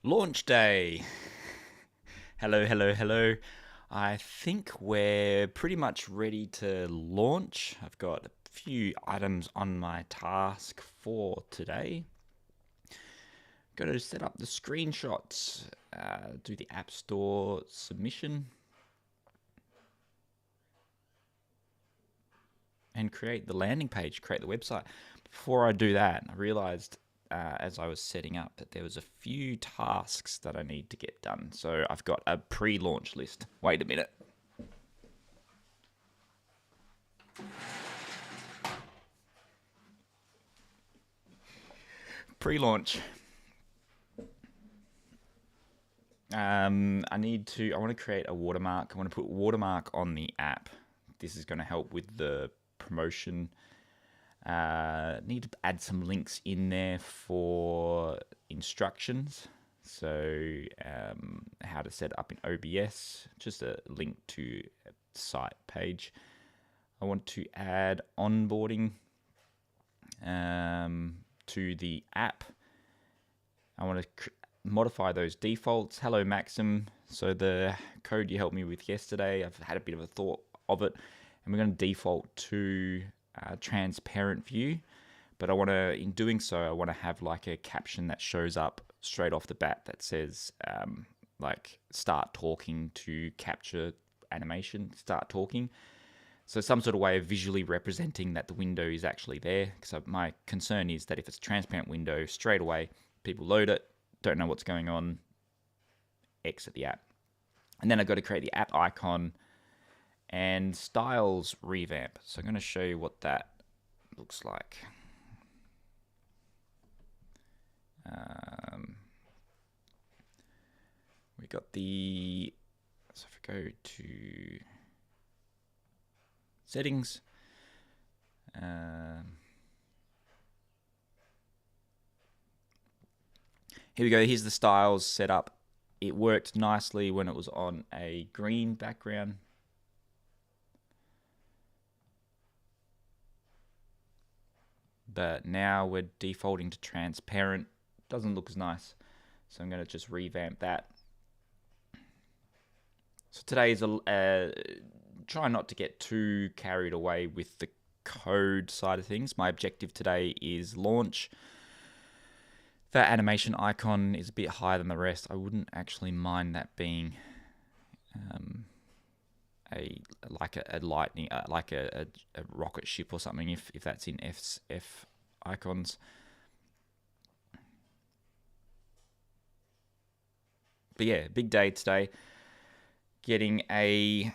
Launch day. Hello, hello, hello. I think we're pretty much ready to launch. I've got a few items on my task for today. Got to set up the screenshots, do the App Store submission, and create the landing page, create the website. Before I do that, I realized as I was setting up that there was a few tasks that I need to get done. So I've got a pre-launch list. Wait a minute. Pre-launch. I want to create a watermark. I want to put watermark on the app. This is going to help with the promotion. Need to add some links in there for instructions. So how to set up in OBS, just a link to a site page. I want to add onboarding to the app. I want to modify those defaults. Hello, Maxim. So the code you helped me with yesterday, I've had a bit of a thought of it, and we're going to default to transparent view. But I want to, in doing so, I want to have like a caption that shows up straight off the bat that says like start talking to capture animation, start talking. So some sort of way of visually representing that the window is actually there. So my concern is that if it's a transparent window, straight away people load it, don't know what's going on, exit the app. And then I've got to create the app icon and styles revamp. So I'm going to show you what that looks like. We got the, so if I go to settings, here we go. Here's the styles set up. It worked nicely when it was on a green background. But now we're defaulting to transparent. Doesn't look as nice. So I'm going to just revamp that. So today is try not to get too carried away with the code side of things. My objective today is launch. That animation icon is a bit higher than the rest. I wouldn't actually mind that being like a lightning, like a rocket ship or something, if that's in F icons. But yeah, big day today. Getting a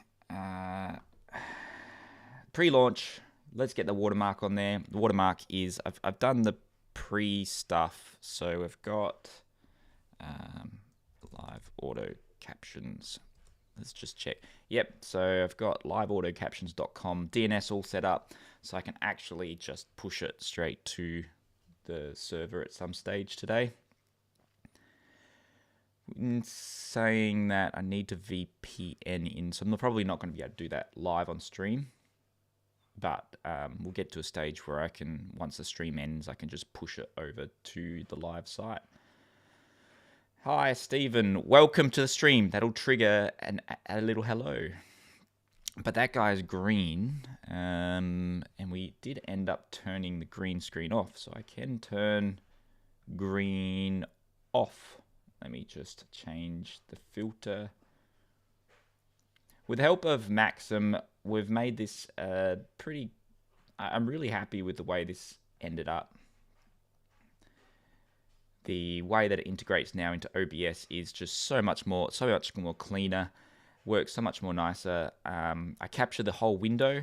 pre-launch. Let's get the watermark on there. The watermark is I've done the pre stuff, so we've got live auto captions. Let's just check. Yep, so I've got liveautocaptions.com DNS all set up, so I can actually just push it straight to the server at some stage today. In saying that, I need to VPN in, so I'm probably not going to be able to do that live on stream. But we'll get to a stage where I can, once the stream ends, I can just push it over to the live site. Hi, Stephen. Welcome to the stream. That'll trigger a little hello. But that guy's green, and we did end up turning the green screen off. So I can turn green off. Let me just change the filter. With the help of Maxim, we've made this pretty... I'm really happy with the way this ended up. The way that it integrates now into OBS is just so much more cleaner, works so much more nicer. I capture the whole window,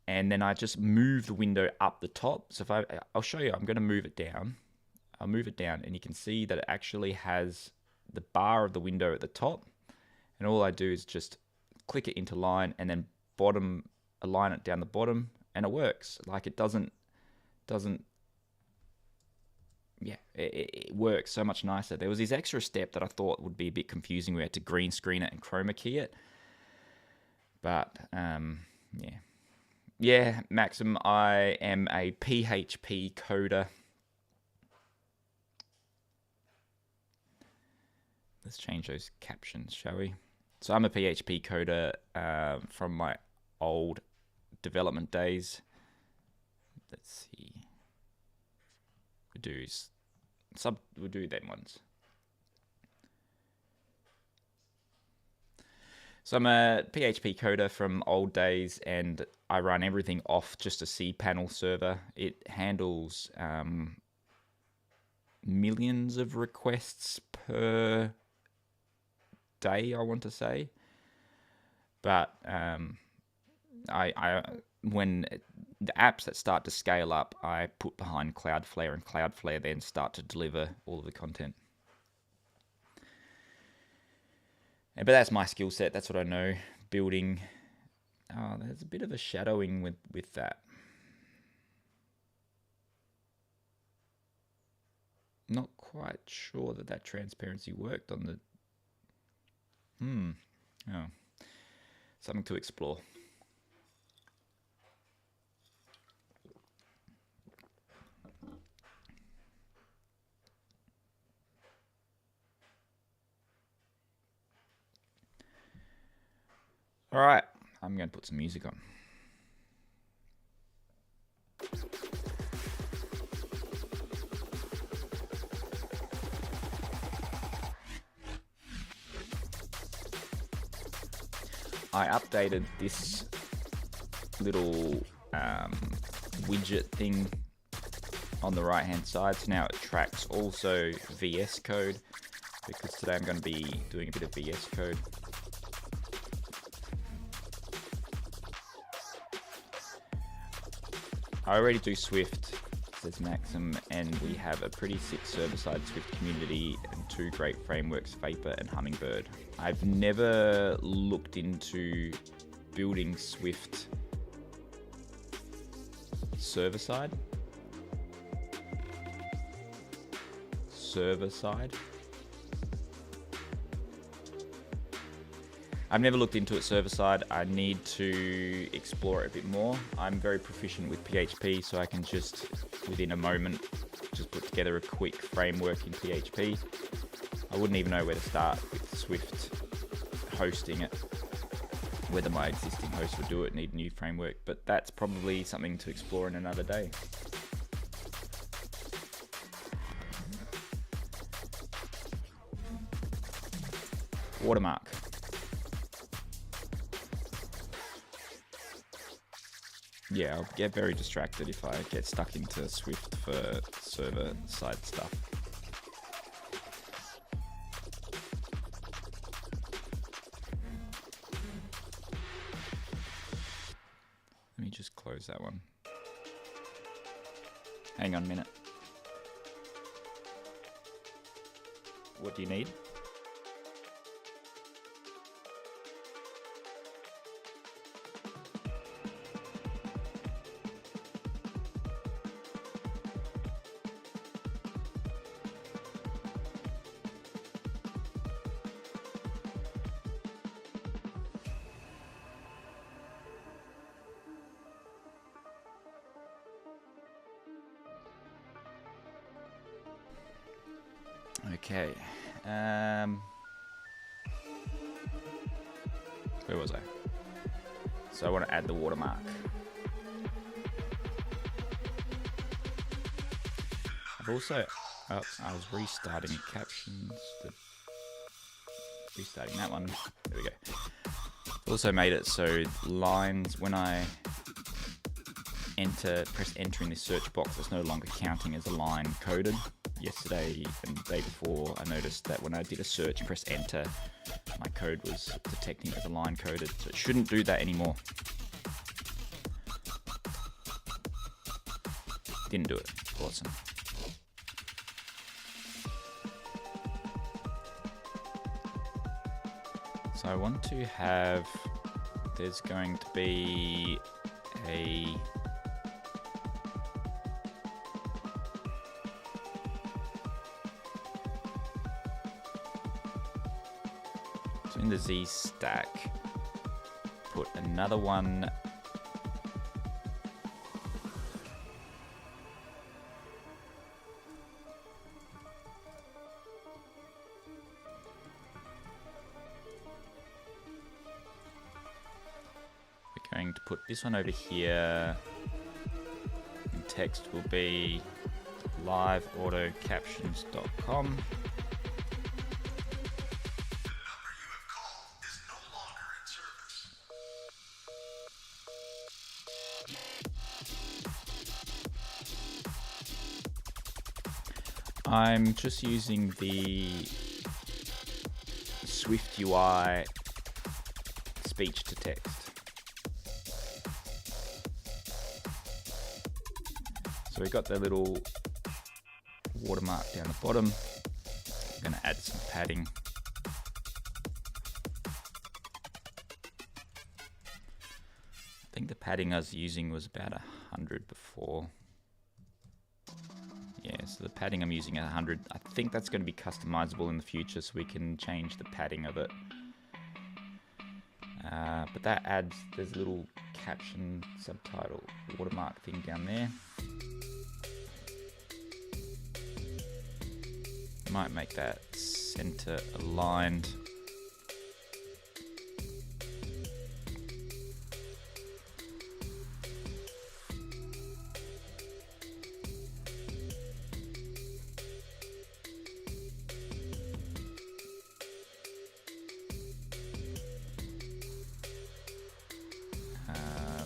and then I just move the window up the top. So if I'll show you, I'm going to move it down. I'll move it down, and you can see that it actually has the bar of the window at the top. And all I do is just click it into line, and then align it down the bottom, and it works. Like it doesn't. Yeah, it works so much nicer. There was this extra step that I thought would be a bit confusing. We had to green screen it and chroma key it. But yeah, Maxim, I am a PHP coder. let's change those captions, shall we? So I'm a PHP coder from my old development days. Let's see. We'll do them ones. So I'm a PHP coder from old days, and I run everything off just a cPanel server. It handles millions of requests per day, I want to say. But when the apps that start to scale up, I put behind Cloudflare, and Cloudflare then start to deliver all of the content. But that's my skill set. That's what I know. Building. Oh, there's a bit of a shadowing with that. Not quite sure that transparency worked on the... Oh. Something to explore. All right, I'm going to put some music on. I updated this little widget thing on the right hand side, so now it tracks also VS Code, because today I'm going to be doing a bit of VS Code. I already do Swift, says Maxim, and we have a pretty sick server-side Swift community and 2 great frameworks, Vapor and Hummingbird. I've never looked into building Swift server-side. I've never looked into it server-side. I need to explore it a bit more. I'm very proficient with PHP, so I can just, within a moment, just put together a quick framework in PHP. I wouldn't even know where to start with Swift hosting it. Whether my existing host would do it, need a new framework, but that's probably something to explore in another day. Watermark. Yeah, I'll get very distracted if I get stuck into Swift for server-side stuff. Let me just close that one. Hang on a minute. What do you need? Okay. Where was I? So I want to add the watermark. I've also, I was restarting Captions, restarting that one. There we go. Also made it so lines, when I press enter in this search box, it's no longer counting as a line coded. Yesterday and the day before, I noticed that when I did a search and press enter, my code was detecting it as a line coded, so it shouldn't do that anymore. Didn't do it. Awesome. So I want to have, there's going to be a in the Z stack, put another one going to put this one over here. And text will be liveautocaptions.com. I'm just using the Swift UI speech to text. So we've got the little watermark down the bottom. I'm going to add some padding. I think the padding I was using was about 100 before. Yeah, so the padding I'm using at 100, I think that's going to be customizable in the future, so we can change the padding of it. But that adds, there's a little caption subtitle watermark thing down there. Might make that center aligned.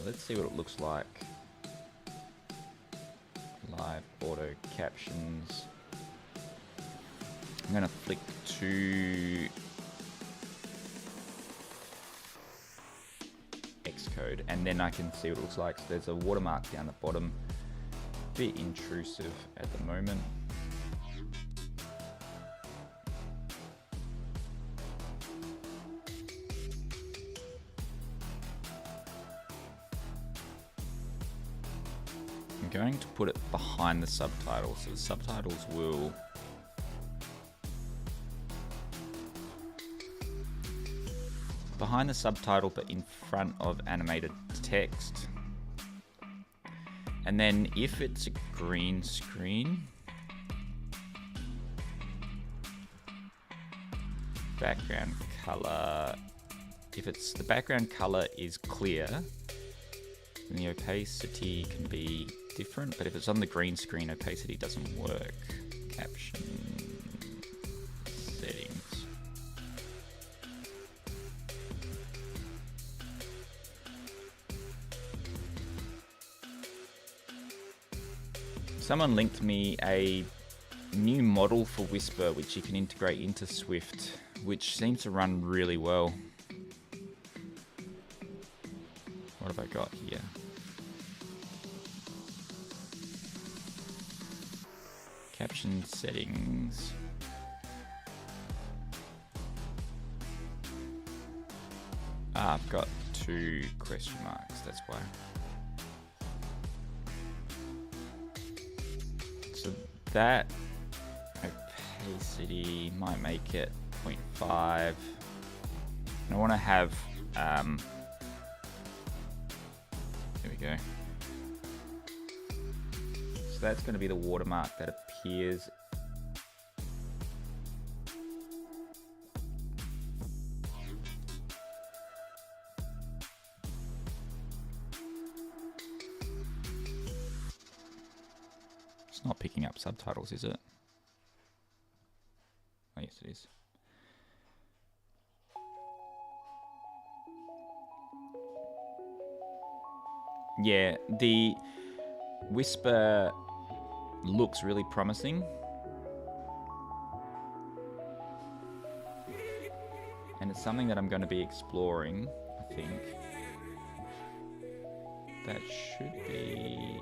Let's see what it looks like. Live auto captions. I'm going to flick to Xcode and then I can see what it looks like. So there's a watermark down the bottom. A bit intrusive at the moment. I'm going to put it behind the subtitles. So the subtitles will behind the subtitle but in front of animated text. And then if it's a green screen, background color, if it's the background color is clear, then the opacity can be different, but if it's on the green screen, opacity doesn't work. Caption settings. Someone linked me a new model for Whisper, which you can integrate into Swift, which seems to run really well. What have I got here? Caption settings. I've got 2 question marks, that's why. So that opacity might make it 0.5. And I want to have, there we go. So that's going to be the watermark that appears. It's not picking up subtitles, is it? Oh, yes, it is. Yeah, the Whisper looks really promising. And it's something that I'm going to be exploring, I think. That should be...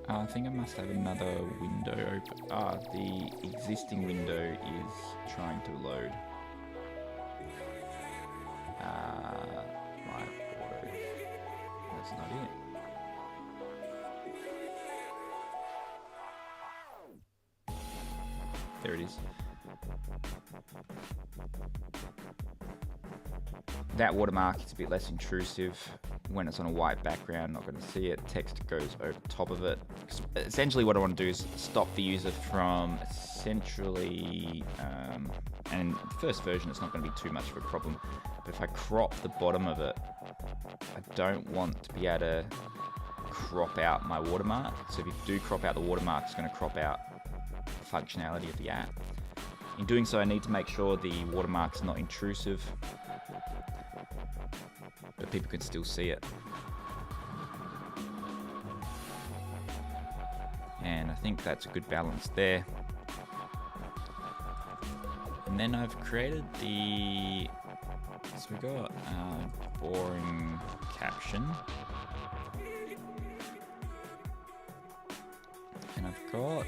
I think I must have another window open. The existing window is trying to load. Live auto. That's not it. There it is. That watermark is a bit less intrusive. When it's on a white background, not going to see it. Text goes over top of it. Essentially what I want to do is stop the user from essentially, and in the first version it's not going to be too much of a problem, but if I crop the bottom of it, I don't want to be able to crop out my watermark. So if you do crop out the watermark, it's going to crop out the functionality of the app. In doing so, I need to make sure the watermark's not intrusive, but people can still see it. And I think that's a good balance there. And then I've created the, so we got boring caption. And I've got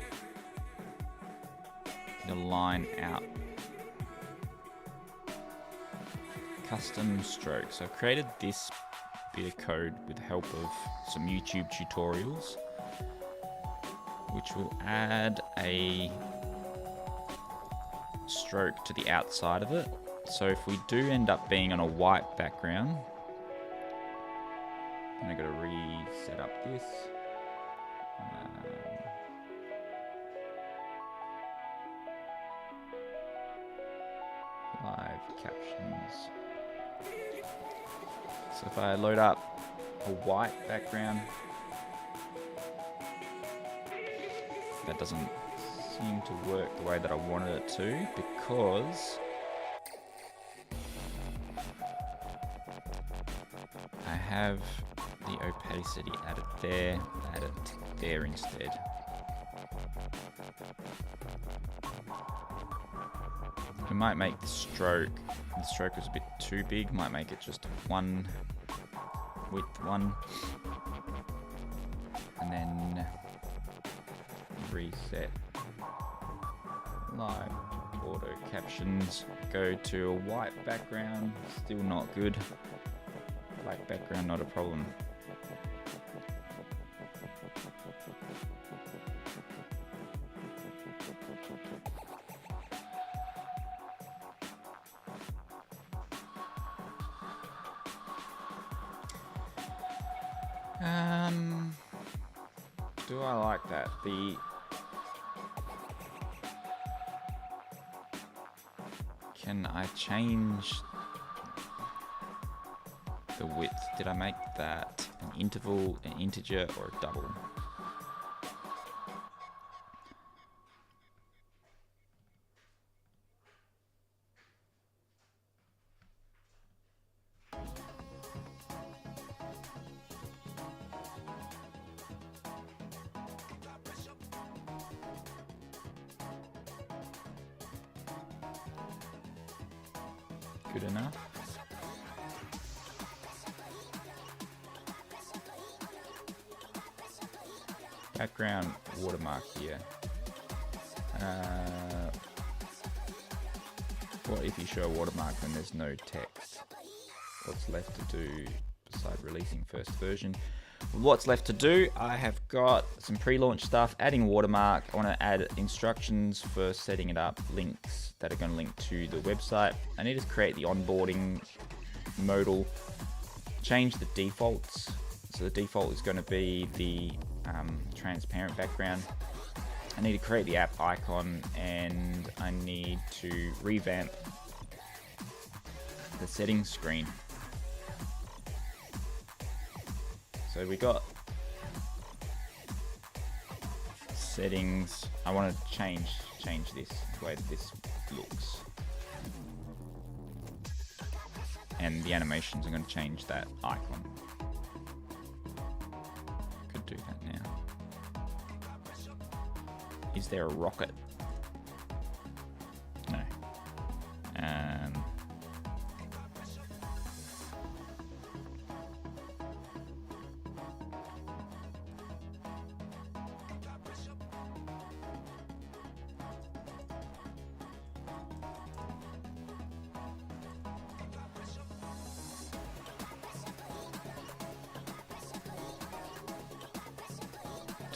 the line out. Custom strokes. So I've created this bit of code with the help of some YouTube tutorials, which will add a stroke to the outside of it. So if we do end up being on a white background, and I've got to reset up this. Live captions. So if I load up a white background, that doesn't seem to work the way that I wanted it to, because I have the opacity added there instead. We might make the stroke was a bit too big, might make it just one width one, and then reset live auto captions, go to a white background, still not good, black background not a problem. Do I like that? Can I change the width? Did I make that an interval, an integer, or a double? Good enough. Background watermark here. What if you show a watermark when there's no text? What's left to do besides releasing first version? What's left to do? I have got some pre-launch stuff, adding watermark. I want to add instructions for setting it up, links that are going to link to the website. I need to create the onboarding modal, change the defaults. So the default is going to be the transparent background. I need to create the app icon, and I need to revamp the settings screen. So we got settings. I want to change this, the way that this looks. And the animations, I'm going to change that icon. Could do that now. Is there a rocket? No.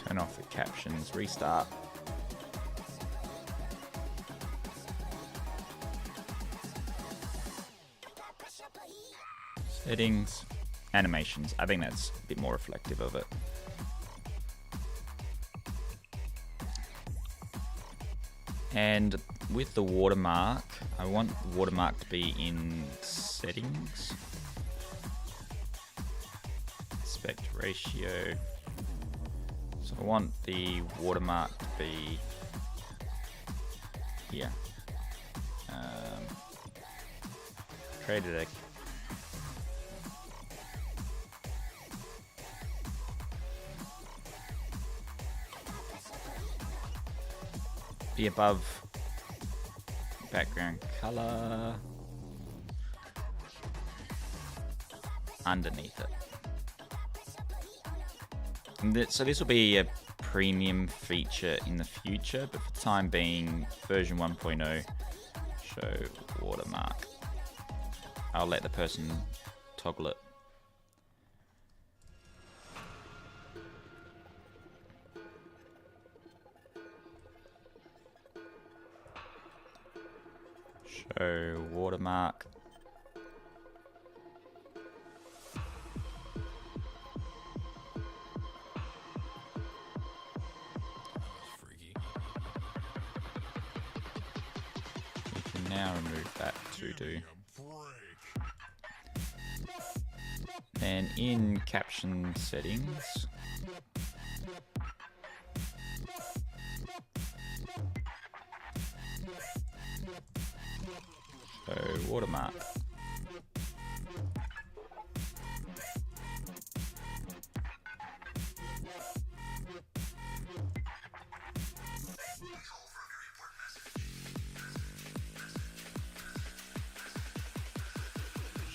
Turn off the captions, restart. Settings, animations. I think that's a bit more reflective of it. And with the watermark, I want the watermark to be in settings. aspect ratio. So I want the watermark to be here. Created a be above background color, underneath it. And so this will be a premium feature in the future, but for the time being, version 1.0, show watermark. I'll let the person toggle it. Show watermark. We can now remove that to do. Then in caption settings, show watermark.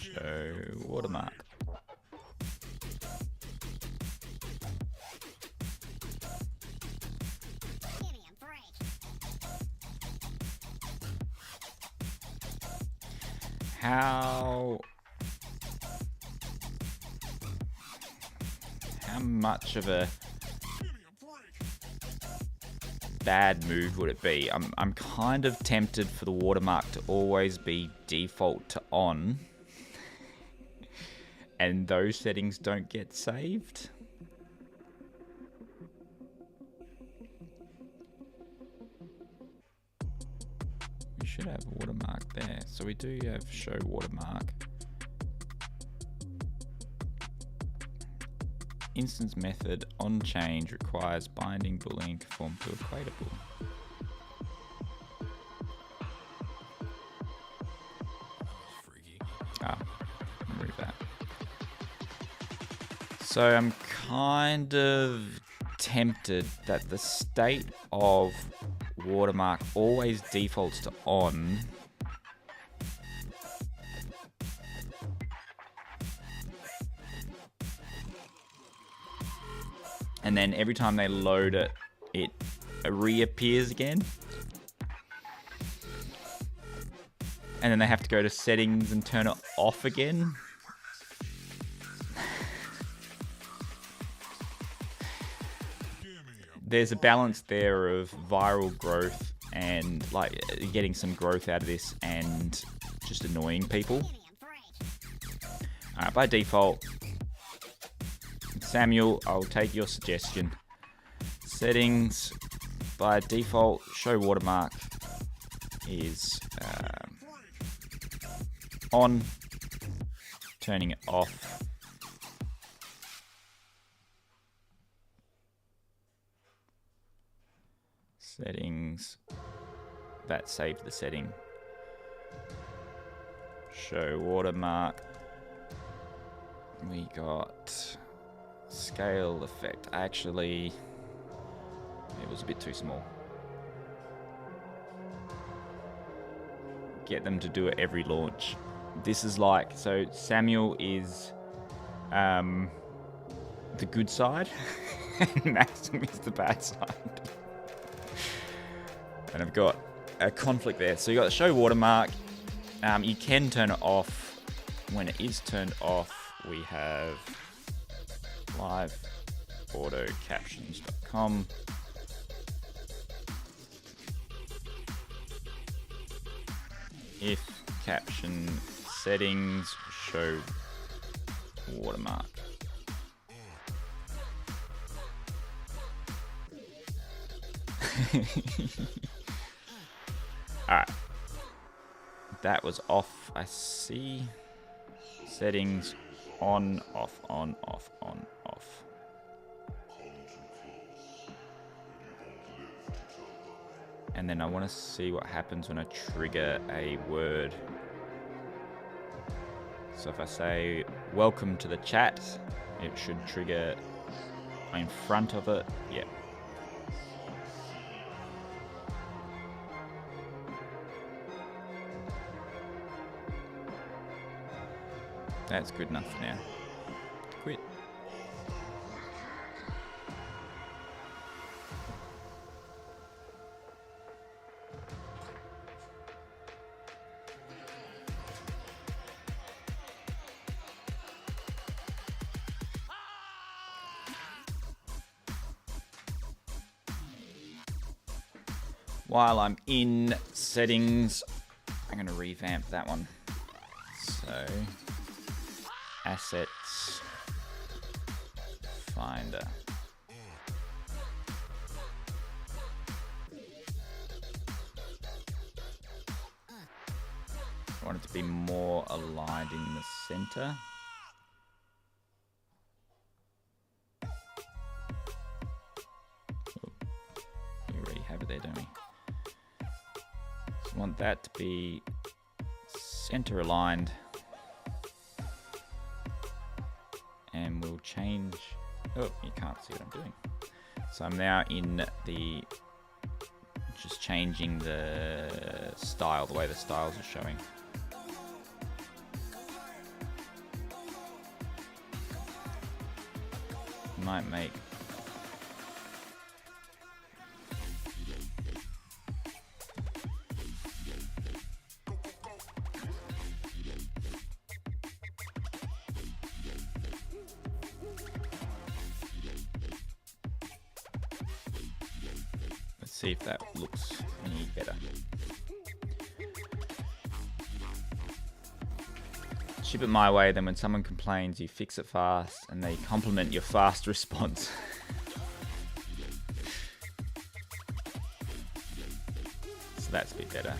Show watermark. How much of a bad move would it be? I'm kind of tempted for the watermark to always be default to on, and those settings don't get saved. We should have a watermark there. So we do have show watermark. Instance method on change requires binding boolean conform to equatable. Remove that. So I'm kind of tempted that the state of watermark always defaults to on, and then every time they load it, it reappears again, and then they have to go to settings and turn it off again. There's a balance there of viral growth and like getting some growth out of this and just annoying people. By default, Samuel, I'll take your suggestion. Settings, by default, show watermark is on, turning it off. Settings, that saved the setting. Show watermark. We got scale effect. Actually, it was a bit too small. Get them to do it every launch. This is like, so Samuel is the good side and Maxim is the bad side. And I've got a conflict there. So you got the show watermark. You can turn it off. When it is turned off, we have live autocaptions.com. If caption settings show watermark. Alright. That was off, I see. Settings, on, off, on, off, on, off. And then I want to see what happens when I trigger a word. So if I say, welcome to the chat, it should trigger in front of it. Yeah. That's good enough for now. Quit. While I'm in settings, I'm going to revamp that one. So, assets, finder. I want it to be more aligned in the center. Oh, we already have it there, don't we? So I want that to be center aligned. And we'll change, oh, you can't see what I'm doing. So I'm now in the, just changing the style, the way the styles are showing. Might make see if that looks any better. Ship it my way, then when someone complains, you fix it fast and they compliment your fast response. So that's a bit better.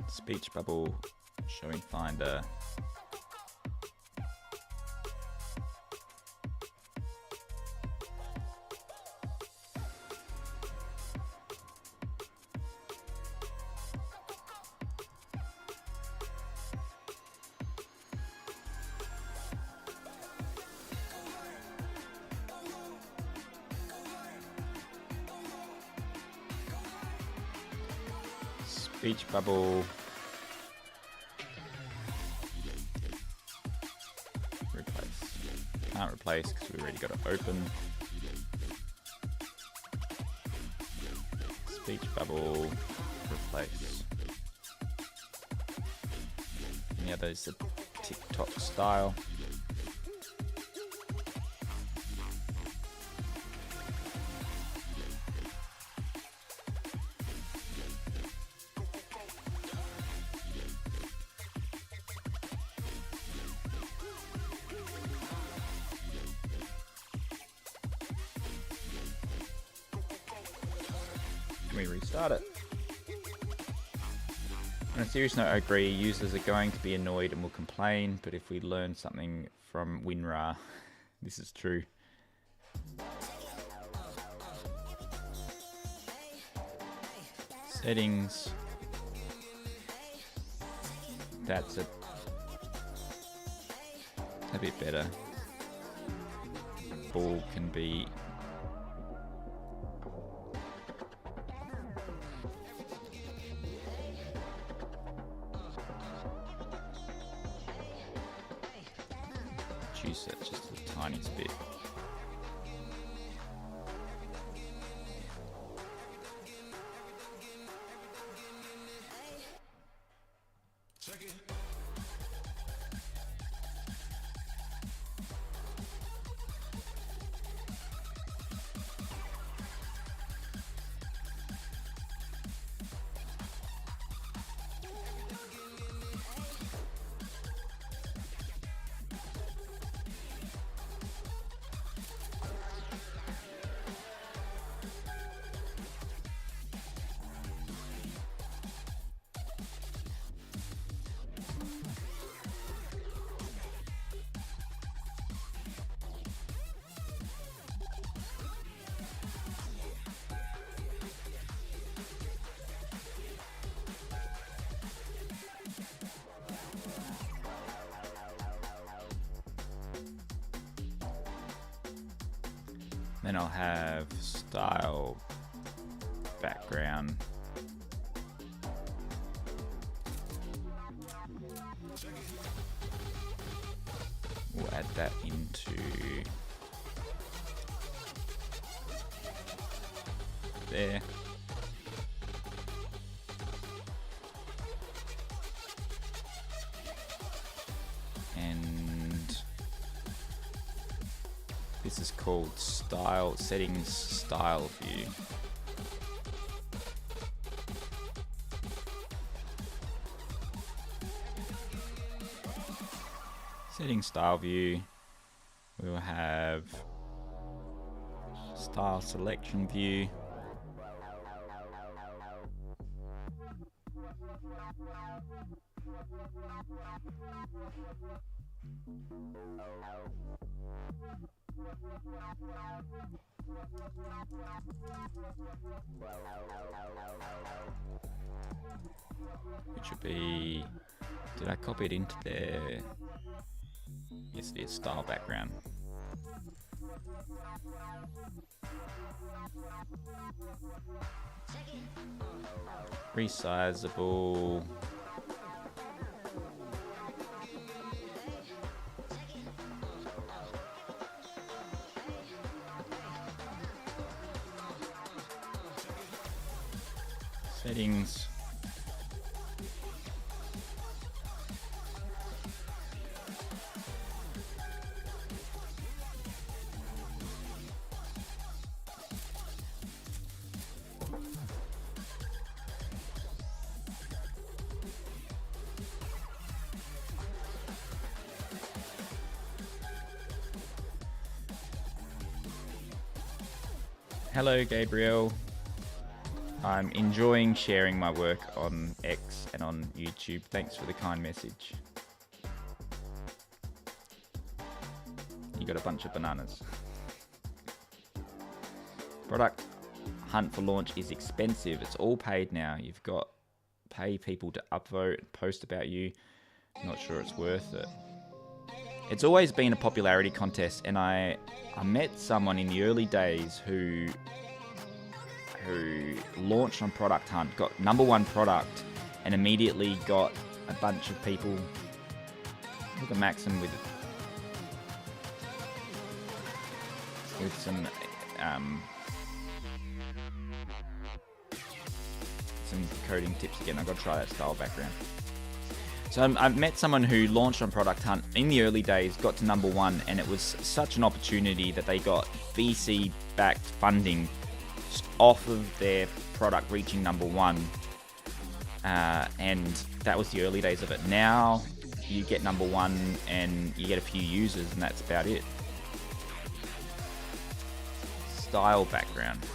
Speech bubble showing finder. Speech bubble. Can't replace because we already got it open. Speech bubble, replace. And the other is the TikTok style. Can we restart it? On a serious note, I agree. Users are going to be annoyed and will complain, but if we learn something from WinRAR, this is true. Settings. That's a bit better. Ball can be reduce it just the tiniest bit. Then I'll have style background. We'll add that into there. And this is called style settings style view. Settings style view. We'll have style selection view. Which would be, did I copy it into there? Yes, it is style background. Resizable. Settings. Hello, Gabriel. I'm enjoying sharing my work on X and on YouTube. Thanks for the kind message. You got a bunch of bananas. Product hunt for launch is expensive. It's all paid now. You've got pay people to upvote and post about you. Not sure it's worth it. It's always been a popularity contest, and I met someone in the early days who launched on Product Hunt, got #1 product, and immediately got a bunch of people. Look at Maxim with some coding tips again. I've got to try that style background. So I've met someone who launched on Product Hunt in the early days, got to #1, and it was such an opportunity that they got VC-backed funding off of their product reaching #1, and that was the early days of it. Now you get #1 and you get a few users, and that's about it. Style background.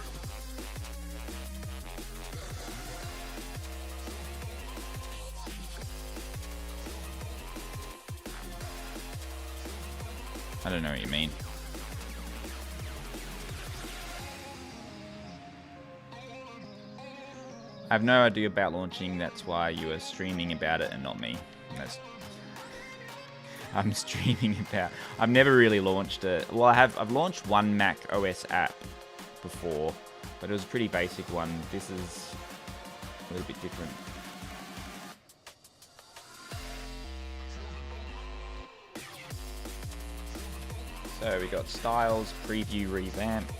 I don't know what you mean. I have no idea about launching. That's why you are streaming about it and not me. I'm streaming about. I've never really launched it. Well, I've launched one Mac OS app before, but it was a pretty basic one. This is a little bit different. So we got styles, preview, revamp,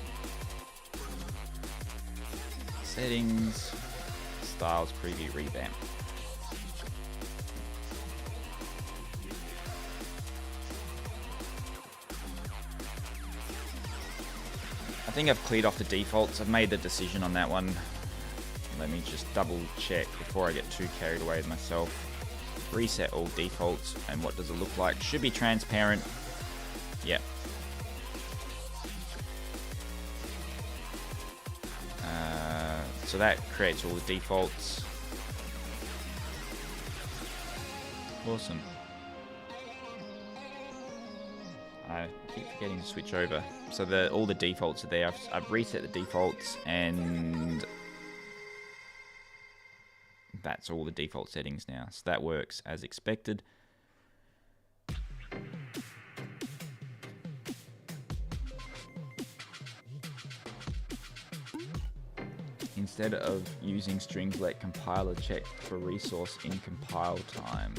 settings, styles, preview, revamp. I think I've cleared off the defaults. I've made the decision on that one. Let me just double check before I get too carried away with myself. Reset all defaults, and what does it look like? Should be transparent. Yep. So that creates all the defaults. Awesome. I keep forgetting to switch over. So all the defaults are there. I've reset the defaults, and that's all the default settings now. So that works as expected. Instead of using strings, let compiler check for resource in compile time.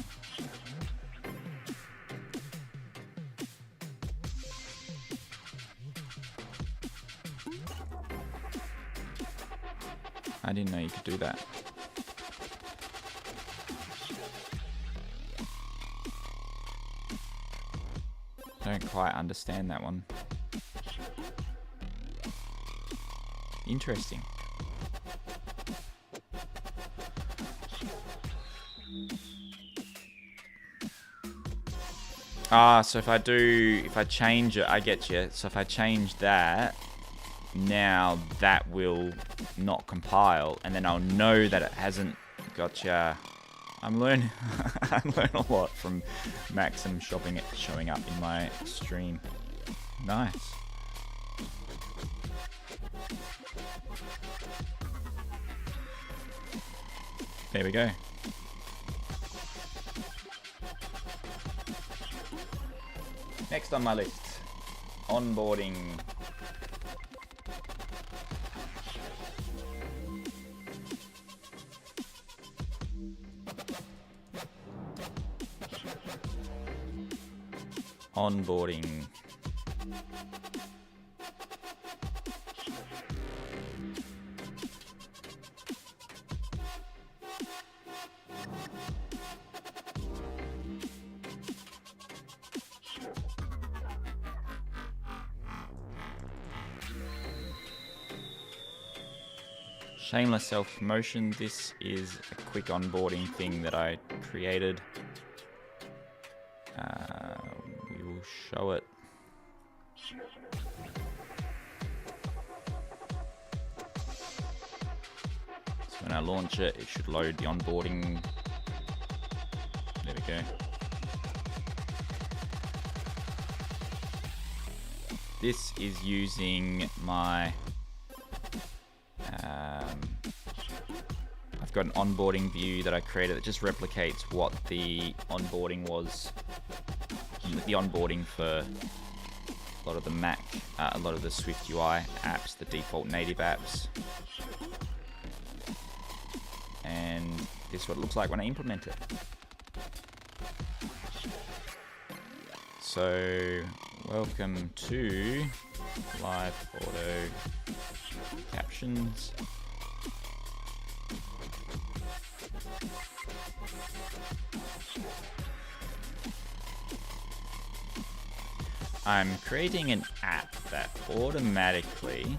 I didn't know you could do that. Don't quite understand that one. Interesting. So if I change it, I get you. So if I change that, now that will not compile, and then I'll know that it hasn't. Gotcha. I'm learning. I'm learning a lot from Maxim showing up in my stream. Nice. There we go. Next on my list, onboarding. Onboarding. Shameless self-promotion. This is a quick onboarding thing that I created. We will show it. So when I launch it, it should load the onboarding. There we go. This is using my I've got an onboarding view that I created that just replicates what the onboarding was. The onboarding for a lot of the Mac, a lot of the Swift UI apps, the default native apps. And this is what it looks like when I implement it. So, welcome to Live Auto Captions. I'm creating an app that automatically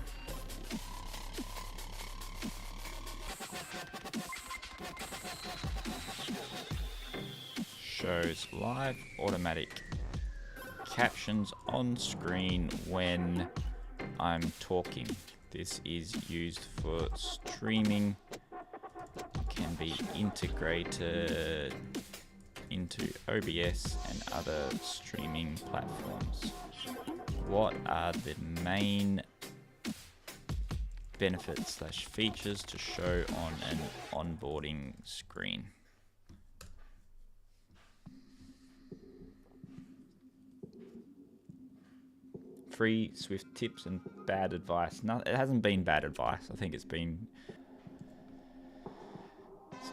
shows live automatic captions on screen when I'm talking. This is used for streaming. It can be integrated into OBS and other streaming platforms. What are the main benefits / features to show on an onboarding screen? Free Swift tips and bad advice. No, it hasn't been bad advice. I think it's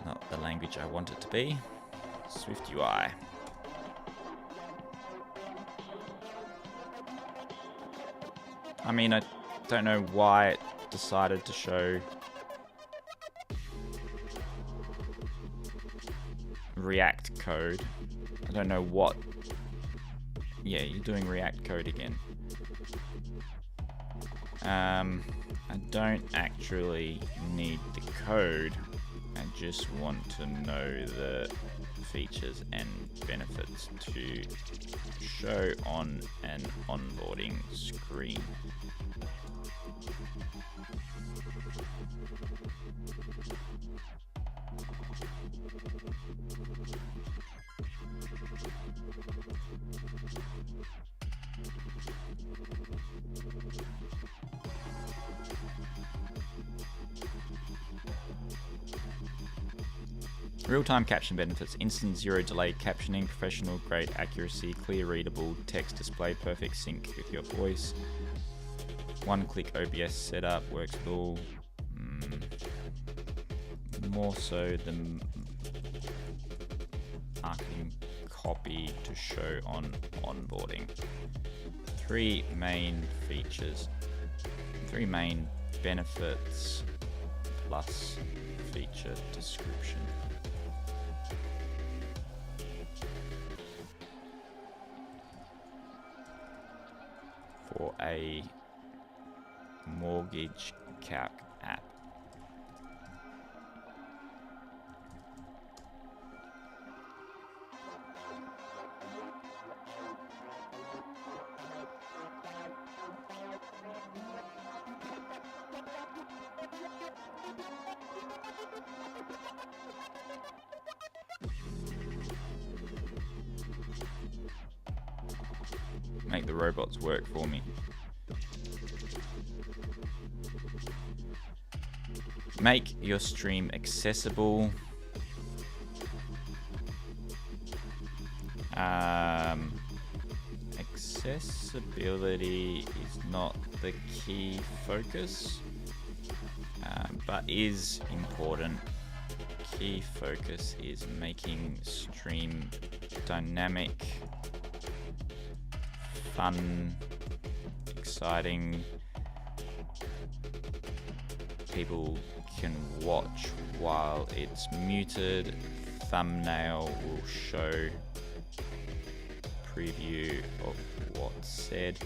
not the language I want it to be. Swift UI. I mean, I don't know why it decided to show React code. I don't know what. Yeah, you're doing React code again. I don't actually need the code. I just want to know the features and benefits to show on an onboarding screen. Real-time caption benefits: instant zero delay captioning, professional grade accuracy, clear readable text display, perfect sync with your voice. One-click OBS setup works with all. more so than marketing copy to show on onboarding. 3 main features, 3 main benefits plus feature description. For a mortgage calc app. Make the robots work for me. Make your stream accessible. Accessibility is not the key focus, but is important. Key focus is making stream dynamic, fun, exciting. People can watch while it's muted. Thumbnail will show preview of what's said.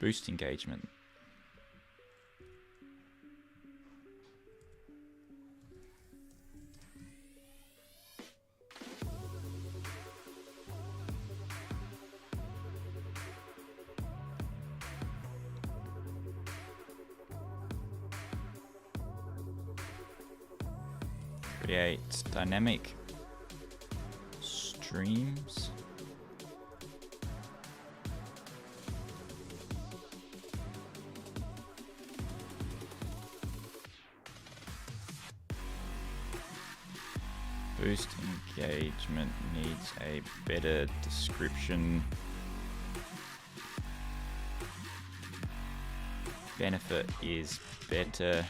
Boost engagement. Create dynamic streams. Boost engagement needs a better description. Benefit is better.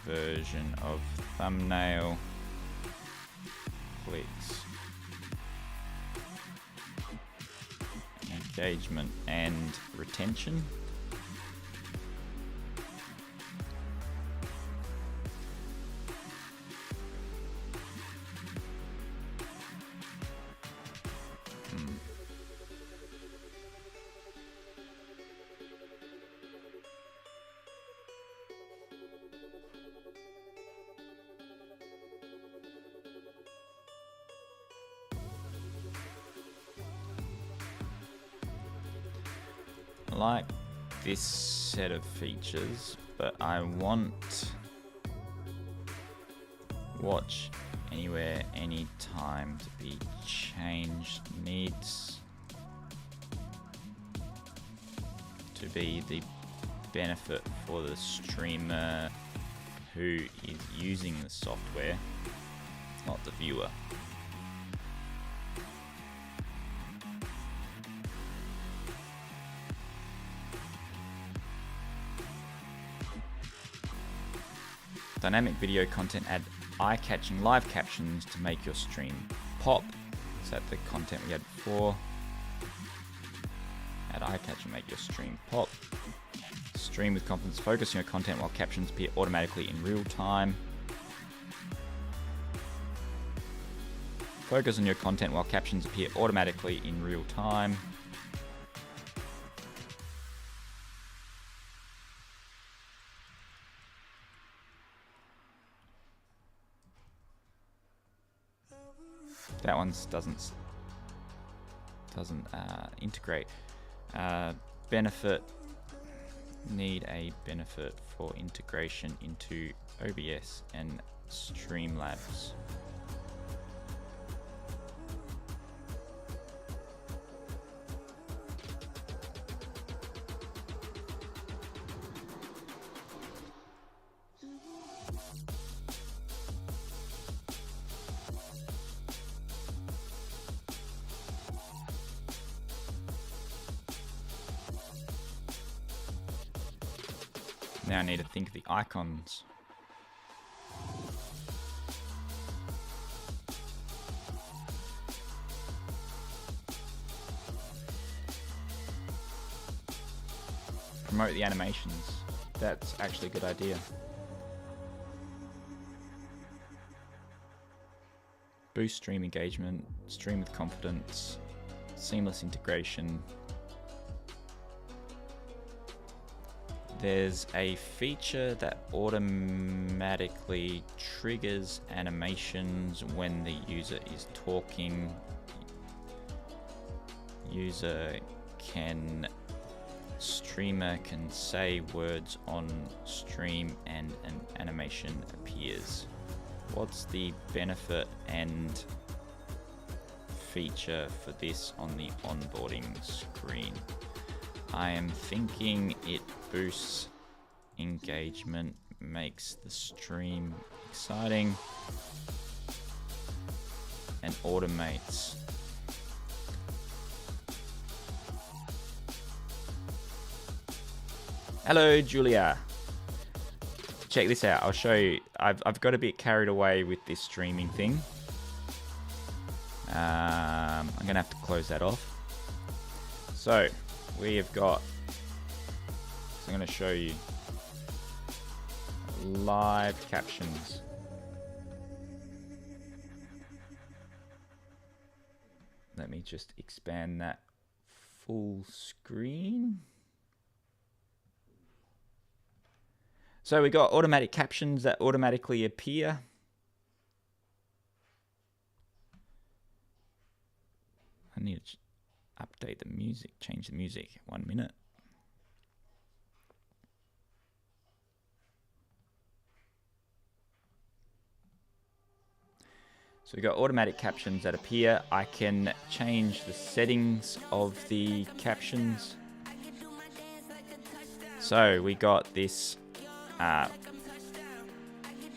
Conversion of thumbnail clicks. Engagement and retention. I like this set of features, but I want watch anywhere, anytime to be changed. Needs to be the benefit for the streamer who is using the software, not the viewer. Dynamic video content, add eye-catching live captions to make your stream pop. Is that the content we had before? Add eye-catching, make your stream pop. Stream with confidence, focus on your content while captions appear automatically in real time. Focus on your content while captions appear automatically in real time. That one doesn't integrate. Benefit, need a benefit for integration into OBS and Streamlabs. Now I need to think of the icons. Promote the animations. That's actually a good idea. Boost stream engagement, stream with confidence, seamless integration. There's a feature that automatically triggers animations when the user is talking. Streamer can say words on stream and an animation appears. What's the benefit and feature for this on the onboarding screen? I am thinking it boosts engagement, makes the stream exciting, and automates. Hello, Julia. Check this out. I'll show you. I've got a bit carried away with this streaming thing. I'm gonna have to close that off. So we have got. So I'm gonna show you live captions. Let me just expand that full screen. So we got automatic captions that automatically appear. I need to update the music, change the music. 1 minute. So we got automatic captions that appear. I can change the settings of the captions. So we got this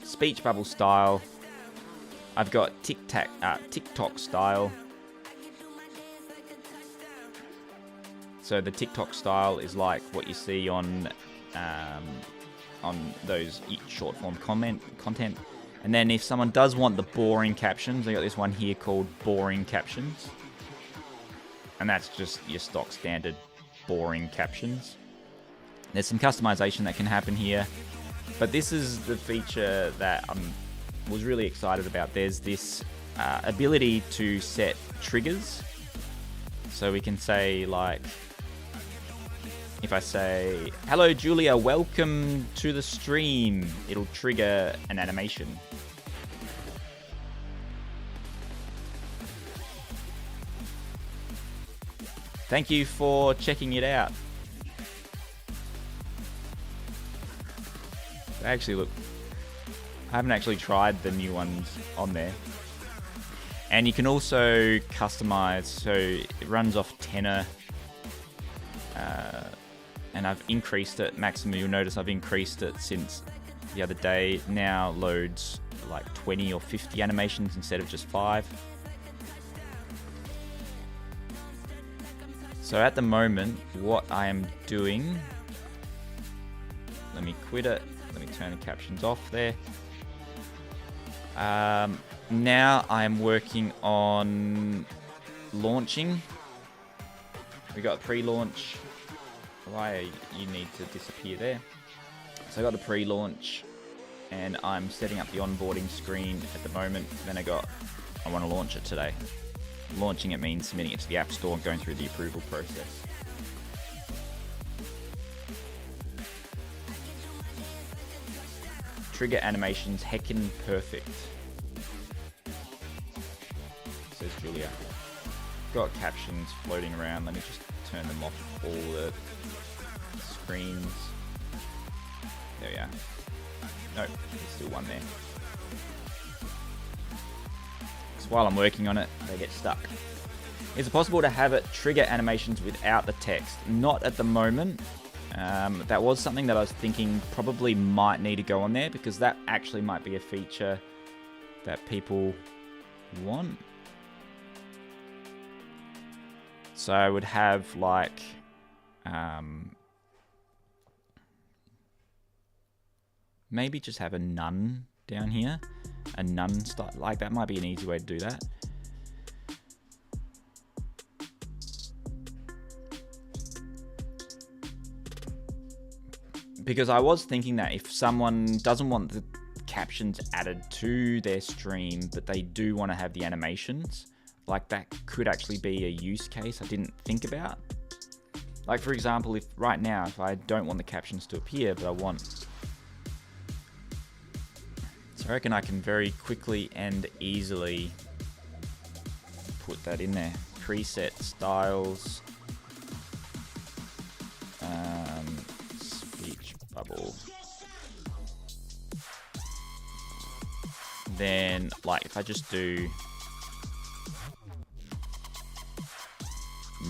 speech bubble style. I've got TikTok style. So the TikTok style is like what you see on those short form content. And then if someone does want the boring captions, I got this one here called boring captions. And that's just your stock standard boring captions. There's some customization that can happen here, but this is the feature that I was really excited about. There's this ability to set triggers. So we can say, like, if I say, hello Julia, welcome to the stream, it'll trigger an animation. Thank you for checking it out. Actually, look, I haven't actually tried the new ones on there. And you can also customize, so it runs off tenor. And I've increased it maximum. You'll notice I've increased it since the other day. It now loads like 20 or 50 animations instead of just 5. So at the moment, what I am doing, let me quit it. Let me turn the captions off there. Now I'm working on launching. We got pre-launch. Why you need to disappear there? So I got the pre-launch, and I'm setting up the onboarding screen at the moment. Then I want to launch it today. Launching it means submitting it to the App Store and going through the approval process. Trigger animations, heckin' perfect. Says Julia. Got captions floating around. Let me just turn them off all the screens. There we are. Nope, there's still one there. So while I'm working on it, they get stuck. Is it possible to have it trigger animations without the text? Not at the moment. That was something that I was thinking probably might need to go on there, because that actually might be a feature that people want. So I would have like maybe just have a none down here. A none style, like that might be an easy way to do that. Because I was thinking that if someone doesn't want the captions added to their stream, but they do want to have the animations, like that could actually be a use case I didn't think about. Like for example, if right now, if I don't want the captions to appear, but I want, so I reckon I can very quickly and easily put that in there. Preset styles, speech bubble. Then like if I just do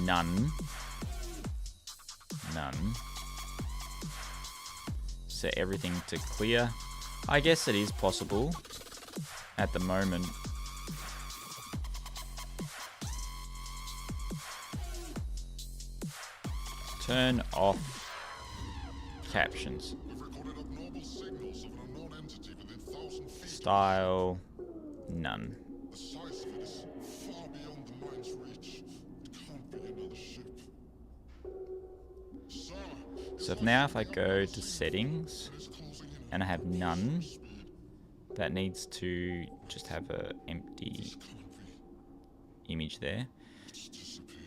none, set everything to clear. I guess it is possible at the moment. Turn off captions. Style, none. So now if I go to settings and I have none, that needs to just have an empty image there.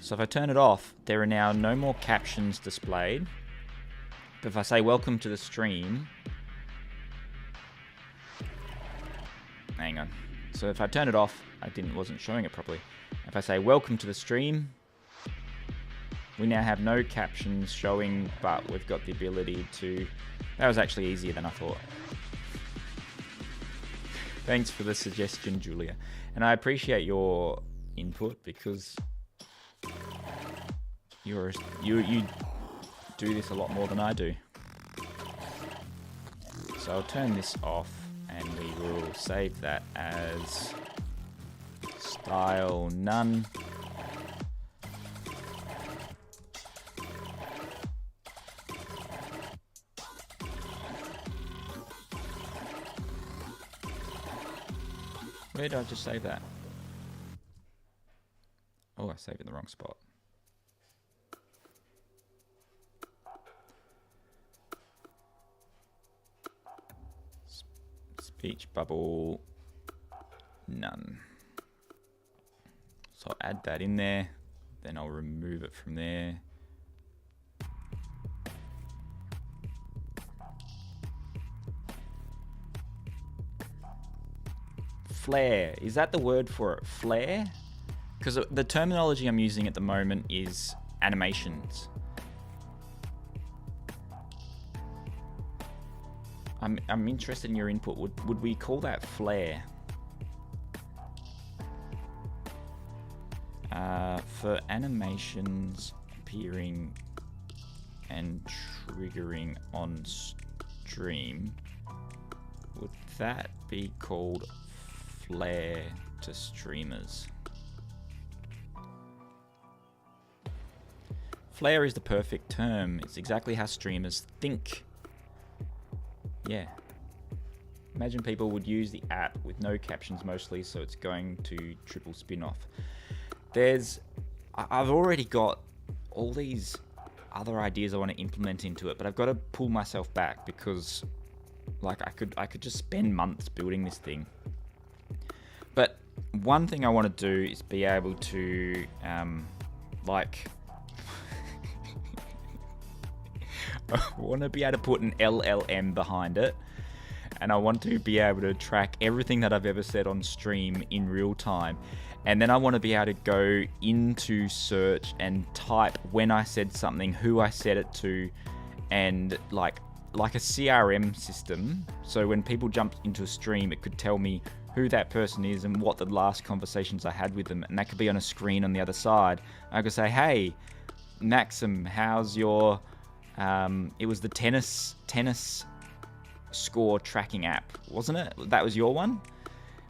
So if I turn it off, there are now no more captions displayed. But if I say welcome to the stream, hang on. So if I turn it off, wasn't showing it properly. If I say welcome to the stream, we now have no captions showing, but we've got the ability to... That was actually easier than I thought. Thanks for the suggestion, Julia. And I appreciate your input because you do this a lot more than I do. So I'll turn this off and we will save that as style none. Where did I just save that? Oh, I saved it in the wrong spot. Speech bubble, none. So I'll add that in there, then I'll remove it from there. Flare, is that the word for it? Flare? Because the terminology I'm using at the moment is animations. I'm interested in your input. Would we call that flare? For animations appearing and triggering on stream, would that be called flare to streamers? Flare is the perfect term. It's exactly how streamers think. Yeah. Imagine people would use the app with no captions mostly, so it's going to triple spin off. I've already got all these other ideas I want to implement into it, but I've got to pull myself back because like I could just spend months building this thing. But one thing I want to do is be able to like I want to be able to put an LLM behind it, and I want to be able to track everything that I've ever said on stream in real time. And then I want to be able to go into search and type when I said something, who I said it to, and like a CRM system. So when people jump into a stream, it could tell me who that person is and what the last conversations I had with them. And that could be on a screen on the other side. I could say, hey, Maxim, how's your... it was the tennis score tracking app, wasn't it? That was your one?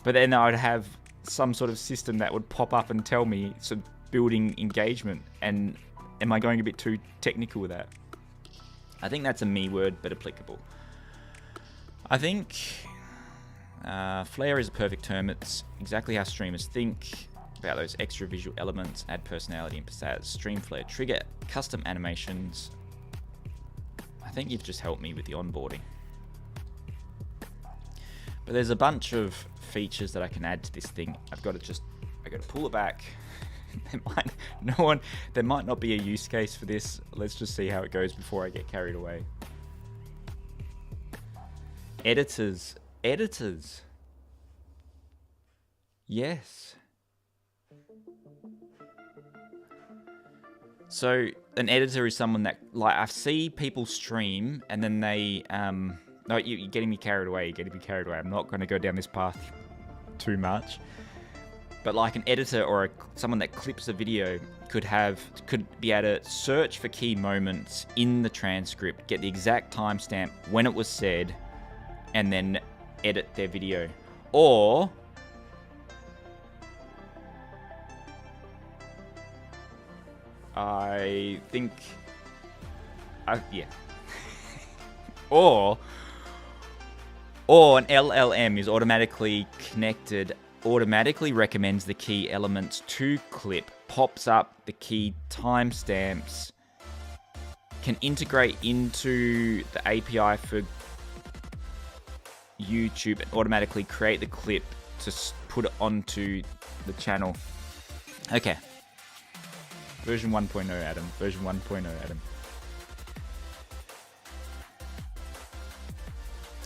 But then I would have some sort of system that would pop up and tell me, so building engagement. And am I going a bit too technical with that? I think that's a me word, but applicable. I think flair is a perfect term. It's exactly how streamers think about those extra visual elements, add personality and pizzazz. Stream flare, trigger custom animations. I think you've just helped me with the onboarding. But there's a bunch of features that I can add to this thing. I got to pull it back. There might not be a use case for this. Let's just see how it goes before I get carried away. Editors. Yes. So an editor is someone that, like, I see people stream and then they, no, you're getting me carried away. I'm not going to go down this path too much. But like an editor or someone that clips a video could be able to search for key moments in the transcript, get the exact timestamp when it was said, and then edit their video. Or I think, yeah. or an LLM is automatically connected, automatically recommends the key elements to clip, pops up the key timestamps, can integrate into the API for YouTube and automatically create the clip to put it onto the channel. Okay. Version 1.0, Adam. Version 1.0, Adam.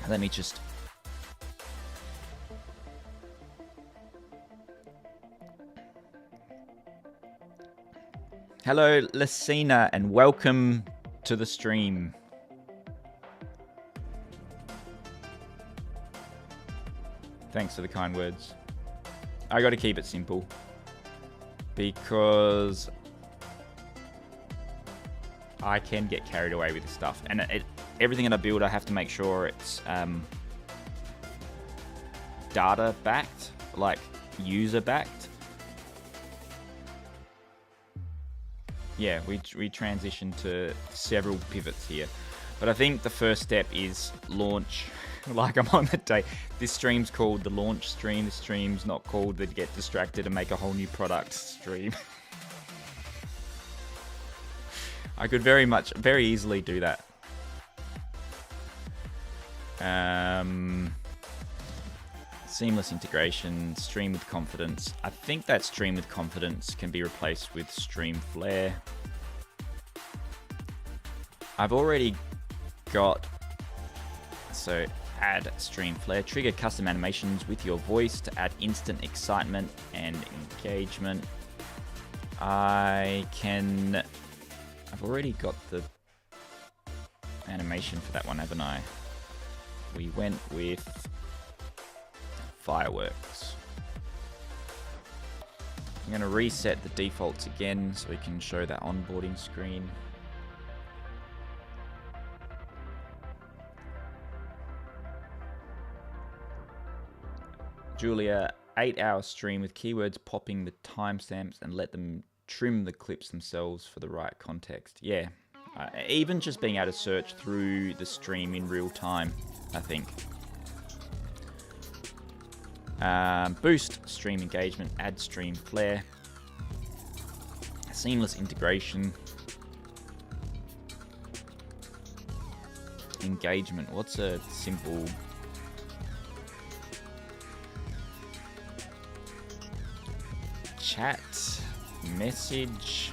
Let me just... Hello, Lucina, and welcome to the stream. Thanks for the kind words. I got to keep it simple because I can get carried away with this stuff, and everything that I build, I have to make sure it's data backed, like user backed. Yeah, we transitioned to several pivots here, but I think the first step is launch. Like I'm on the day. This stream's called the launch stream. This stream's not called the get distracted and make a whole new product stream. I could very easily do that. Seamless integration, stream with confidence. I think that stream with confidence can be replaced with stream flare. I've already got, so add stream flare, trigger custom animations with your voice to add instant excitement and engagement. I've already got the animation for that one, haven't I? We went with fireworks. I'm going to reset the defaults again so we can show that onboarding screen. Julia, 8-hour stream with keywords popping the timestamps and let them trim the clips themselves for the right context. Yeah, even just being able to search through the stream in real time, I think. Boost stream engagement, add stream flare, seamless integration, engagement. What's a simple chat message?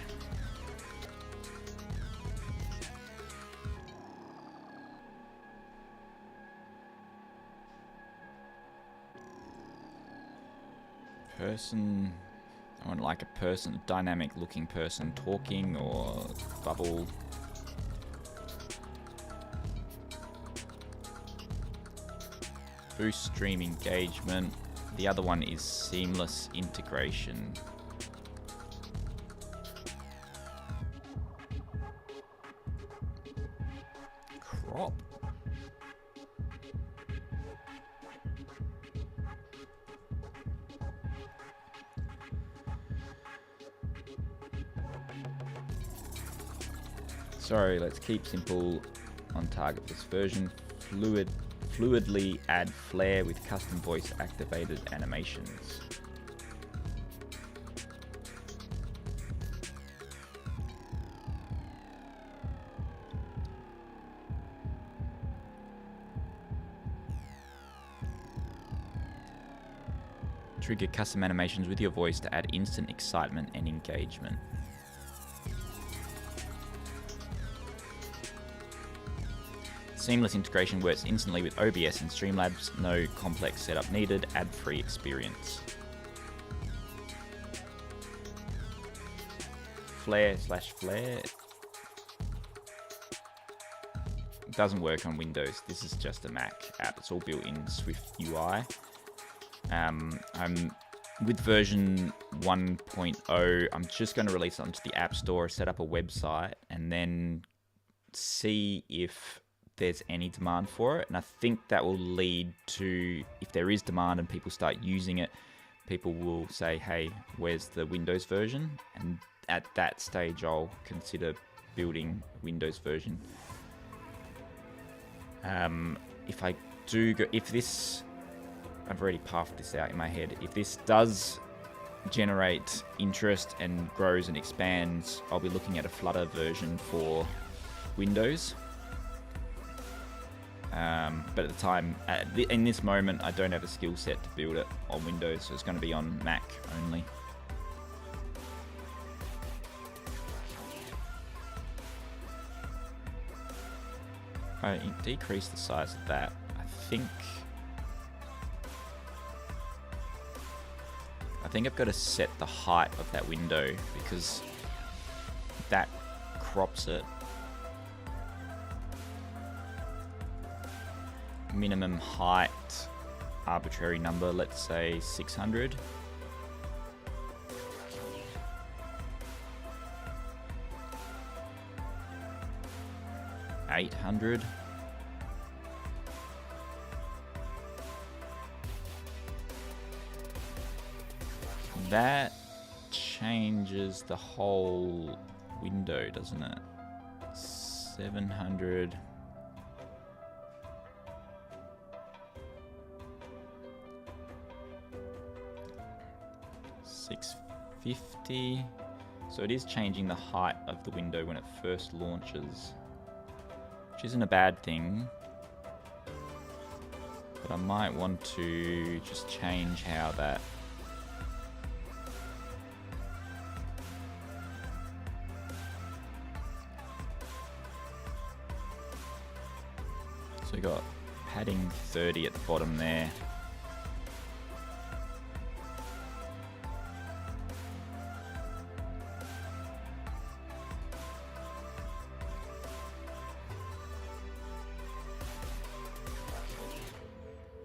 Person, I want like a person, dynamic looking person talking, or bubble. Boost stream engagement. The other one is seamless integration. Crop. Sorry, let's keep simple on target this version. fluidly add flair with custom voice activated animations. Trigger custom animations with your voice to add instant excitement and engagement. Seamless integration works instantly with OBS and Streamlabs. No complex setup needed. Ad-free experience. Flair/Flair doesn't work on Windows. This is just a Mac app. It's all built in Swift UI. I'm with version 1.0. I'm just going to release it onto the App Store, set up a website, and then see if there's any demand for it. And I think that will lead to, if there is demand and people start using it, people will say, hey, where's the Windows version? And at that stage, I'll consider building a Windows version. If I do go, if this, I've already pathed this out in my head. If this does generate interest and grows and expands, I'll be looking at a Flutter version for Windows. But at the time, in this moment, I don't have a skill set to build it on Windows, so it's going to be on Mac only. I decrease the size of that. I think I've got to set the height of that window because that crops it. Minimum height, arbitrary number, let's say 600. $800. That changes the whole window, doesn't it? 700. $650. So it is changing the height of the window when it first launches, which isn't a bad thing, but I might want to just change how that so we got padding 30 at the bottom there.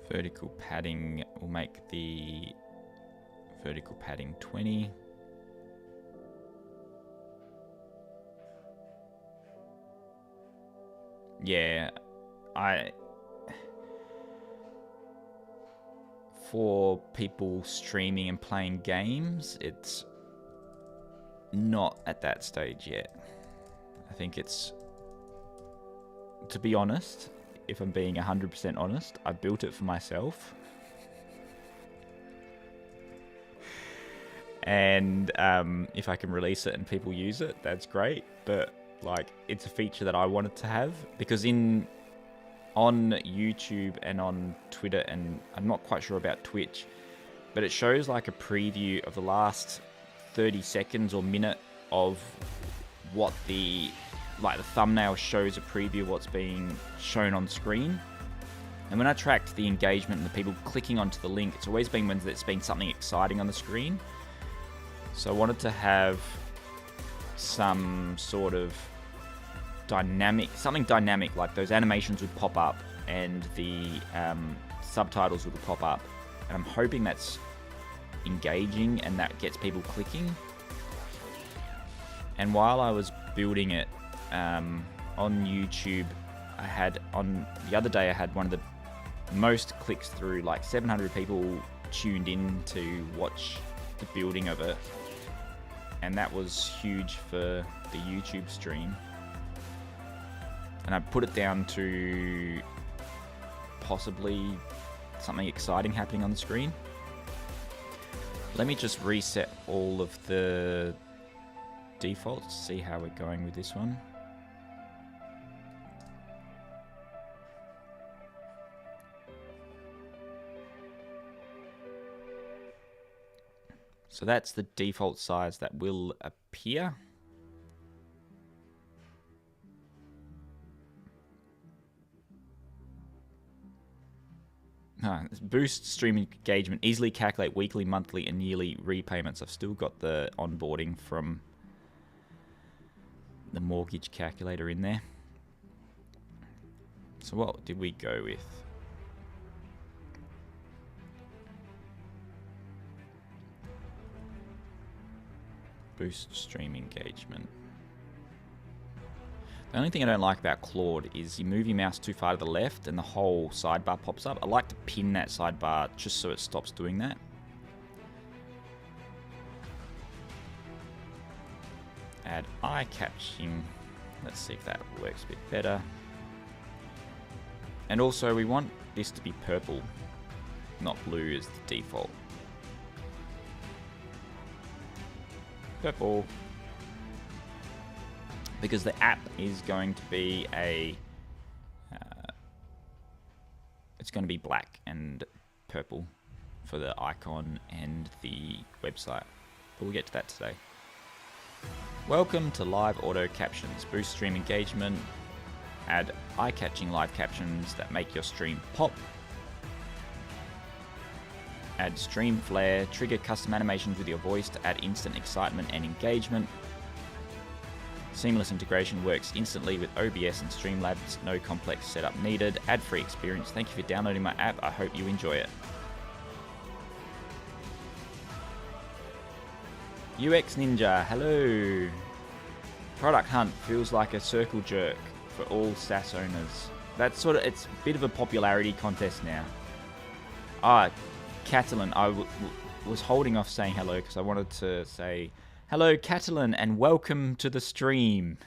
Vertical padding, will make the vertical padding 20. Yeah, for people streaming and playing games, it's not at that stage yet. I think it's, to be honest, if I'm being 100% honest, I built it for myself. And if I can release it and people use it, that's great. But like, it's a feature that I wanted to have because on YouTube and on Twitter, and I'm not quite sure about Twitch, but it shows like a preview of the last 30 seconds or minute of what the thumbnail shows a preview of what's being shown on screen. And when I tracked the engagement and the people clicking onto the link, it's always been when there's been something exciting on the screen. So I wanted to have some sort of something dynamic, like those animations would pop up and the subtitles would pop up. And I'm hoping that's engaging and that gets people clicking. And while I was building it, on YouTube, the other day I had one of the most clicks through, like 700 people tuned in to watch the building of it, and that was huge for the YouTube stream. And I put it down to possibly something exciting happening on the screen. Let me just reset all of the defaults, see how we're going with this one. So that's the default size that will appear. Boost stream engagement, easily calculate weekly, monthly, and yearly repayments. I've still got the onboarding from the mortgage calculator in there. So what did we go with? Boost stream engagement. The only thing I don't like about Claude is you move your mouse too far to the left and the whole sidebar pops up. I like to pin that sidebar just so it stops doing that. Add eye catching. Let's see if that works a bit better. And also we want this to be purple, not blue as the default. Purple. Because the app is going to be it's going to be black and purple for the icon and the website. But we'll get to that today. Welcome to Live Auto Captions. Boost stream engagement. Add eye-catching live captions that make your stream pop. Add stream flare. Trigger custom animations with your voice to add instant excitement and engagement. Seamless integration works instantly with OBS and Streamlabs. No complex setup needed. Ad-free experience. Thank you for downloading my app. I hope you enjoy it. UX Ninja, hello. Product Hunt feels like a circle jerk for all SaaS owners. That's sort of, it's a bit of a popularity contest now. Catalan, I was holding off saying hello because I wanted to say hello, Catalan, and welcome to the stream.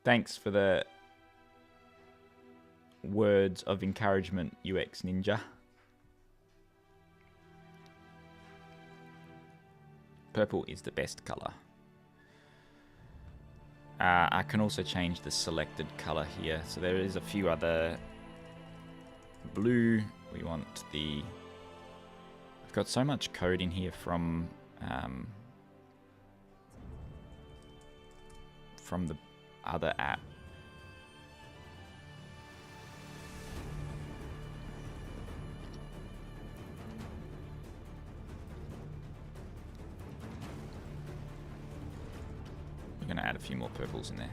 Thanks for the words of encouragement, UX Ninja. Purple is the best color. I can also change the selected color here. So there is a few other blue. We want the... I've got so much code in here from the other app. I'm going to add a few more purples in there.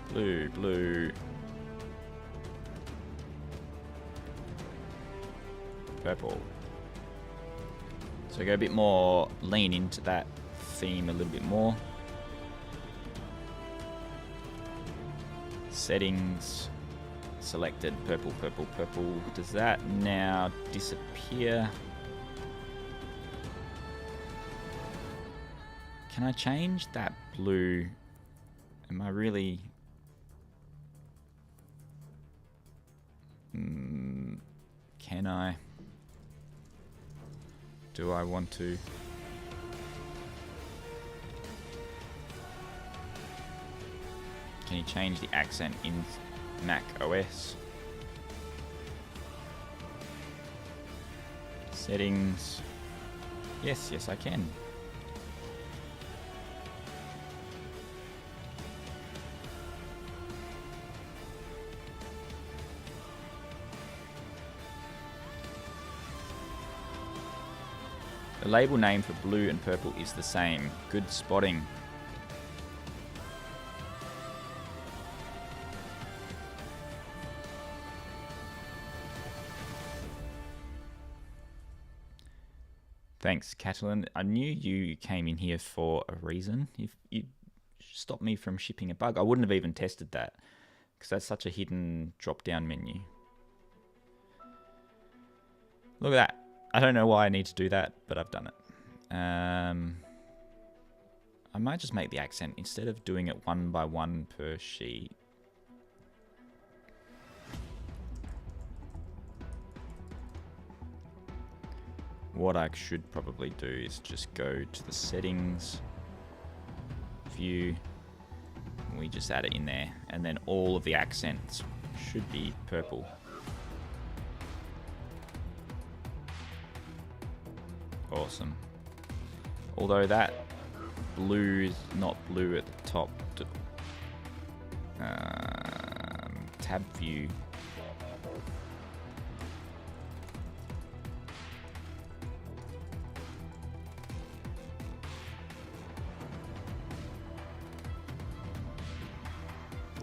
Blue, blue. Purple. So go a bit more, lean into that theme a little bit more. Settings, selected, purple, purple, purple. Does that now disappear? Can I change that blue? Am I really... Can I? Do I want to? Can you change the accent in Mac OS? Settings. Yes, yes I can. The label name for blue and purple is the same. Good spotting. Thanks, Catalan. I knew you came in here for a reason. If you stopped me from shipping a bug, I wouldn't have even tested that because that's such a hidden drop-down menu. Look at that. I don't know why I need to do that, but I've done it. I might just make the accent, instead of doing it one by one per sheet. What I should probably do is just go to the settings, view, and we just add it in there, and then all of the accents should be purple. Awesome. Although that blue is not blue at the top. Tab view.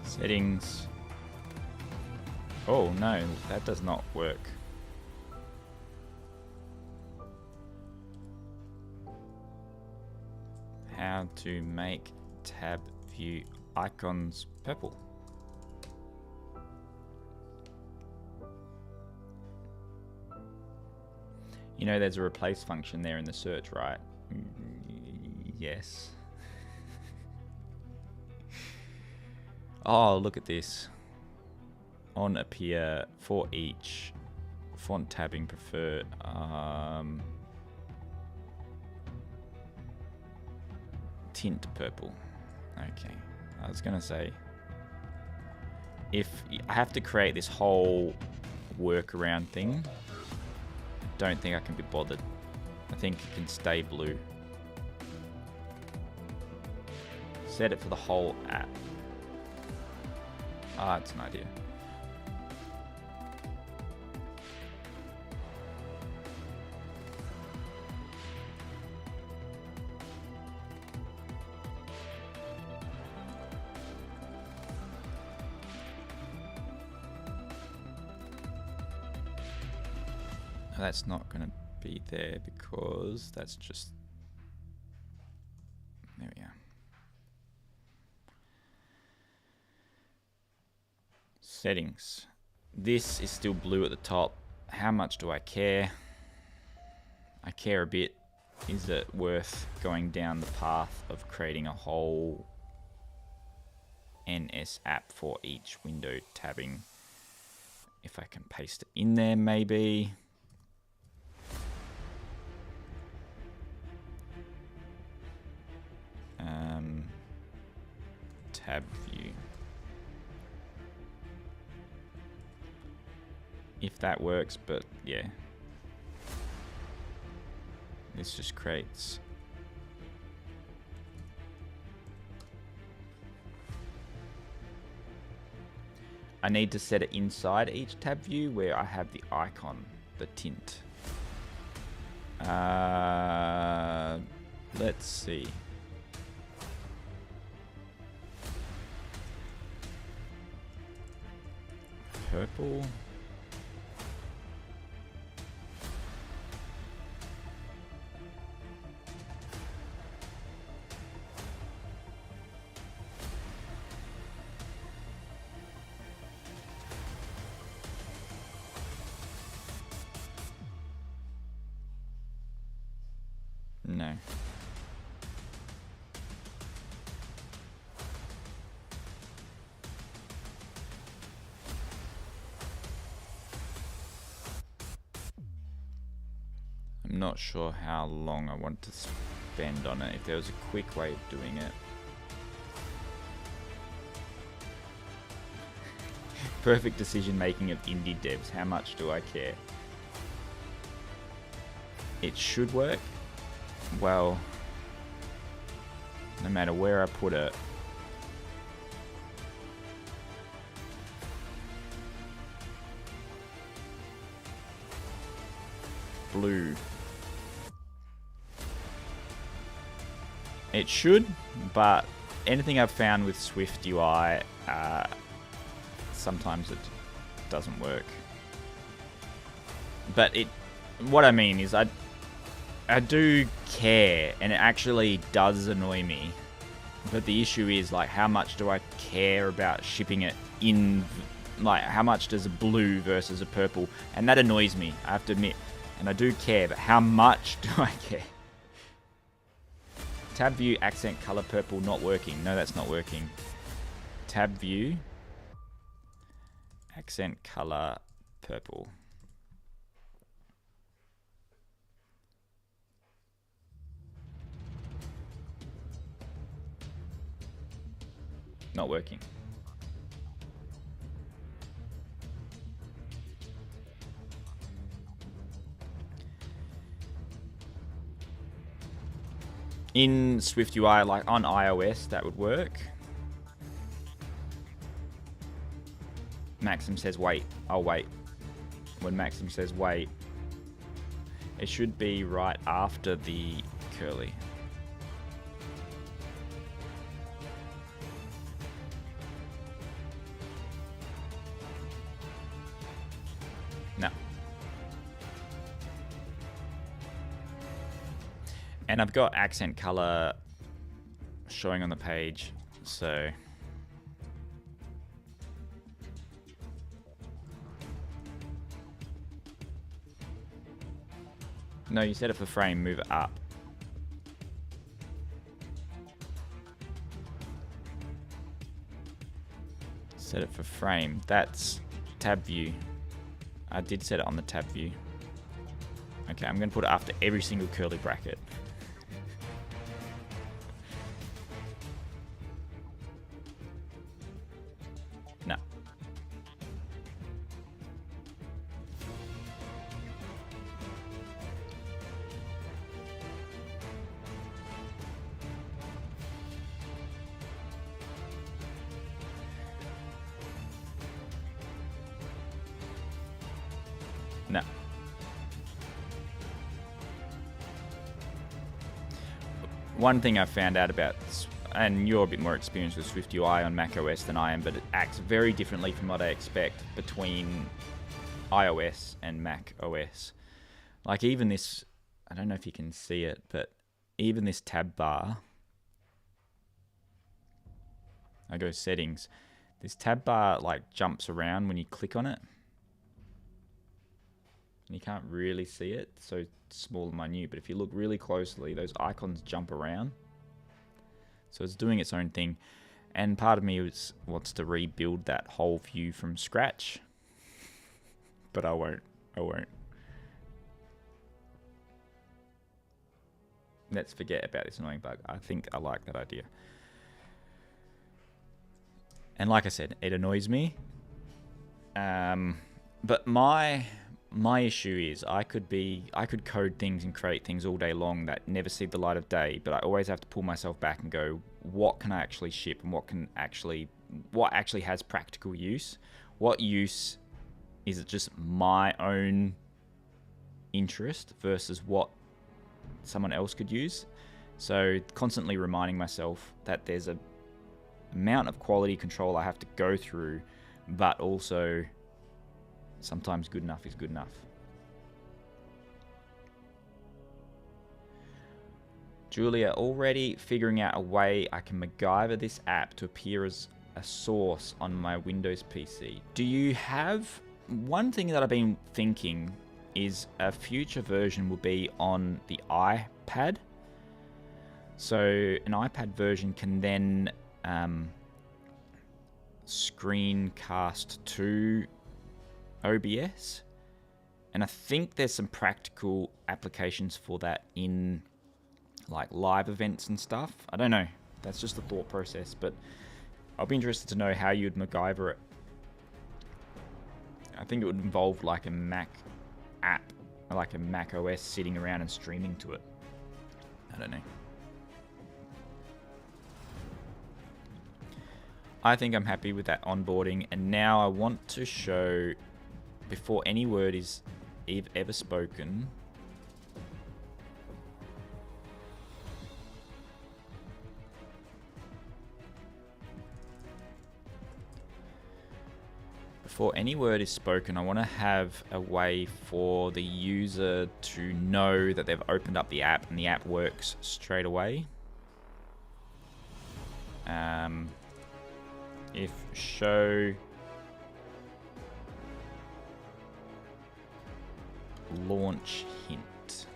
Settings. Oh no, that does not work. How to make tab view icons purple. You know there's a replace function there in the search, right? Yes. Oh, look at this. On appear for each font tabbing preferred. Tint purple. Okay. I was gonna say, if I have to create this whole workaround thing, I don't think I can be bothered. I think it can stay blue. Set it for the whole app. Ah, it's an idea. That's not going to be there because that's just... There we are. Settings. This is still blue at the top. How much do I care? I care a bit. Is it worth going down the path of creating a whole NS app for each window tabbing? If I can paste it in there, maybe. Tab view. If that works, but yeah. This just creates... I need to set it inside each tab view where I have the icon, the tint. Let's see. Purple. No. I'm not sure how long I want to spend on it. If there was a quick way of doing it. Perfect decision making of indie devs. How much do I care? It should work. Well, no matter where I put it. Blue. It should, but anything I've found with Swift UI, sometimes it doesn't work. But what I mean is I do care, and it actually does annoy me. But the issue is, like, how much do I care about shipping it in, like, how much does a blue versus a purple? And that annoys me, I have to admit. And I do care, but how much do I care? Tab view, accent color purple, not working. No, that's not working. Tab view, accent color purple. Not working. In SwiftUI, like on iOS, that would work. Maxim says wait. I'll wait. When Maxim says wait, it should be right after the curly. No. And I've got accent color showing on the page, so no, you set it for frame, move it up. Set it for frame. That's tab view. I did set it on the tab view. Okay, I'm going to put it after every single curly bracket. No. No. One thing I found out about, and you're a bit more experienced with SwiftUI on macOS than I am, but it acts very differently from what I expect between iOS and macOS. Like even this, I don't know if you can see it, but even this tab bar, I go settings, this tab bar like jumps around when you click on it. And you can't really see it, so it's small and minute, but if you look really closely, those icons jump around. So it's doing its own thing. And part of me wants to rebuild that whole view from scratch. But I won't. Let's forget about this annoying bug. I think I like that idea. And like I said, it annoys me. But my issue is I could code things and create things all day long that never see the light of day, but I always have to pull myself back and go, what can I actually ship and what actually has practical use? What use is it just my own interest versus what someone else could use? So constantly reminding myself that there's a amount of quality control I have to go through, but also sometimes good enough is good enough. Julia, already figuring out a way I can MacGyver this app to appear as a source on my Windows PC. Do you have... One thing that I've been thinking is a future version will be on the iPad. So an iPad version can then screencast to OBS, and I think there's some practical applications for that in like live events and stuff. I don't know, that's just the thought process, but I'll be interested to know how you'd MacGyver it. I think it would involve like a Mac app, like a Mac OS sitting around and streaming to it. I don't know. I think I'm happy with that onboarding, and now I want to show, before any word is ever spoken, I want to have a way for the user to know that they've opened up the app and the app works straight away. If show launch hint,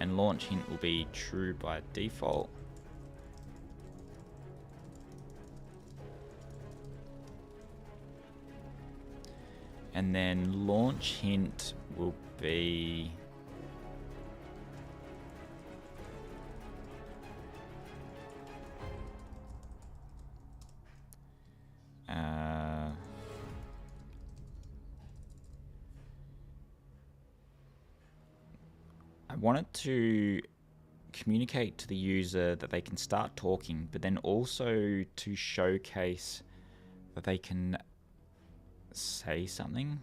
and launch hint will be true by default. And then launch hint will be I want it to communicate to the user that they can start talking, but then also to showcase that they can say something.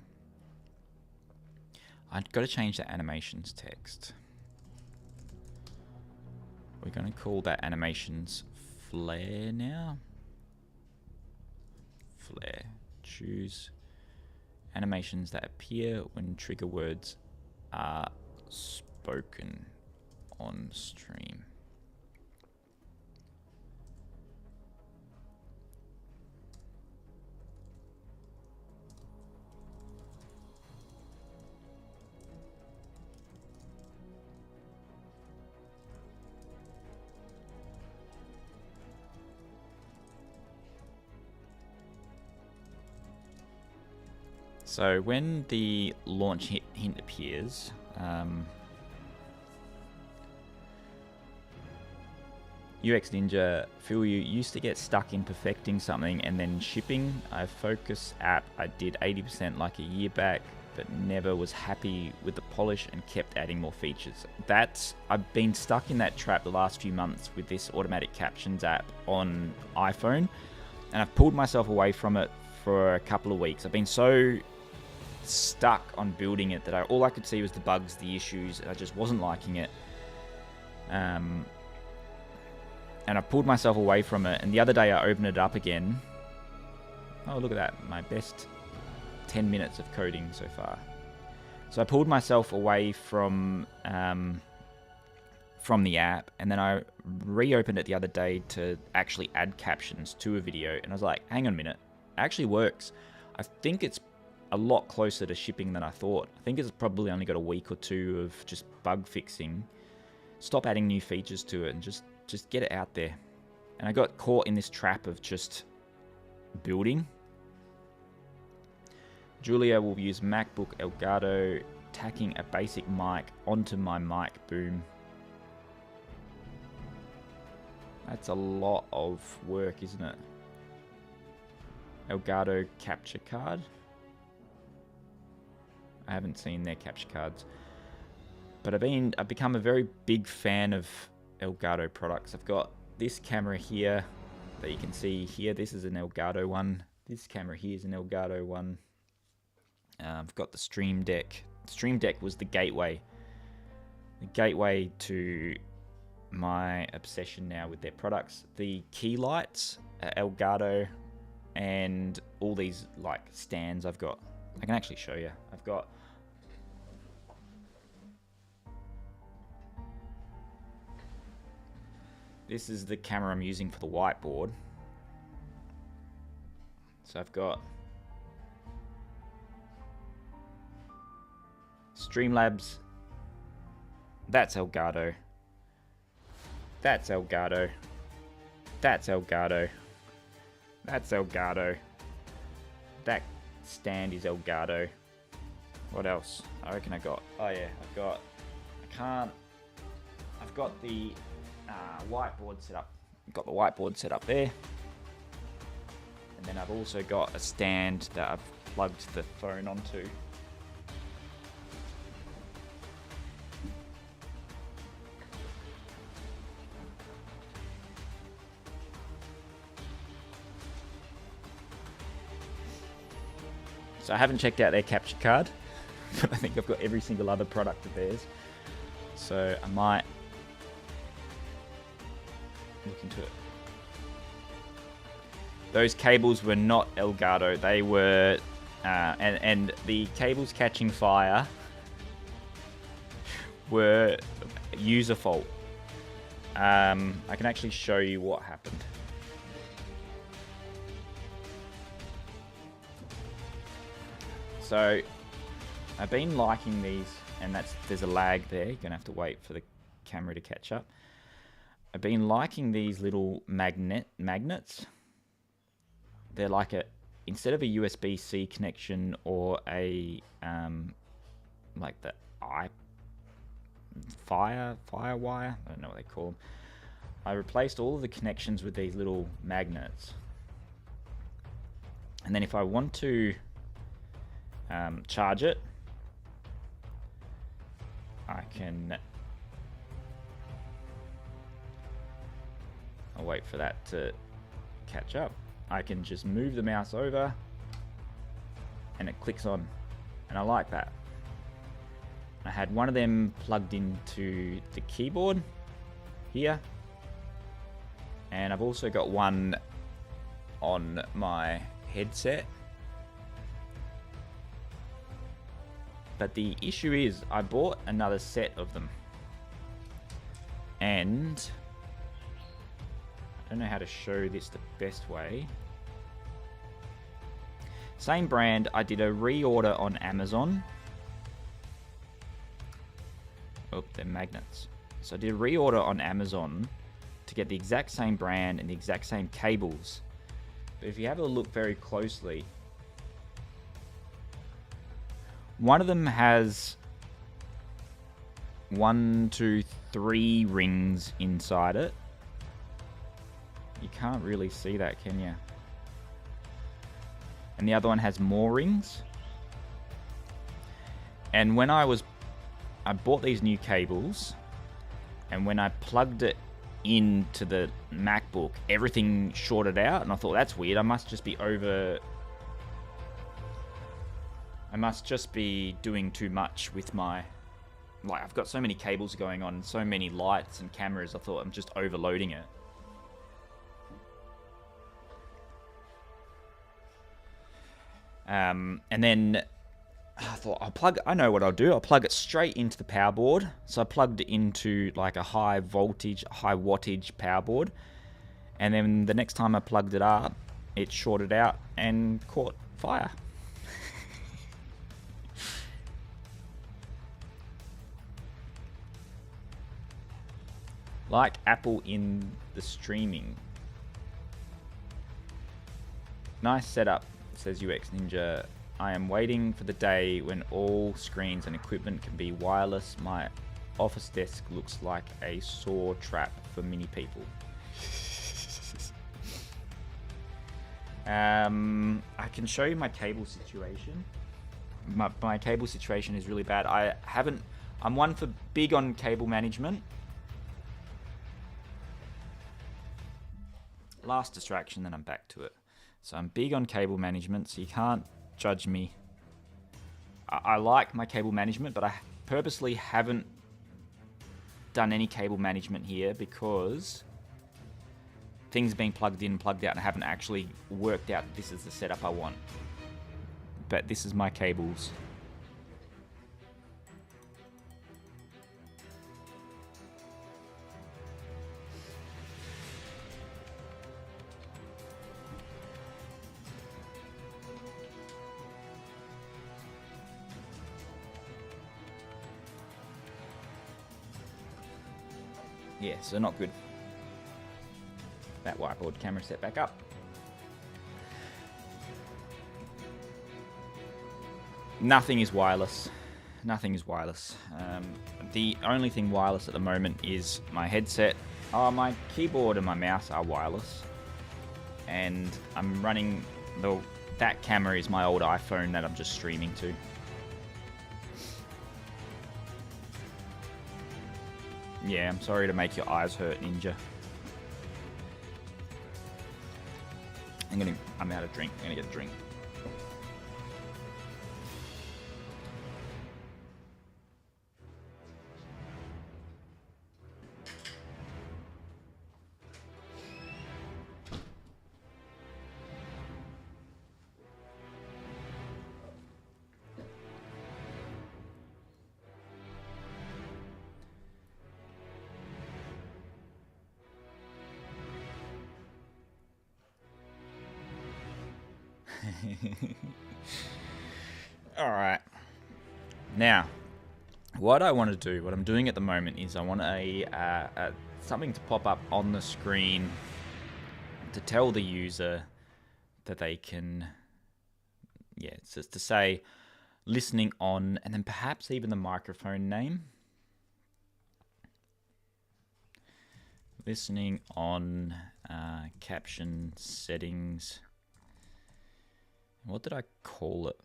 I've got to change the animations text. We're going to call that animations flare now. Flare. Choose animations that appear when trigger words are spoken on stream. So when the launch hint appears, UX Ninja, feel you used to get stuck in perfecting something and then shipping. I Focus app I did 80% like a year back, but never was happy with the polish and kept adding more features. I've been stuck in that trap the last few months with this automatic captions app on iPhone, and I've pulled myself away from it for a couple of weeks. I've been so stuck on building it that all I could see was the bugs, the issues, and I just wasn't liking it. And I pulled myself away from it, and the other day I opened it up again. Oh, look at that, my best 10 minutes of coding so far. So I pulled myself away from the app, and then I reopened it the other day to actually add captions to a video, and I was like, hang on a minute, it actually works. I think it's a lot closer to shipping than I thought. I think it's probably only got a week or two of just bug fixing. Stop adding new features to it and just get it out there. And I got caught in this trap of just building. Julia will use MacBook Elgato, tacking a basic mic onto my mic boom. That's a lot of work, isn't it? Elgato capture card. I haven't seen their capture cards, but I've become a very big fan of Elgato products. I've got this camera here that you can see here. This is an Elgato one. This camera here is an Elgato one. I've got the Stream Deck. Stream Deck was the gateway to my obsession now with their products. The key lights are Elgato, and all these like stands I've got. I can actually show you. I've got this is the camera I'm using for the whiteboard. So I've got Streamlabs. That's Elgato. That's Elgato. That's Elgato. That's Elgato. That stand is Elgato. What else? I reckon I got. Oh yeah, I've got the whiteboard set up. I've got the whiteboard set up there, and then I've also got a stand that I've plugged the phone onto. So I haven't checked out their capture card, but I think I've got every single other product of theirs. So I might look into it. Those cables were not Elgato. They were, and the cables catching fire were user fault. I can actually show you what happened. So I've been liking these, and there's a lag there. You're gonna have to wait for the camera to catch up. I've been liking these little magnets. They're like instead of a USB-C connection or a like the fire wire, I don't know what they call them. I replaced all of the connections with these little magnets. And then if I want to charge it, I can... I'll wait for that to catch up. I can just move the mouse over and it clicks on. And I like that. I had one of them plugged into the keyboard here. And I've also got one on my headset. But the issue is I bought another set of them. And I don't know how to show this the best way. Same brand, I did a reorder on Amazon. Oh, they're magnets. So I did a reorder on Amazon to get the exact same brand and the exact same cables. But if you have a look very closely, one of them has 1, 2, 3 rings inside it. You can't really see that, can you? And the other one has more rings. And when I bought these new cables, and when I plugged it into the MacBook, everything shorted out, and I thought, that's weird. I must just be doing too much with my... Like, I've got so many cables going on, so many lights and cameras, I thought I'm just overloading it. And then I thought I know what I'll do. I'll plug it straight into the power board. So I plugged it into like a high wattage power board. And then the next time I plugged it up, it shorted out and caught fire. Like Apple in the streaming. Nice setup, says UX Ninja. I am waiting for the day when all screens and equipment can be wireless. My office desk looks like a saw trap for many people. I can show you my cable situation. My cable situation is really bad. I'm one for big on cable management. Last distraction, then I'm back to it. So I'm big on cable management, so you can't judge me. I like my cable management, but I purposely haven't done any cable management here because things are being plugged in, plugged out, and I haven't actually worked out this is the setup I want. But this is my cables. Yeah, so not good. That whiteboard camera set back up. Nothing is wireless. Nothing is wireless. The only thing wireless at the moment is my headset. My keyboard and my mouse are wireless. And I'm running... that camera is my old iPhone that I'm just streaming to. Yeah, I'm sorry to make your eyes hurt, Ninja. I'm out of drink. I'm gonna get a drink. All right. Now, what I want to do, what I'm doing at the moment is I want something to pop up on the screen to tell the user that they can, it's just to say listening on, and then perhaps even the microphone name. Listening on, caption settings. What did I call it?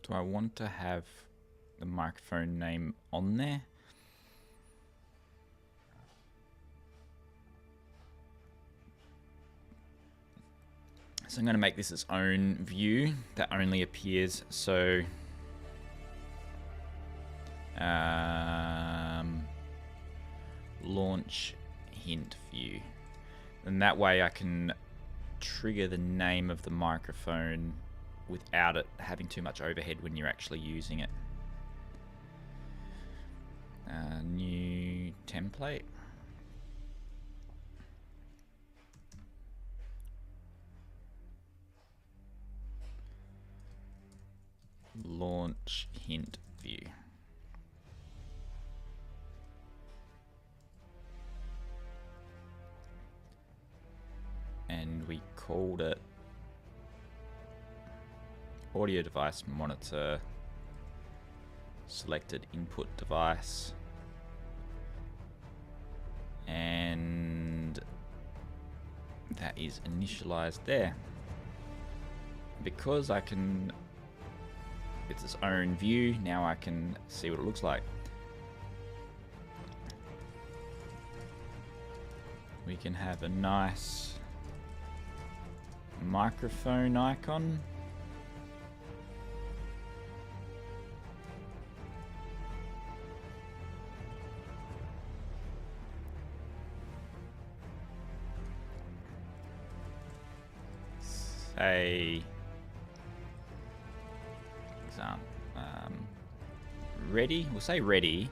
Do I want to have the microphone name on there? So I'm going to make this its own view that only appears. So launch hint view. And that way I can trigger the name of the microphone without it having too much overhead when you're actually using it. New template. Launch hint view. And we called it audio device monitor selected input device, and that is initialized there. Because it's its own view, now I can see what it looks like. We can have a nice microphone icon. Say ready, we'll say ready,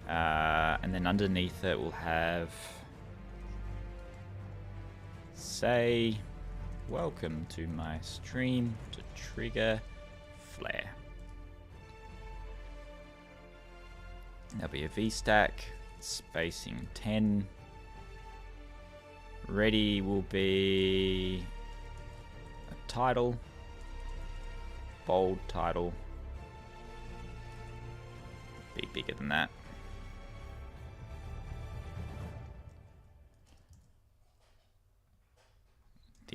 and then underneath it we'll have say welcome to my stream to trigger flare. There'll be a VStack, spacing 10. Ready will be a title, bold title, be bigger than that.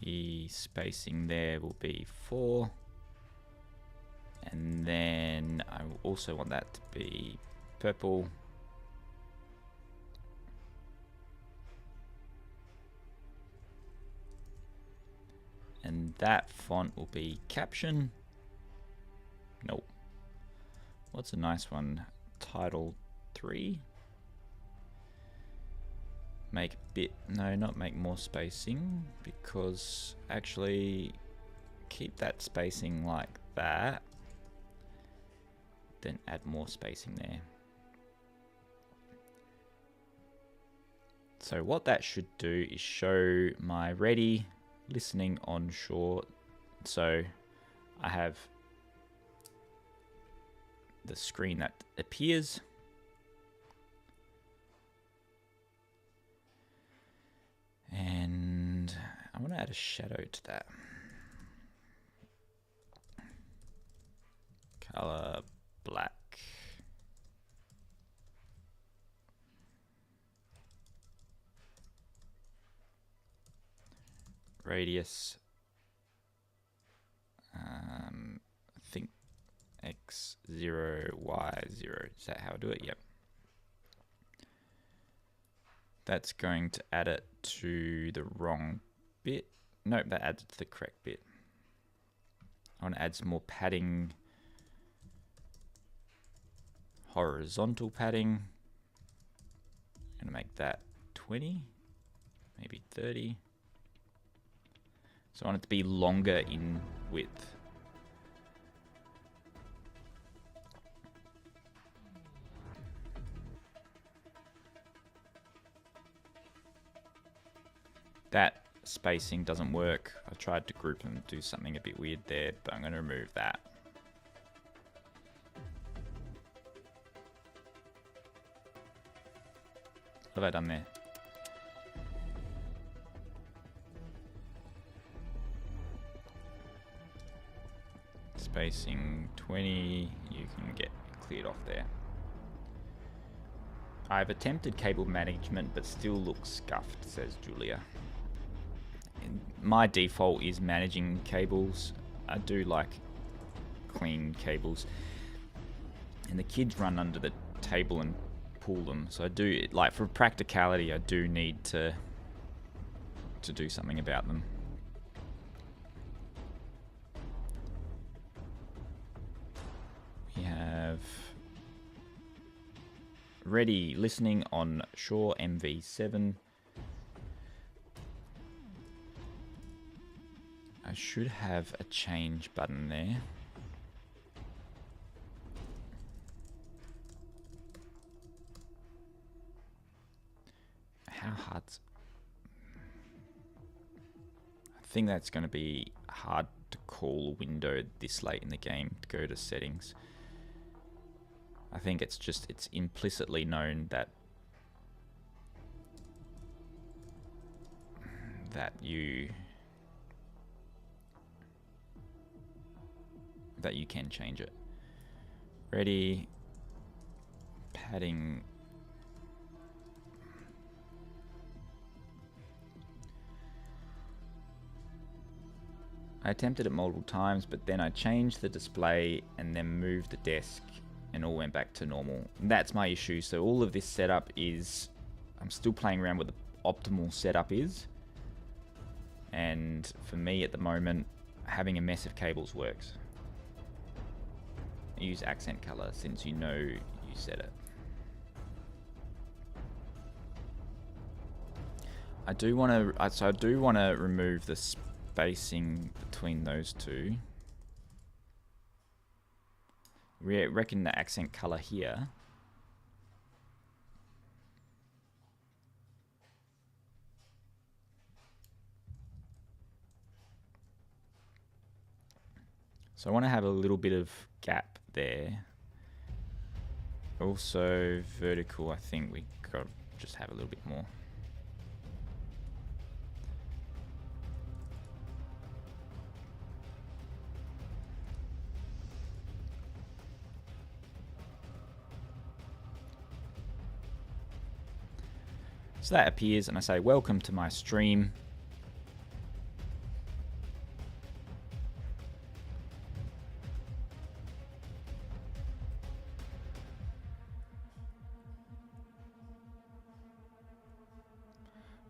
The spacing there will be 4, and then I will also want that to be purple. And that font will be Caption. Nope. What's a nice one? Title 3. Make not make more spacing, because actually keep that spacing like that, then add more spacing there. So what that should do is show my ready listening on short. So I have the screen that appears, and I want to add a shadow to that. Color black. Radius, I think X0, Y0. Is that how I do it? Yep. That's going to add it to the wrong bit. Nope, that adds it to the correct bit. I want to add some more padding. Horizontal padding. I'm going to make that 20, maybe 30. So I want it to be longer in width. That spacing doesn't work. I tried to group and do something a bit weird there, but I'm going to remove that. What have I done there? Spacing 20, you can get cleared off there. I've attempted cable management, but still looks scuffed, says Julia. My default is managing cables. I do like clean cables. And the kids run under the table and pull them. So I do, like, for practicality, I do need to do something about them. We have ready listening on Shaw MV7. I should have a change button there. How hard? I think that's going to be hard to call a window this late in the game to go to settings. I think it's implicitly known that you can change it. Ready, padding. I attempted it multiple times, but then I changed the display and then moved the desk and all went back to normal. And that's my issue. So all of this setup is, I'm still playing around with the optimal setup is. And for me at the moment, having a mess of cables works. Use accent color since you know you set it. I do want to remove the spacing between those two. Reckon the accent color here. So I want to have a little bit of gap there. Also vertical, I think we got to just have a little bit more. So that appears and I say, welcome to my stream.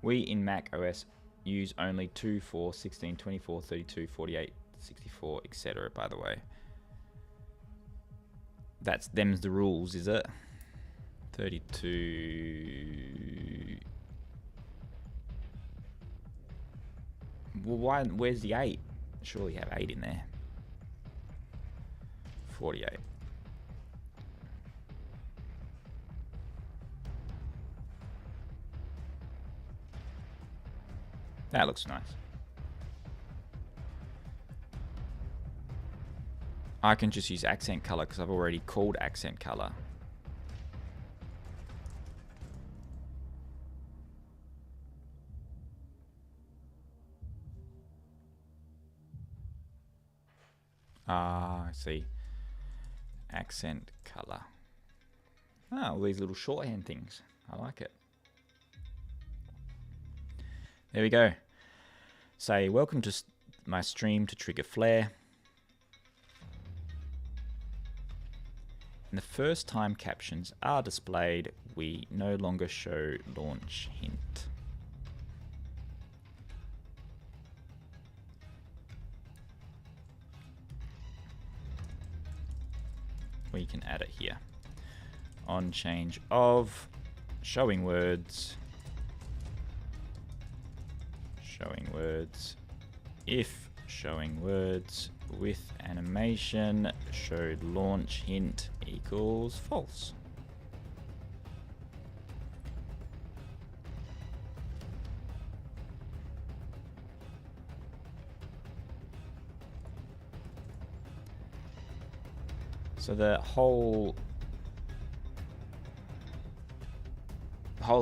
We in Mac OS use only 2, 4, 16, 24, 32, 48, 64, etc. by the way. Them's the rules, is it? 32. Well, where's the 8? Surely you have 8 in there. 48. That looks nice. I can just use accent color because I've already called accent color. Ah, I see. Accent color. Ah, all these little shorthand things. I like it. There we go. Say, welcome to my stream to trigger flare. And the first time captions are displayed, we no longer show launch hint. We can add it here. On change of showing words. Showing words. If showing words with animation showed launch hint equals false. So the whole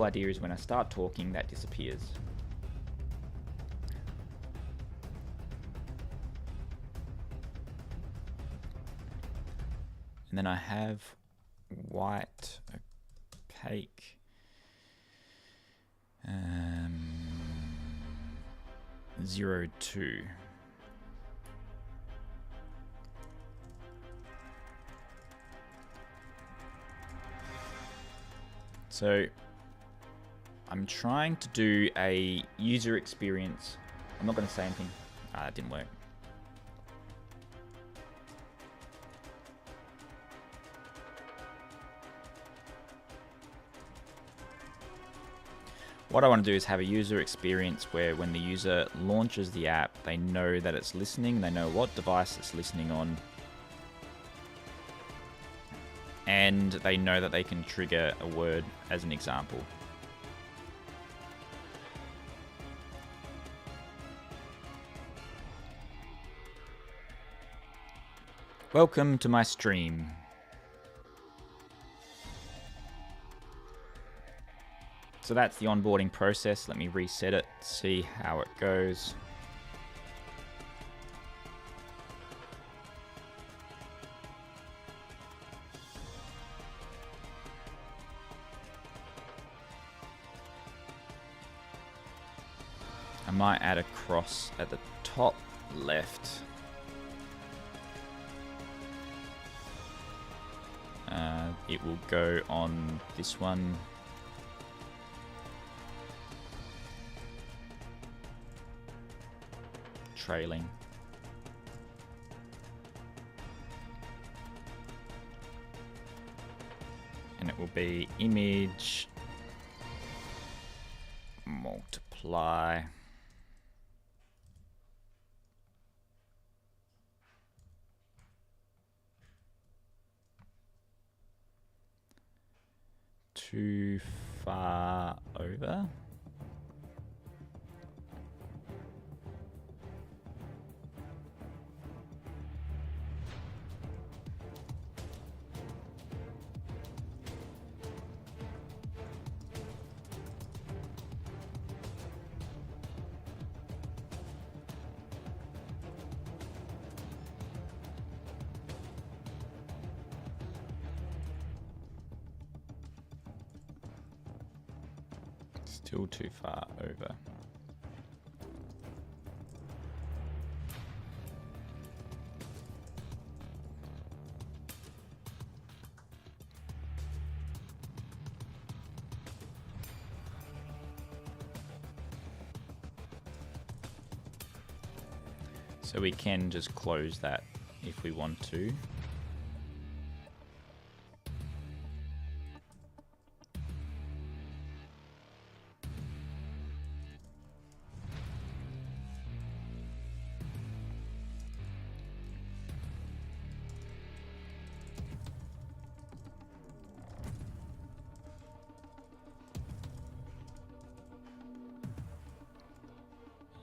idea is when I start talking, that disappears. And then I have white opaque 02. So I'm trying to do a user experience. I'm not going to say anything. That didn't work. What I want to do is have a user experience where when the user launches the app, they know that it's listening, they know what device it's listening on, and they know that they can trigger a word as an example. Welcome to my stream. So that's the onboarding process. Let me reset it, see how it goes. I might add a cross at the top left. It will go on this one. Trailing. And it will be image multiply too far over. Still too far over. So we can just close that if we want to.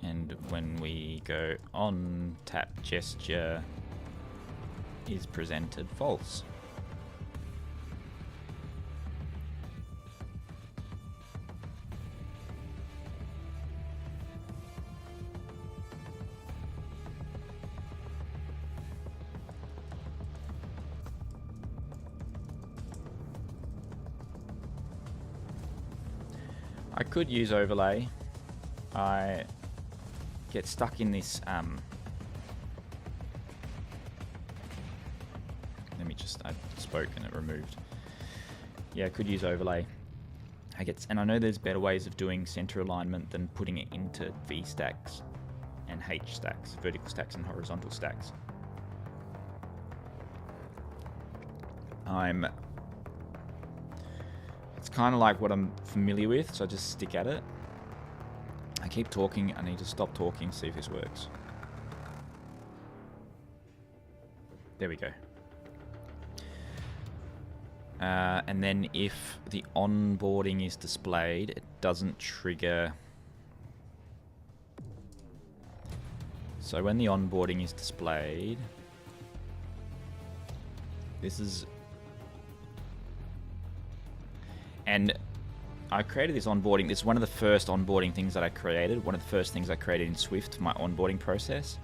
And when we go on, tap gesture is presented false. I could use overlay. I get stuck in this I spoke and it removed. Yeah, I could use overlay. And I know there's better ways of doing center alignment than putting it into V stacks and H stacks, vertical stacks and horizontal stacks. It's kind of like what I'm familiar with, so I just stick at it. I keep talking, I need to stop talking, see if this works. There we go. And then if the onboarding is displayed, it doesn't trigger. So when the onboarding is displayed, This is... And I created this onboarding. This is one of the first onboarding things that I created. One of the first things I created in Swift, my onboarding process.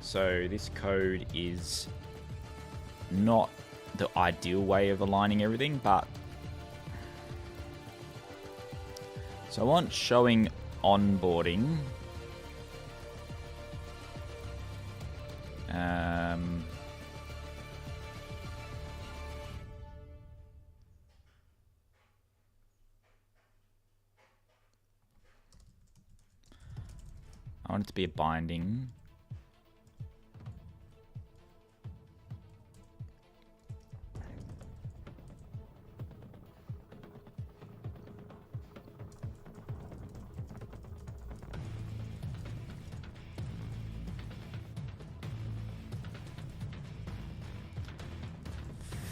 So this code is not the ideal way of aligning everything, but... So I want showing onboarding. I want it to be a binding.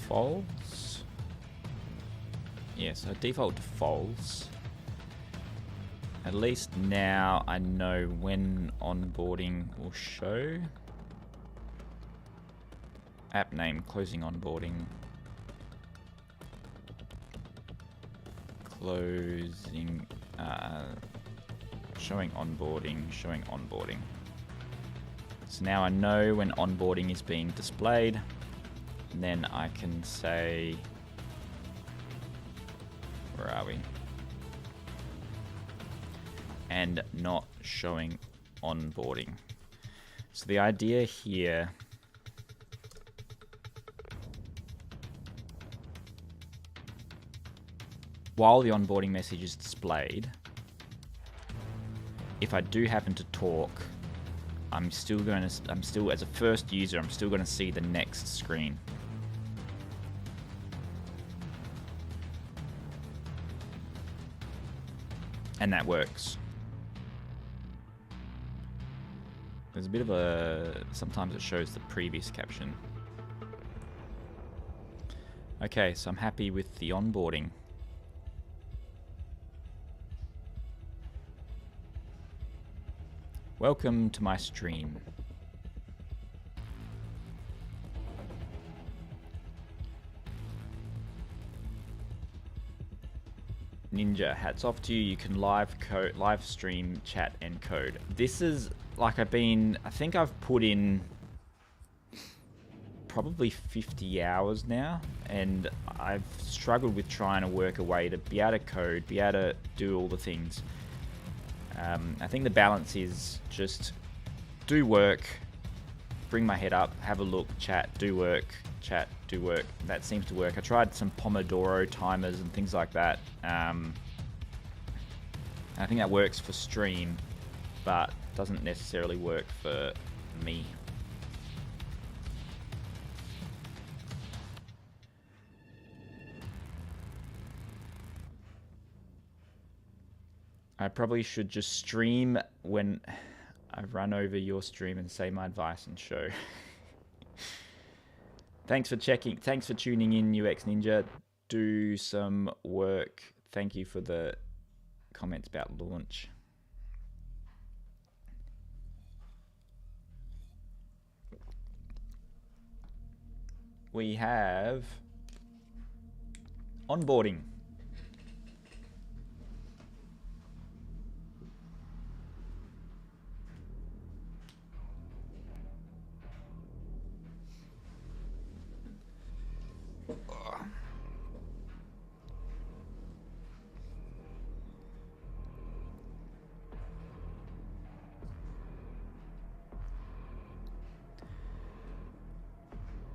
False. Yeah, so default to false. At least now I know when onboarding will show. App name, closing onboarding. Closing, showing onboarding. So now I know when onboarding is being displayed. And then I can say, where are we? And not showing onboarding. So the idea here while the onboarding message is displayed, if I do happen to talk, I'm still as a first user, I'm still going to see the next screen. And that works. There's a bit of a... Sometimes it shows the previous caption. Okay, so I'm happy with the onboarding. Welcome to my stream. Ninja, hats off to you. You can live stream, chat, and code. This is like I think I've put in probably 50 hours now, and I've struggled with trying to work a way to be able to code, be able to do all the things. I think the balance is just do work, bring my head up, have a look, chat, do work, chat, do work. That seems to work. I tried some Pomodoro timers and things like that. I think that works for stream, but doesn't necessarily work for me. I probably should just stream when I run over your stream and say my advice and show. Thanks for checking. Thanks for tuning in, UX Ninja. Do some work. Thank you for the comments about launch. We have onboarding.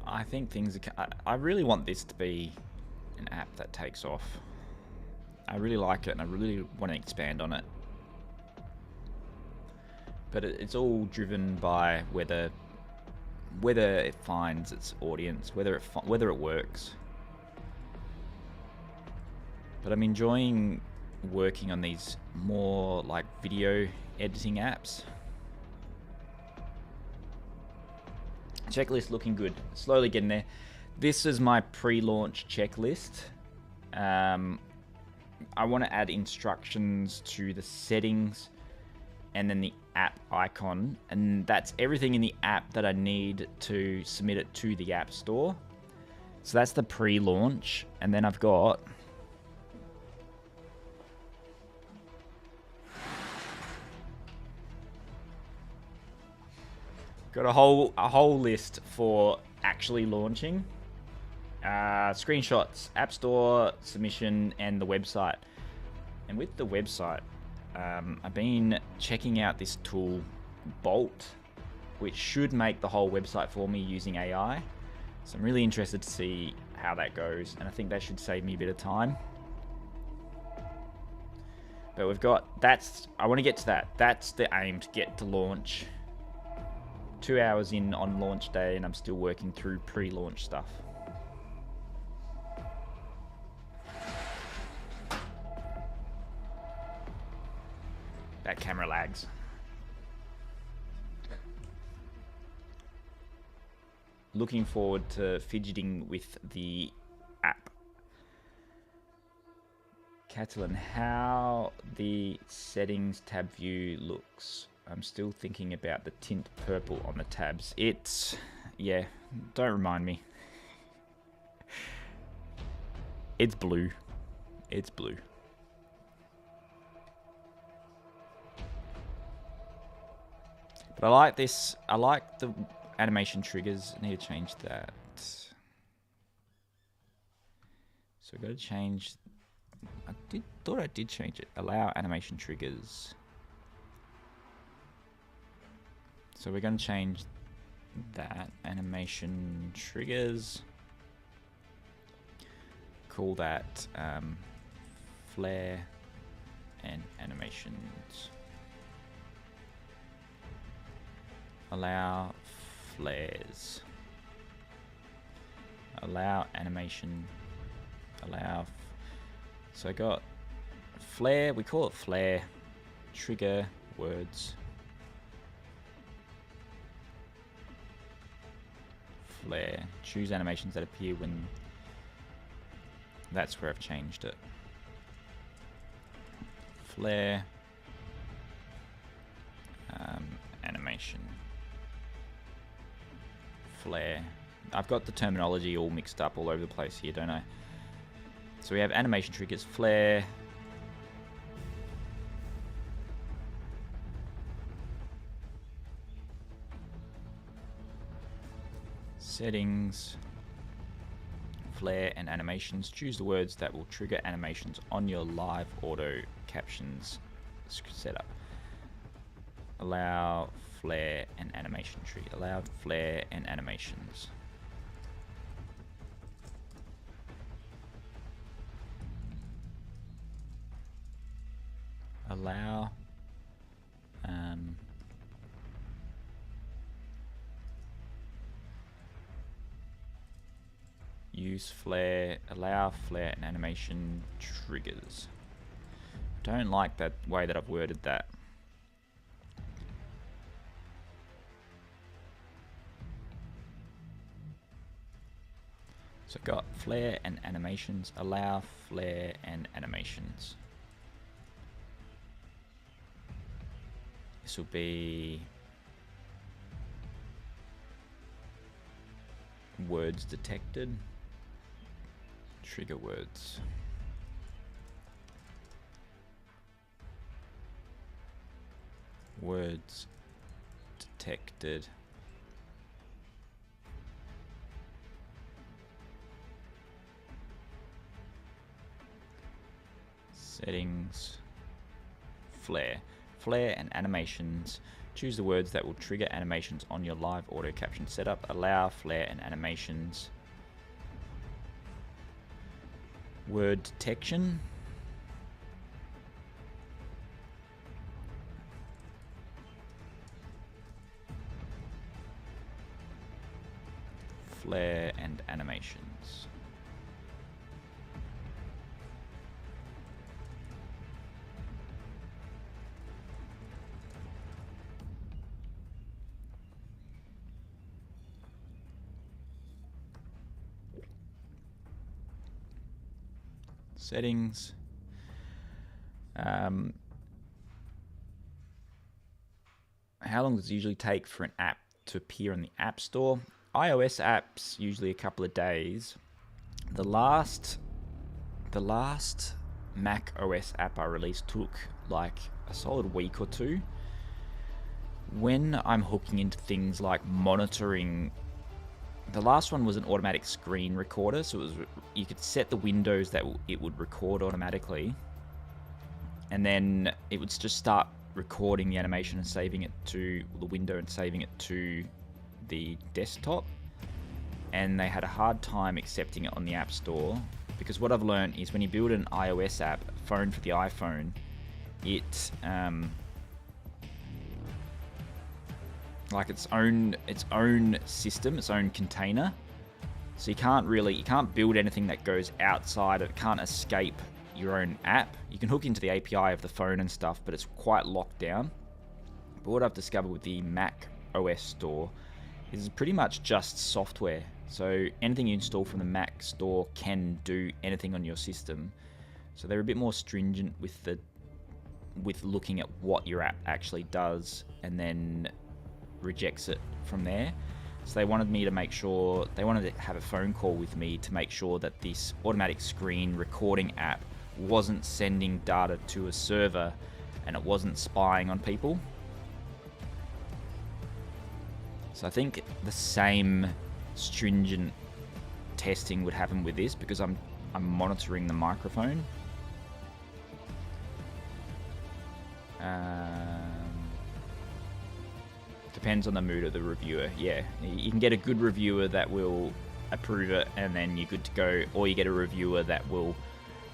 I think things are... I really want this to be an app that takes off. I really like it and I really want to expand on it. But it's all driven by whether it finds its audience, whether it works. But I'm enjoying working on these more like video editing apps. Checklist looking good. Slowly getting there. This is my pre-launch checklist. I want to add instructions to the settings and then the app icon. And that's everything in the app that I need to submit it to the App Store. So that's the pre-launch, and then I've got a whole list for actually launching. Screenshots, App Store, submission, and the website. And with the website, I've been checking out this tool, Bolt, which should make the whole website for me using AI. So I'm really interested to see how that goes, and I think that should save me a bit of time. But we've got, I want to get to that. That's the aim, to get to launch. 2 hours in on launch day, and I'm still working through pre-launch stuff. That camera lags. Looking forward to fidgeting with the app. Catalan, how the settings tab view looks. I'm still thinking about the tint purple on the tabs. Yeah, don't remind me. It's blue. It's blue. But I like this. I like the animation triggers. I need to change that. So we've got to change. Thought I did change it. Allow animation triggers. So we're going to change that. Animation triggers. Call that flare and animations. Allow flares. Allow animation. Allow. So I got flare. We call it flare. Trigger words. Flare. Choose animations that appear when. That's where I've changed it. Flare. Animation. Flare. I've got the terminology all mixed up all over the place here, don't I? So we have animation triggers, flare. Settings. Flare and animations. Choose the words that will trigger animations on your live auto captions setup. Allow flare and animation tree. Allow flare and animations. Allow use flare. Allow flare and animation triggers. Don't like that way that I've worded that. So got flare and animations. Allow flare and animations. This will be words detected. Trigger words. Words detected. Settings. Flare. Flare and animations. Choose the words that will trigger animations on your live auto caption setup. Allow flare and animations. Word detection. Flare and animations. Settings. How long does it usually take for an app to appear on the App Store? iOS apps usually a couple of days. The last Mac OS app I released took like a solid week or two. When I'm hooking into things like monitoring, the last one was an automatic screen recorder, so it was, you could set the windows that it would record automatically, and then it would just start recording the animation and saving it to the window and saving it to the desktop. And they had a hard time accepting it on the App Store, because what I've learned is when you build an iOS app, phone for the iPhone, it like its own system, its own container. So you can't build anything that goes outside. It can't escape your own app. You can hook into the API of the phone and stuff, but it's quite locked down. But what I've discovered with the Mac OS store is pretty much just software. So anything you install from the Mac store can do anything on your system. So they're a bit more stringent with looking at what your app actually does and then rejects it from there. So they wanted to have a phone call with me to make sure that this automatic screen recording app wasn't sending data to a server and it wasn't spying on people. So I think the same stringent testing would happen with this, because I'm monitoring the microphone. Depends on the mood of the reviewer. Yeah, you can get a good reviewer that will approve it and then you're good to go, or you get a reviewer that will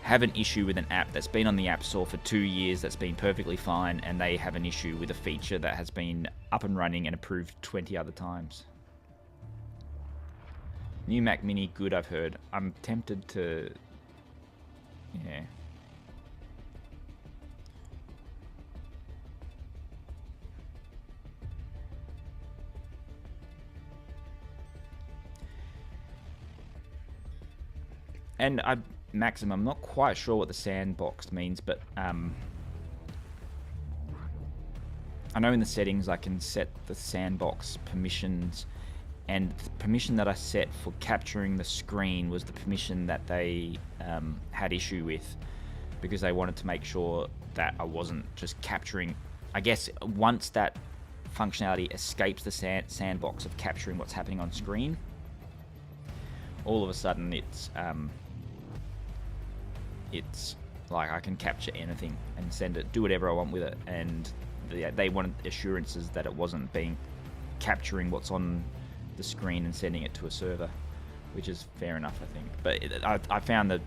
have an issue with an app that's been on the App Store for 2 years, that's been perfectly fine, and they have an issue with a feature that has been up and running and approved 20 other times. New Mac Mini, good, I've heard. I'm tempted to... yeah. And Maxim, I'm not quite sure what the sandbox means, but I know in the settings I can set the sandbox permissions, and the permission that I set for capturing the screen was the permission that they had issue with, because they wanted to make sure that I wasn't just capturing. I guess once that functionality escapes the sandbox of capturing what's happening on screen, all of a sudden it's like I can capture anything and send it, do whatever I want with it, and they wanted assurances that it wasn't capturing what's on the screen and sending it to a server, which is fair enough, I think. But I found the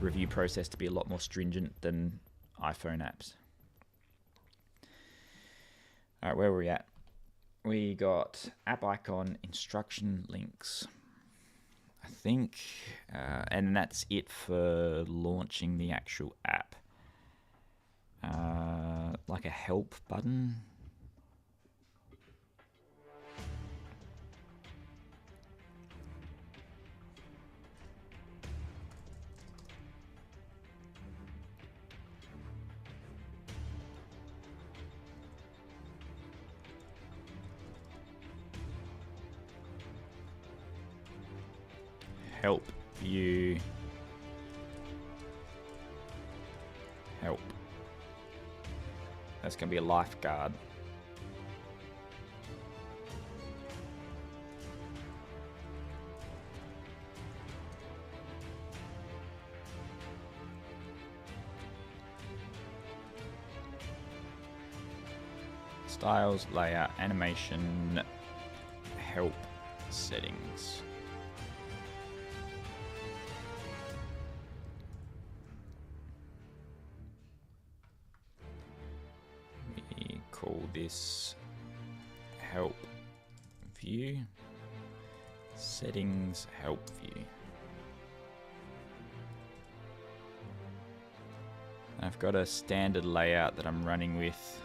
review process to be a lot more stringent than iPhone apps. All right, where were we at? We got app icon, instruction links, I think, and that's it for launching the actual app. Like a help button. Help view. Help. That's going to be a lifeguard. Styles, layout, animation, help, settings. We call this help view, settings, help view. I've got a standard layout that I'm running with.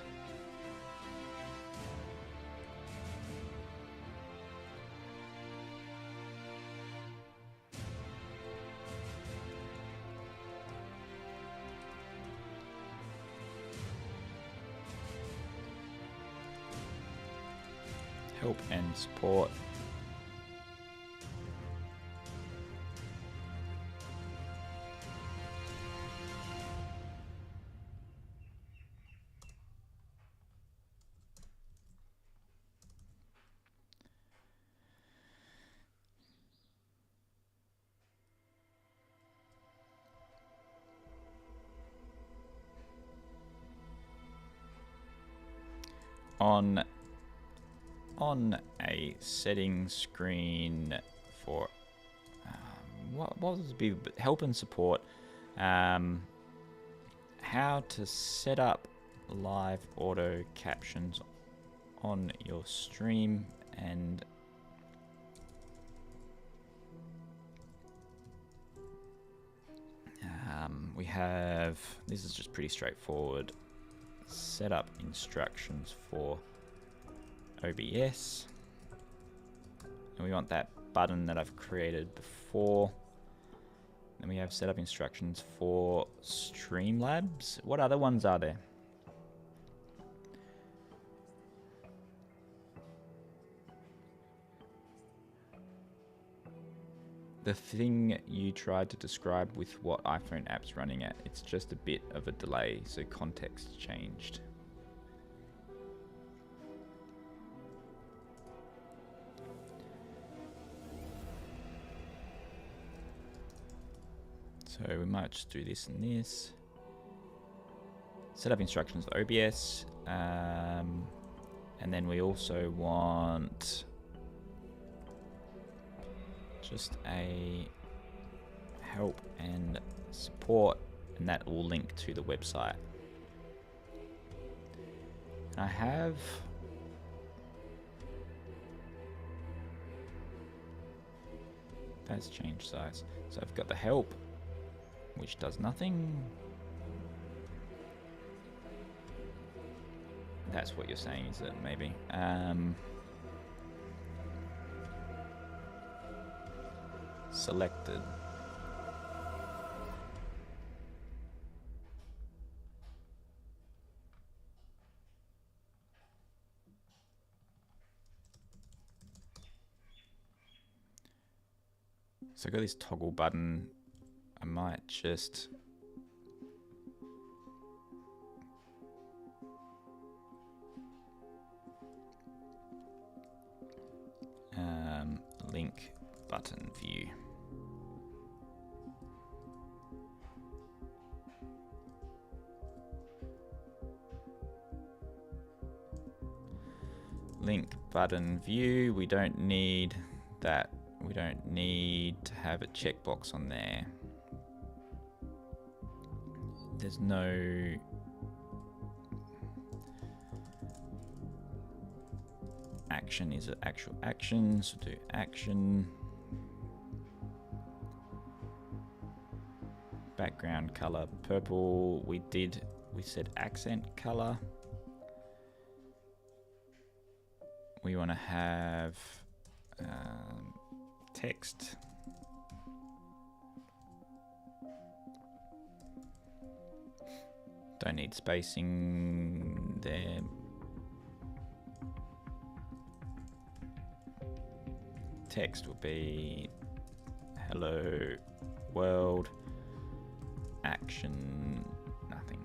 Help and support. on a settings screen for what was it be help and support, how to set up live auto captions on your stream, and we have, this is just pretty straightforward, setup instructions for OBS, and we want that button that I've created before. Then we have setup instructions for Streamlabs. What other ones are there? The thing you tried to describe with what iPhone app's running at, it's just a bit of a delay, so context changed. So we might just do this and this. Set up instructions for OBS. And then we also want just a help and support, and that will link to the website. And I have that's changed size. So I've got the help, which does nothing. That's what you're saying, is it? Maybe. Selected. So I got this toggle button. I might just link button view. Link button view. We don't need that. We don't need to have a checkbox on there. There's no action. Is it actual action? So do action. Background color purple. We said accent color. We want to have text. Don't need spacing there. Text will be hello world, action, nothing.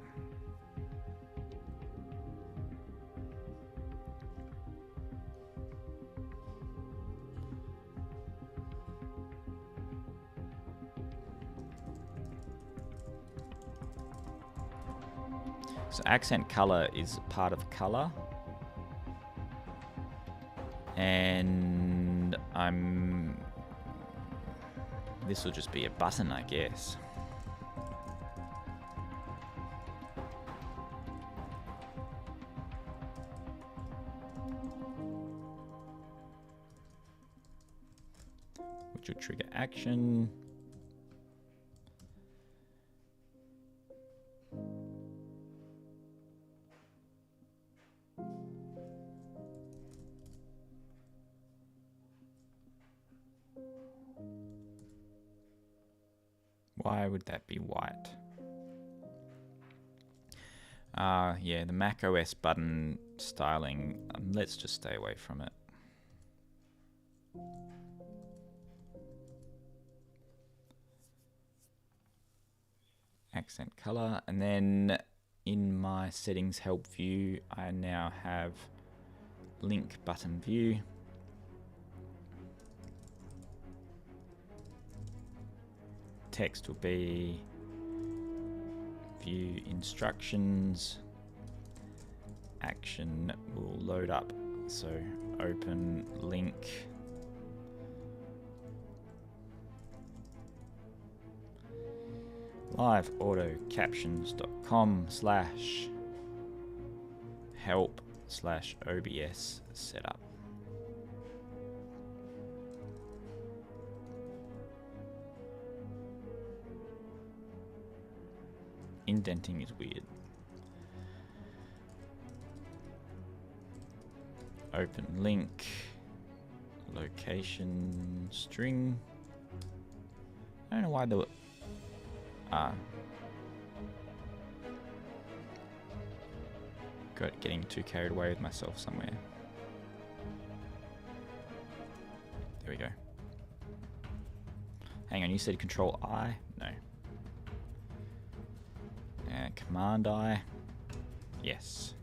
So accent color is part of color, and this will just be a button, I guess. Which will trigger action. Why would that be white? Yeah, the Mac OS button styling. Let's just stay away from it. Accent color, and then in my settings help view, I now have link button view. Text will be view instructions, action will load up. So open link. liveautocaptions.com/help/OBS setup. Indenting is weird. Open link, location string. I don't know why the getting too carried away with myself somewhere. There we go. Hang on, you said Control I? No. Command I? Yes.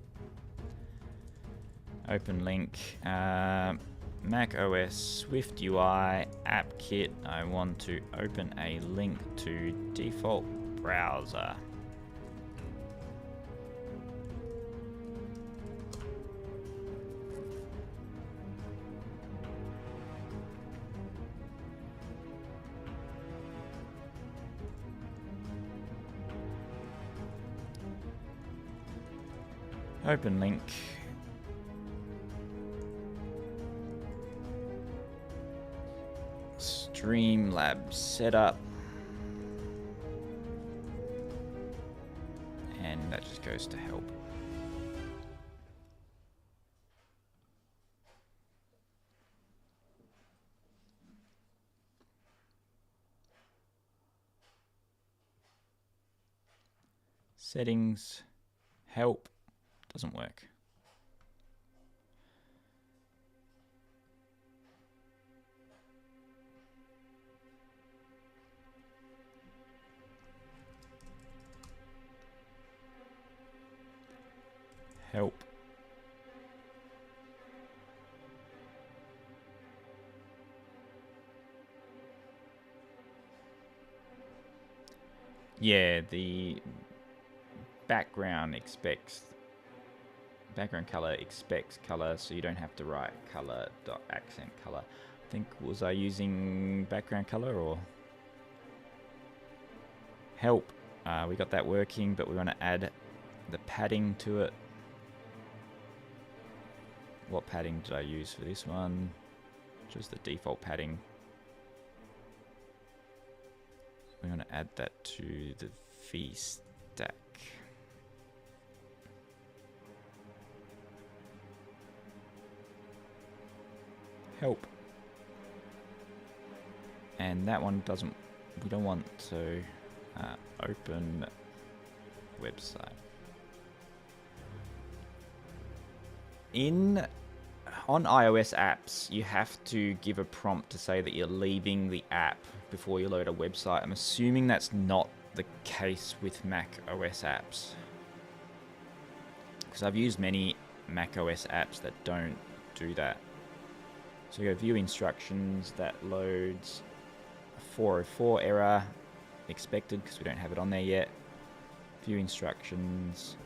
Open link. Mac OS Swift UI app kit. I want to open a link to default browser. Open link. Streamlabs setup. And that just goes to help. Settings, help, doesn't work. Help. Yeah, the background color expects color, so you don't have to write color.accent color. I think, was I using background color or help? We got that working, but we want to add the padding to it. What padding did I use for this one? Just the default padding. We're going to add that to the V stack. Help. And that one doesn't, we don't want to open website. On iOS apps, you have to give a prompt to say that you're leaving the app before you load a website. I'm assuming that's not the case with Mac OS apps, because I've used many Mac OS apps that don't do that. So you go view instructions, that loads a 404 error expected because we don't have it on there yet. View instructions.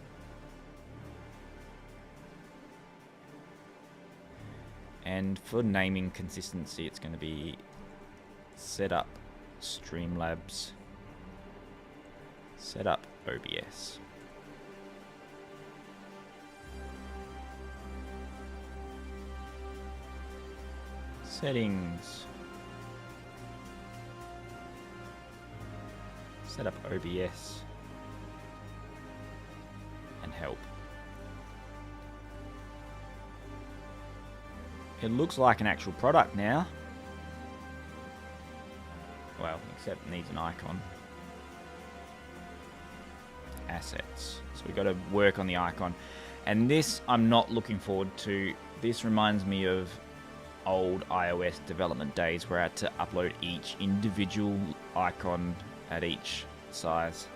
And for naming consistency, it's going to be setup Streamlabs, setup OBS. Settings, setup OBS, and help. It looks like an actual product now. Well, except it needs an icon. Assets. So we've got to work on the icon. And this I'm not looking forward to. This reminds me of old iOS development days where I had to upload each individual icon at each size.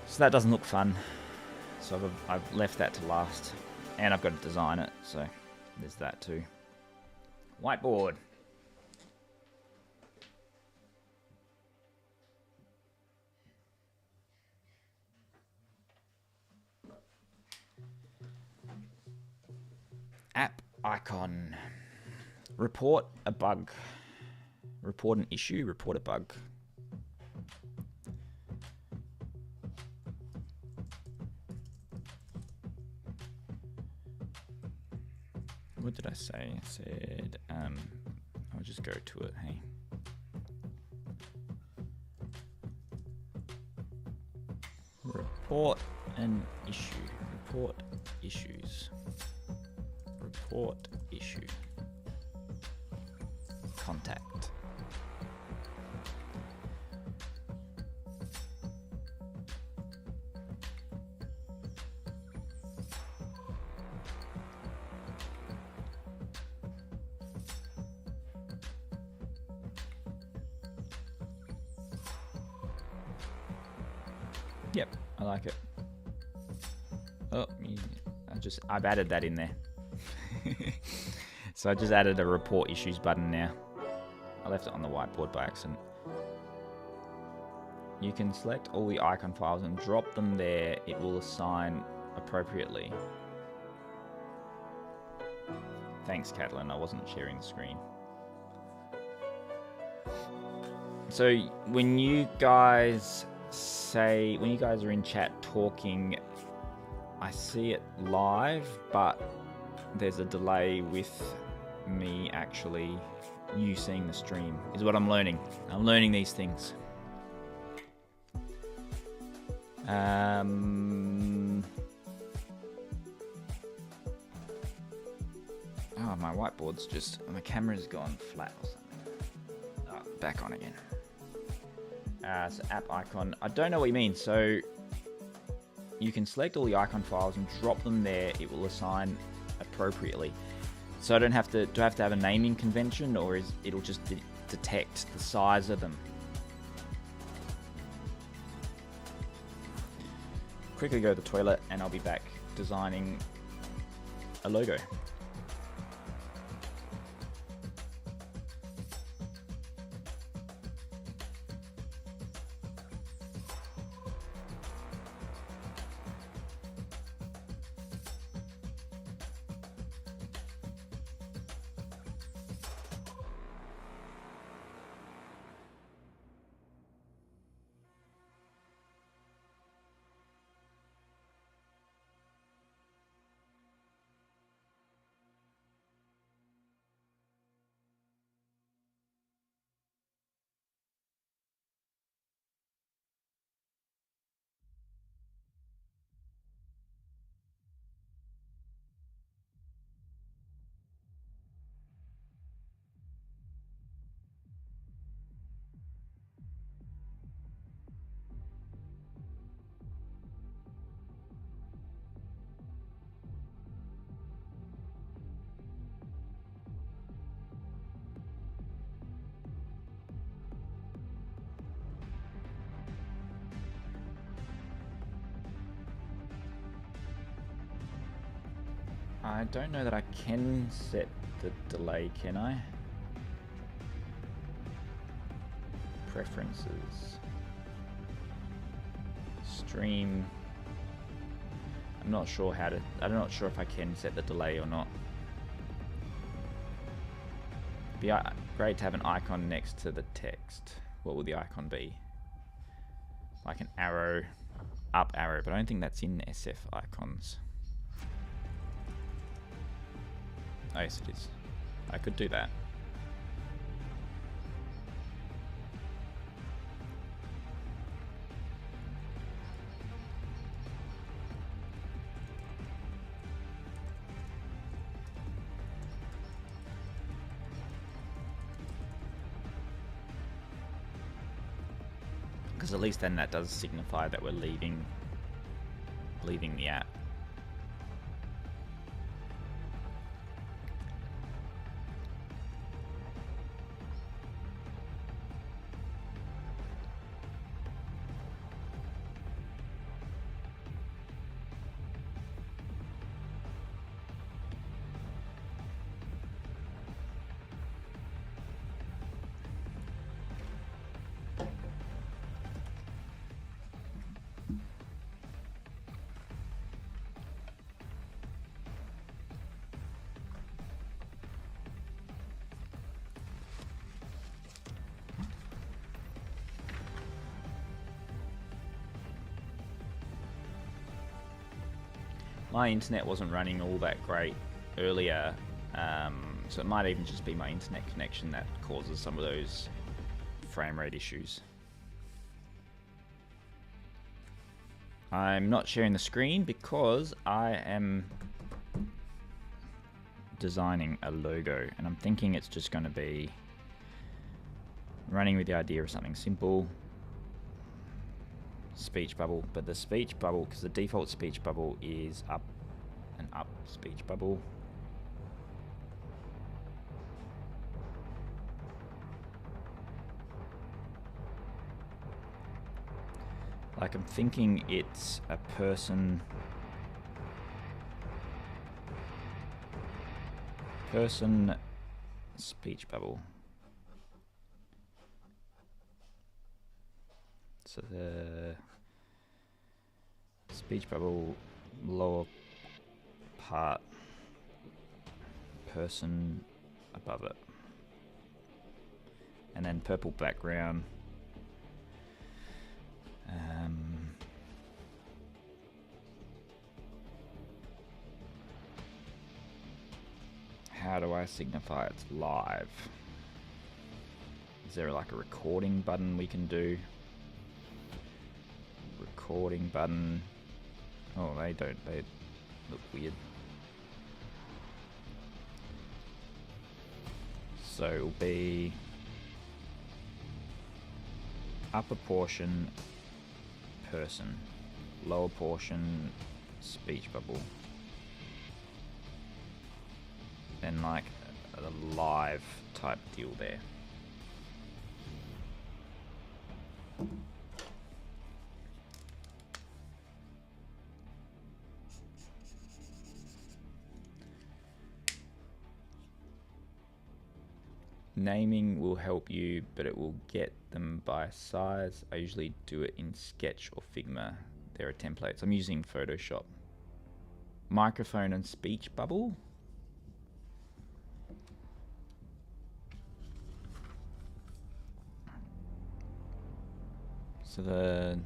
So that doesn't look fun. So I've left that to last. And I've got to design it, so there's that too. Whiteboard. icon. Report a bug. Report an issue, report a bug. What did I say? I said, I'll just go to it, hey. Report an issue. Report issues. Report issue. Contact. Yep, I like it. Oh, I've added that in there. So I just added a report issues button now. I left it on the whiteboard by accident. You can select all the icon files and drop them there. It will assign appropriately. Thanks, Catalan. I wasn't sharing the screen. So when you guys are in chat talking, I see it live, but there's a delay with me actually you seeing the stream is what I'm learning. I'm learning these things. Oh, my whiteboard's my camera's gone flat or something. Oh, back on again. So app icon. I don't know what you mean. So you can select all the icon files and drop them there. It will assign appropriately. So I don't have to. Do I have to have a naming convention, or it'll just detect the size of them? Quickly go to the toilet, and I'll be back designing a logo. I don't know that I can set the delay, can I? Preferences. Stream. I'm not sure I'm not sure if I can set the delay or not. Be great to have an icon next to the text. What will the icon be? Like an arrow, up arrow, but I don't think that's in SF icons. Oh, yes, it is. I could do that. Because at least then that does signify that we're leaving the app. my internet wasn't running all that great earlier, so it might even just be my internet connection that causes some of those frame rate issues. I'm not sharing the screen because I am designing a logo, and I'm thinking it's just going to be running with the idea of something simple. Speech bubble, but the speech bubble, because the default speech bubble is up, an up speech bubble. Like, I'm thinking it's a person speech bubble. So the speech bubble lower part, person above it, and then purple background. How do I signify it's live? Is there like a recording button we can do? Recording button. Oh, they look weird. So it'll be upper portion person, lower portion speech bubble, and like a live type deal there. Naming will help you, but it will get them by size. I usually do it in Sketch or Figma. There are templates. I'm using Photoshop. Microphone and speech bubble. So the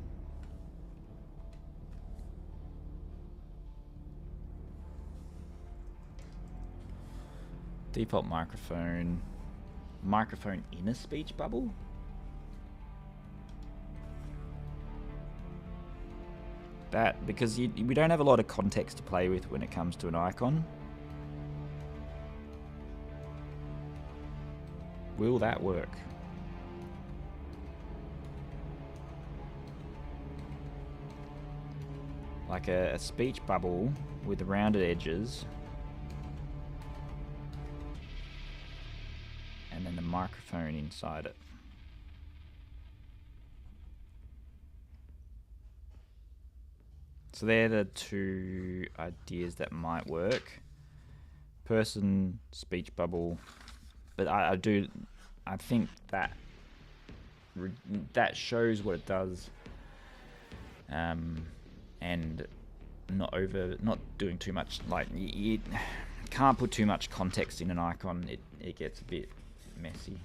default microphone in a speech bubble. That, because we don't have a lot of context to play with when it comes to an icon. Will that work? Like a speech bubble with rounded edges, and then the microphone inside it. So they're the two ideas that might work. Person, speech bubble, but I think that shows what it does, and not doing too much. Like, you can't put too much context in an icon. It gets a bit messy.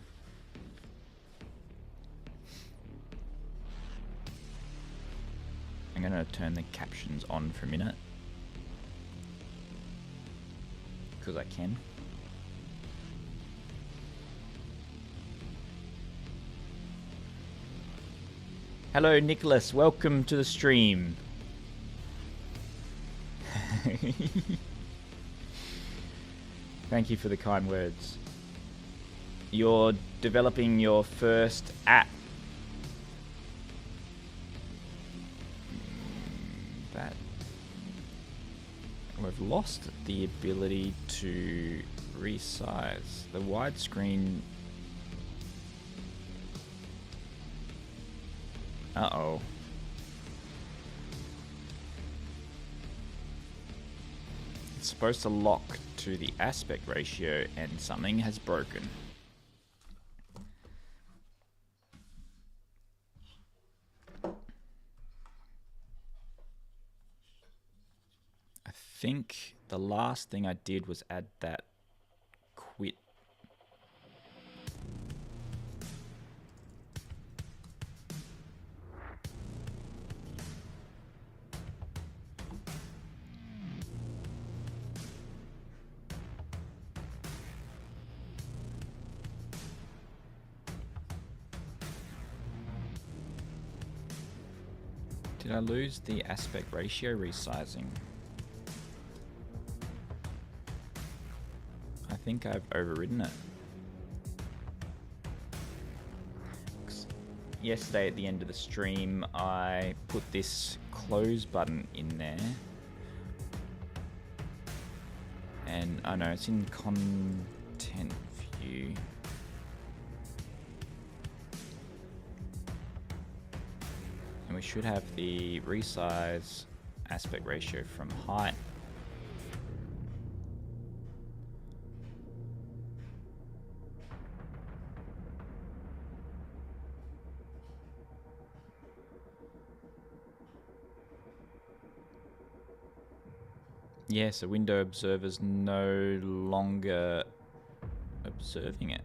I'm going to turn the captions on for a minute because I can. Hello Nicholas, welcome to the stream. Thank you for the kind words. You're developing your first app. That we've lost the ability to resize the widescreen. Uh-oh. It's supposed to lock to the aspect ratio and something has broken. I think the last thing I did was add that quit. Did I lose the aspect ratio resizing? I think I've overridden it. Yesterday at the end of the stream, I put this close button in there. And I know it's in content view. And we should have the resize aspect ratio from height. Yeah, so window observer's no longer observing it.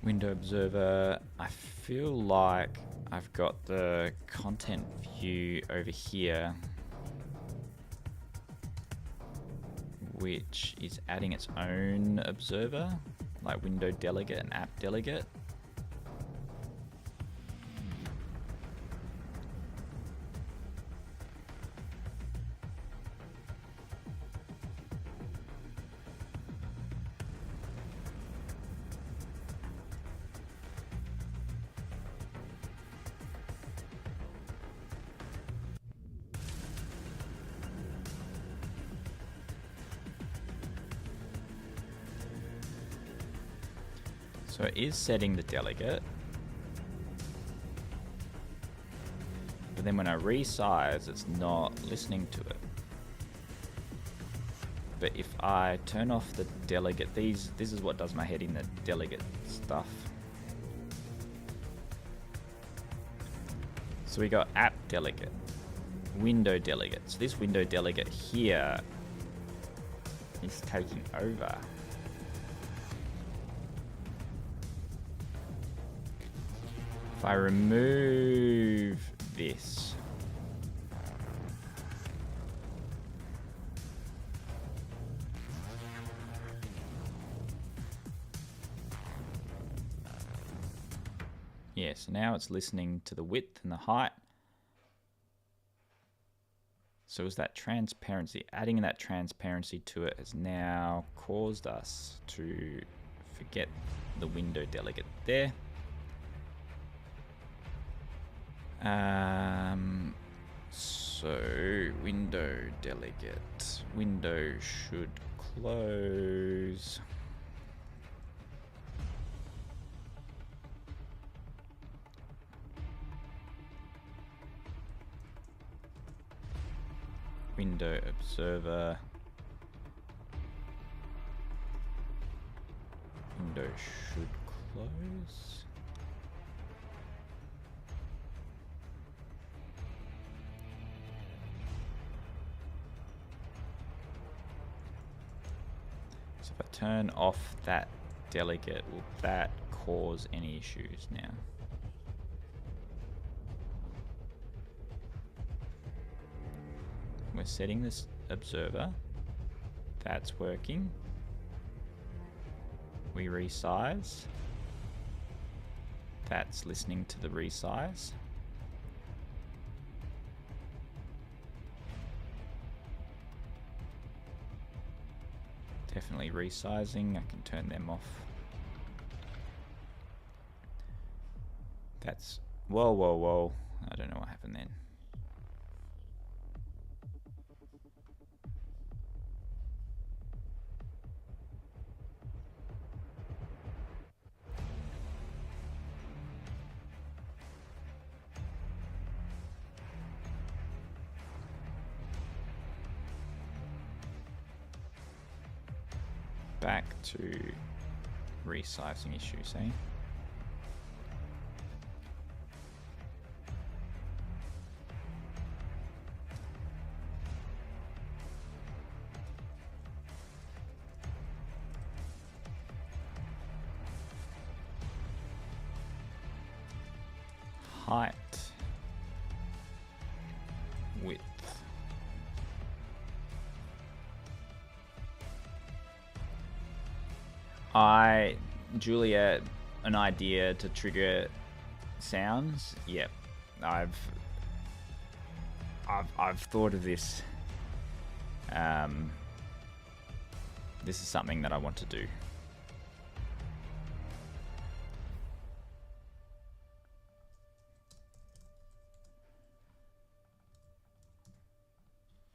Window observer, I feel like I've got the content view over here, which is adding its own observer, like window delegate and app delegate. So it is setting the delegate, but then when I resize, it's not listening to it. But if I turn off the delegate, this is what does my head in, the delegate stuff. So we got app delegate, window delegate. So this window delegate here is taking over. If I remove this, yeah, so now it's listening to the width and the height. So is that transparency, adding that transparency to it has now caused us to forget the window delegate there. So window delegate, window should close. Window observer, window should close. So if I turn off that delegate, will that cause any issues now? We're setting this observer. That's working. We resize. That's listening to the resize. Definitely resizing. I can turn them off. That's... Whoa, whoa, whoa. I don't know what happened then. Back to resizing issues, eh? Height, width, Julia, an idea to trigger sounds. Yep, I've thought of this. This is something that I want to do.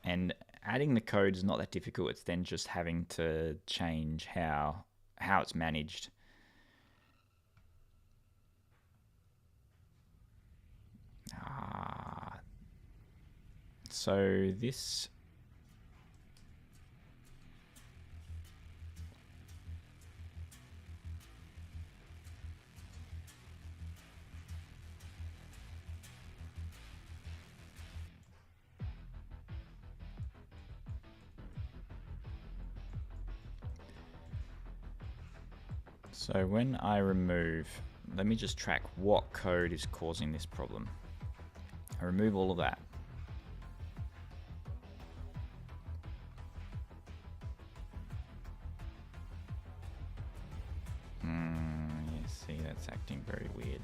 And adding the code is not that difficult. It's then just having to change how it's managed. So this So when I remove, let me just track what code is causing this problem. I remove all of that. Yeah, see, that's acting very weird.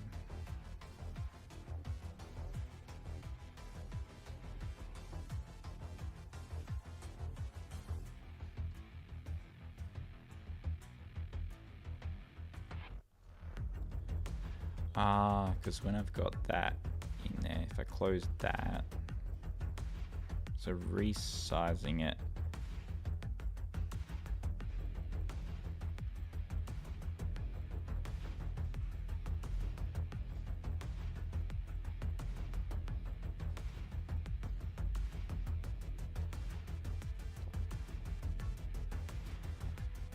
Because when I've got that in there, if I close that, so resizing it,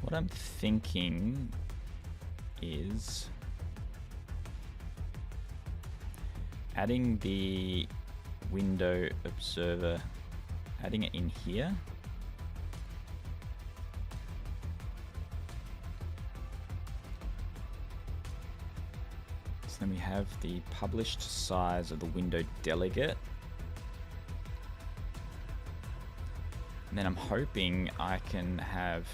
what I'm thinking is adding the window observer, adding it in here. So then we have the published size of the window delegate. And then I'm hoping I can have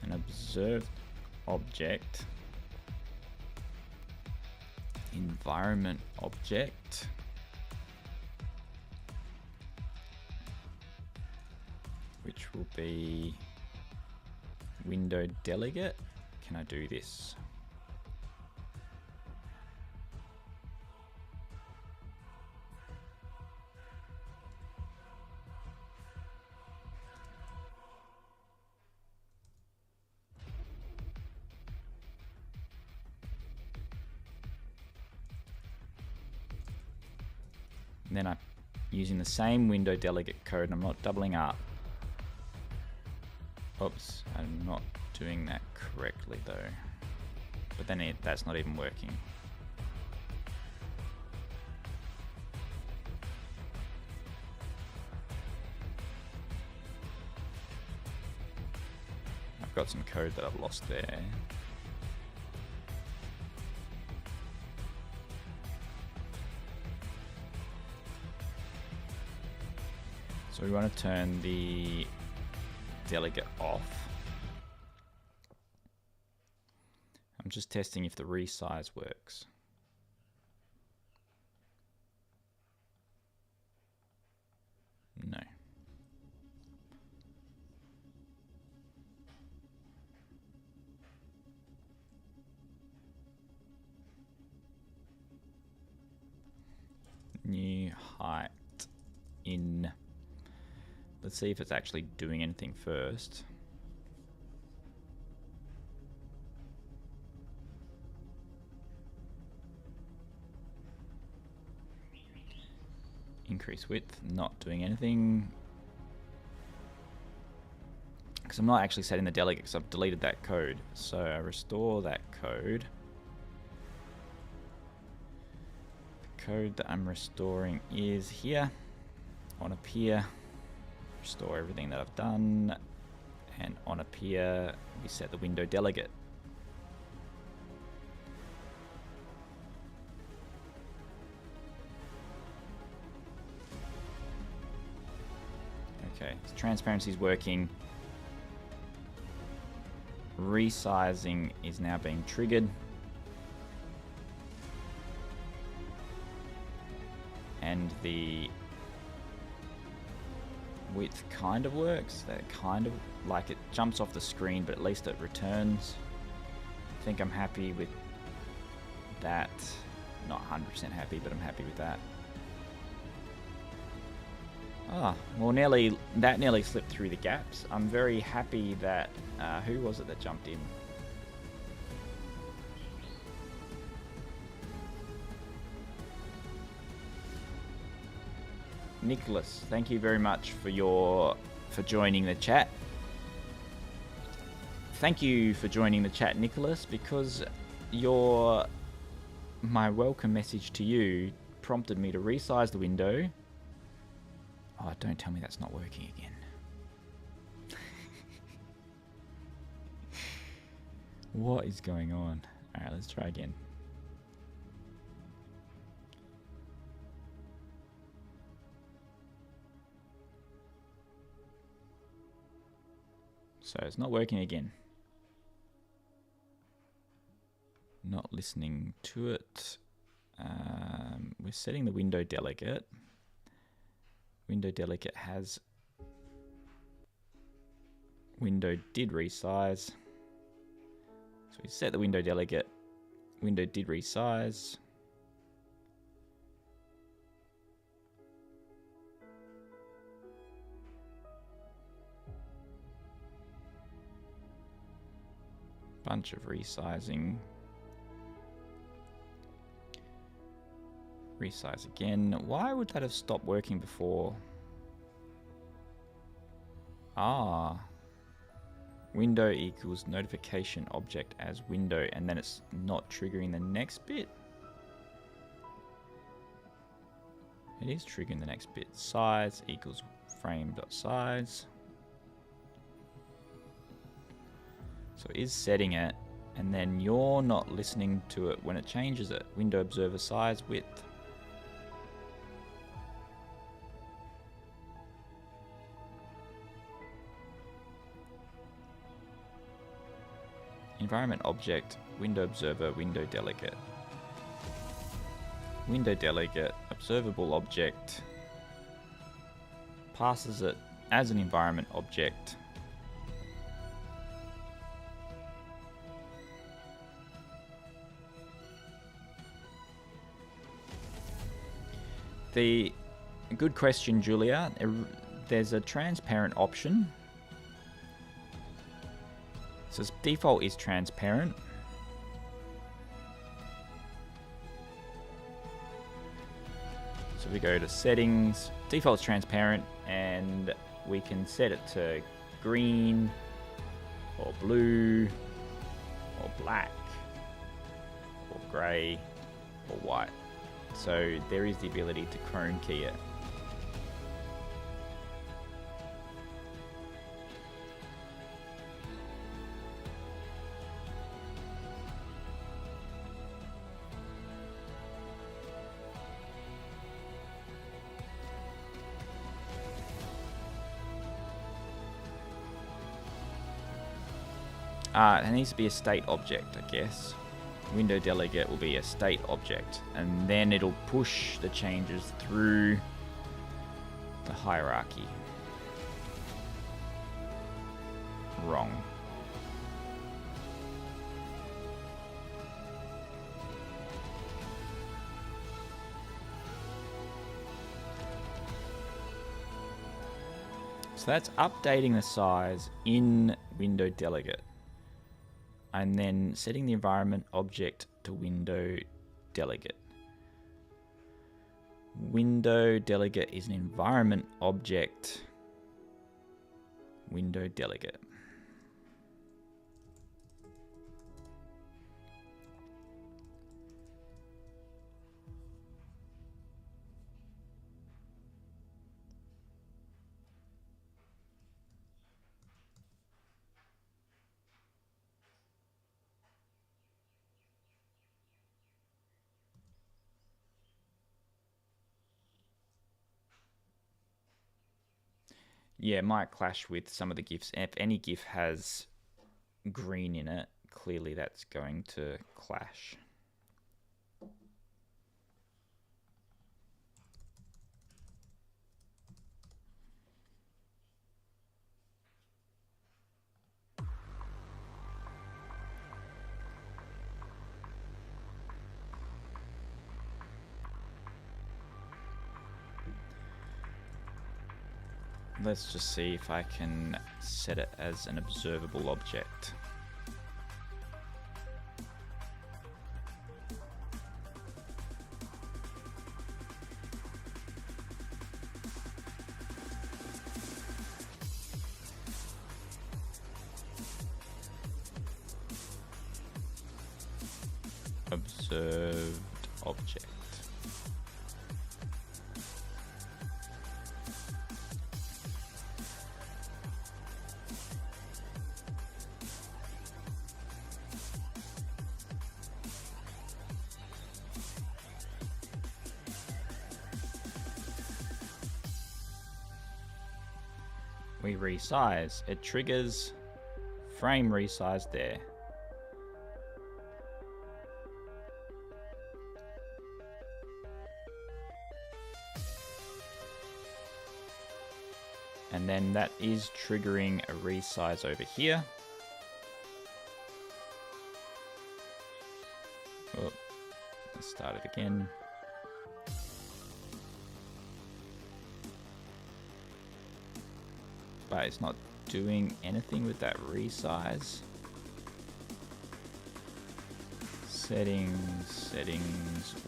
an observed object, environment object, which will be window delegate. Can I do this? And then I'm using the same window delegate code, and I'm not doubling up. Oops, I'm not doing that correctly though. But then that's not even working. I've got some code that I've lost there. So we want to turn the delegate off. I'm just testing if the resize works. No. New height in. Let's see if it's actually doing anything first. Increase width, not doing anything. Because I'm not actually setting the delegate because I've deleted that code. So I restore that code. The code that I'm restoring is here. On up here. Restore everything that I've done, and on up here we set the window delegate. Okay, so transparency is working. resizing is now being triggered. And the width kind of works. That kind of, like, it jumps off the screen, but at least it returns. I think I'm happy with that. Not 100% happy, but I'm happy with that. Ah, well, that nearly slipped through the gaps. I'm very happy that, who was it that jumped in? Nicholas, thank you very much for joining the chat. Thank you for joining the chat, Nicholas, because my welcome message to you prompted me to resize the window. Oh, don't tell me that's not working again. What is going on? Alright, let's try again. So it's not working again. Not listening to it. We're setting the window delegate. Window delegate has window did resize. So we set the window delegate. Window did resize. Bunch of resizing. Resize again. Why would that have stopped working before? Ah. Window equals notification object as window, and then it's not triggering the next bit. It is triggering the next bit. Size equals frame.size. So it is setting it, and then you're not listening to it when it changes it. Window observer size width. Environment object, window observer, window delegate. Window delegate, observable object, passes it as an environment object. Good question, Julia. There's a transparent option. So default is transparent. So we go to settings, default's transparent, and we can set it to green or blue or black or grey or white. So there is the ability to chrome key it. It needs to be a state object, I guess. Window delegate will be a state object, and then it'll push the changes through the hierarchy. Wrong. So that's updating the size in window delegate, and then setting the environment object to window delegate. Window delegate is an environment object. Window delegate. Yeah, it might clash with some of the GIFs. If any GIF has green in it, clearly that's going to clash. Let's just see if I can set it as an observable object. Observed object. We resize. It triggers frame resize there. And then that is triggering a resize over here. Oh, let's start it again. But it's not doing anything with that resize. Settings,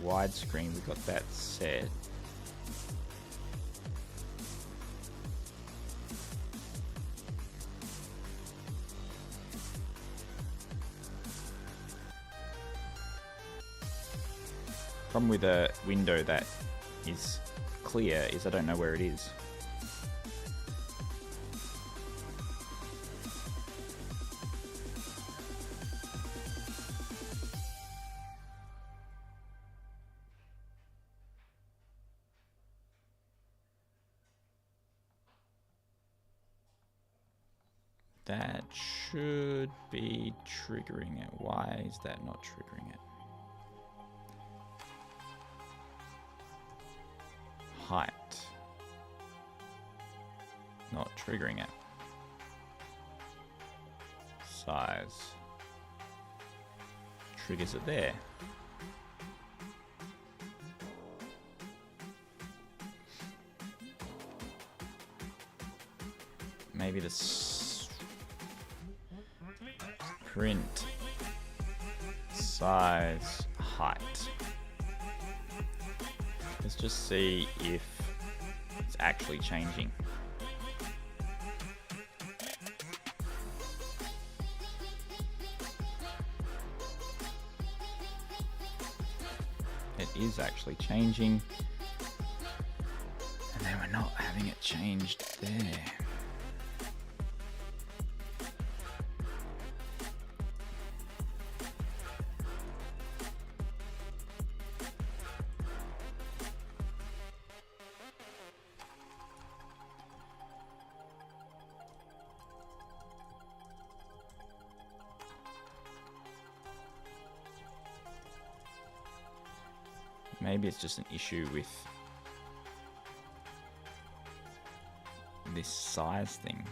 widescreen, we got that set. Problem with a window that is clear is I don't know where it is. That should be triggering it. Why is that not triggering it? Height. Not triggering it. Size. Triggers it there. Maybe the print, size, height. Let's just see if it's actually changing. It is actually changing, and then we're not having it changed there. Maybe it's just an issue with this size thing.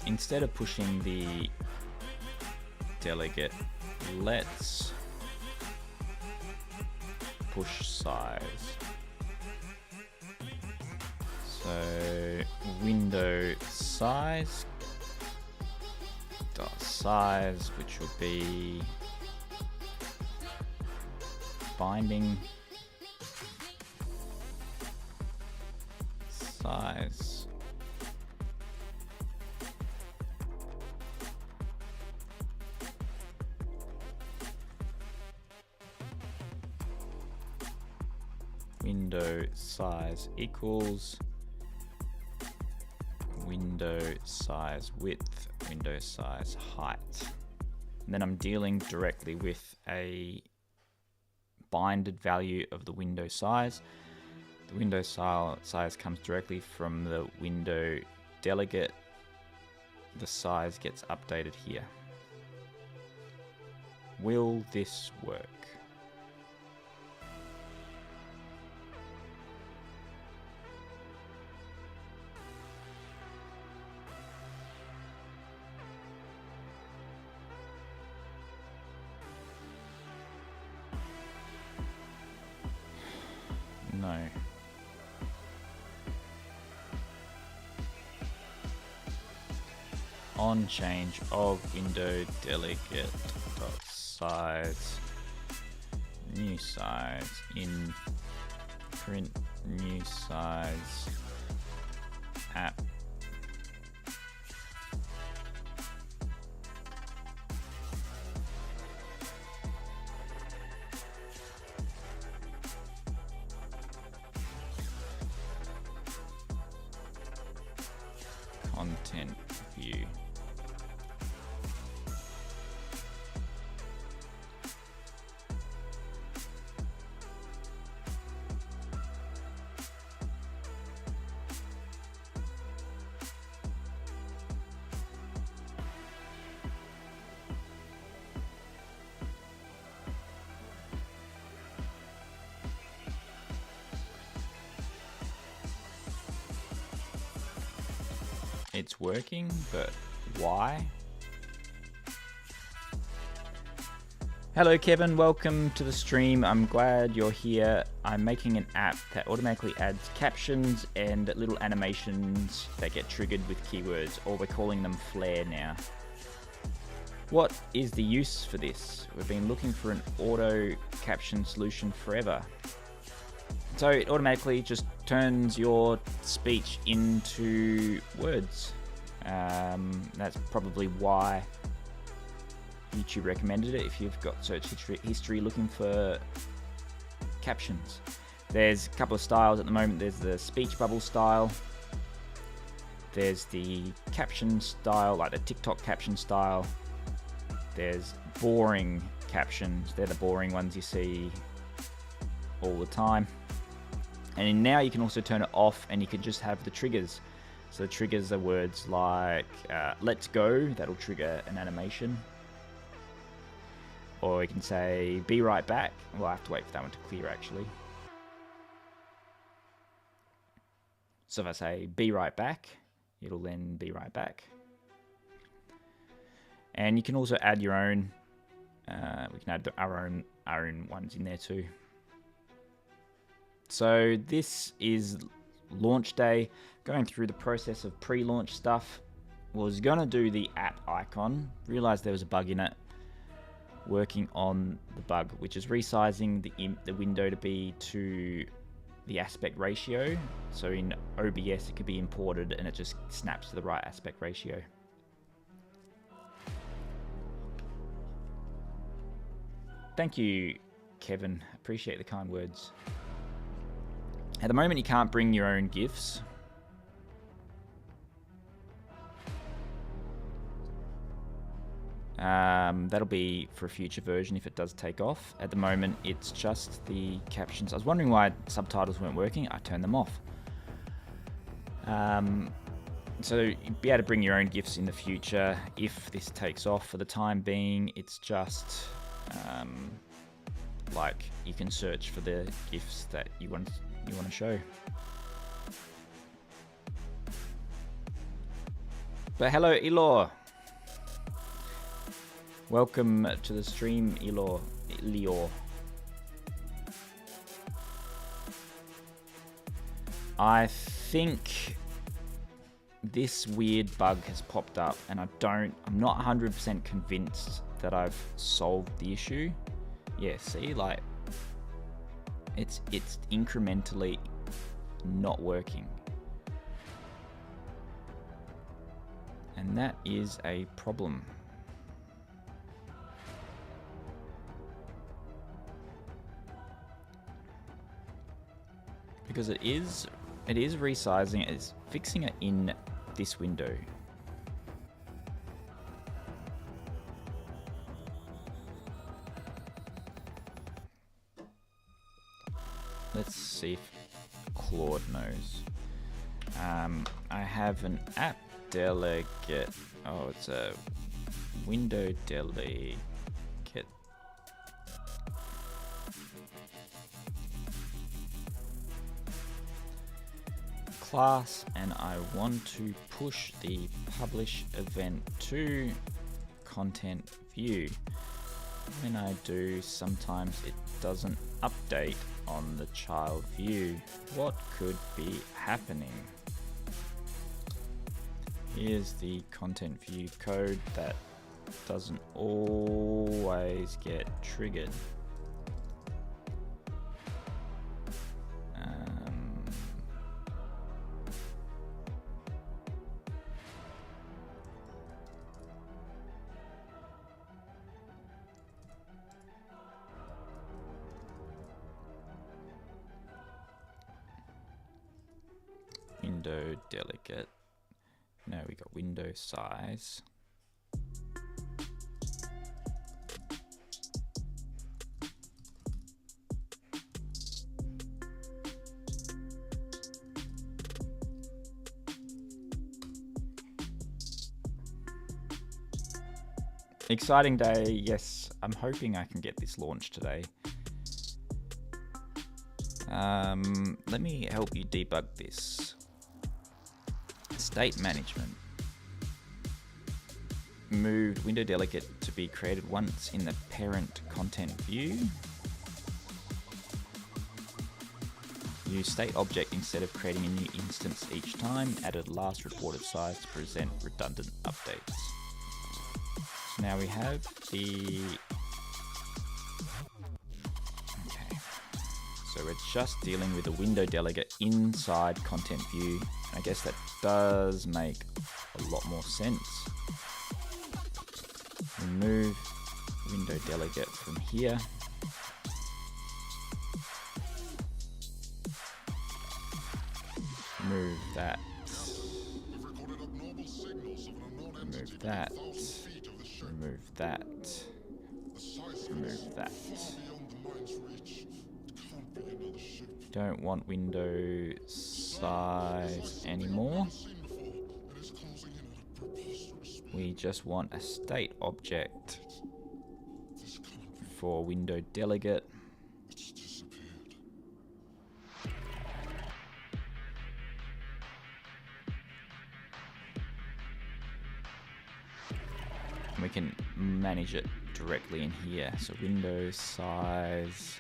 Instead of pushing the delegate, let's push size. So window size dot size, which will be binding size. window size equals window size width, window size height. And then I'm dealing directly with a binded value of the window size. The window size comes directly from the window delegate. The size gets updated here. Will this work? No. On change of window delegate dot size, new size in print new size app. Content view. It's working, but why? Hello Kevin, welcome to the stream. I'm glad you're here. I'm making an app that automatically adds captions and little animations that get triggered with keywords, or we're calling them flare now. What is the use for this? We've been looking for an auto caption solution forever. So it automatically just turns your speech into words. That's probably why YouTube recommended it if you've got search history looking for captions. There's a couple of styles at the moment. There's the speech bubble style. There's the caption style, like the TikTok caption style. There's boring captions. They're the boring ones you see all the time. And now you can also turn it off and you can just have the triggers. So the triggers are words like let's go, that'll trigger an animation. Or you can say be right back. Well, I have to wait for that one to clear actually. So if I say be right back, it'll then be right back. And you can also add your own, we can add our own ones in there too. So this is launch day, going through the process of pre-launch stuff. Was gonna do the app icon, realized there was a bug in it. Working on the bug, which is resizing the window to be to the aspect ratio. So in OBS it could be imported and it just snaps to the right aspect ratio. Thank you, Kevin. Appreciate the kind words. At the moment, you can't bring your own GIFs. That'll be for a future version if it does take off. At the moment, it's just the captions. I was wondering why subtitles weren't working. I turned them off. So you'll be able to bring your own GIFs in the future if this takes off. For the time being, it's just like you can search for the GIFs that you want to show. But hello, Elor. Welcome to the stream, Elor. I think this weird bug has popped up, and I'm not 100% convinced that I've solved the issue. Yeah, see, like it's incrementally not working, and that is a problem. because it is resizing. It's fixing it in this window. Let's see if Claude knows. I have an app delegate. Oh, it's a window delegate. Class, and I want to push the publish event to content view. When I do, sometimes it doesn't update on the child view. What could be happening? Here's the content view code that doesn't always get triggered. Window delegate. Now we got window size. Exciting day. Yes, I'm hoping I can get this launched today. Let me help you debug this. State management. Moved window delegate to be created once in the parent content view. Use state object instead of creating a new instance each time. Added last reported size to present redundant updates. So now we have the... Okay. So we're just dealing with the window delegate inside content view. I guess that does make a lot more sense. Remove window delegate from here. Remove that. Remove that. Remove that. Remove that. Don't want window size anymore. We just want a state object for window delegate. We can manage it directly in here. So window size.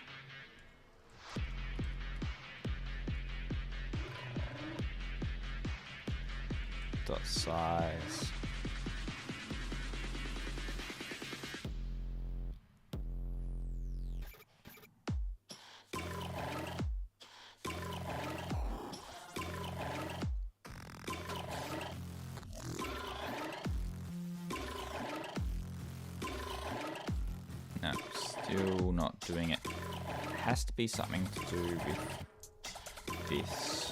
Dot size. No, still not doing it. It has to be something to do with this.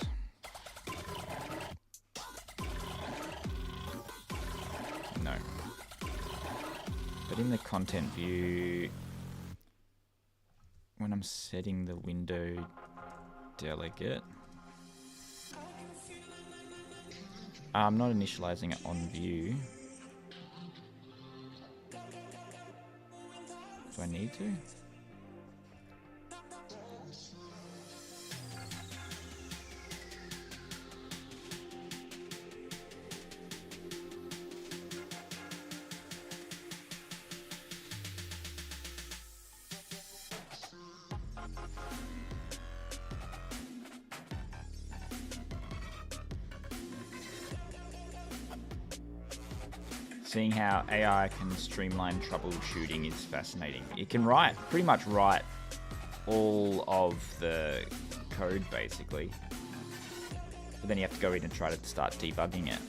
No. But in the content view, when I'm setting the window delegate, I'm not initializing it on view. Do I need to? Seeing how AI can streamline troubleshooting is fascinating. It can pretty much write all of the code basically, but then you have to go in and try to start debugging it.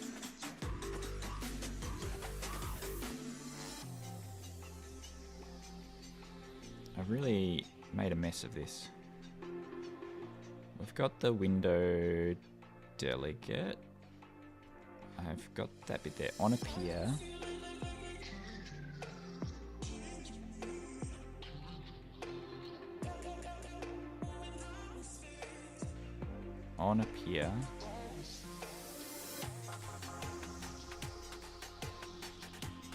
I've really made a mess of this. We've I've got the window delegate. I've got that bit there. On appear. On appear.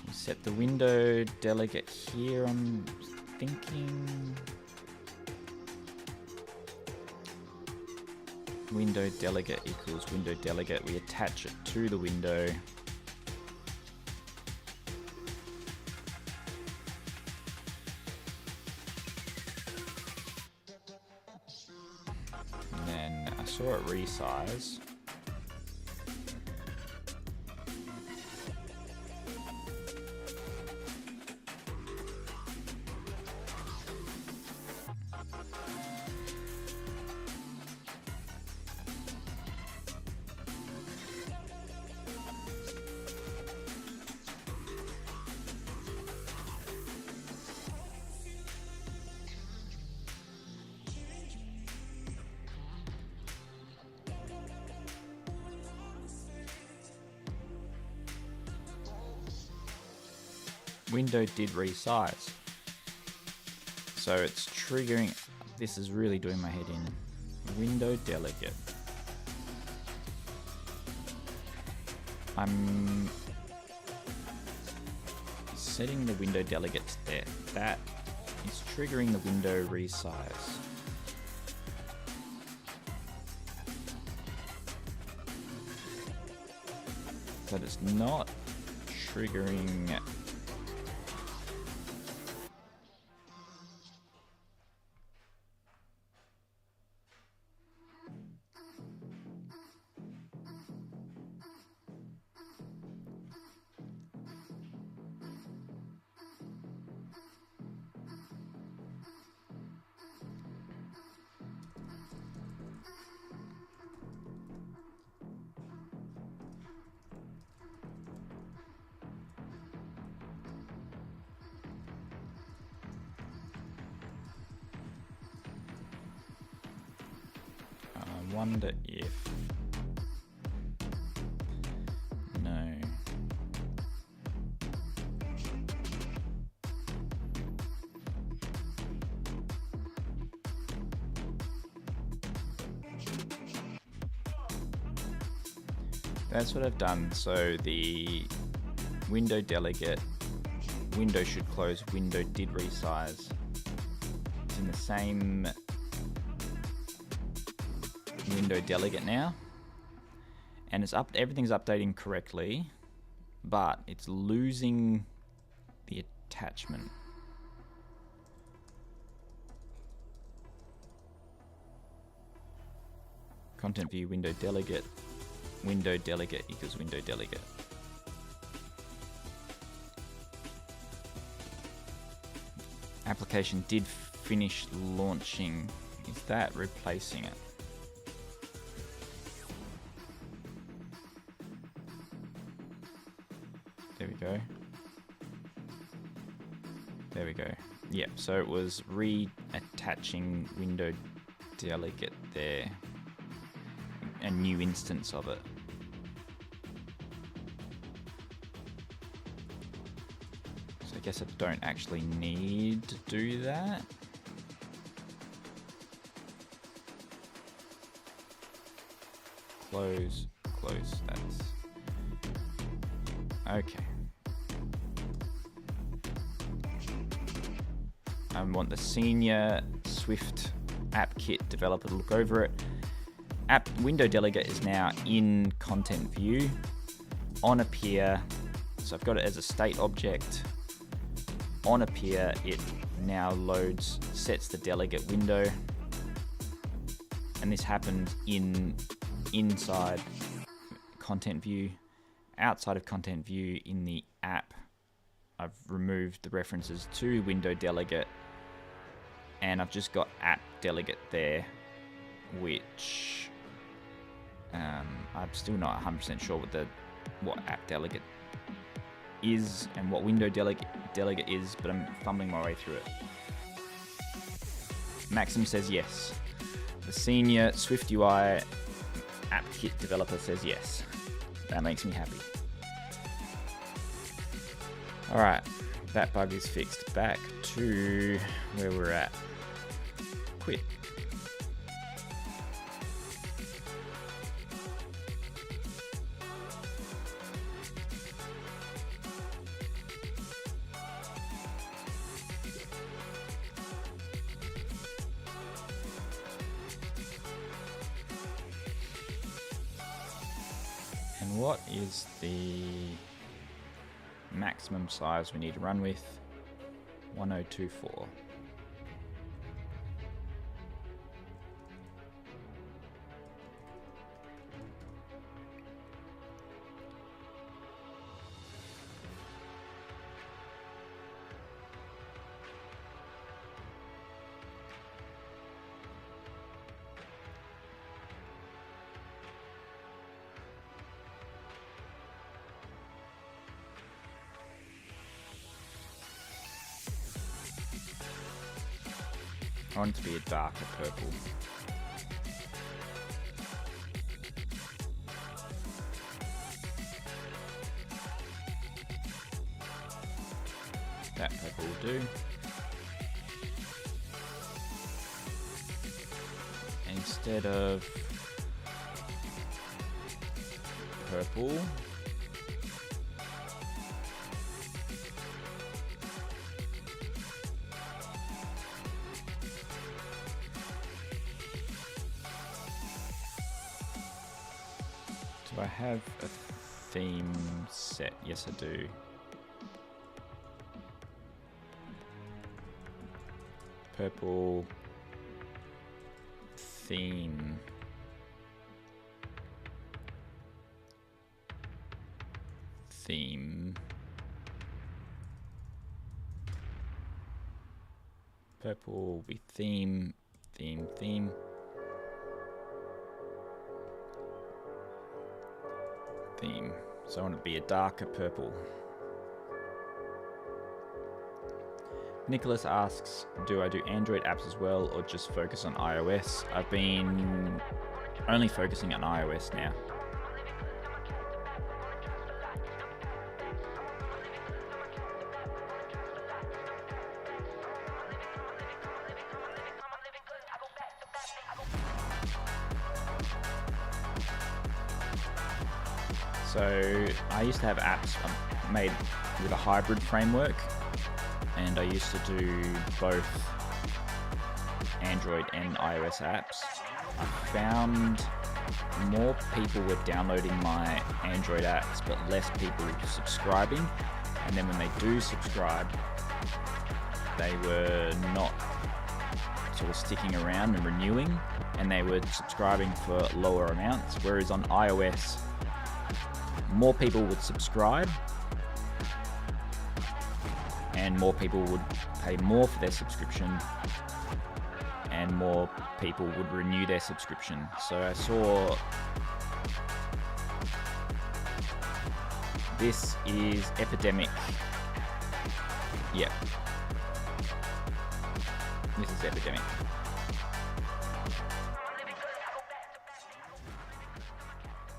We'll set the window delegate here, I'm thinking. Window delegate equals window delegate. We attach it to the window. And then I saw it resize. Window did resize. So it's triggering. This is really doing my head in. Window delegate. I'm setting the window delegate there. That is triggering the window resize. But it's not triggering. I wonder if no. That's what I've done. So the window delegate, window should close, window did resize. It's in the same window delegate now, and it's up. Everything's updating correctly, but it's losing the attachment. Content view window delegate equals window delegate. Application did finish launching. Is that replacing it? There we go. There we go. Yep, so it was reattaching window delegate there. A new instance of it. So I guess I don't actually need to do that. Close, that's okay. I want the senior Swift app kit developer to look over it. App window delegate is now in content view on appear. So I've got it as a state object. On appear, it now loads, sets the delegate window. And this happened inside content view. Outside of content view in the app, I've removed the references to window delegate, and I've just got app delegate there, which I'm still not 100% sure what app delegate is and what window delegate is, but I'm fumbling my way through it. Maxim says yes. The senior Swift UI app kit developer says yes. That makes me happy. All right, that bug is fixed. Back to where we're at. Quit. And what is the maximum size we need to run with? 1024. I want it to be a darker purple. That purple will do. Instead of purple, do I have a theme set? Yes, I do. Purple theme. Purple will be theme. So I want it to be a darker purple. Nicholas asks, do I do Android apps as well or just focus on iOS? I've been only focusing on iOS now. So I used to have apps made with a hybrid framework, and I used to do both Android and iOS apps. I found more people were downloading my Android apps, but less people subscribing. And then when they do subscribe, they were not sort of sticking around and renewing, and they were subscribing for lower amounts. Whereas on iOS, more people would subscribe and more people would pay more for their subscription and more people would renew their subscription. So I saw this is epidemic. Yep. This is epidemic.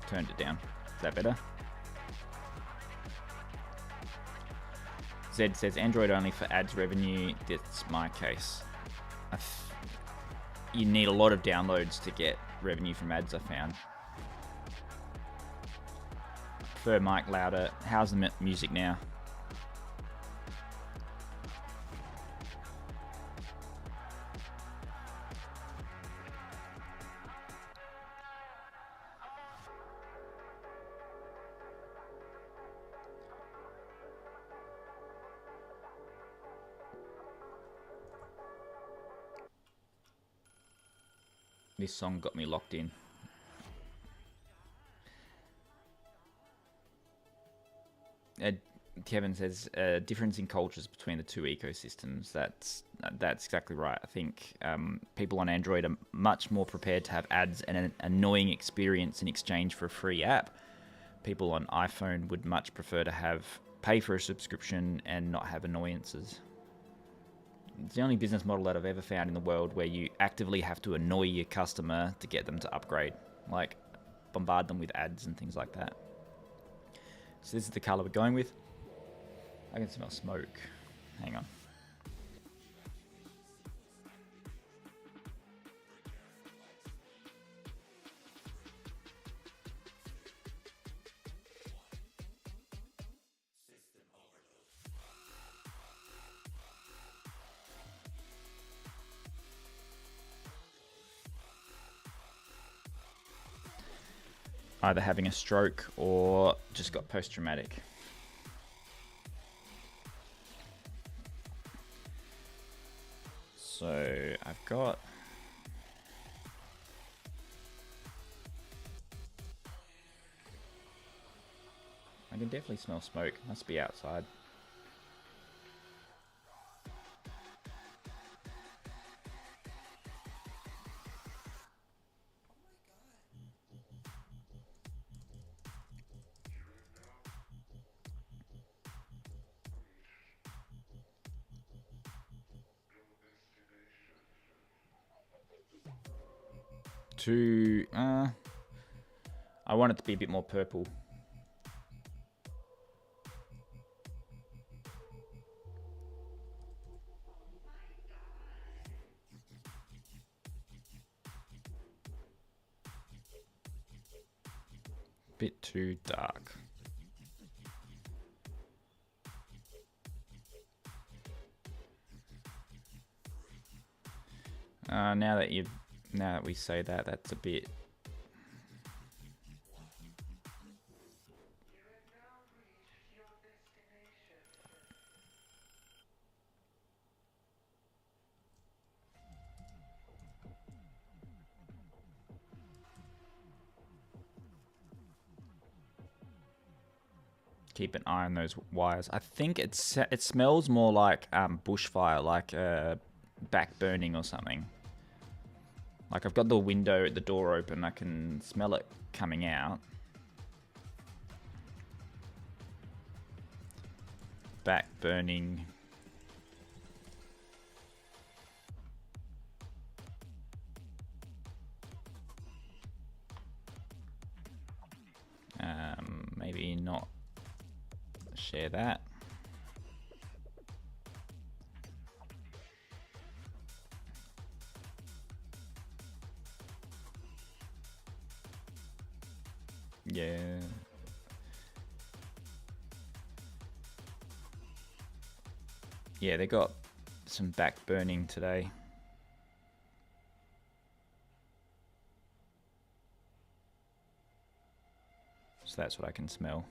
Turned it down. Is that better? Zed says Android only for ads revenue. That's my case. You need a lot of downloads to get revenue from ads, I found. I prefer mic louder. How's the music now? This song got me locked in. Kevin says difference in cultures between the two ecosystems. That's exactly right. I think people on Android are much more prepared to have ads and an annoying experience in exchange for a free app. People on iPhone would much prefer to pay for a subscription and not have annoyances. It's the only business model that I've ever found in the world where you actively have to annoy your customer to get them to upgrade. Like, bombard them with ads and things like that. So this is the color we're going with. I can smell smoke. Hang on. Either having a stroke or just got post-traumatic. So I've got I can definitely smell smoke. Must be outside. I want it to be a bit more purple. Bit too dark. Now that we say that, that's a bit. Keep an eye on those wires. I think it smells more like bushfire, like back burning or something. Like I've got the door open. I can smell it coming out. Back burning. Maybe not share that. Yeah. Yeah, they got some back burning today. So that's what I can smell.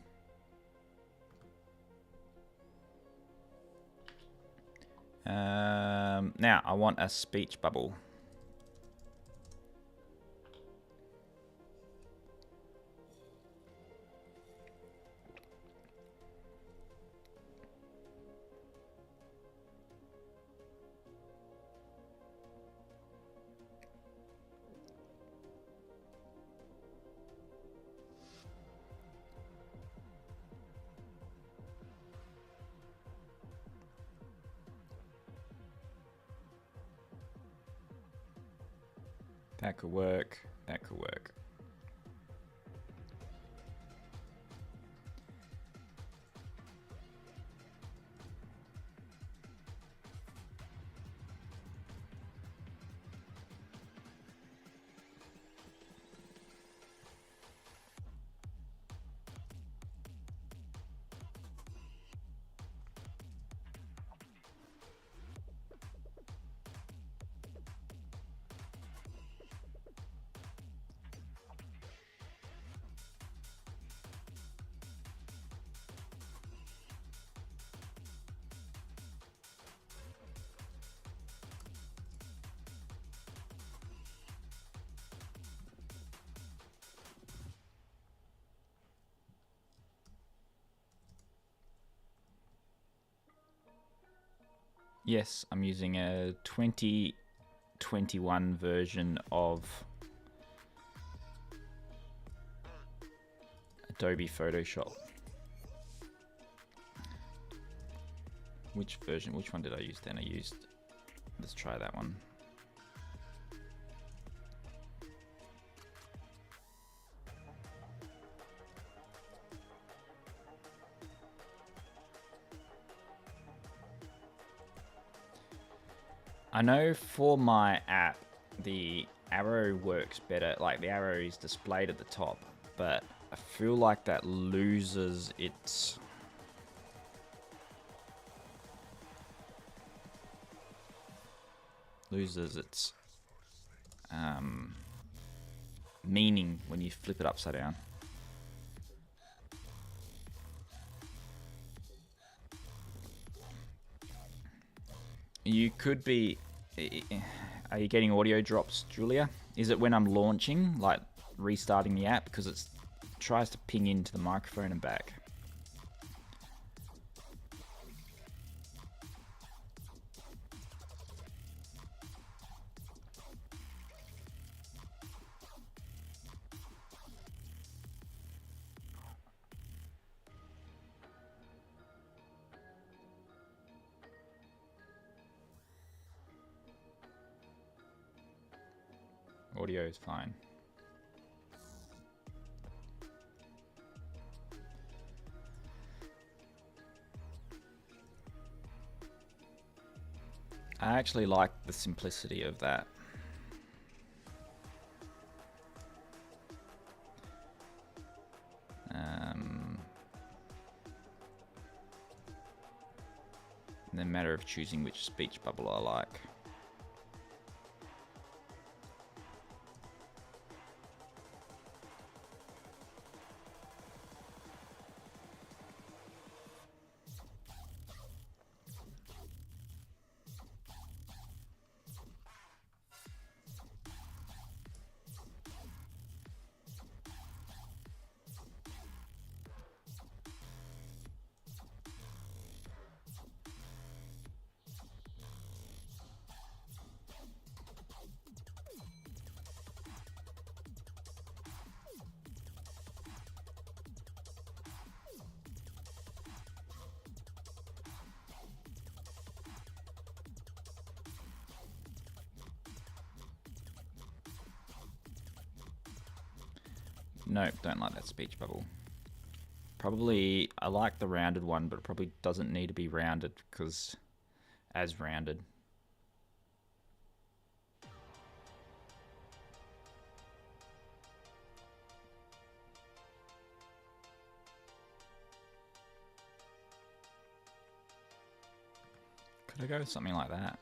Now I want a speech bubble. That could work. That could work. Yes, I'm using a 2021 version of Adobe Photoshop. Which version? Which one did I use then? I used Let's try that one. I know for my app, the arrow works better, like the arrow is displayed at the top, but I feel like that loses its meaning when you flip it upside down. You could be... Are you getting audio drops, Julia? Is it when I'm launching, like restarting the app? Because it tries to ping into the microphone and back. Audio is fine. I actually like the simplicity of that. The matter of choosing which speech bubble I like. Nope, don't like that speech bubble. Probably, I like the rounded one, but it probably doesn't need to be rounded because as rounded. Could I go with something like that?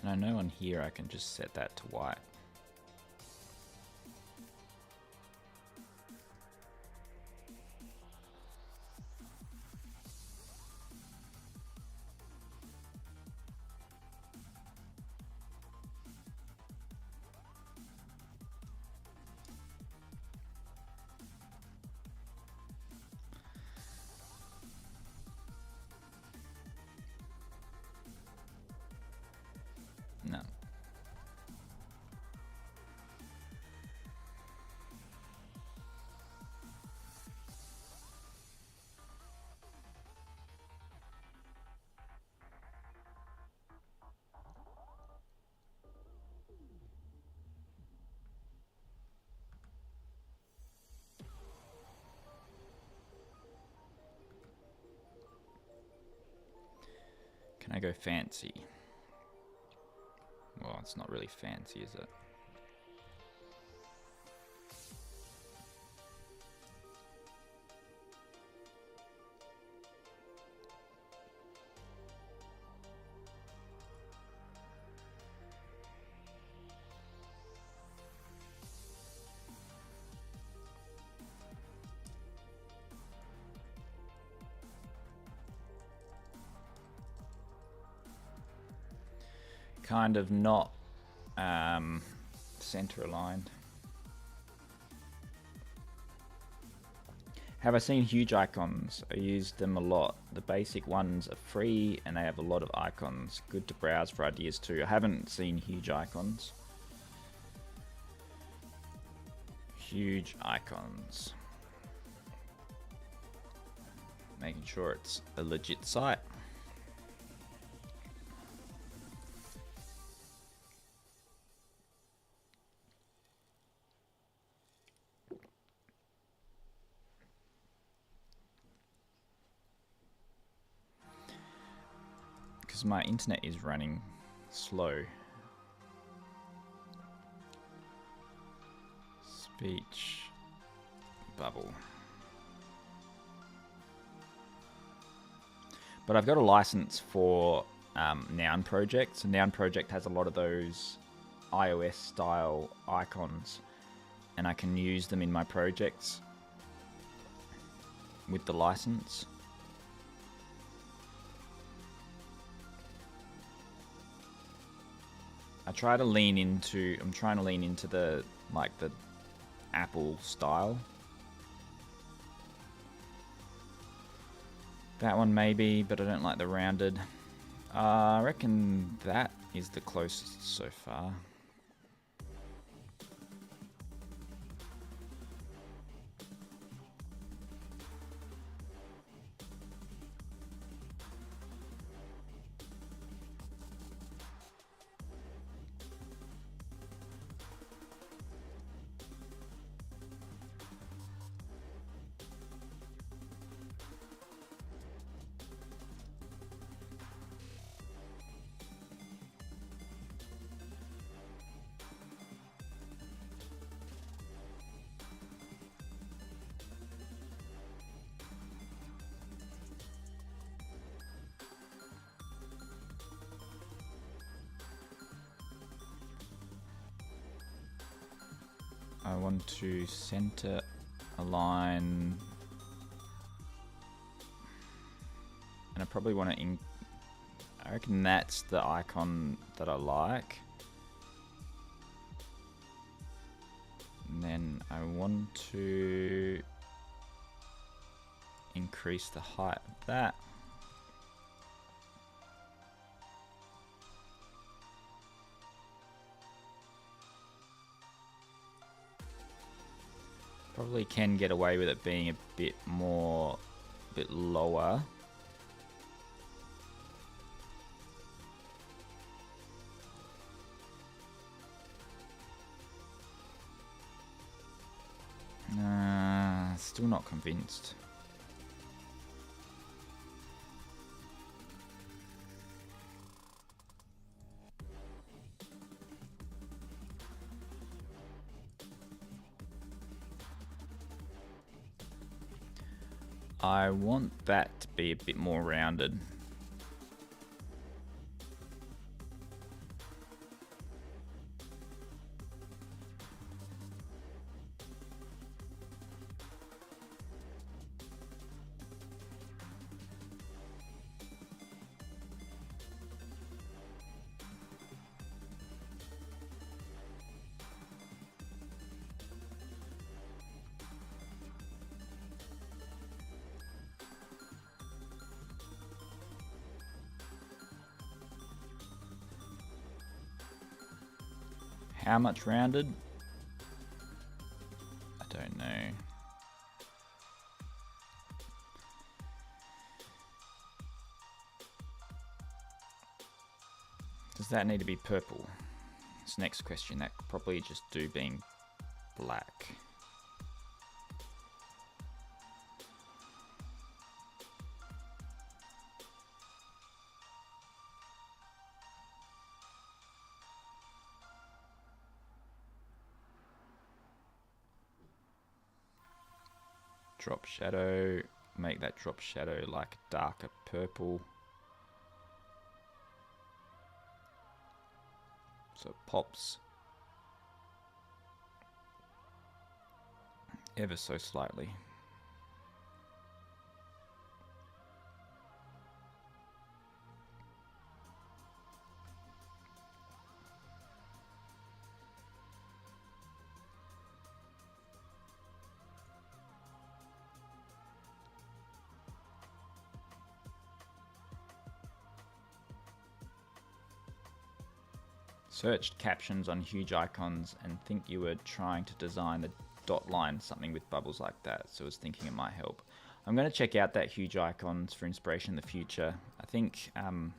And I know on here I can just set that to white. No. Can I go fancy? Well, it's not really fancy, is it? Kind of not center aligned. Have I seen huge icons? I use them a lot. The basic ones are free and they have a lot of icons. Good to browse for ideas too. I haven't seen huge icons. Huge icons. making sure it's a legit site. Because my internet is running slow. Speech bubble. But I've got a license for Noun Project. So Noun Project has a lot of those iOS style icons, and I can use them in my projects with the license. I'm trying to lean into the the Apple style. That one maybe, but I don't like the rounded. I reckon that is the closest so far. I want to center align, and I probably want to I reckon that's the icon that I like. And then I want to increase the height of that. Probably can get away with it being a bit lower. Still not convinced. I want that to be a bit more rounded. How much rounded? I don't know. Does that need to be purple? It's the next question. That could probably just do being black. Drop shadow, make that drop shadow like darker purple. So it pops ever so slightly. Searched captions on huge icons and think you were trying to design the dot line, something with bubbles like that. So I was thinking it might help. I'm going to check out that huge icons for inspiration in the future. I think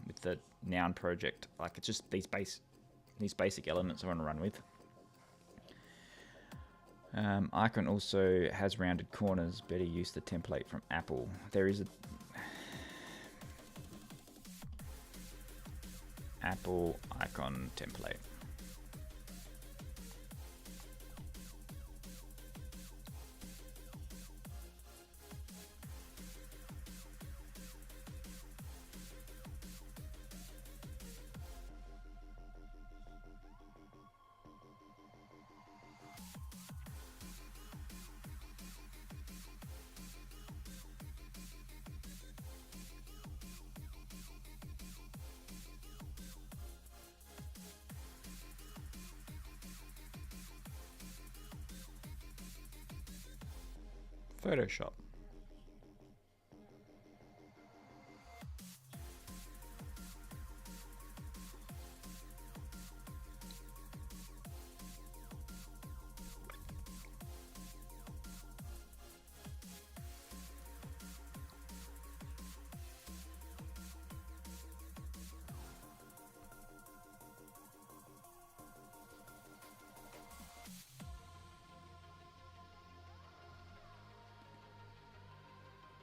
with the noun project, like it's just these basic elements I want to run with. Icon also has rounded corners. Better use the template from Apple. There is a Apple icon template. Photoshop.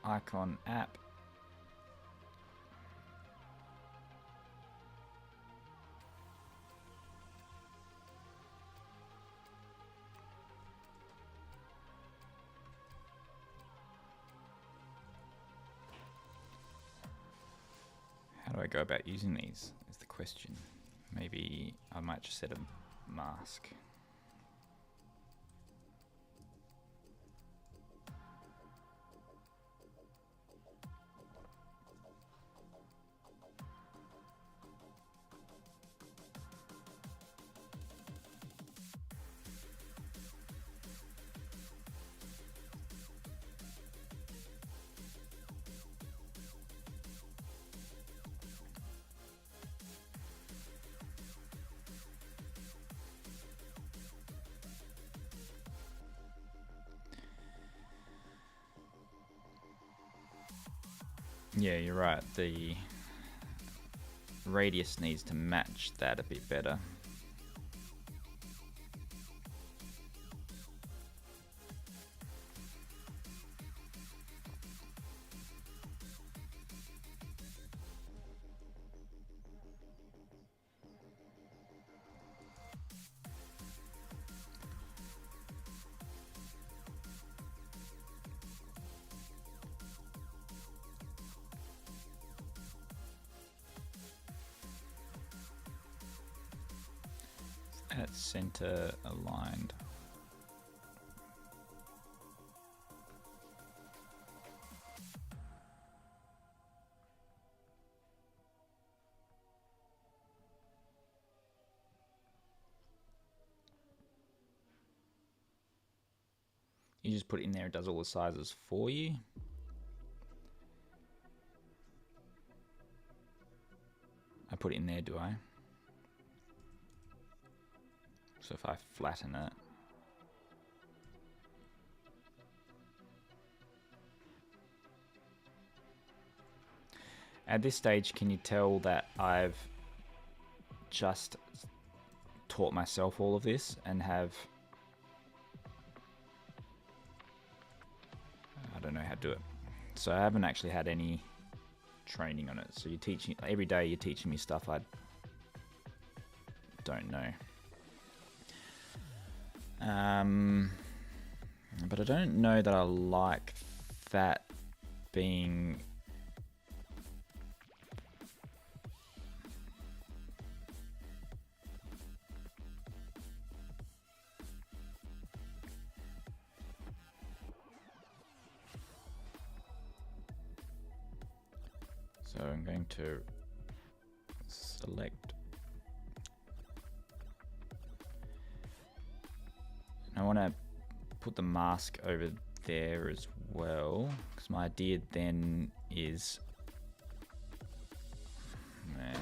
Icon app. How do I go about using these is the question. Maybe I might just set a mask. Yeah, you're right. The radius needs to match that a bit better. At center aligned. You just put it in there, it does all the sizes for you. I put it in there, do I? So if I flatten it, at this stage, can you tell that I've just taught myself all of this and have, I don't know how to do it. So I haven't actually had any training on it. So you're teaching, every day you're teaching me stuff I don't know. But I don't know that I like that being so I'm going to select. I want to put the mask over there as well, because my idea then is, man,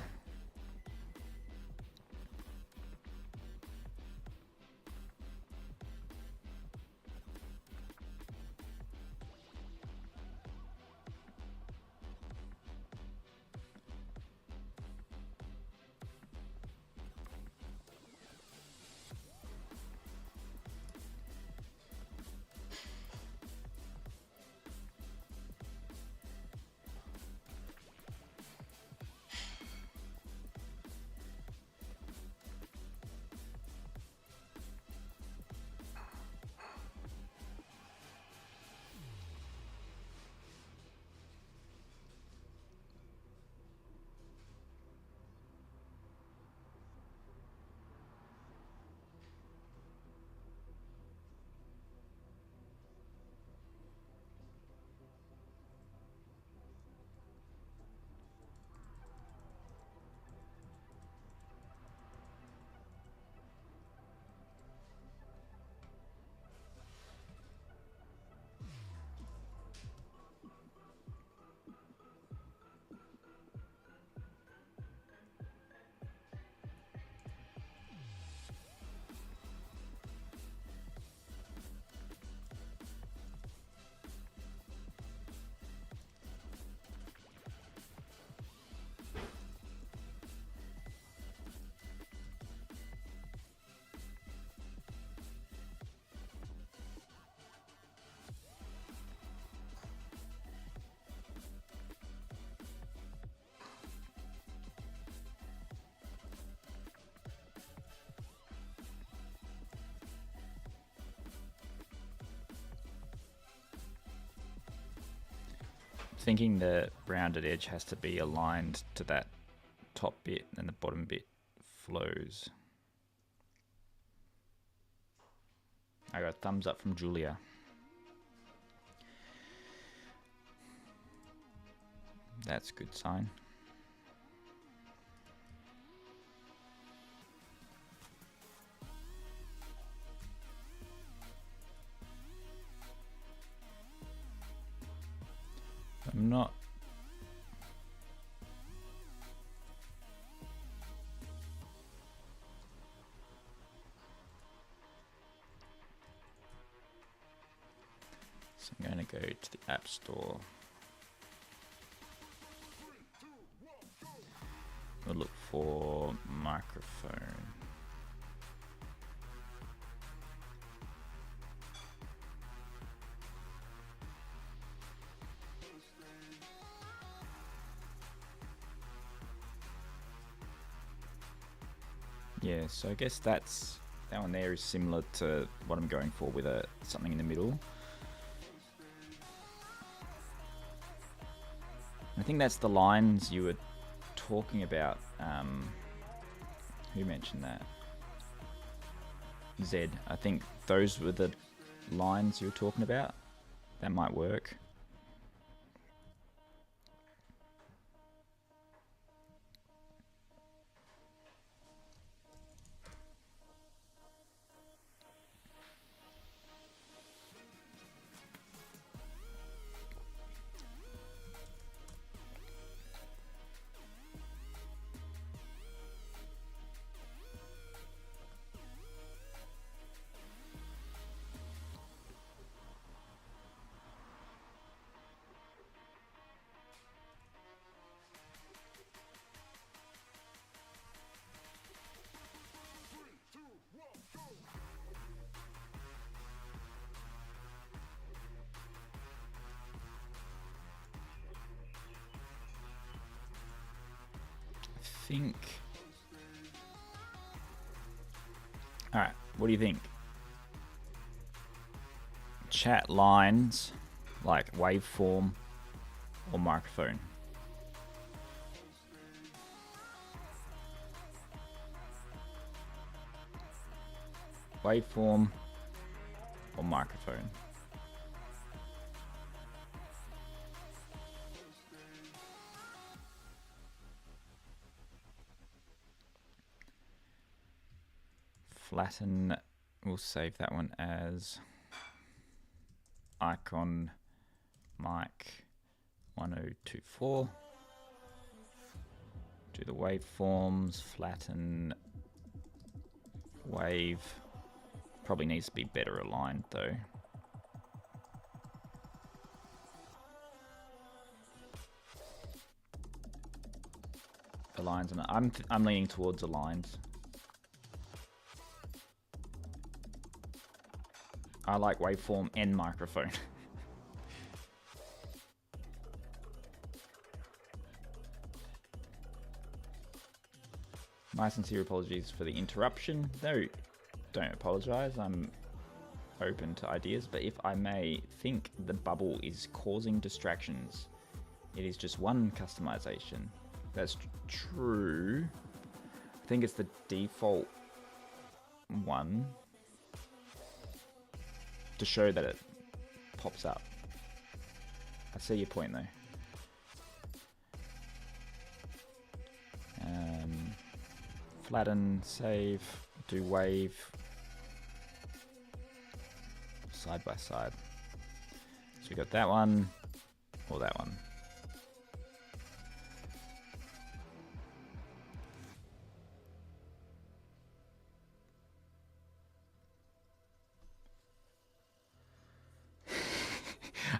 thinking the rounded edge has to be aligned to that top bit and the bottom bit flows. I got a thumbs up from Julia. That's a good sign. I'm not. So I'm going to go to the App Store. We'll look for microphone. Yeah, so I guess that one there is similar to what I'm going for with something in the middle. I think that's the lines you were talking about. Who mentioned that? Zed. I think those were the lines you were talking about. That might work. Think. All right, what do you think? Chat lines like waveform or microphone? Waveform or microphone? Flatten, we'll save that one as icon mic 1024. Do the waveforms, flatten, wave. Probably needs to be better aligned though. The lines, and I'm leaning towards the lines. I like waveform and microphone. My sincere apologies for the interruption. No, don't apologize. I'm open to ideas, but if I may think the bubble is causing distractions. It is just one customization. That's true. I think it's the default one to show that it pops up. I see your point though. Flatten, save, do wave, side by side. So we got that one or that one.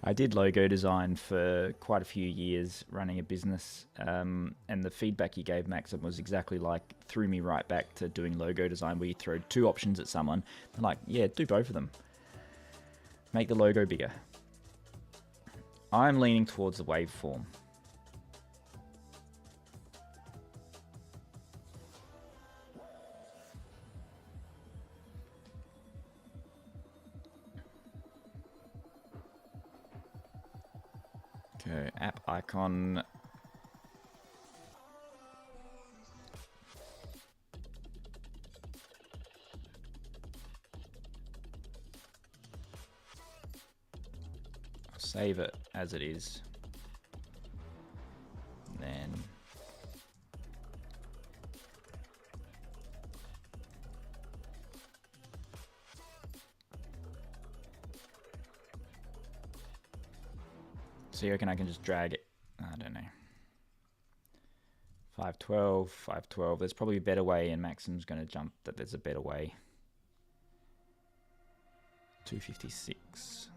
I did logo design for quite a few years running a business, and the feedback you gave, Maxim, was exactly like, threw me right back to doing logo design where you throw two options at someone. They're like, yeah, do both of them. Make the logo bigger. I'm leaning towards the waveform. Okay, app icon. I'll save it as it is. And then so you reckon I can just drag it? I don't know. 512, 512. There's probably a better way, and Maxim's going to jump that there's a better way. 256.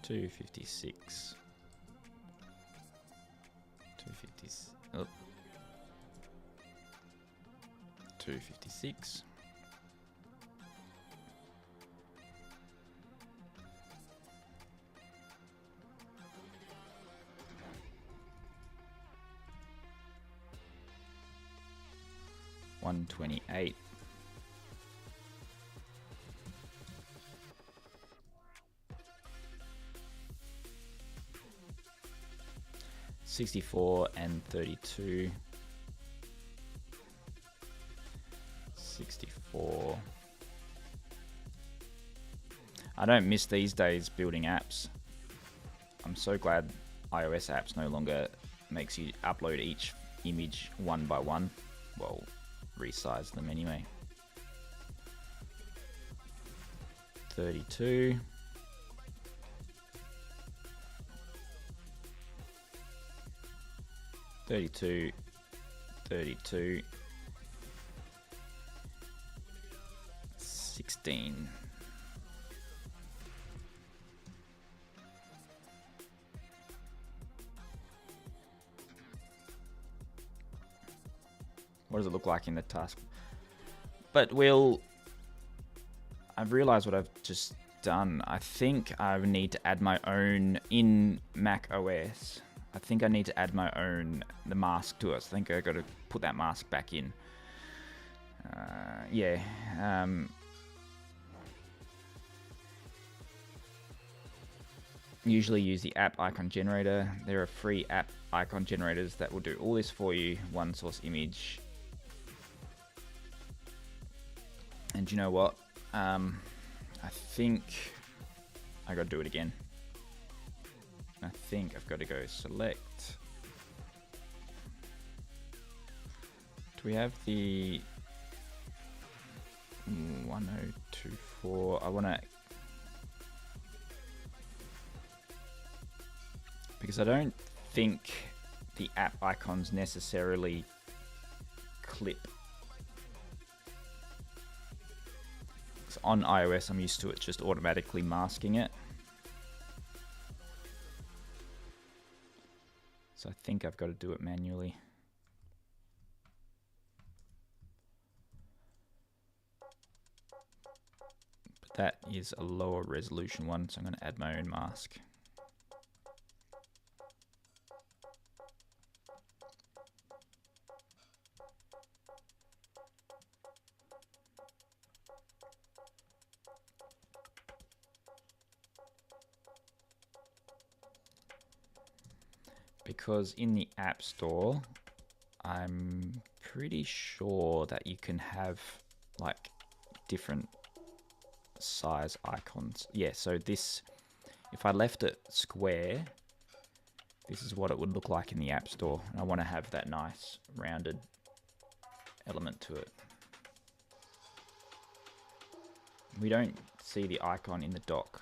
256. 256. Oh. 256. $128. $64 and $32. 64. I don't miss these days building apps. I'm so glad iOS apps no longer makes you upload each image one by one. Well, resize them anyway. 32. 32. 32. 16. What does it look like in the task? But I've realized what I've just done. I think I need to add my own in Mac OS. I think I need to add my own, the mask to it. I think I got to put that mask back in. Yeah. Usually use the app icon generator. There are free app icon generators that will do all this for you. One source image. And you know what? I think I got to do it again. I think I've got to go select. Do we have the 1024? I want to, because I don't think the app icons necessarily clip. On iOS, I'm used to it just automatically masking it. So I think I've got to do it manually. But that is a lower resolution one, so I'm going to add my own mask. Because in the App Store, I'm pretty sure that you can have like different size icons. Yeah, so this, if I left it square, this is what it would look like in the App Store. And I want to have that nice rounded element to it. We don't see the icon in the dock.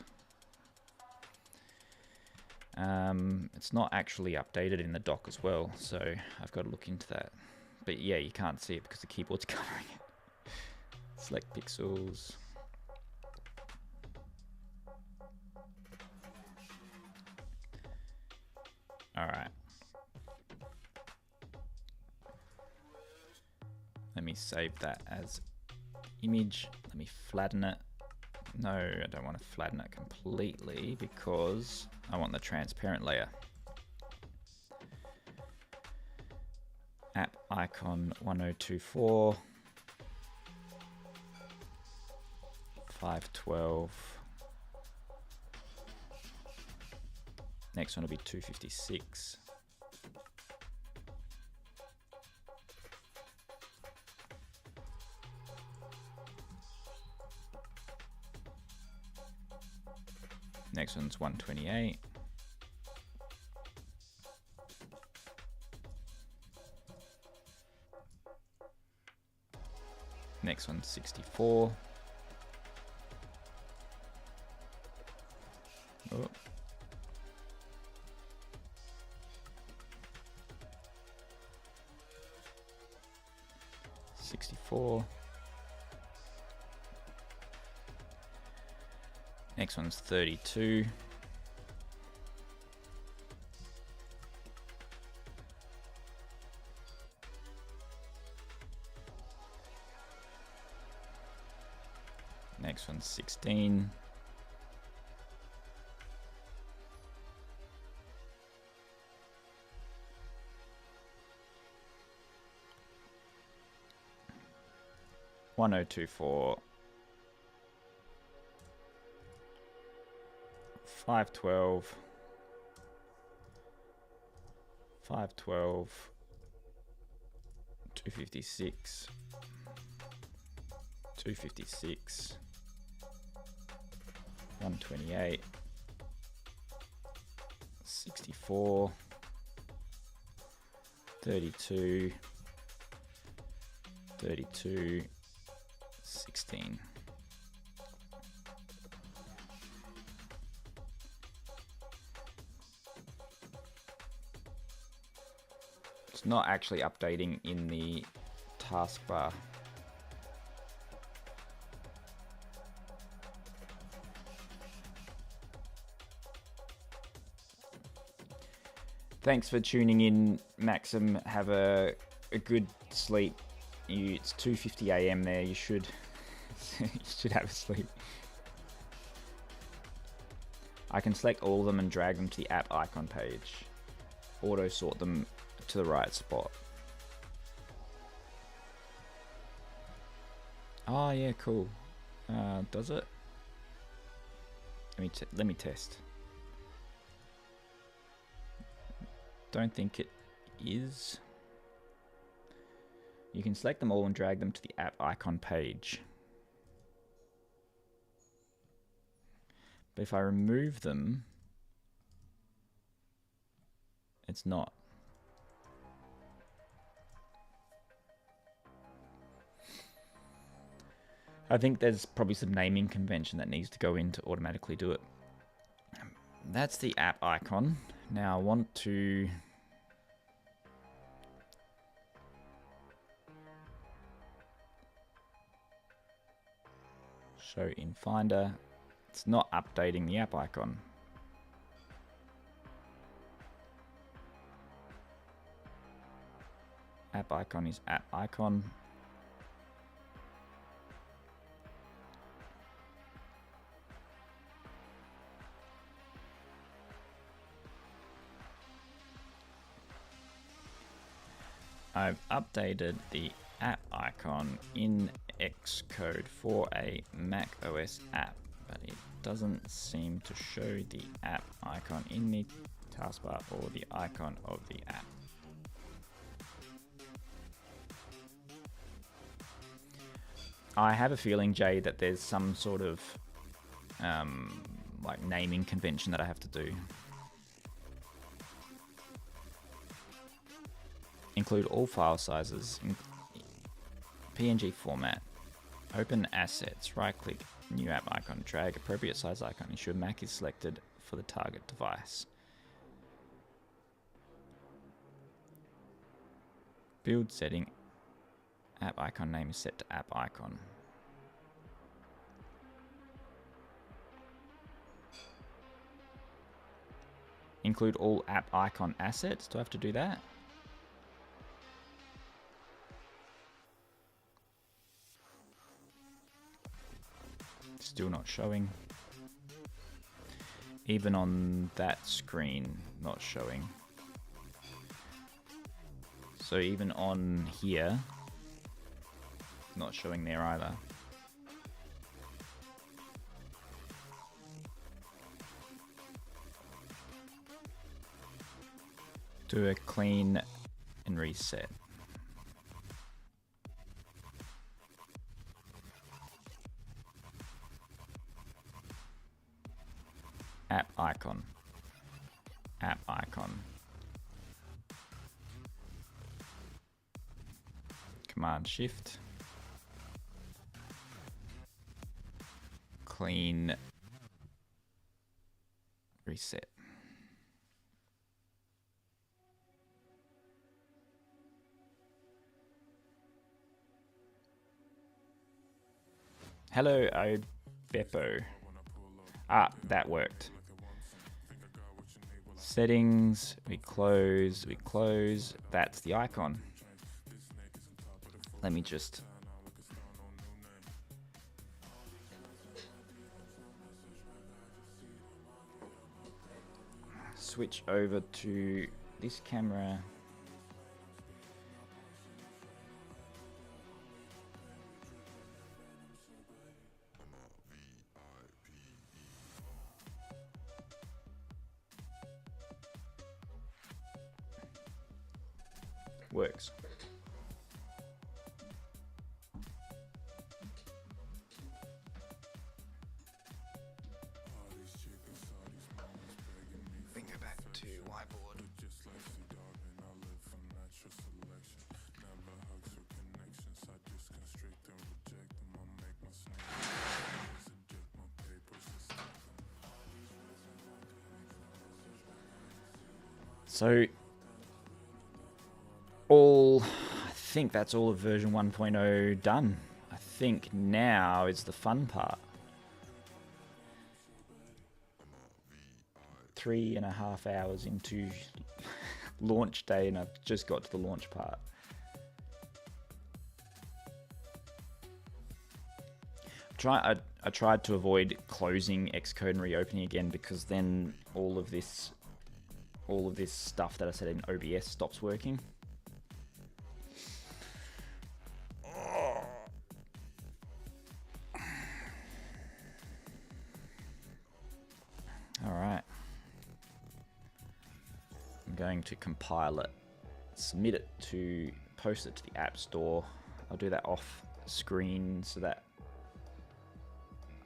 It's not actually updated in the dock as well, so I've got to look into that. But yeah, you can't see it because the keyboard's covering it. Select pixels. Alright. Let me save that as image. Let me flatten it. No, I don't want to flatten it completely because I want the transparent layer. App icon 1024, 512, Next one will be 256. Next one's 128. Next one's 64. Oh. Next one's 32. Next one's 16. $1024. 512. 512. 256. 256. 128. 64. 32. 32. 16. It's not actually updating in the taskbar. Thanks for tuning in, Maxim. Have a good sleep. It's 2:50 a.m. there. You should you should have a sleep. I can select all of them and drag them to the app icon page. Auto sort them to the right spot. Oh yeah, cool. Does it? Let me test. Don't think it is. You can select them all and drag them to the app icon page. But if I remove them, it's not. I think there's probably some naming convention that needs to go in to automatically do it. That's the app icon. Now I want to show in Finder. It's not updating the app icon. App icon is app icon. I've updated the app icon in Xcode for a Mac OS app, but it doesn't seem to show the app icon in the taskbar or the icon of the app. I have a feeling, Jay, that there's some sort of like naming convention that I have to do. Include all file sizes, PNG format, open assets, right click, new app icon, drag appropriate size icon, ensure Mac is selected for the target device. Build setting, app icon name is set to app icon. Include all app icon assets, do I have to do that? Still not showing. Even on that screen, not showing. So even on here, not showing there either. Do a clean and reset. App icon. App icon. Command Shift. Clean. Reset. Hello, Beppo. Ah, that worked. Settings, we close. That's the icon. Let me just switch over to this camera. Works. We can go back to whiteboard. So I think that's all of version 1.0 done. I think now is the fun part. 3.5 hours into launch day and I've just got to the launch part. I tried to avoid closing Xcode and reopening again because then all of this stuff that I said in OBS stops working. All right. I'm going to compile it, submit it to, post it to the App Store. I'll do that off screen so that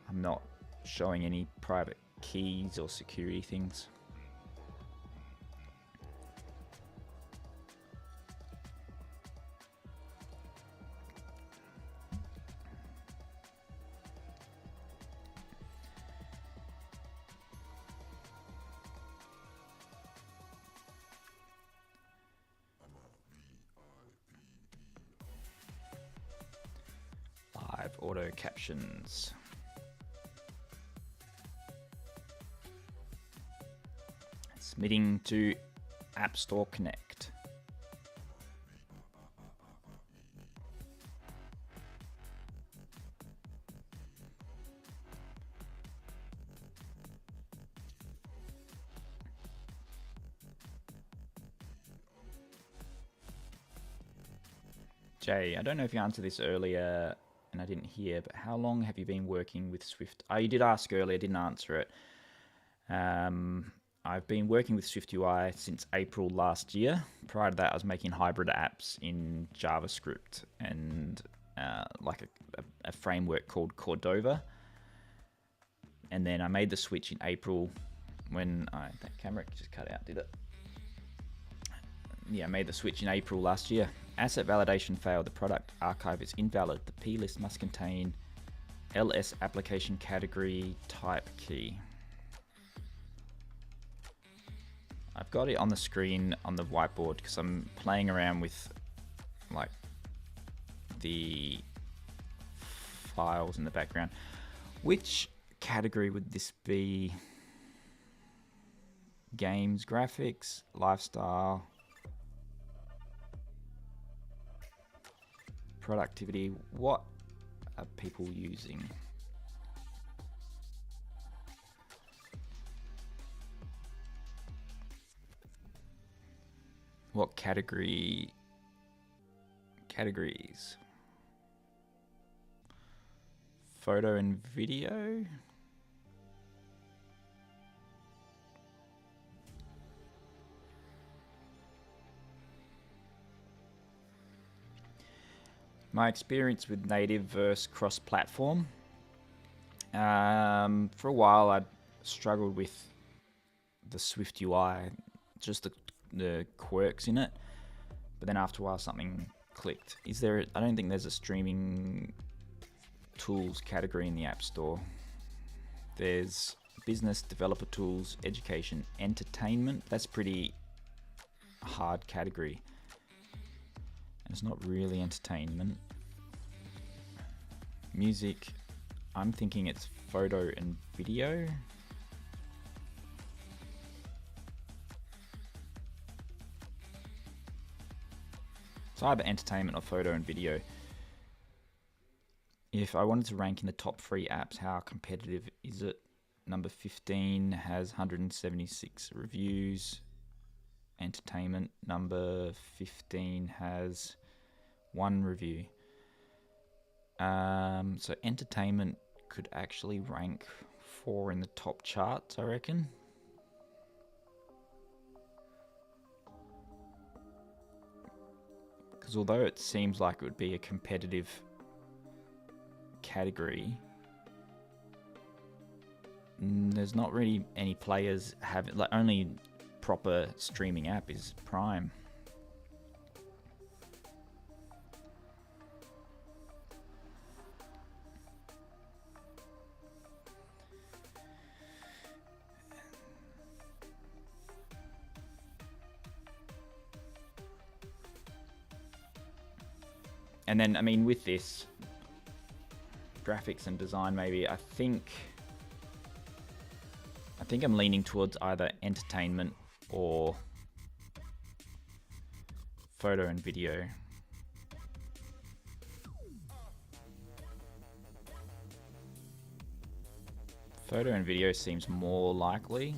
I'm not showing any private keys or security things. Auto captions. Submitting to App Store Connect. Jay, I don't know if you answered this earlier and I didn't hear, but how long have you been working with Swift? Oh, you did ask earlier, didn't answer it. I've been working with Swift UI since April last year. Prior to that, I was making hybrid apps in JavaScript and like a framework called Cordova. And then I made the switch in April when that camera just cut out, did it? Yeah, I made the switch in April last year. Asset validation failed. The product archive is invalid. The plist must contain LS application category type key. I've got it on the screen on the whiteboard because I'm playing around with like the files in the background. Which category would this be? Games, graphics, lifestyle, productivity. What are people using? What categories? Photo and video? My experience with native versus cross-platform. For a while, I struggled with the Swift UI, just the quirks in it. But then after a while, something clicked. I don't think there's a streaming tools category in the App Store. There's business, developer tools, education, entertainment. That's pretty hard category. And it's not really entertainment. Music, I'm thinking it's photo and video. It's either entertainment or photo and video. If I wanted to rank in the top 3 apps, how competitive is it? Number 15 has 176 reviews. Entertainment, number 15 has 1 review. So entertainment could actually rank 4 in the top charts, I reckon. Because although it seems like it would be a competitive category, there's not really any players have, like, only proper streaming app is Prime. And then, I mean, with this, graphics and design maybe, I think I'm leaning towards either entertainment or photo and video. Photo and video seems more likely.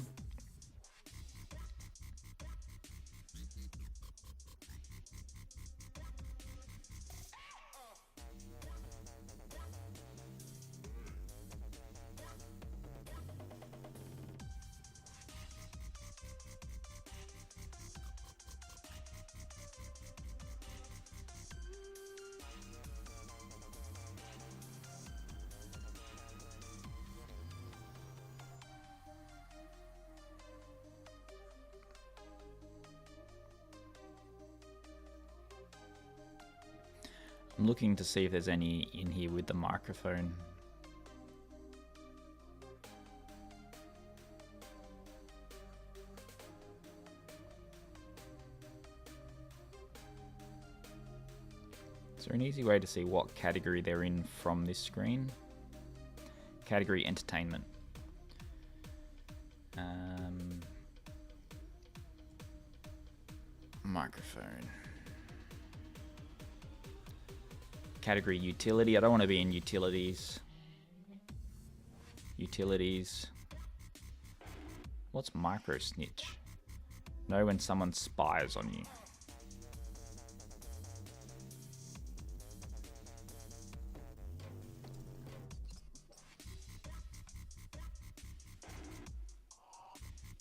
I'm looking to see if there's any in here with the microphone. Is there an easy way to see what category they're in from this screen? Category entertainment. Microphone. Category utility. I don't want to be in utilities. Utilities. What's micro snitch? Know when someone spies on you.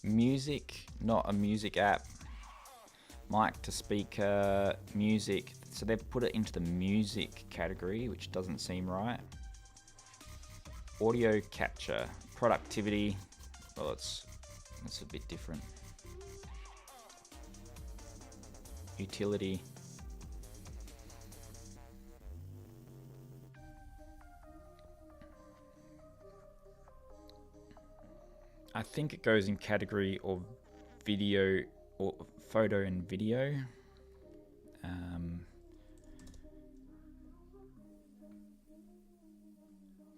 Music, not a music app. Mic to speaker, music. So they've put it into the music category, which doesn't seem right. Audio capture, productivity. Well, that's a bit different. Utility. I think it goes in category of video or photo and video.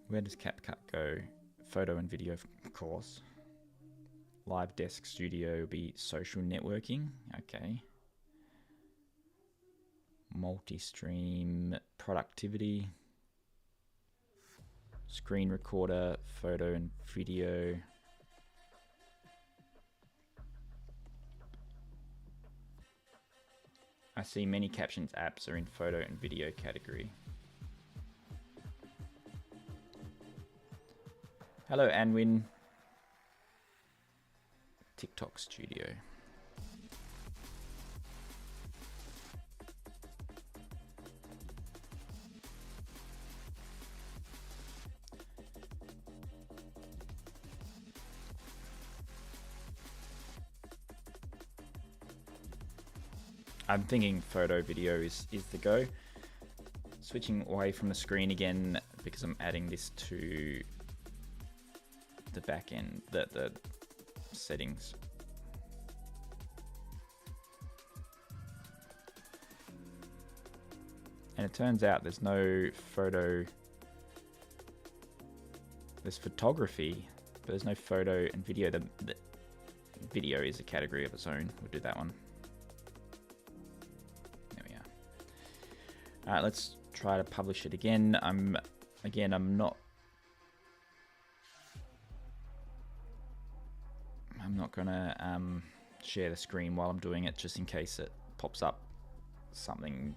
Where does CapCut go? Photo and video, of course. Live Desk Studio will be social networking. Okay. Multi-stream, productivity. Screen recorder, photo and video. I see many Captions apps are in photo and video category. Hello, Anwin. TikTok Studio. I'm thinking photo video is the go. Switching away from the screen again because I'm adding this to the back end, the settings. And it turns out there's no photo. There's photography, but there's no photo and video. The video is a category of its own. We'll do that one. There we are. All right, let's try to publish it again. I'm not gonna share the screen while I'm doing it, just in case it pops up something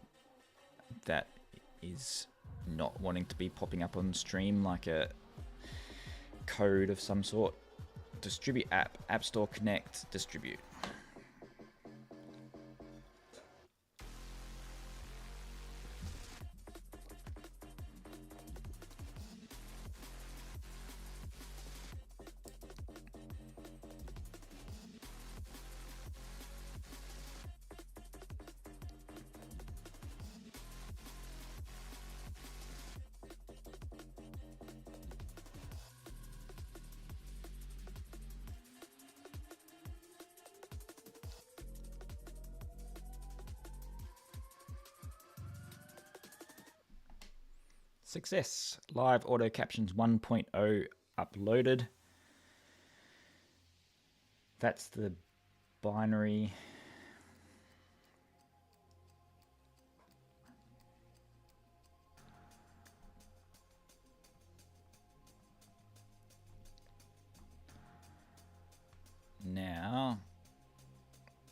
that is not wanting to be popping up on stream, like a code of some sort. Distribute app store, connect, distribute. Success. Live Auto Captions 1.0 uploaded. That's the binary. Now,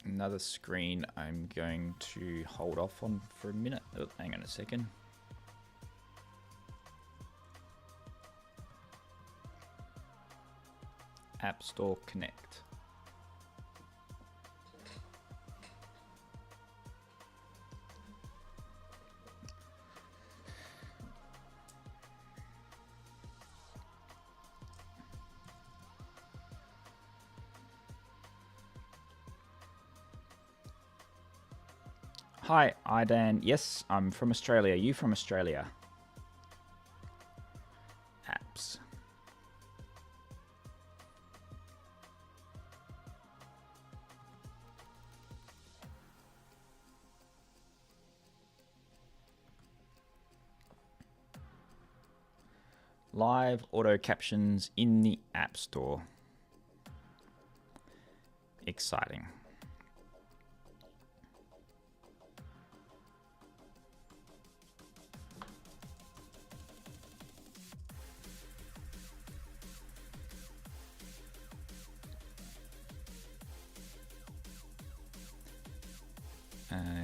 another screen I'm going to hold off on for a minute. Oh, hang on a second. App Store Connect. Hi, Idan. Yes, I'm from Australia. You from Australia? Apps. Live auto captions in the App Store. Exciting.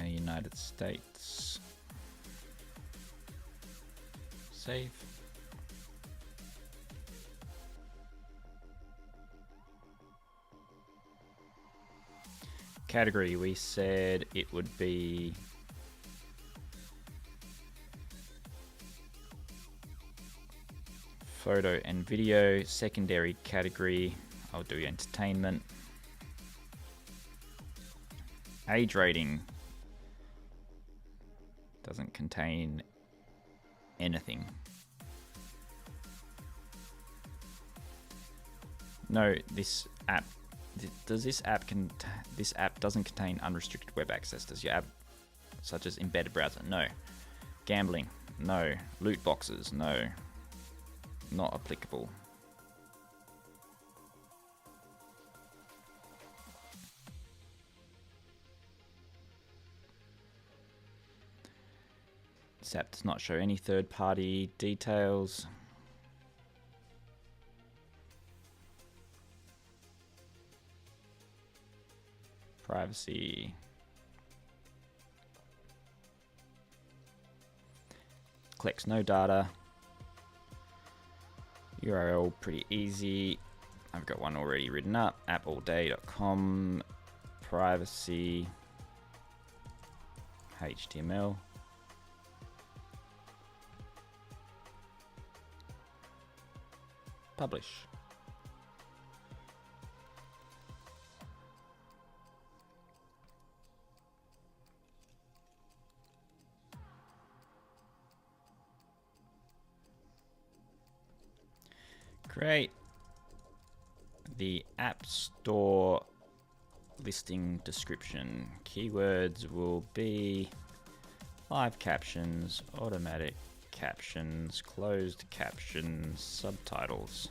United States. Save. Category, we said it would be photo and video. Secondary category, I'll do entertainment. Age rating doesn't contain anything. No, this app this app doesn't contain unrestricted web access. Does your app, such as embedded browser? No. Gambling? No. Loot boxes? No. Not applicable. This app does not show any third-party details. Privacy. Collects no data. URL, pretty easy. I've got one already written up. appallday.com. Privacy. HTML. Publish. Create the App Store listing description. Keywords will be live captions, automatic captions, closed captions, subtitles.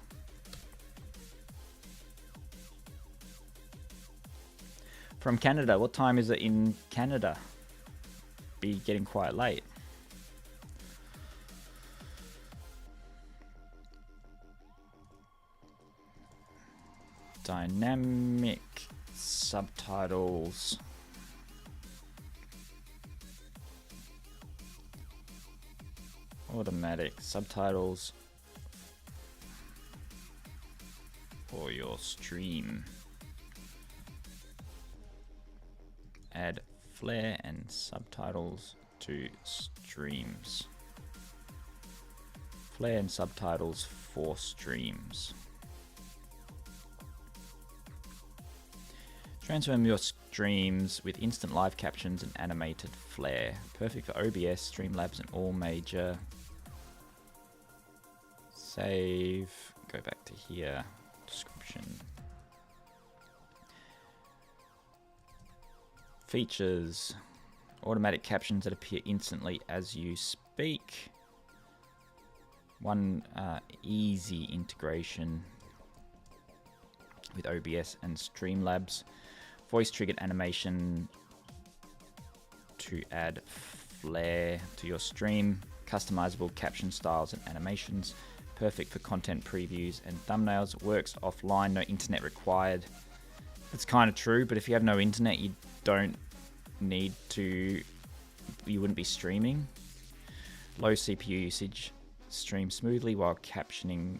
From Canada. What time is it in Canada? Be getting quite late. Dynamic subtitles. Automatic subtitles for your stream. Add flair and subtitles to streams. Flair and subtitles for streams. Transform your streams with instant live captions and animated flair. Perfect for OBS, Streamlabs, and all major. Save. Go back to here. Description. Features. Automatic captions that appear instantly as you speak. One easy integration with OBS and Streamlabs. Voice triggered animation to add flair to your stream. Customizable caption styles and animations. Perfect for content previews and thumbnails. Works offline, no internet required. That's kind of true, but if you have no internet, you don't need to, you wouldn't be streaming. Low CPU usage. Stream smoothly while captioning.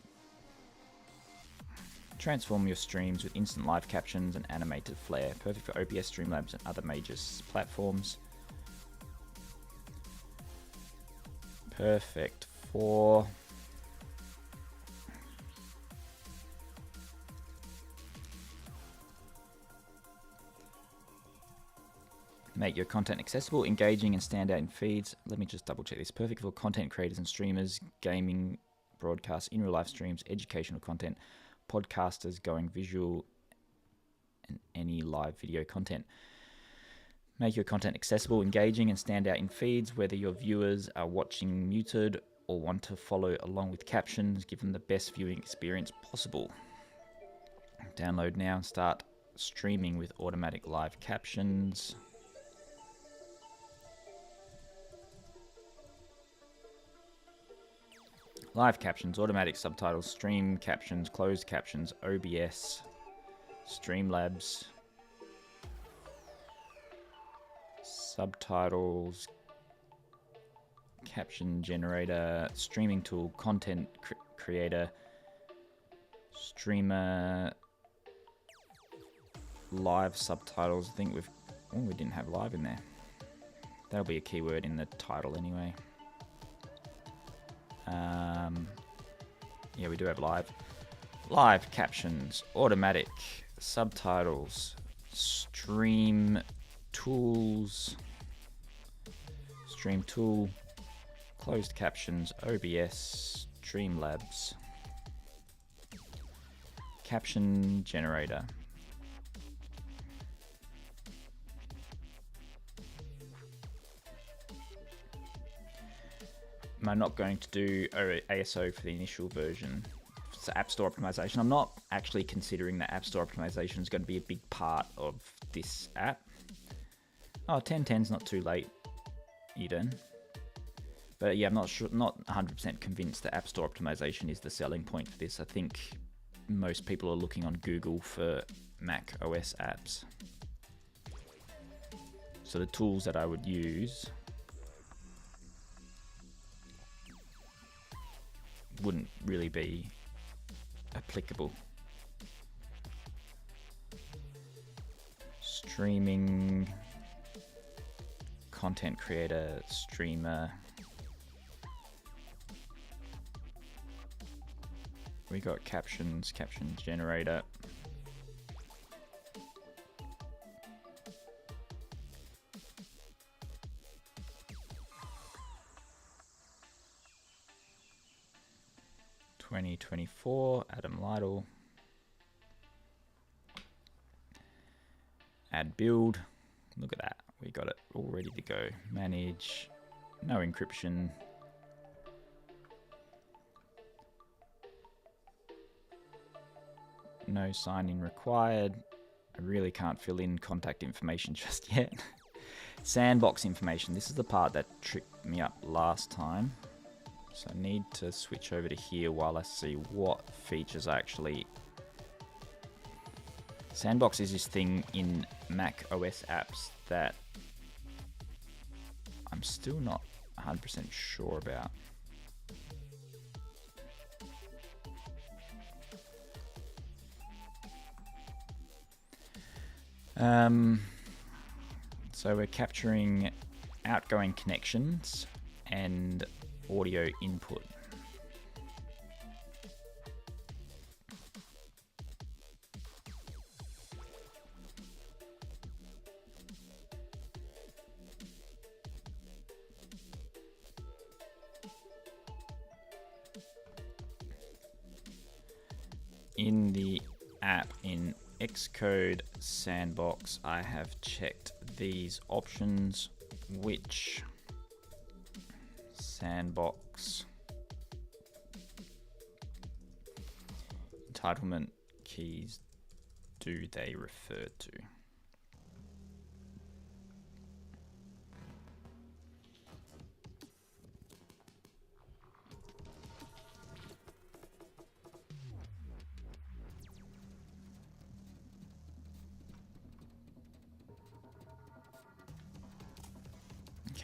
Transform your streams with instant live captions and animated flair. Perfect for OBS, Streamlabs, and other major platforms. Perfect for make your content accessible, engaging, and stand out in feeds. Let me just double check this. Perfect for content creators and streamers, gaming, broadcasts, in real life streams, educational content, podcasters going visual, and any live video content. Make your content accessible, engaging, and stand out in feeds, whether your viewers are watching muted or want to follow along with captions. Give them the best viewing experience possible. Download now and start streaming with automatic live captions. Live captions, automatic subtitles, stream captions, closed captions, OBS, Streamlabs, subtitles, caption generator, streaming tool, content creator, streamer, live subtitles. I think we didn't have live in there. That'll be a keyword in the title anyway. Yeah, we do have live. Live captions, automatic subtitles, stream tools, stream tool, closed captions, OBS, Streamlabs, caption generator. I'm not going to do ASO for the initial version. It's App Store optimization. I'm not actually considering that App Store optimization is going to be a big part of this app. Oh, 1010's not too late, Eden. But yeah, I'm not 100% convinced that App Store optimization is the selling point for this. I think most people are looking on Google for Mac OS apps. So the tools that I would use wouldn't really be applicable. Streaming, content creator, streamer. We got captions, caption generator. 2024, Adam Lytle. Add build. Look at that. We got it all ready to go. Manage. No encryption. No sign-in required. I really can't fill in contact information just yet. Sandbox information. This is the part that tripped me up last time. So I need to switch over to here while I see what features I actually... Sandbox is this thing in Mac OS apps that I'm still not 100% sure about. So we're capturing outgoing connections and audio input. In the app in Xcode Sandbox, I have checked these options, which sandbox entitlement keys do they refer to?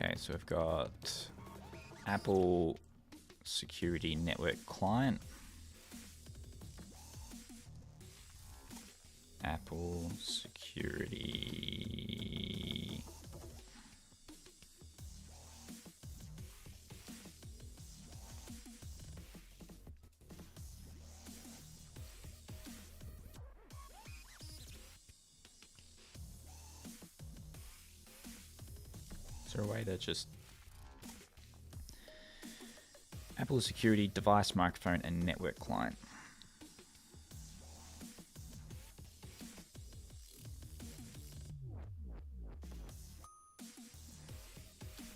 Okay, so we've got Apple Security Network Client, Apple Security Is there a way to just Apple Security Device Microphone and Network Client?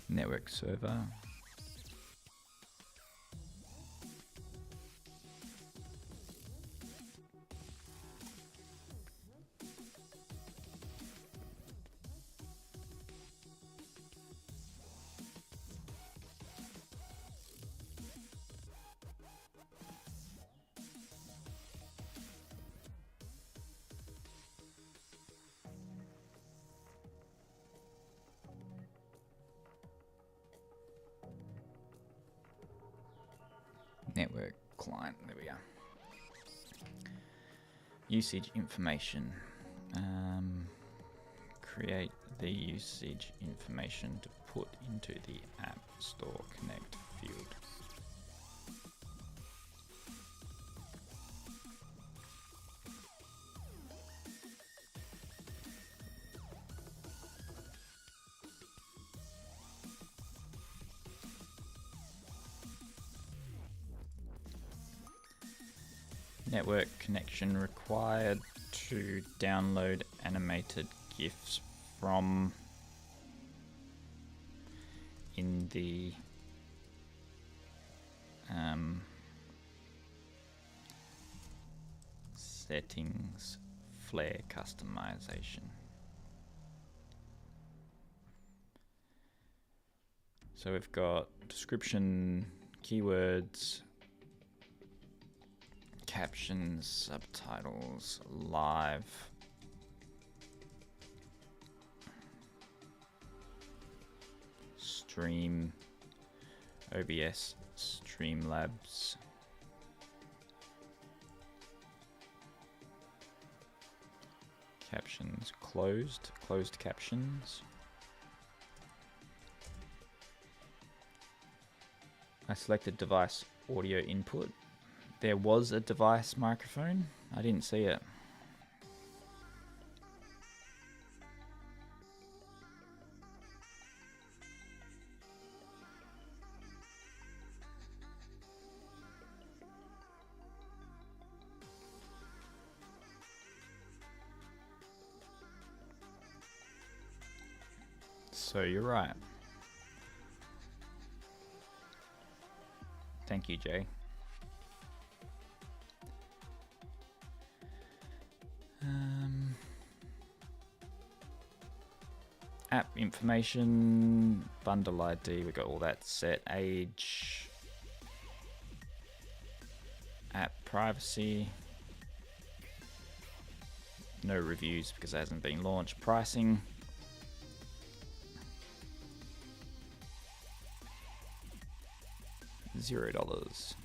Network server. Network client, there we are. Usage information. Create the usage information to put into the App Store Connect field. Network connection required to download animated GIFs from in the settings flare customization. So we've got description, keywords, captions, subtitles, live, stream, OBS Streamlabs, captions, closed captions. I selected device audio input. There was a device microphone. I didn't see it. So you're right. Thank you, Jay. App information, bundle ID, we got all that set. Age, app privacy, no reviews because it hasn't been launched. Pricing, $0.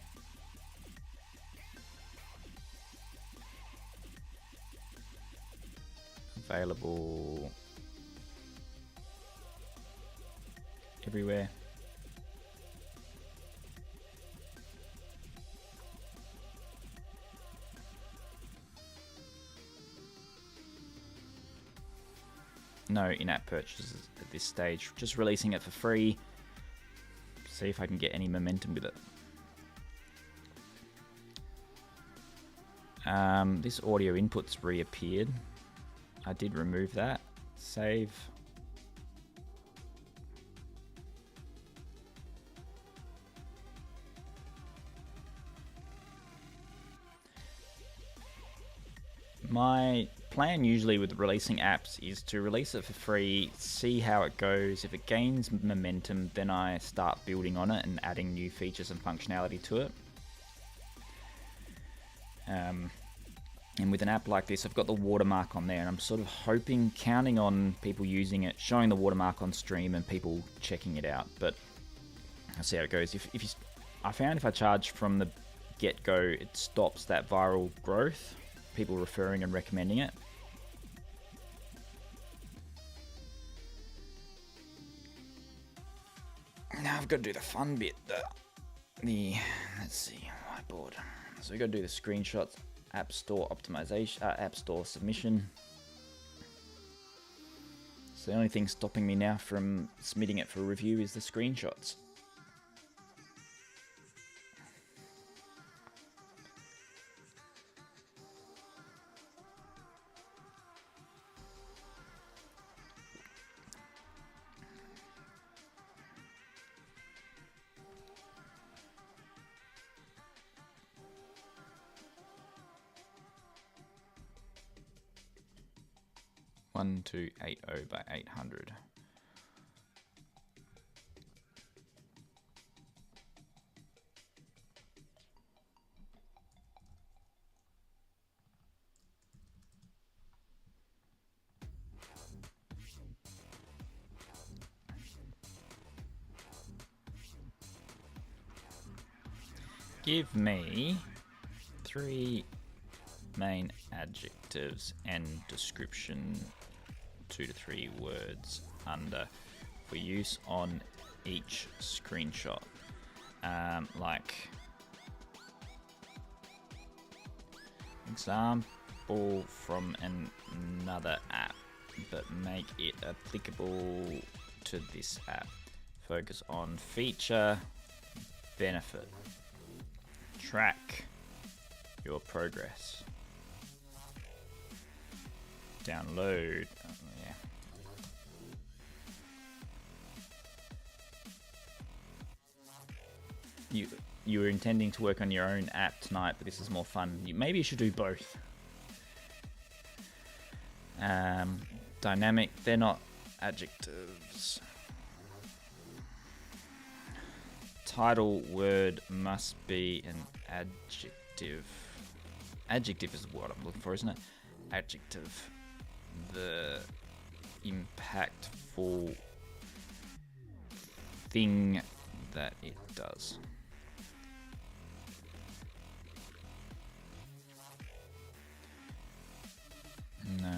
Available everywhere. No in-app purchases at this stage. Just releasing it for free. See if I can get any momentum with it. This audio input's reappeared. I did remove that. Save. My plan usually with releasing apps is to release it for free, see how it goes. If it gains momentum, then I start building on it and adding new features and functionality to it. And with an app like this, I've got the watermark on there, and I'm sort of hoping, counting on people using it, showing the watermark on stream and people checking it out. But I'll see how it goes. I found if I charge from the get-go, it stops that viral growth, people referring and recommending it. Now I've got to do the fun bit, let's see, whiteboard. So we've got to do the screenshots, App Store optimization, App Store submission. So the only thing stopping me now from submitting it for review is the screenshots. One two 80 by 800. Give me 3 main adjectives and description, 2 to 3 words under for use on each screenshot. Like example from another app, but make it applicable to this app. Focus on feature, benefit. Track your progress. Download. You were intending to work on your own app tonight, but this is more fun. Maybe you should do both. Dynamic, they're not adjectives. Title word must be an adjective. Adjective is what I'm looking for, isn't it? Adjective. The impactful thing that it does. No.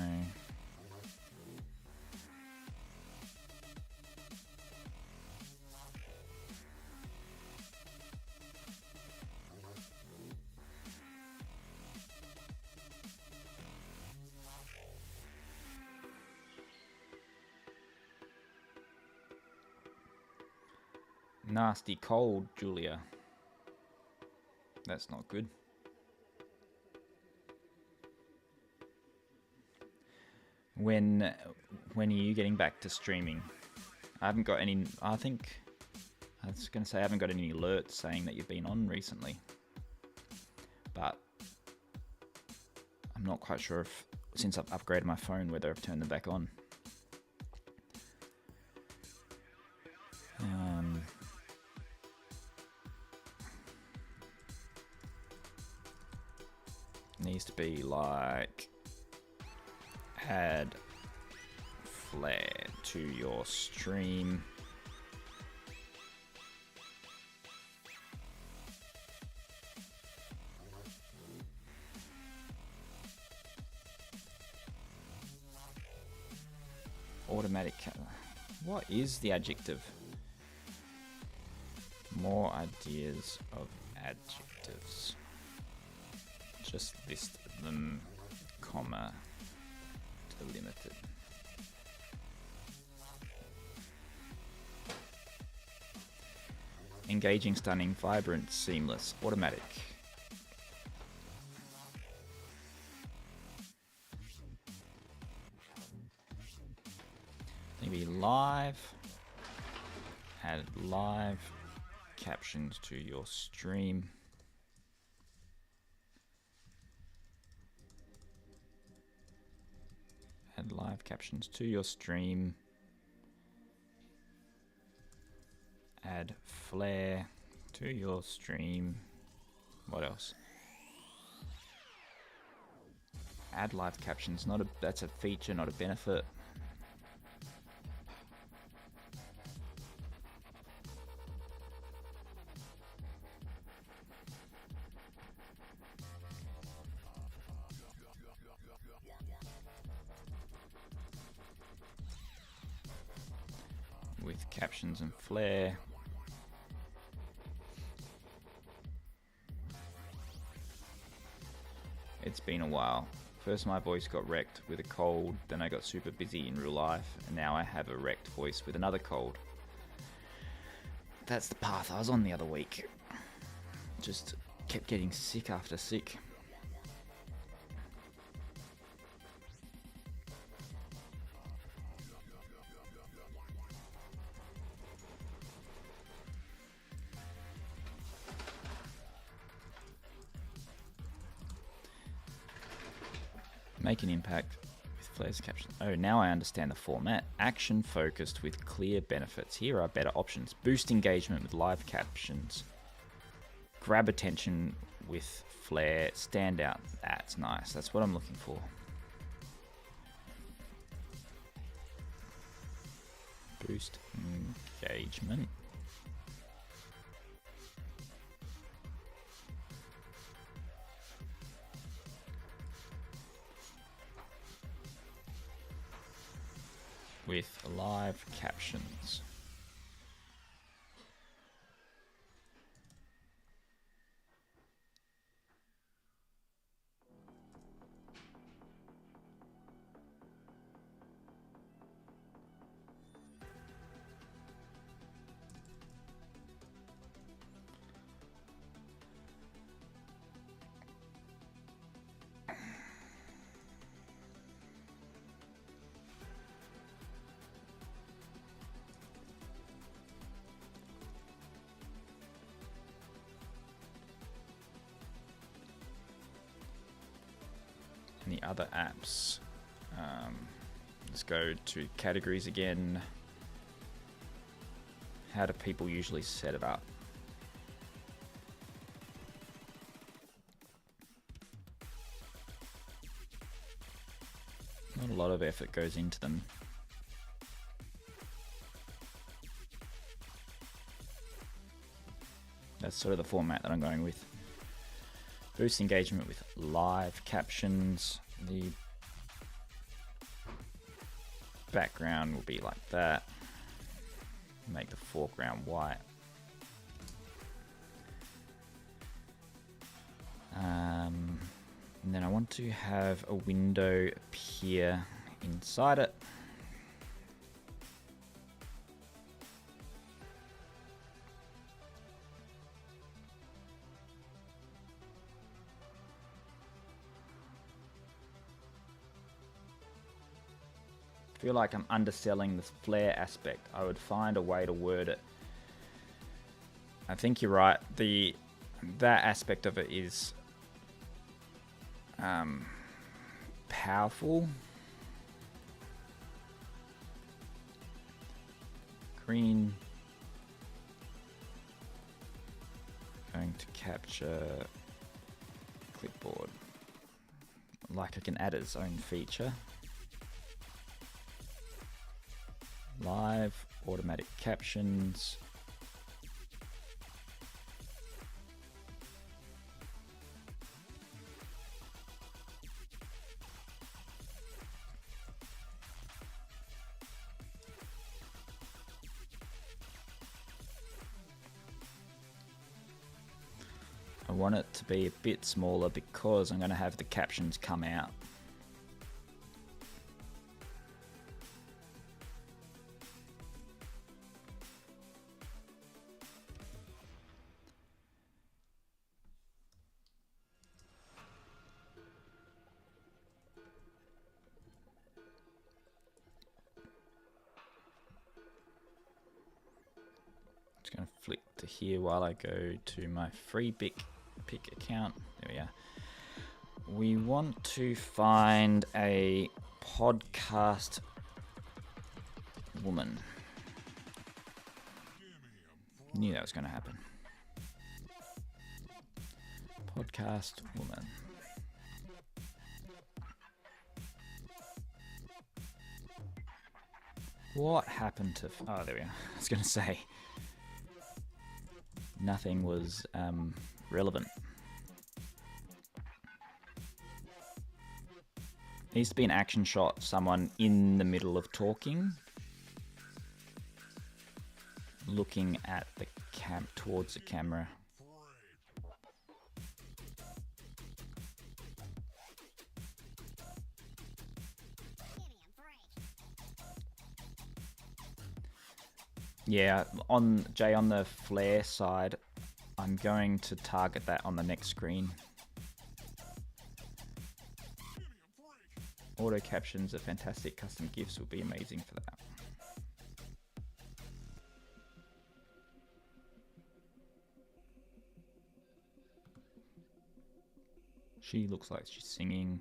Nasty cold, Julia. That's not good. When are you getting back to streaming? I haven't got any, I was going to say I haven't got any alerts saying that you've been on recently. But I'm not quite sure if, since I've upgraded my phone, whether I've turned them back on. Needs to be like add flare to your stream. Automatic. What is the adjective? More ideas of adjectives. Just list them, comma, delimited. Engaging, stunning, vibrant, seamless, automatic. Maybe live. Add live captions to your stream. Add live captions to your stream. Add flare to your stream. What else? Add live captions. That's a feature, not a benefit. With captions and flare. It's been a while. First my voice got wrecked with a cold, then I got super busy in real life, and now I have a wrecked voice with another cold. That's the path I was on the other week. Just kept getting sick after sick. Make an impact with Flare's caption. Oh, now I understand the format. Action focused with clear benefits. Here are better options. Boost engagement with live captions. Grab attention with Flare. Stand out. That's nice. That's what I'm looking for. Boost engagement. With live captions. The other apps. Let's go to categories again. How do people usually set it up? Not a lot of effort goes into them. That's sort of the format that I'm going with. Boost engagement with live captions. The background will be like that. Make the foreground white. And then I want to have a window appear inside it. feel like I'm underselling this flair aspect. I would find a way to word it. I think you're right. That aspect of it is powerful. Green. Going to capture clipboard. Like I can add its own feature. Live, automatic captions. I want it to be a bit smaller because I'm going to have the captions come out. Just going to flick to here while I go to my free pick account. There we are. We want to find a podcast woman. Knew that was going to happen. Podcast woman. What happened to... Oh, there we are. I was going to say. Nothing was relevant. Needs to be an action shot, someone in the middle of talking, looking at the towards the camera. Yeah, on the flare side, I'm going to target that on the next screen. Auto captions are fantastic. Custom GIFs will be amazing for that. She looks like she's singing.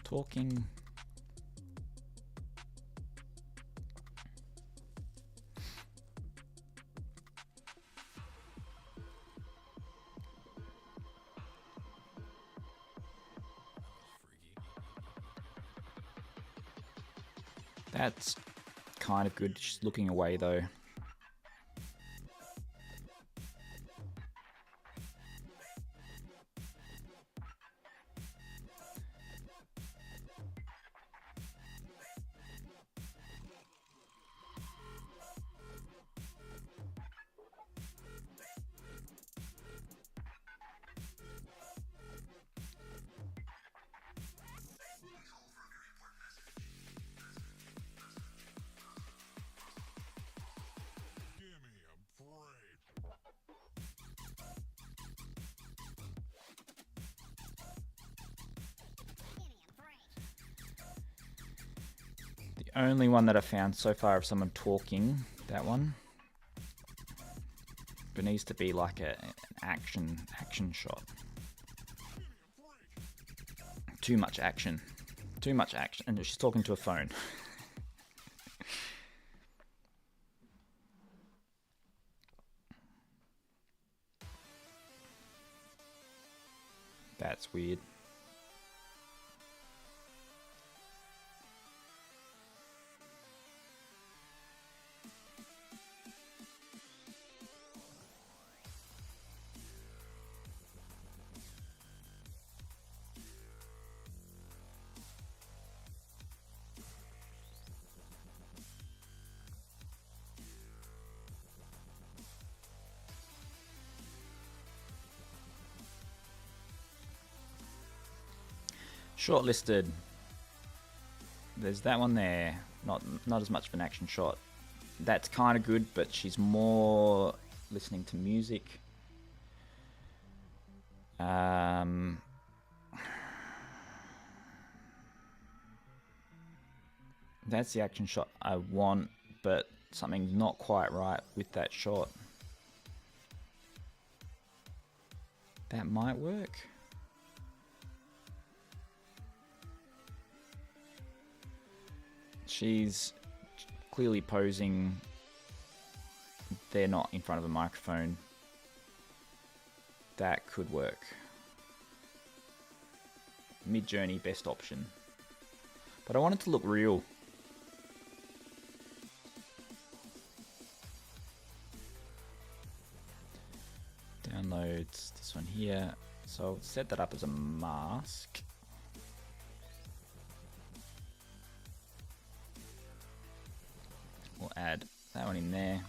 Talking. That's kind of good. She's looking away though. The only one that I found so far of someone talking, that one. But it needs to be like an action shot. Too much action. Too much action. And she's talking to a phone. That's weird. Shortlisted. There's that one there. Not as much of an action shot. That's kind of good, but she's more listening to music. That's the action shot I want, but something's not quite right with that shot. That might work. She's clearly posing. They're not in front of a microphone. That could work. Mid-journey, best option. But I want it to look real. Downloads this one here. So I'll set that up as a mask. We'll add that one in there.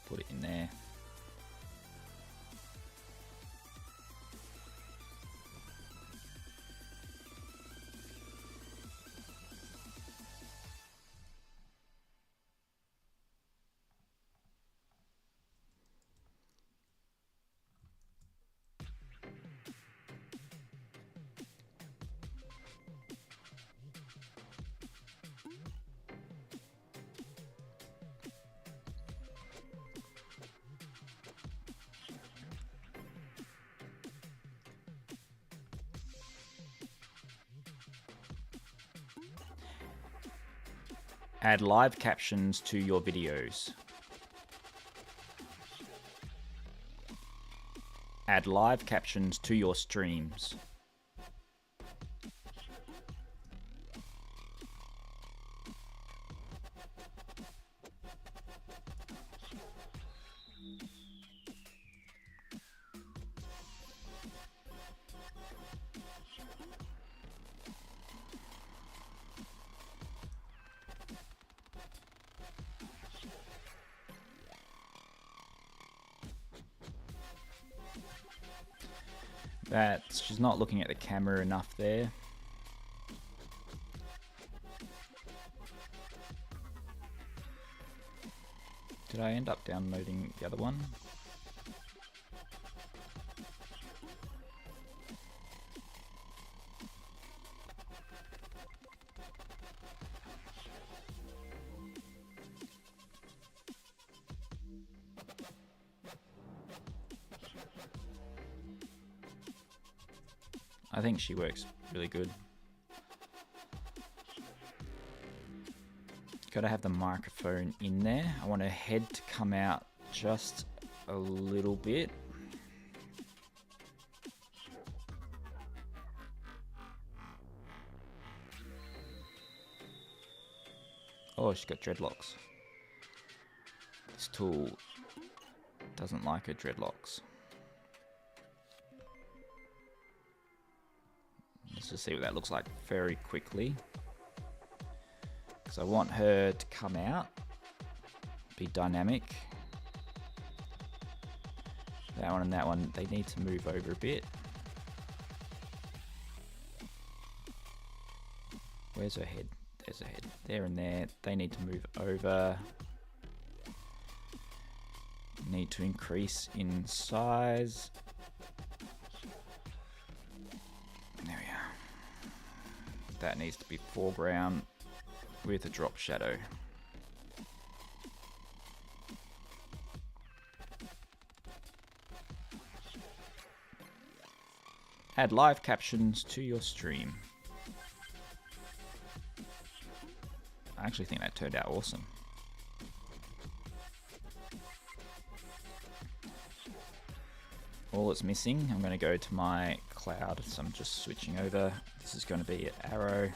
Put it in there. Add live captions to your videos. Add live captions to your streams. She's not looking at the camera enough there. Did I end up downloading the other one? I think she works really good. Gotta have the microphone in there. I want her head to come out just a little bit. Oh, she's got dreadlocks. This tool doesn't like her dreadlocks. Let's just see what that looks like very quickly. Because I want her to come out, be dynamic. That one and that one, they need to move over a bit. Where's her head? There's her head. There and there. They need to move over. Need to increase in size. There we are. That needs to be foreground with a drop shadow. Add live captions to your stream. I actually think that turned out awesome. All it's missing, I'm going to go to my cloud, so I'm just switching over. This is going to be an arrow.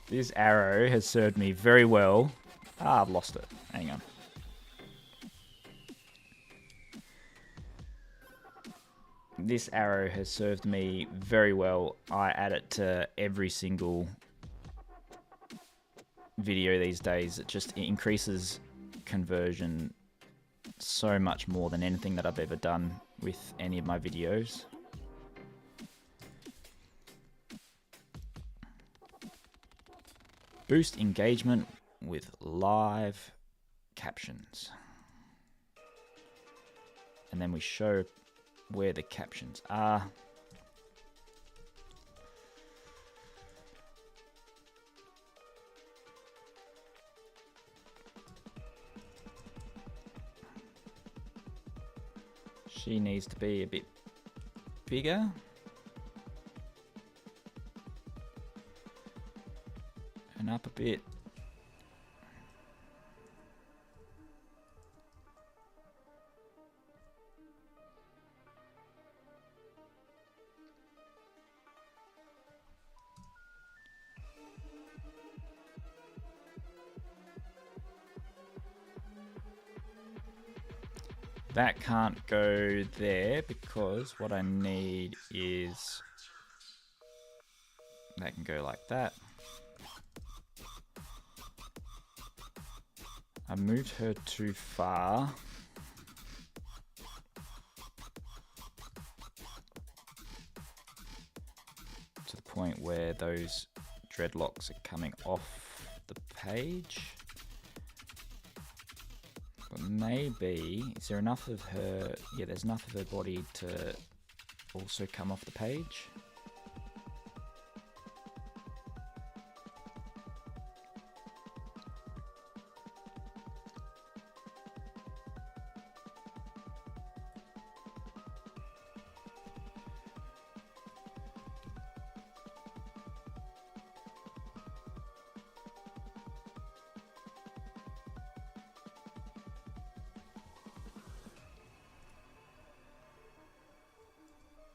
This arrow has served me very well. Ah, I've lost it. Hang on. This arrow has served me very well. I add it to every single video these days. It just increases conversion so much more than anything that I've ever done with any of my videos. Boost engagement with live captions. and then we show where the captions are. She needs to be a bit bigger. And up a bit. That can't go there because what I need is that can go like that. I moved her too far. To the point where those dreadlocks are coming off the page. But maybe, is there enough of her? Yeah, there's enough of her body to also come off the page.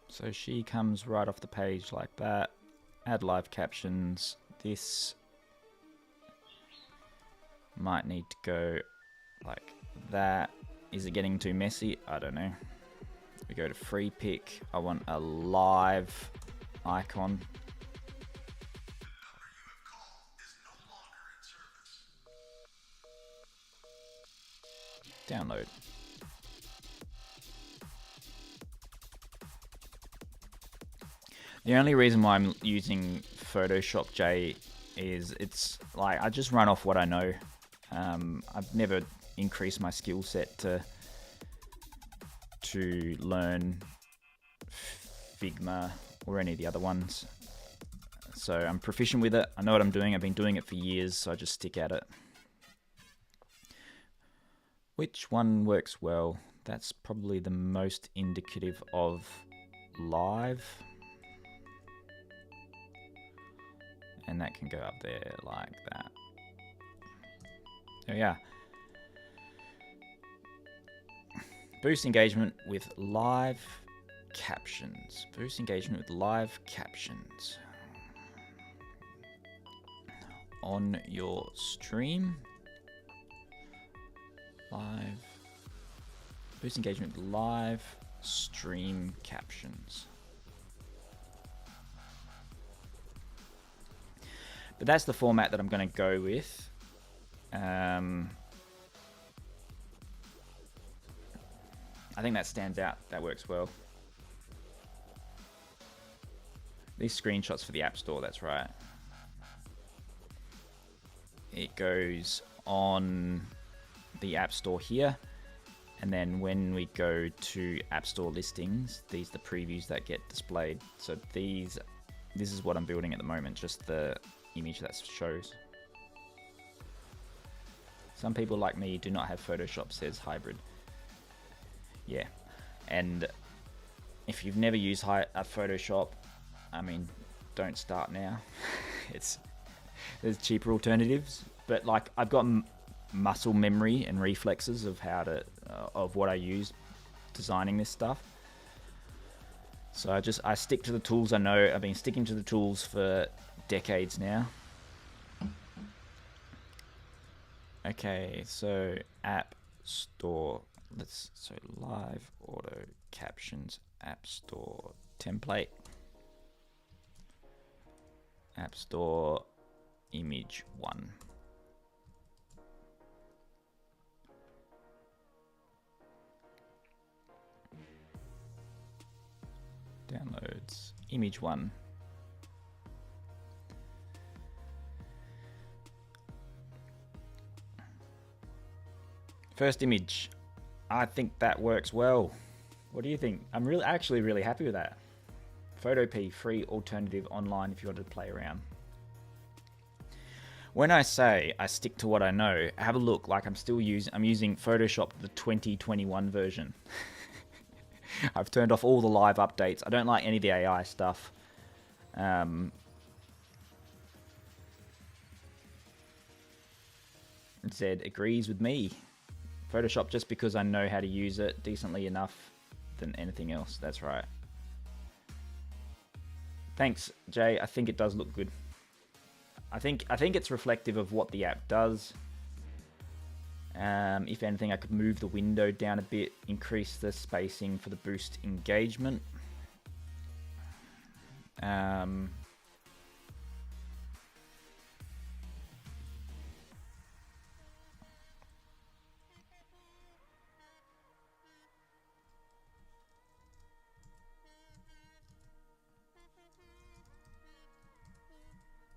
So she comes right off the page like that. Add live captions. This might need to go like that. Is it getting too messy? I don't know. We go to free pick. I want a live icon. Download. The only reason why I'm using Photoshop J is it's like I just run off what I know. I've never increased my skill set to learn Figma or any of the other ones. So I'm proficient with it. I know what I'm doing. I've been doing it for years, so I just stick at it. Which one works well? That's probably the most indicative of live. And that can go up there like that. There we are. Boost engagement with live captions. Boost engagement with live captions. On your stream. Live. Boost engagement with live stream captions. But that's the format that I'm going to go with. I think that stands out. That works well. These screenshots for the App Store, that's right. It goes on the App Store here. And then when we go to App Store listings, these are the previews that get displayed. So this is what I'm building at the moment, just the image that shows. Some people like me do not have Photoshop, says Hybrid. Yeah, and if you've never used Photoshop, I mean, don't start now. There's cheaper alternatives, but like I've got muscle memory and reflexes of how to of what I use designing this stuff. So I stick to the tools I know. I've been sticking to the tools for decades now. Okay, so App Store. So live auto captions App Store template. App Store image 1. Downloads image 1. First image. I think that works well. What do you think? I'm actually really happy with that. Photopea, free alternative online if you wanted to play around. When I say I stick to what I know, have a look. Like I'm using Photoshop, the 2021 version. I've turned off all the live updates. I don't like any of the AI stuff. It said agrees with me. Photoshop just because I know how to use it decently enough than anything else. That's right. Thanks, Jay. I think it does look good. I think it's reflective of what the app does. If anything, I could move the window down a bit, increase the spacing for the boost engagement.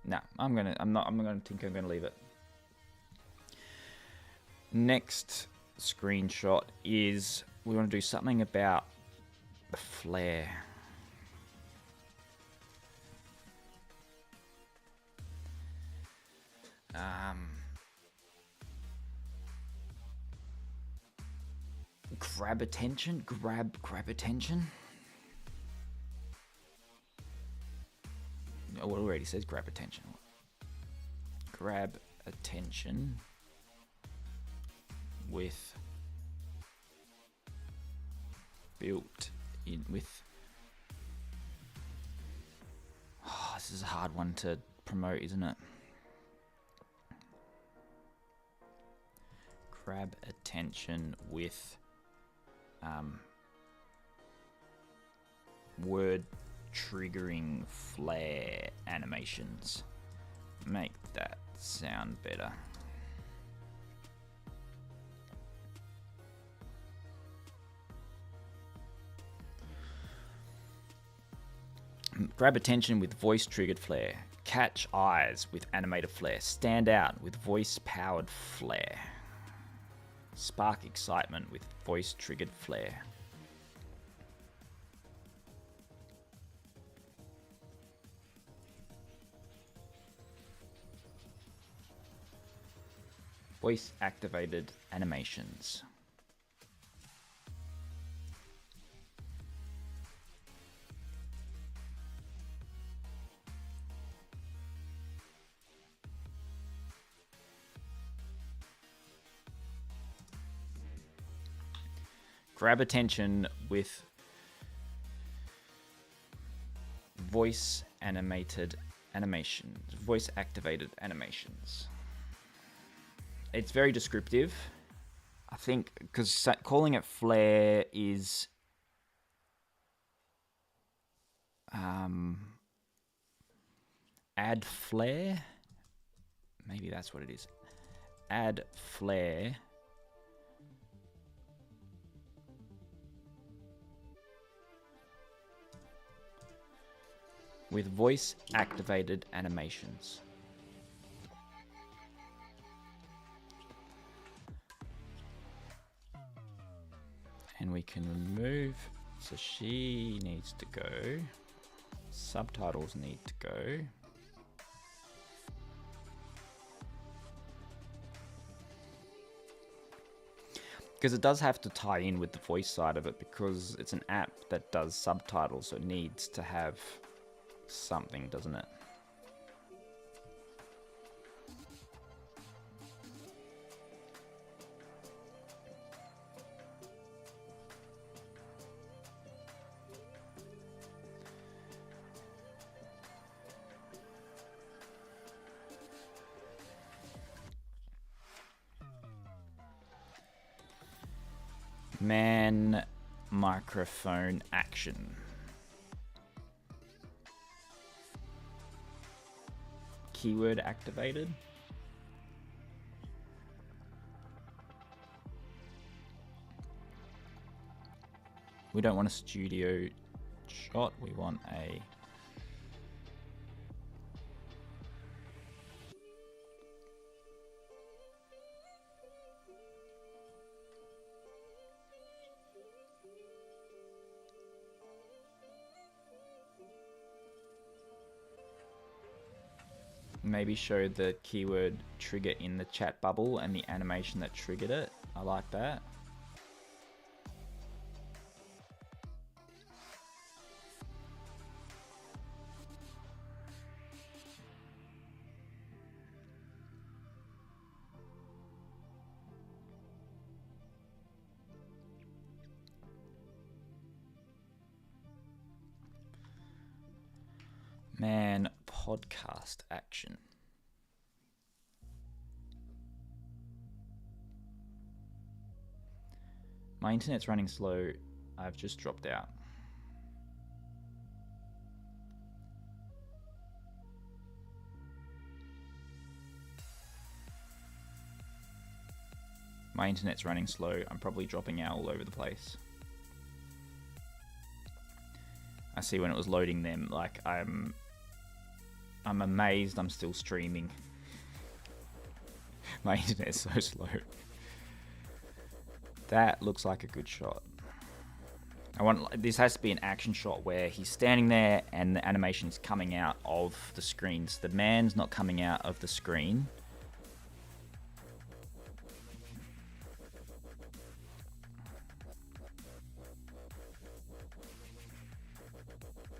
No, I'm gonna leave it. Next screenshot is we want to do something about the flare. Grab attention. Grab attention. Oh, it already says grab attention. Grab attention with built in with. Oh, this is a hard one to promote, isn't it? Grab attention with word triggering flare animations. Make that sound better. Grab attention with voice triggered flare. Catch eyes with animated flare. Stand out with voice powered flare. Spark excitement with voice triggered flare. Voice activated animations. Grab attention with voice activated animations. It's very descriptive. I think because calling it flare is add flare. Maybe that's what it is. Add flare with voice activated animations. And we can remove, so she needs to go, subtitles need to go. Because it does have to tie in with the voice side of it because it's an app that does subtitles, so it needs to have something, doesn't it? Man microphone action. Keyword activated. We don't want a studio shot, we want a Maybe show the keyword trigger in the chat bubble and the animation that triggered it. I like that. Man, podcast action. My internet's running slow. I've just dropped out. My internet's running slow. I'm probably dropping out all over the place. I see when it was loading them, like I'm amazed I'm still streaming. My internet is so slow. That looks like a good shot. This has to be an action shot where he's standing there and the animation is coming out of the screen. So the man's not coming out of the screen.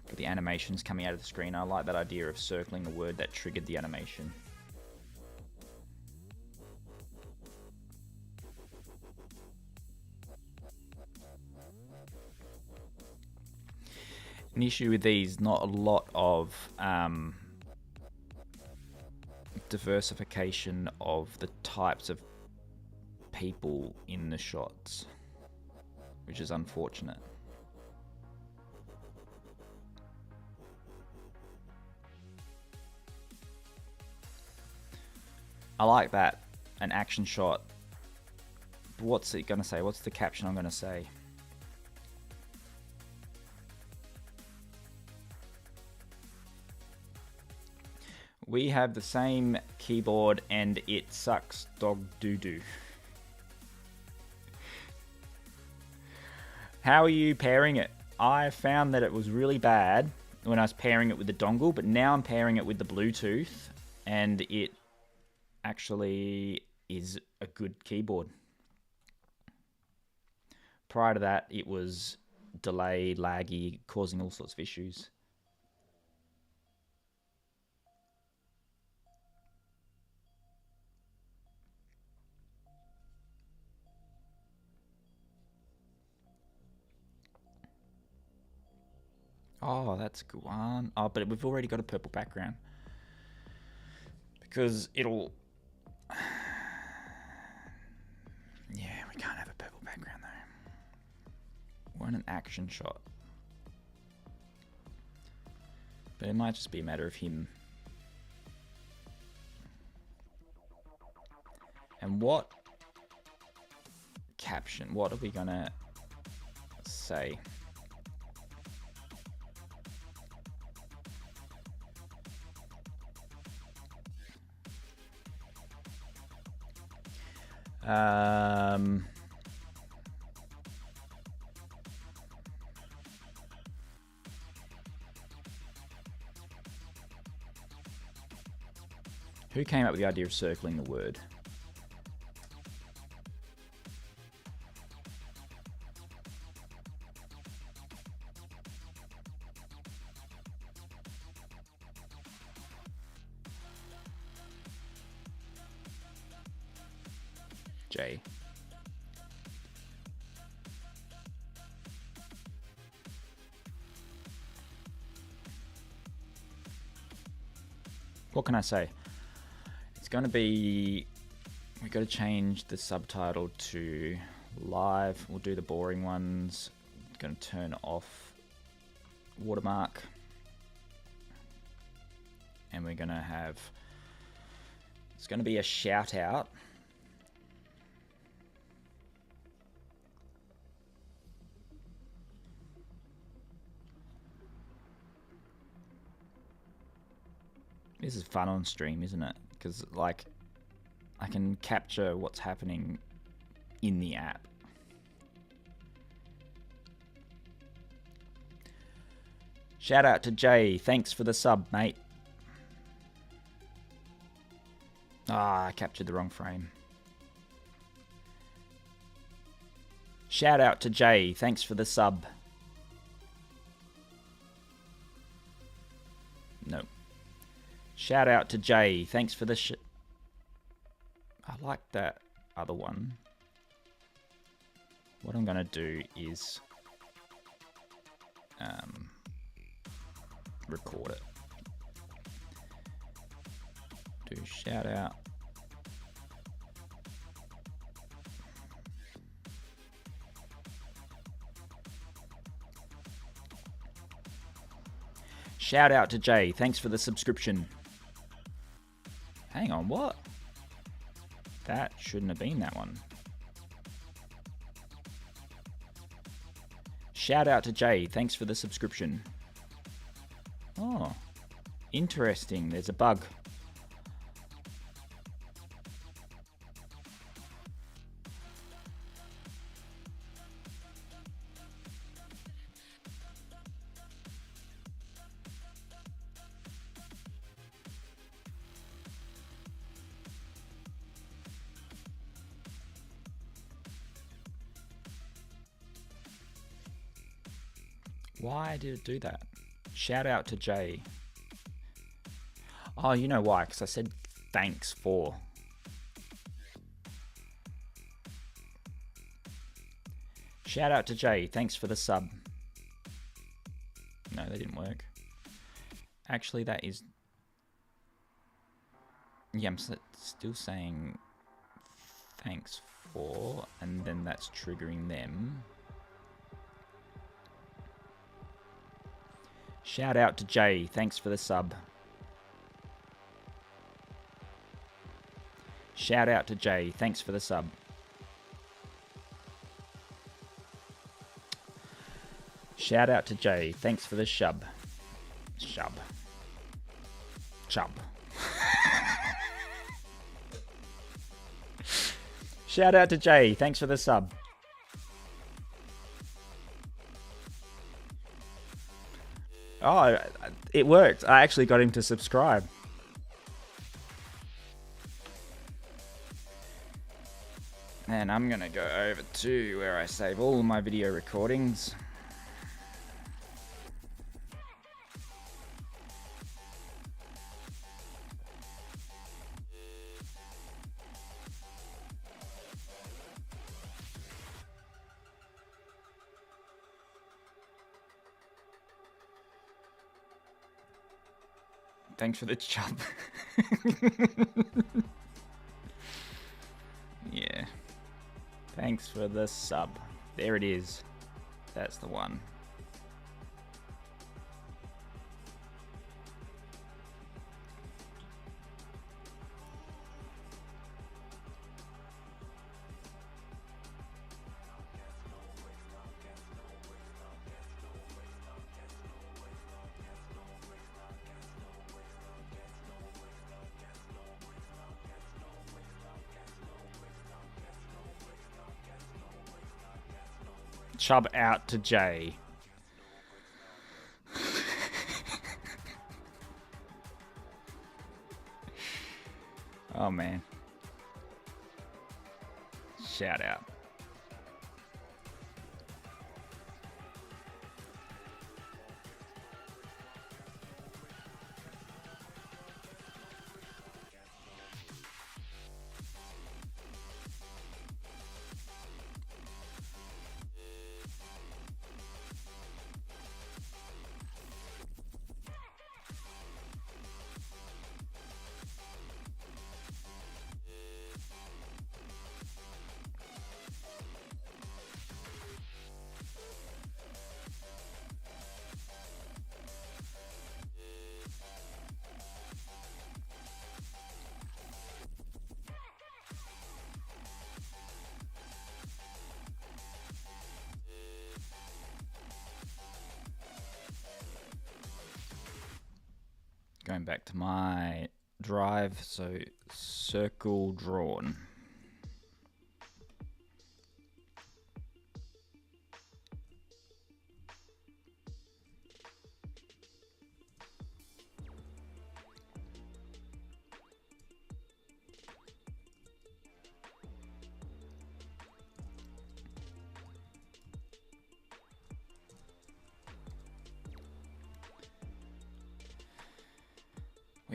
But the animation's coming out of the screen. I like that idea of circling the word that triggered the animation. An issue with these, not a lot of diversification of the types of people in the shots, which is unfortunate. I like that, an action shot. But what's it going to say? What's the caption I'm going to say? We have the same keyboard and it sucks dog doo-doo. How are you pairing it? I found that it was really bad when I was pairing it with the dongle, but now I'm pairing it with the Bluetooth and it actually is a good keyboard. Prior to that, it was delayed, laggy, causing all sorts of issues. Oh, that's a good one. Oh, but we've already got a purple background. Because it'll... Yeah, we can't have a purple background though. Want an action shot. But it might just be a matter of him. And what caption? What are we gonna say? Who came up with the idea of circling the word? Jay. What can I say? It's going to be... We've got to change the subtitle to live. We'll do the boring ones. Going to turn off Watermark. And we're going to have... It's going to be a shout out. This is fun on stream, isn't it? Because, like, I can capture what's happening in the app. Shout out to Jay. Thanks for the sub, mate. Ah, I captured the wrong frame. Shout out to Jay. Thanks for the sub. Nope. Shout out to Jay. Thanks for the I like that other one. What I'm going to do is record it. Do shout out. Shout out to Jay. Thanks for the subscription. Hang on, what? That shouldn't have been that one. Shout out to Jay. Thanks for the subscription. Oh, interesting. There's a bug. Why did it do that? Shout out to Jay. Oh, you know why? Because I said thanks for. Shout out to Jay. Thanks for the sub. No, that didn't work. Actually, that is... Yeah, I'm still saying thanks for, and then that's triggering them. Shout out to Jay. Thanks for the sub. Shout out to Jay. Thanks for the sub. Shout out to Jay. Thanks for the shub. Shub. Chub. Shout out to Jay. Thanks for the sub. Oh, it worked. I actually got him to subscribe. And I'm going to go over to where I save all of my video recordings. Thanks for the chub. Yeah. Thanks for the sub. There it is. That's the one. Chub out to Jay. Oh man. Shout out. Going back to my drive, so circle drawn.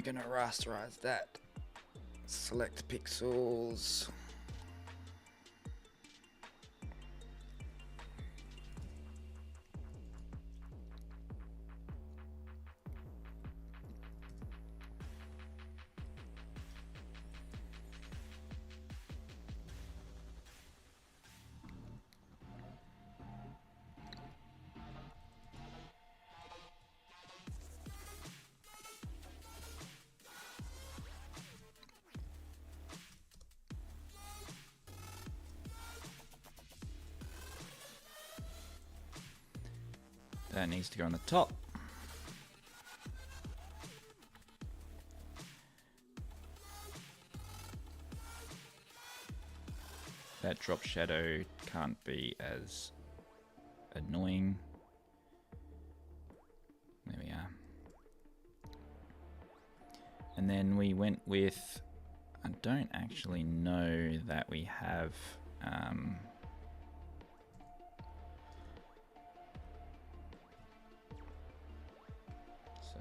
going to rasterize that. Select pixels. That needs to go on the top. That drop shadow can't be as annoying. There we are. And then we went with, I don't actually know that we have so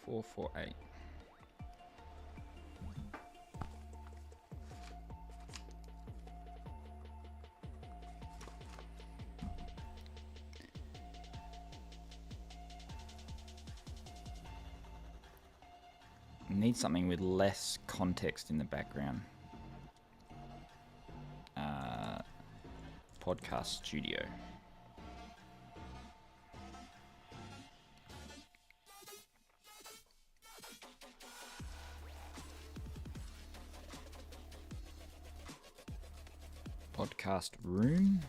448. Need something with less context in the background. Podcast Studio. Podcast Room.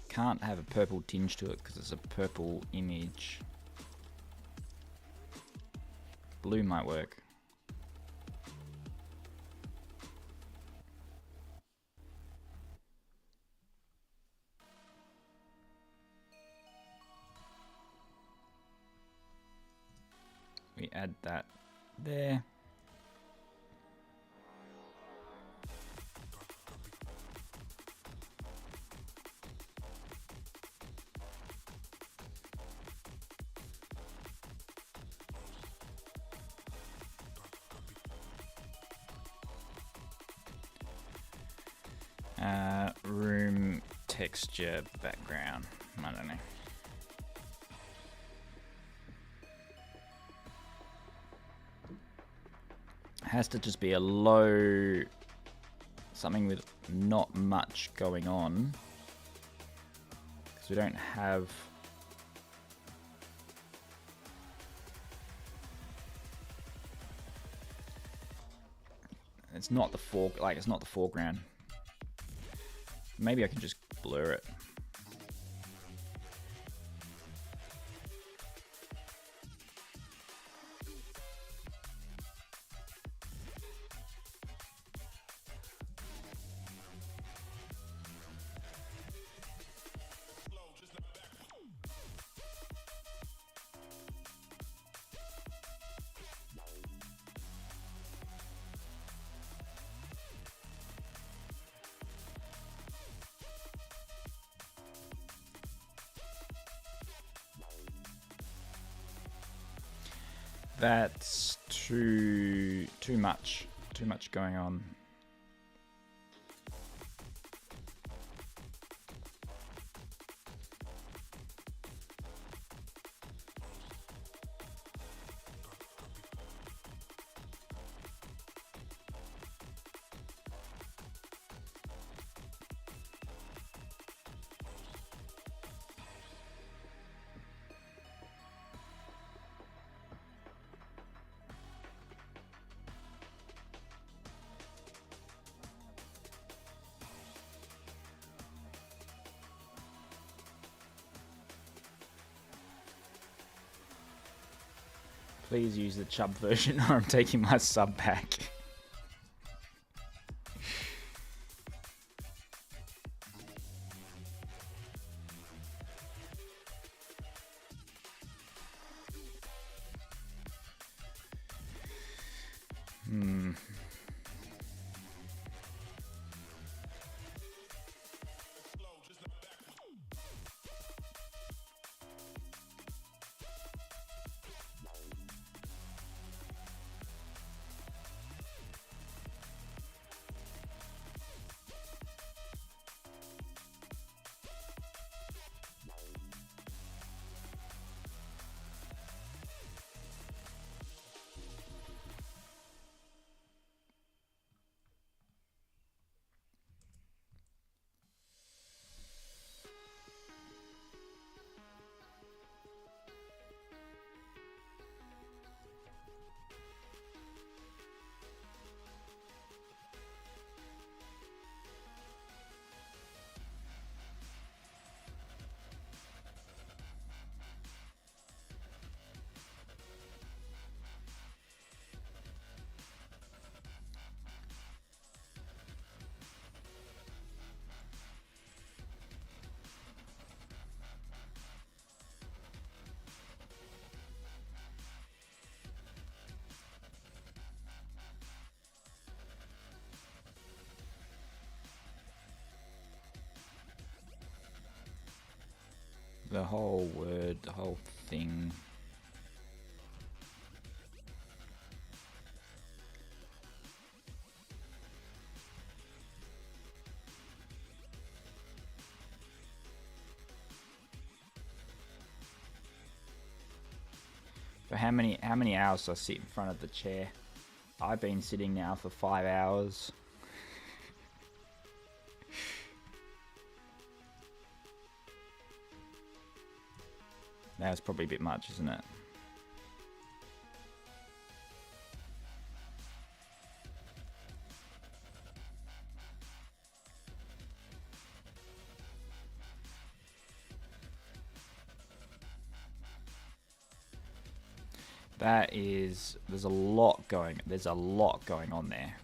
Can't have a purple tinge to it because it's a purple image. Blue might work. We add that there. Room texture background. I don't know. Has to just be a low, something with not much going on, because we don't have it's not the foreground. Maybe I can just blur it. That's too much going on. Please use the chub version or I'm taking my sub back. the whole word, the whole thing. For how many hours do I sit in front of the chair? I've been sitting now for 5 hours. That's probably a bit much, isn't it? There's a lot going on there.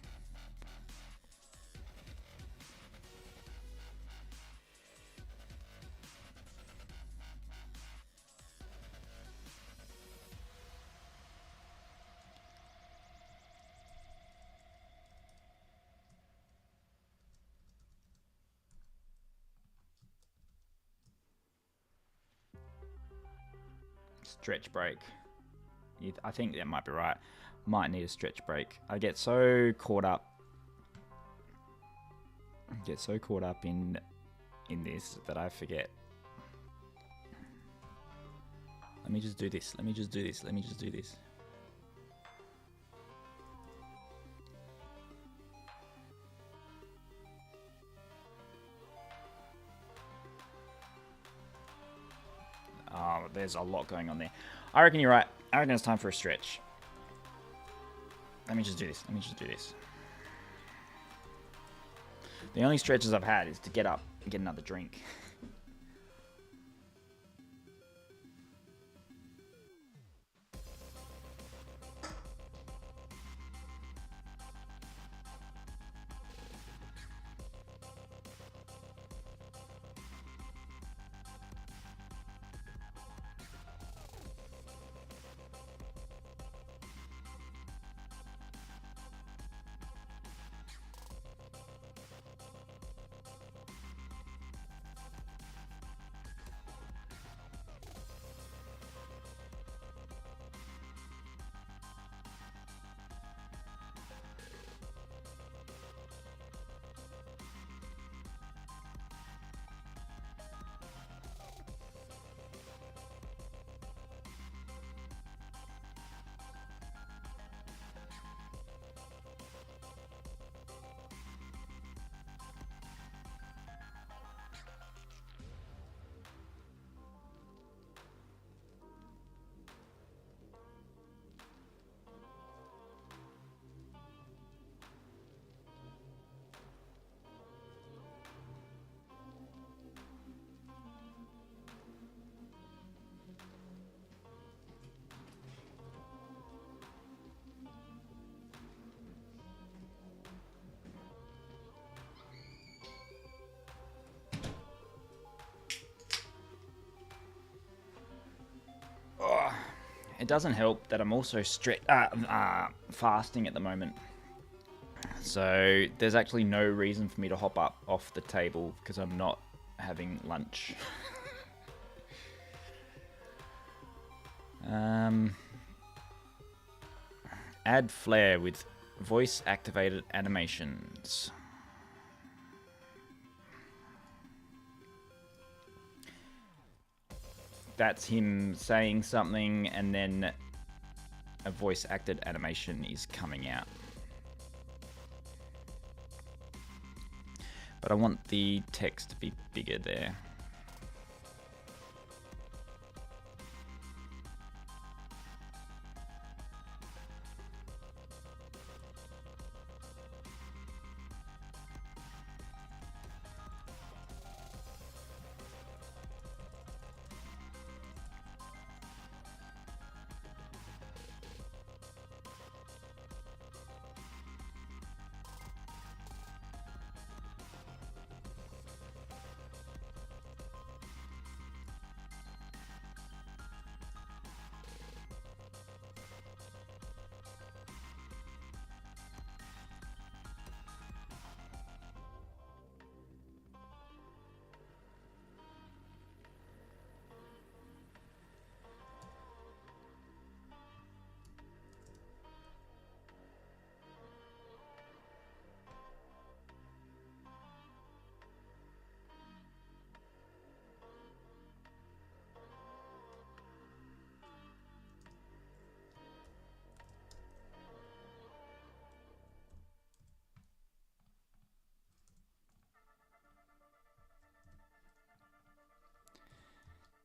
Stretch break. I think that might be right. Might need a stretch break. I get so caught up. In this that I forget. Let me just do this. Oh, there's a lot going on there. I reckon you're right. I reckon it's time for a stretch. Let me just do this. The only stretches I've had is to get up and get another drink. It doesn't help that I'm also fasting at the moment. So there's actually no reason for me to hop up off the table because I'm not having lunch. Add flair with voice activated animations. That's him saying something and then a voice acted animation is coming out. But I want the text to be bigger there.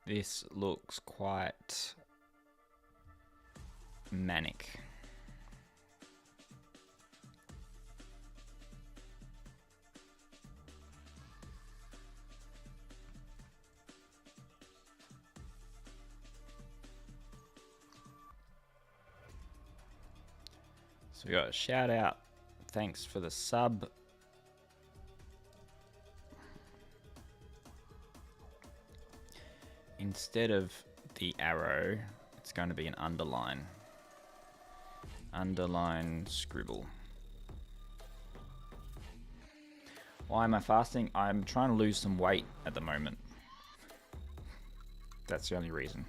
This looks quite manic. So we got a shout out. Thanks for the sub. Instead of the arrow, it's going to be an underline. Underline scribble. Why am I fasting? I'm trying to lose some weight at the moment. That's the only reason.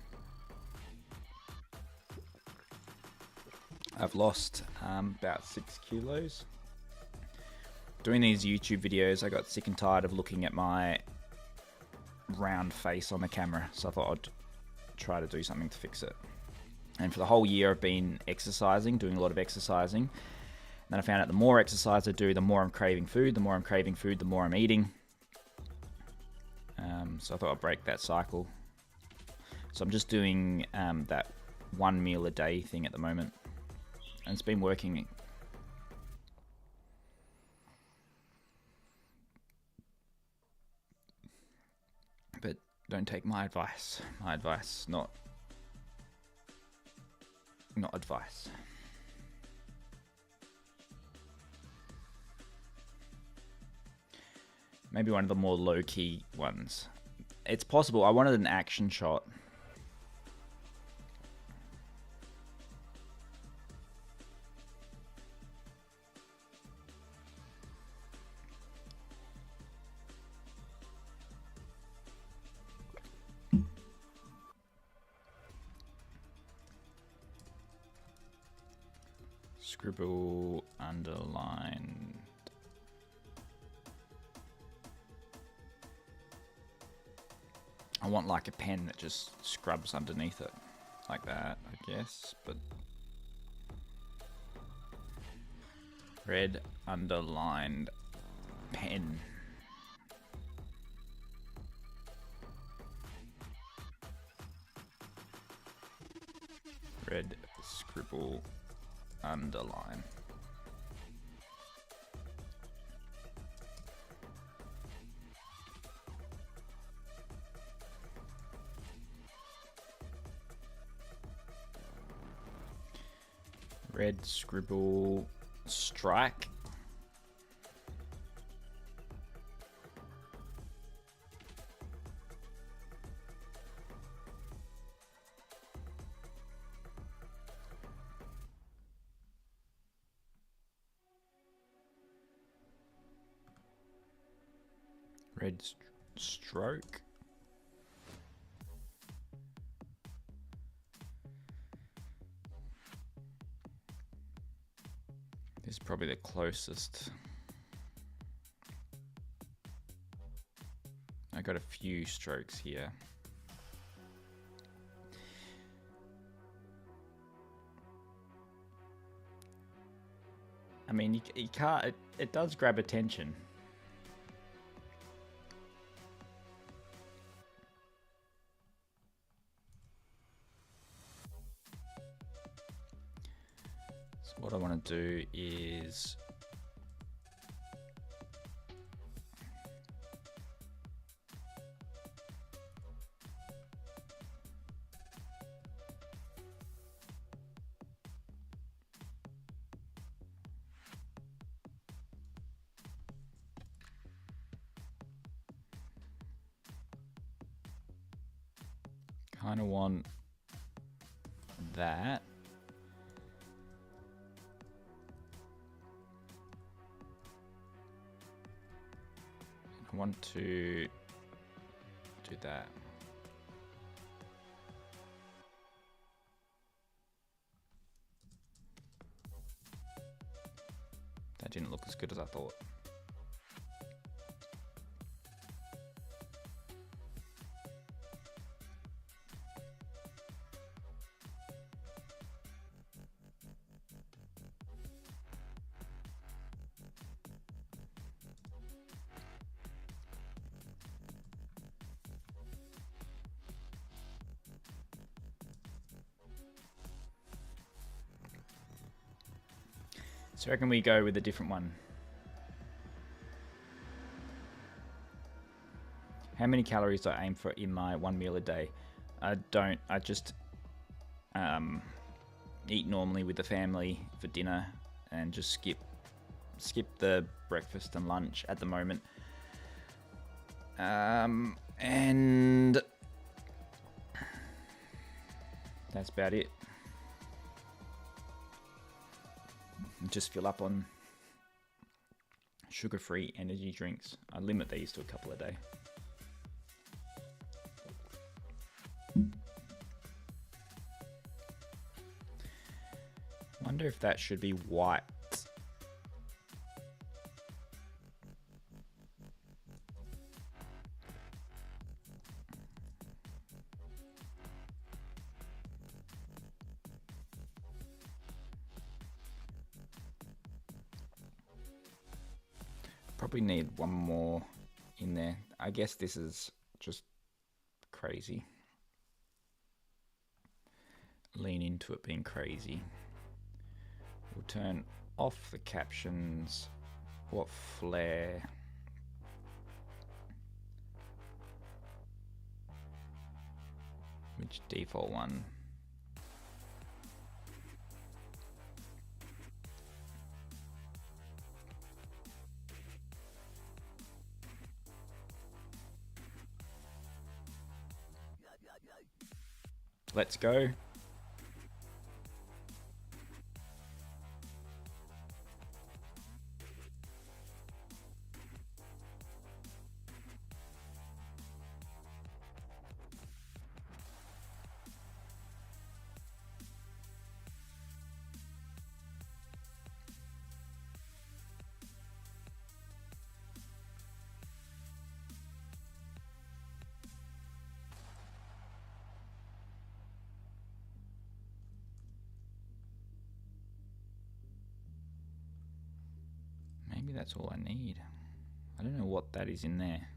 I've lost about 6 kilos. Doing these YouTube videos, I got sick and tired of looking at my round face on the camera, so I thought I'd try to do something to fix it. And for the whole year I've been exercising, doing a lot of exercising. And then I found out the more exercise I do, the more I'm craving food, the more I'm craving food, the more I'm eating. So I thought I'd break that cycle. So I'm just doing that 1 meal a day thing at the moment. And it's been working. But don't take my advice. My advice, not advice. Maybe one of the more low-key ones. It's possible. I wanted an action shot. Scribble, underline. I want like a pen that just scrubs underneath it. Like that, I guess, but... Red underlined pen. Red scribble underline. Red scribble strike. Red stroke. This is probably the closest. I got a few strokes here. I mean, you can't, it does grab attention. So what I want to do is kind of want that. I want to do that. That didn't look as good as I thought. So I reckon we go with a different one. How many calories do I aim for in my one meal a day? I don't. I just eat normally with the family for dinner and just skip the breakfast and lunch at the moment. And that's about it. Just fill up on sugar-free energy drinks. I limit these to a couple a day. Wonder if that should be white. Probably need one more in there. I guess this is just crazy. Lean into it being crazy. We'll turn off the captions. What flare? Which default one? Let's go. Maybe that's all I need. I don't know what that is in there.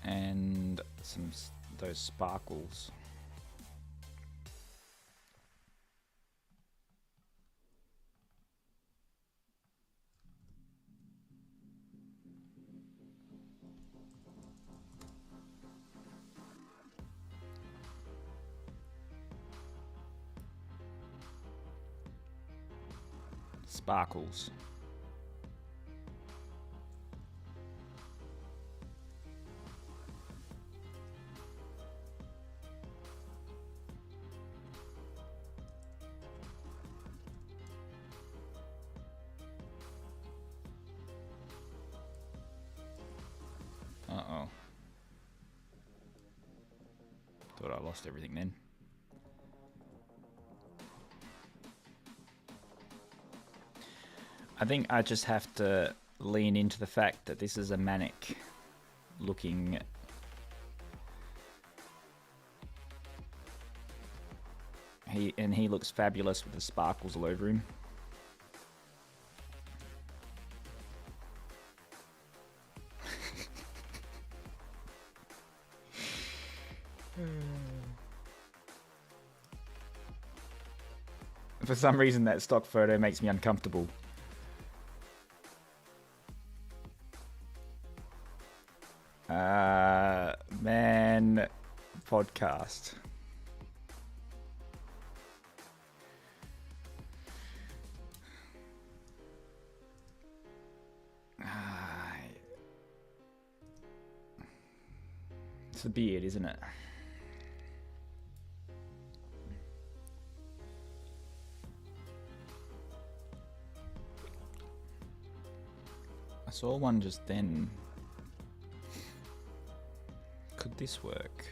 And those sparkles. Sparkles. Uh-oh. Thought I lost everything then. I think I just have to lean into the fact that this is a manic looking he looks fabulous with the sparkles all over him. For some reason that stock photo makes me uncomfortable. Man, podcast. It's the beard, isn't it? saw one just then. Could this work?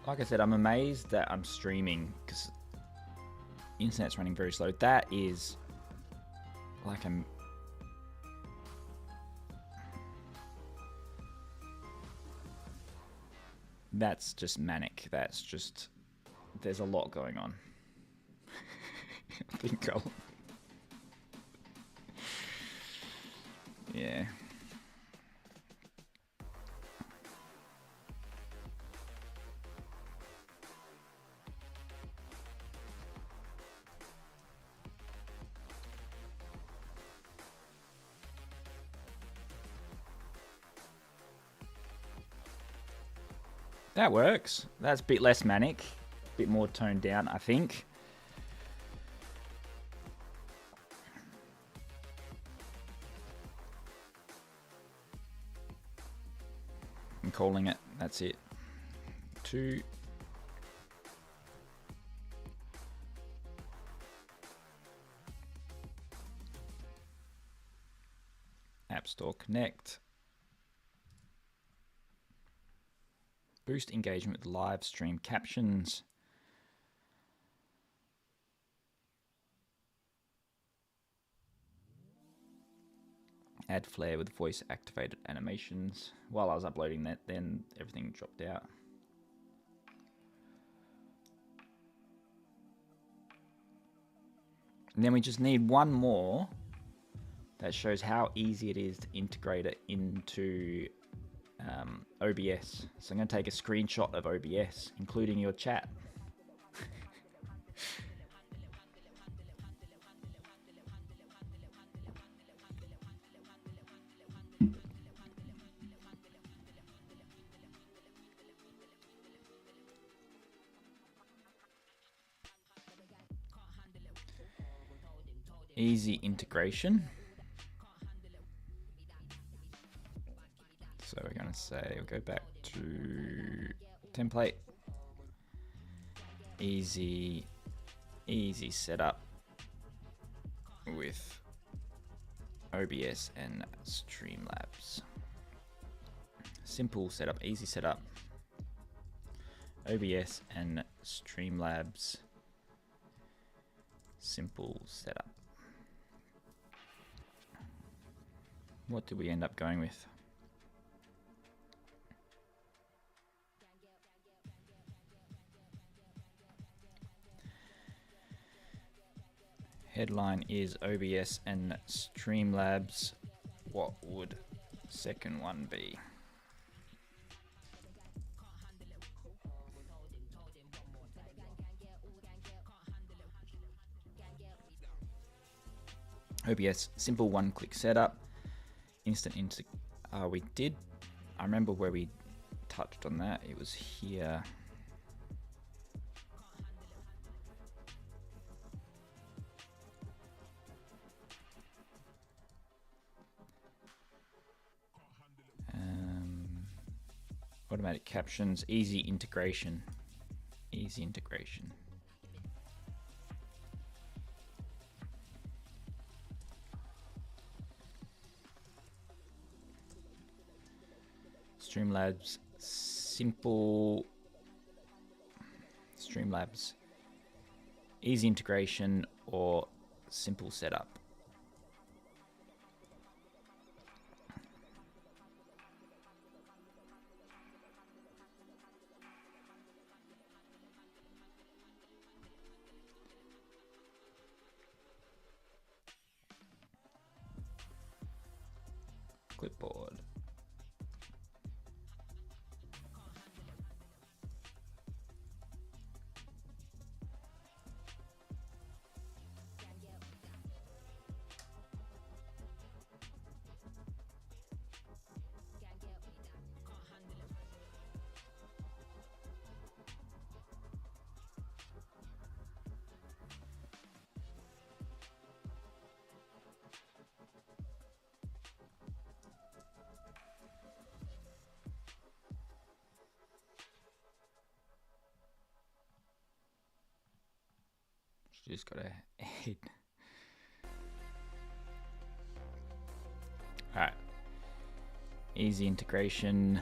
Like I said, I'm amazed that I'm streaming because internet's running very slow. That is like that's just manic. That's just, there's a lot going on. I think I'll... Yeah. That works. That's a bit less manic, a bit more toned down, I think. I'm calling it. That's it. 2. App Store Connect. Boost engagement with live stream captions. Add flare with voice activated animations. While I was uploading that, then everything dropped out. And then we just need one more that shows how easy it is to integrate it into OBS. So I'm going to take a screenshot of OBS, including your chat. Easy integration. So we're going to say, we'll go back to template. Easy setup with OBS and Streamlabs. Simple setup, easy setup. OBS and Streamlabs. Simple setup. What did we end up going with? Headline is OBS and Streamlabs. What would second one be? OBS, simple one-click setup. Instant we did. I remember where we touched on that. It was here. Automatic captions, easy integration. Easy integration. Streamlabs, simple. Streamlabs, easy integration or simple setup. Clipboard. Just gotta add All right. Easy integration.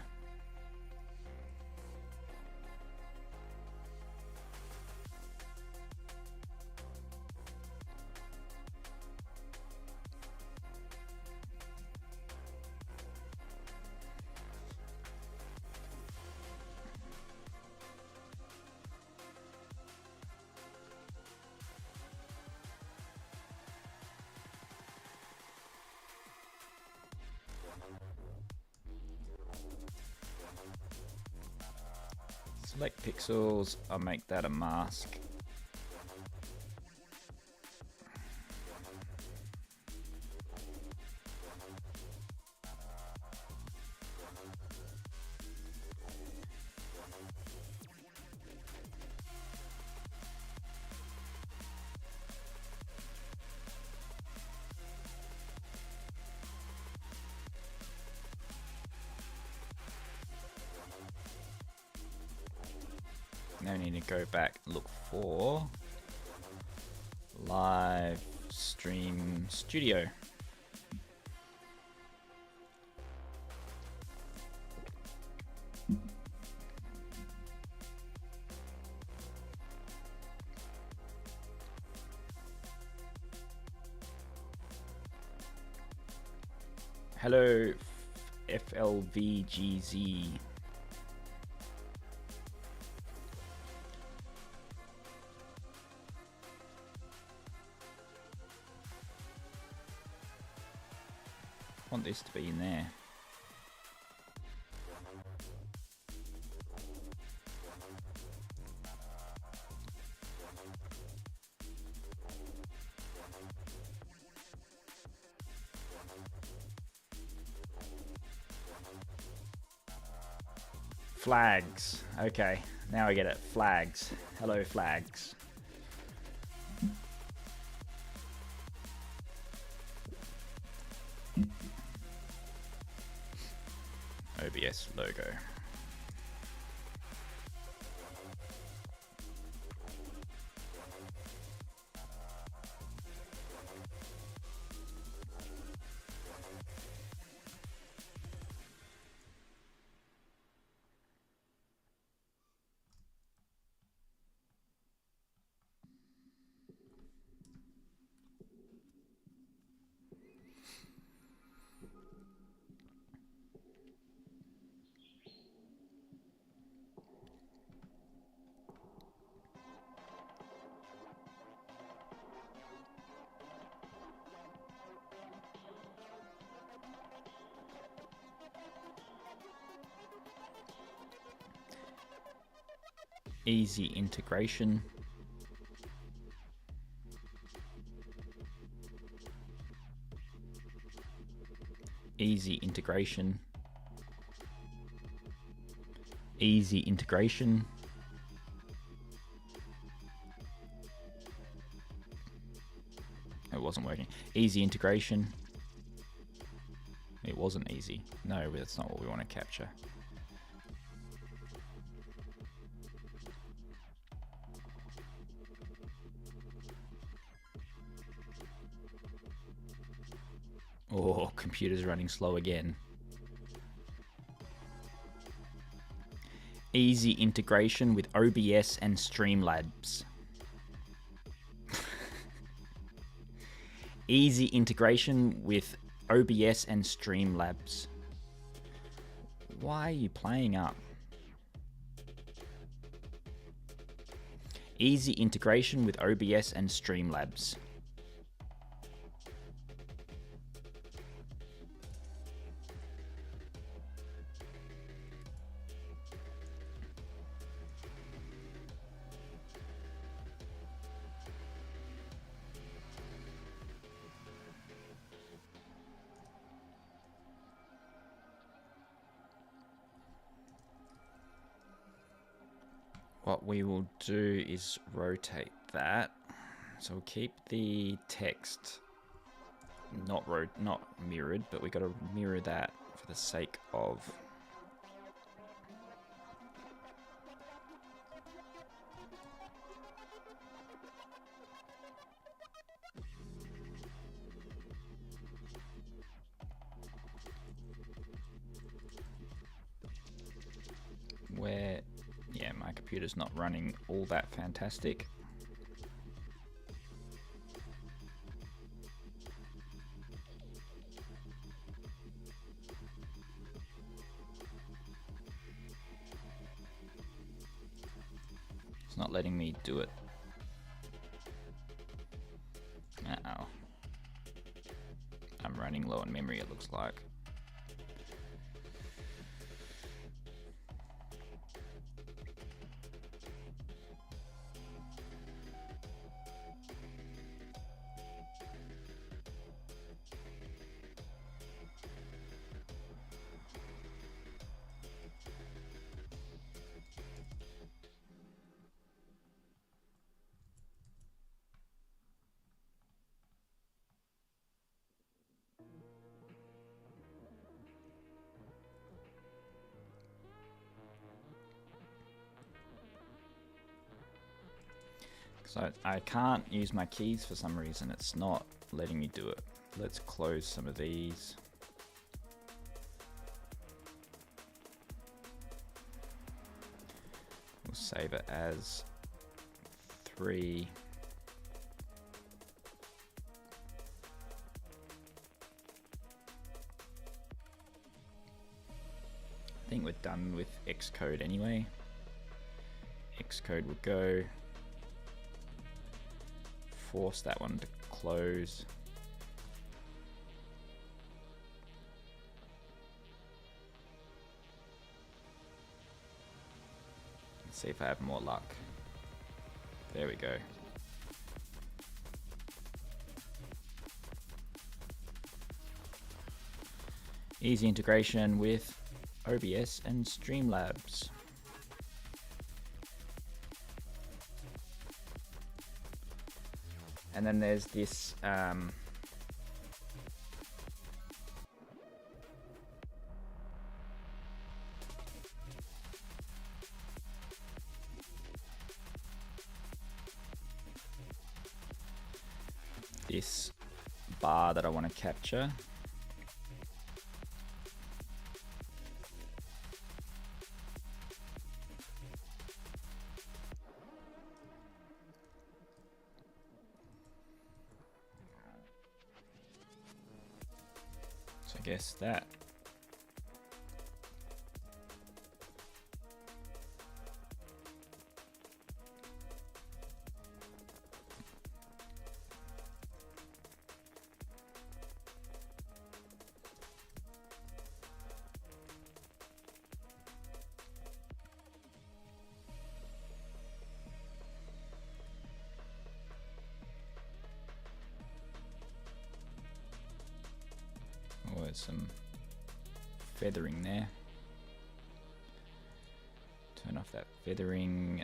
Select pixels, I'll make that a mask. Now we need to go back and look for Live Stream Studio. Hello, FLVGZ. I want this to be in there. Flags. Okay, now I get it. Flags. Hello, flags. OBS logo. Easy integration. Easy integration. Easy integration. It wasn't working. Easy integration. It wasn't easy. No, that's not what we want to capture. Oh, computer's running slow again. Easy integration with OBS and Streamlabs. Easy integration with OBS and Streamlabs. Why are you playing up? Easy integration with OBS and Streamlabs. What we will do is rotate that. So we'll keep the text not mirrored, but we got to mirror that for the sake of computer's not running all that fantastic. It's not letting me do it. Uh-oh. I'm running low on memory, it looks like. So I can't use my keys for some reason, it's not letting me do it. Let's close some of these. We'll save it as 3. I think we're done with Xcode anyway. Xcode will go. Force that one to close. Let's see if I have more luck. There we go. Easy integration with OBS and Streamlabs. And then there's this this bar that I want to capture. I guess that. Oh, there's some feathering there. Turn off that feathering.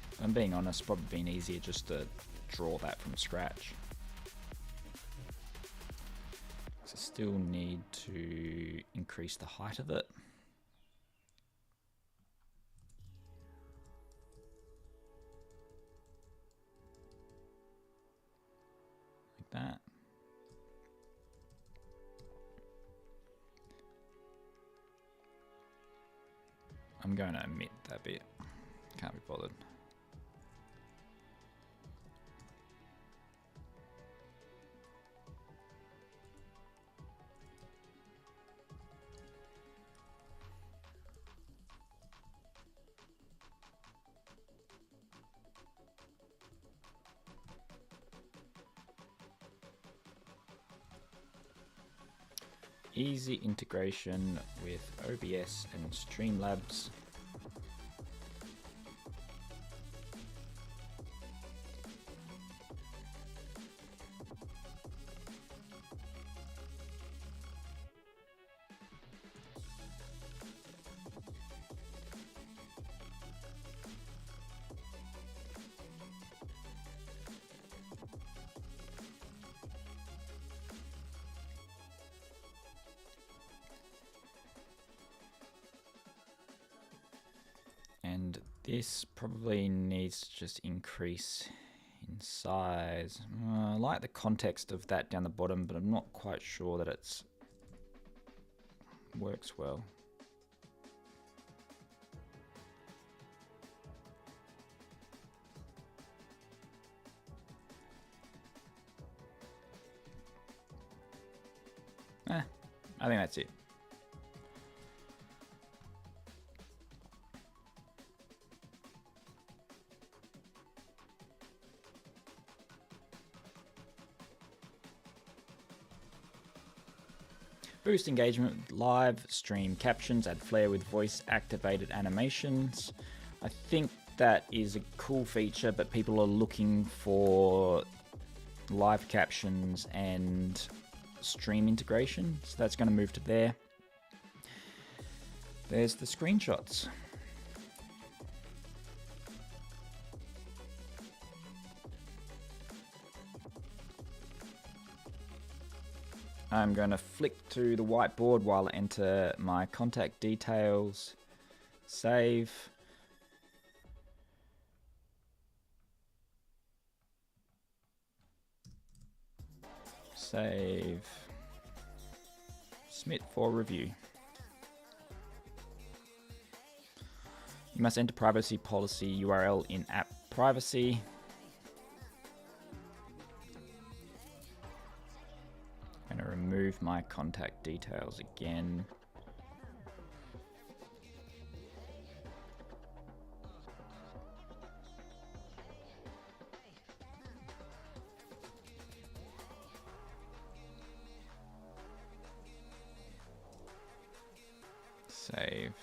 If I'm being honest, probably been easier just to draw that from scratch. So I still need to increase the height of it. Like that. I'm going to omit that bit. Can't be bothered. Easy integration with OBS and Streamlabs. This probably needs to just increase in size. I like the context of that down the bottom, but I'm not quite sure that it's works well. I think that's it. Boost engagement with live stream captions, add flair with voice activated animations. I think that is a cool feature, but people are looking for live captions and stream integration, so that's going to move to there. There's the screenshots. I'm going to flick to the whiteboard while I enter my contact details. Save. Save. Submit for review. You must enter privacy policy URL in app privacy. I'm going to remove my contact details again. Save.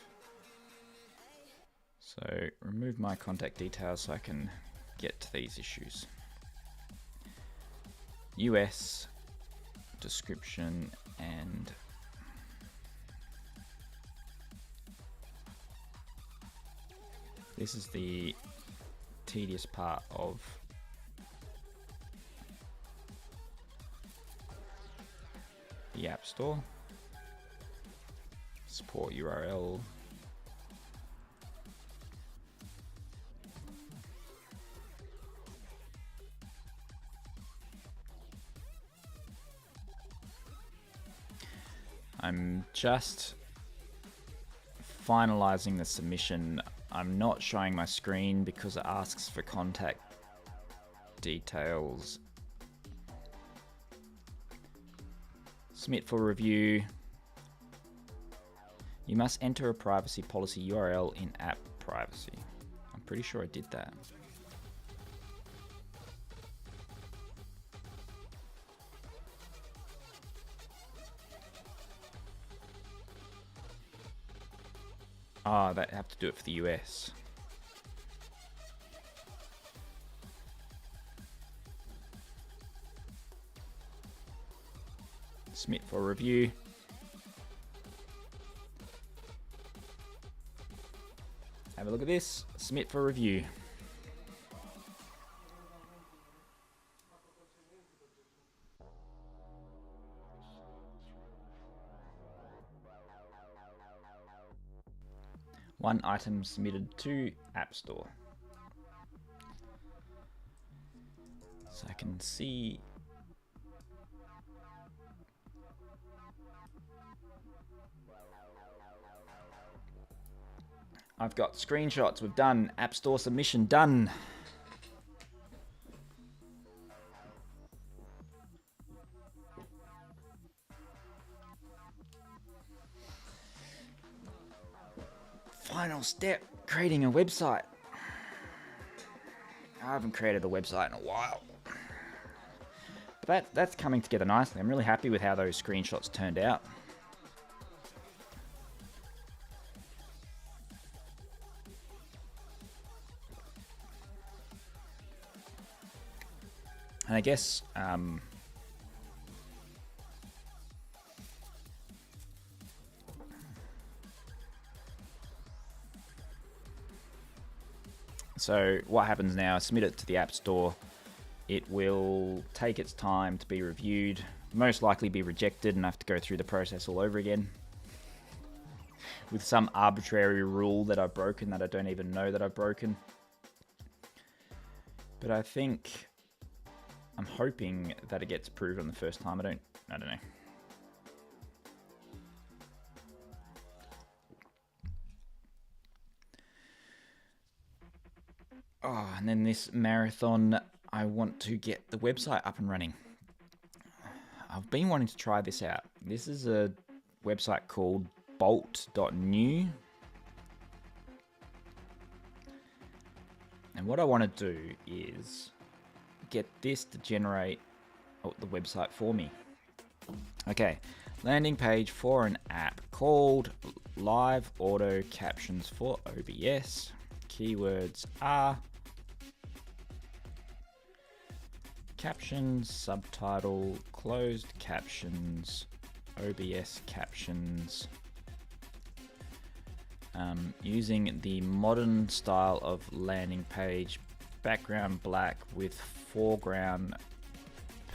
So remove my contact details so I can get to these issues. US description and this is the tedious part of the App Store. Support URL. I'm just finalizing the submission. I'm not showing my screen because it asks for contact details. Submit for review. You must enter a privacy policy URL in app privacy. I'm pretty sure I did that. Ah, I have to do it for the US. Submit for review. Have a look at this. Submit for review. One item submitted to App Store. So I can see I've got screenshots. We've done App Store submission done. Final step, creating a website. I haven't created a website in a while. But that's coming together nicely. I'm really happy with how those screenshots turned out. And I guess so what happens now, submit it to the App Store. It will take its time to be reviewed, most likely be rejected and have to go through the process all over again. with some arbitrary rule that I've broken that I don't even know that I've broken. But I think I'm hoping that it gets approved on the first time. I don't know. Oh, and then this marathon, I want to get the website up and running. I've been wanting to try this out. This is a website called bolt.new. And what I want to do is get this to generate the website for me. Okay, landing page for an app called Live Auto Captions for OBS. Keywords are captions, subtitle, closed captions, OBS captions. Using the modern style of landing page, background black with foreground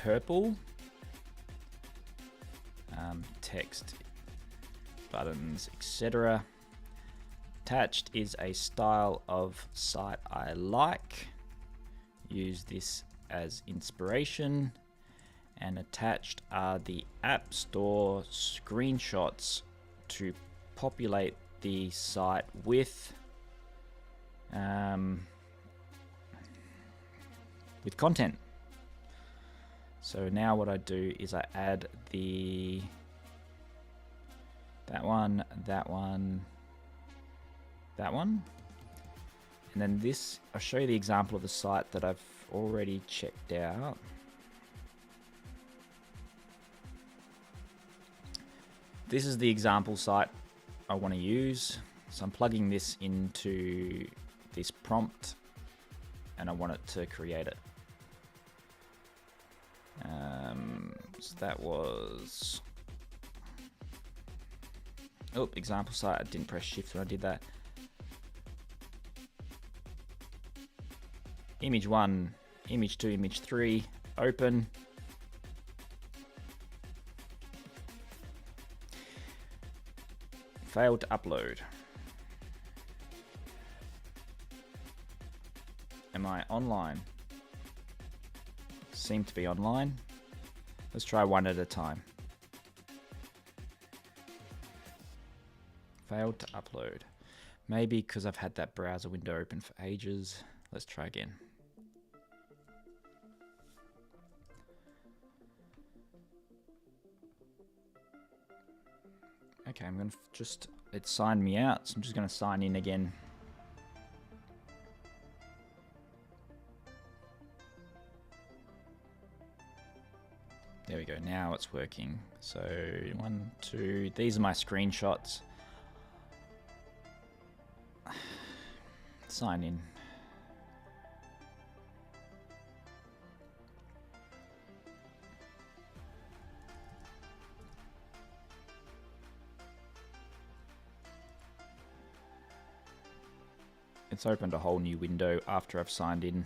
purple, text, buttons, etc. Attached is a style of site I like. Use this as inspiration. And attached are the App Store screenshots to populate the site with content. So now what I do is I add that one, and then this, I'll show you the example of the site that I've already checked out. This is the example site I want to use. So I'm plugging this into this prompt and I want it to create it. So that was, example site. I didn't press shift when I did that. Image 1, image 2, image 3, open. Failed to upload. Am I online? Seem to be online. Let's try one at a time. Failed to upload. Maybe because I've had that browser window open for ages. Let's try again. Okay, I'm going to it signed me out, so I'm just going to sign in again. There we go, now it's working. So 1, 2, these are my screenshots. Sign in. It's opened a whole new window after I've signed in.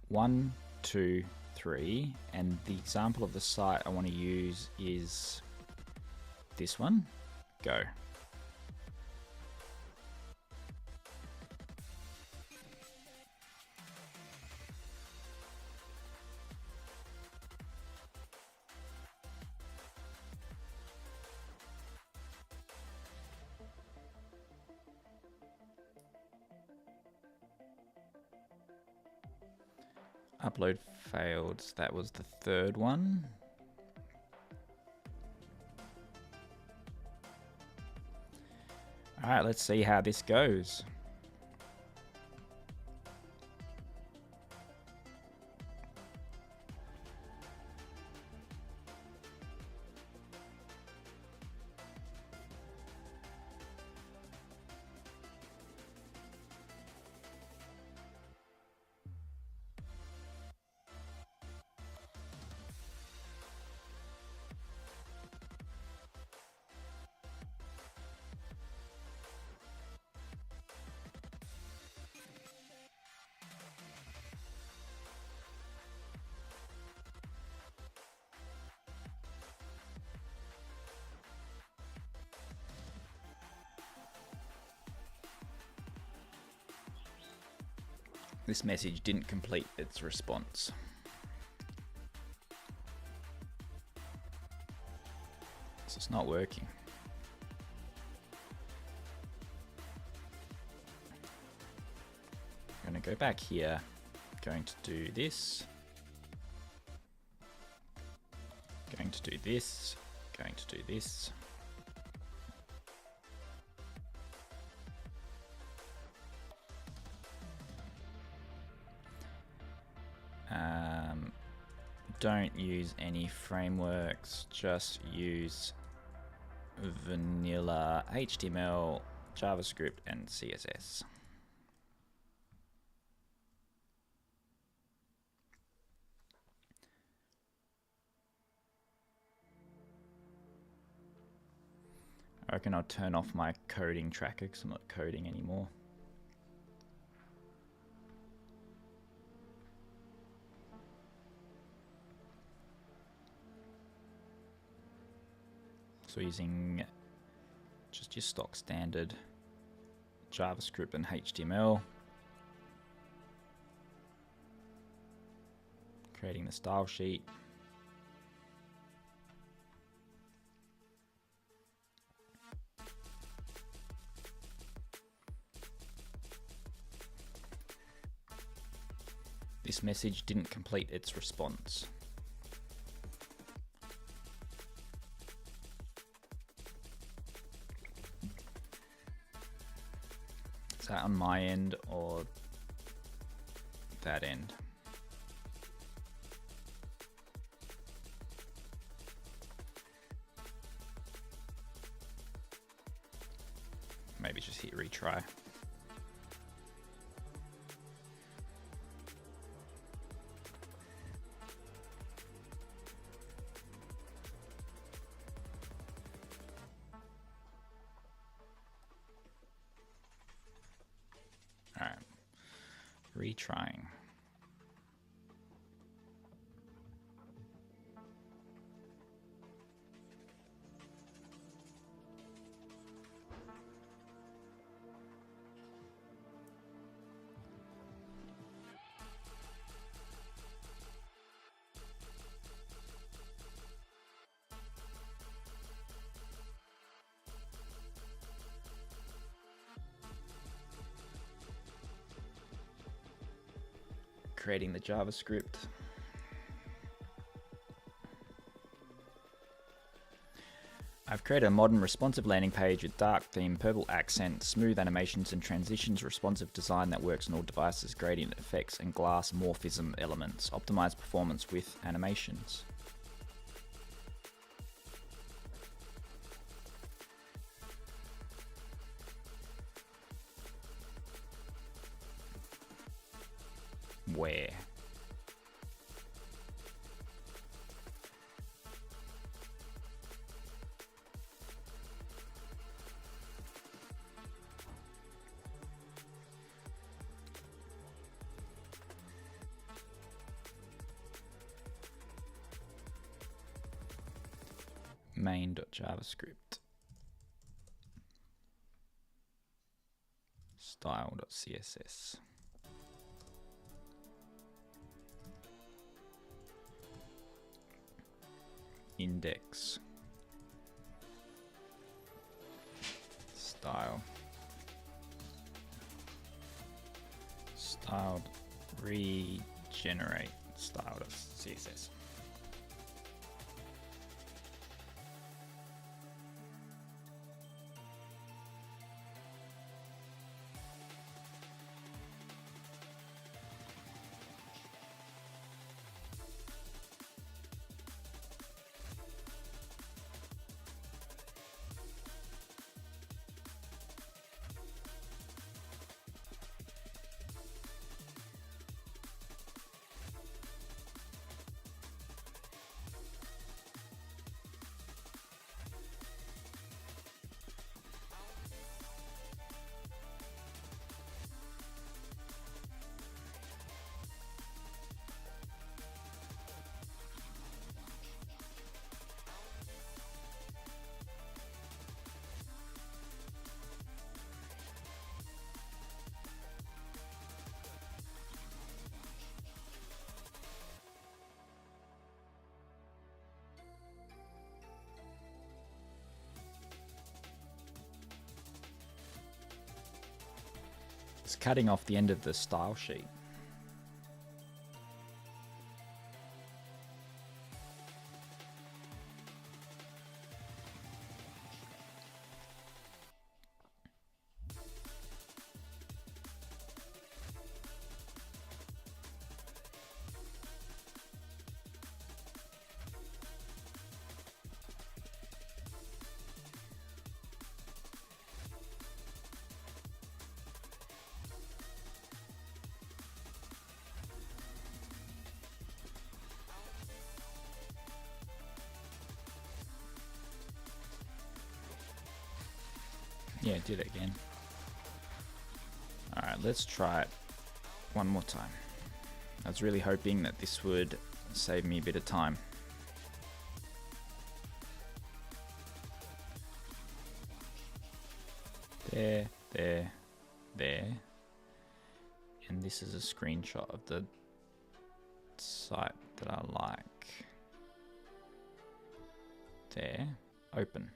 1, 2, 3, and the example of the site I want to use is this one. Go. Upload failed. That was the third one. All right, let's see how this goes. This message didn't complete its response. So it's not working. I'm going to go back here, going to do this, going to do this, going to do this. Don't use any frameworks, just use vanilla HTML, JavaScript, and CSS. I reckon I'll turn off my coding tracker because I'm not coding anymore. So using just your stock standard JavaScript and HTML. Creating the style sheet. This message didn't complete its response. Is that on my end or that end? Maybe just hit retry. Alright, retrying. Creating the JavaScript. I've created a modern responsive landing page with dark theme, purple accent, smooth animations and transitions, responsive design that works on all devices, gradient effects and glass morphism elements, optimized performance with animations. Where? Main.javascript. Style.css. Index. Style. Styled regenerate style.css. It's cutting off the end of the style sheet. Yeah, did it again. Alright, let's try it one more time. I was really hoping that this would save me a bit of time. There. And this is a screenshot of the site that I like. There. Open.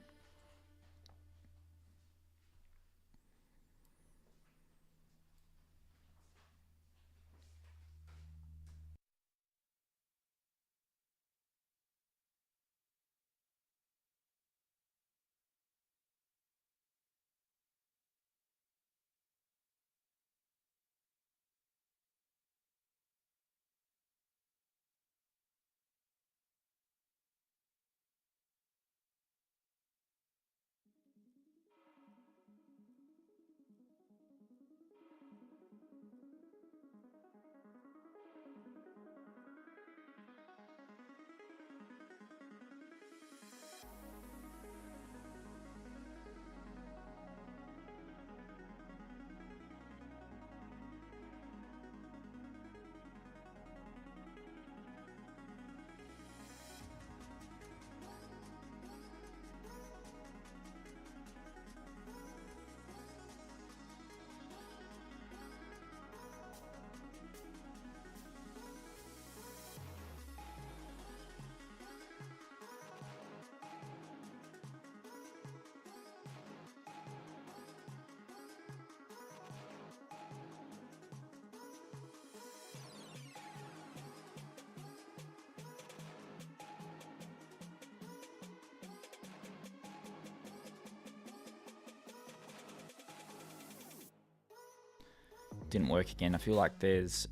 Didn't work again. I feel like there's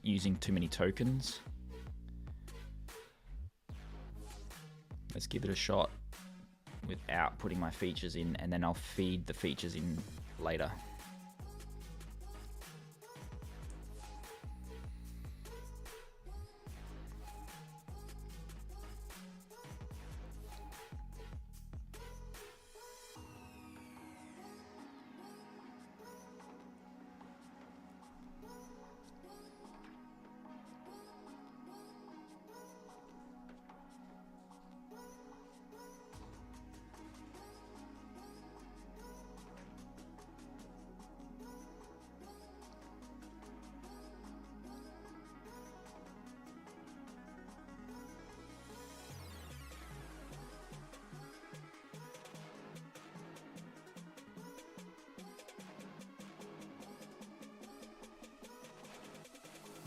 using too many tokens. Let's give it a shot without putting my features in, and then I'll feed the features in later.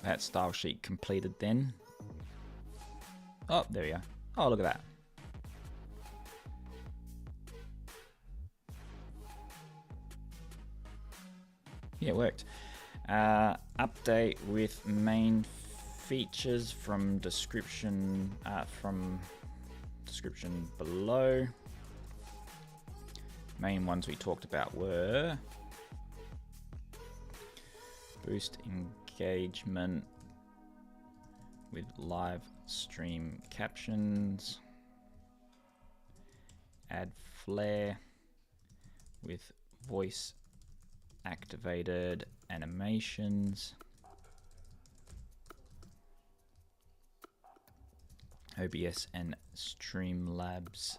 That style sheet completed then. Oh, there we go. Oh, look at that. Yeah, it worked. Update with main features from description below. Main ones we talked about were boost engagement with live stream captions, add flair with voice activated animations, OBS and Streamlabs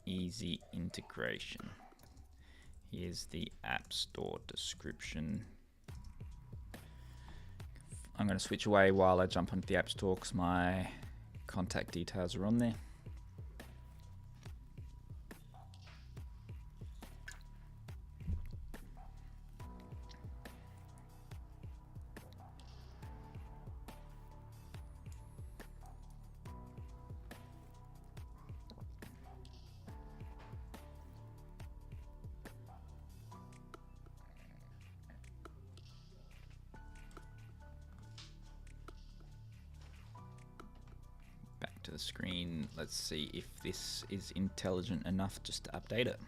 easy integration. Here's the App Store description. I'm going to switch away while I jump onto the App Store because my contact details are on there. the screen. Let's see if this is intelligent enough just to update it.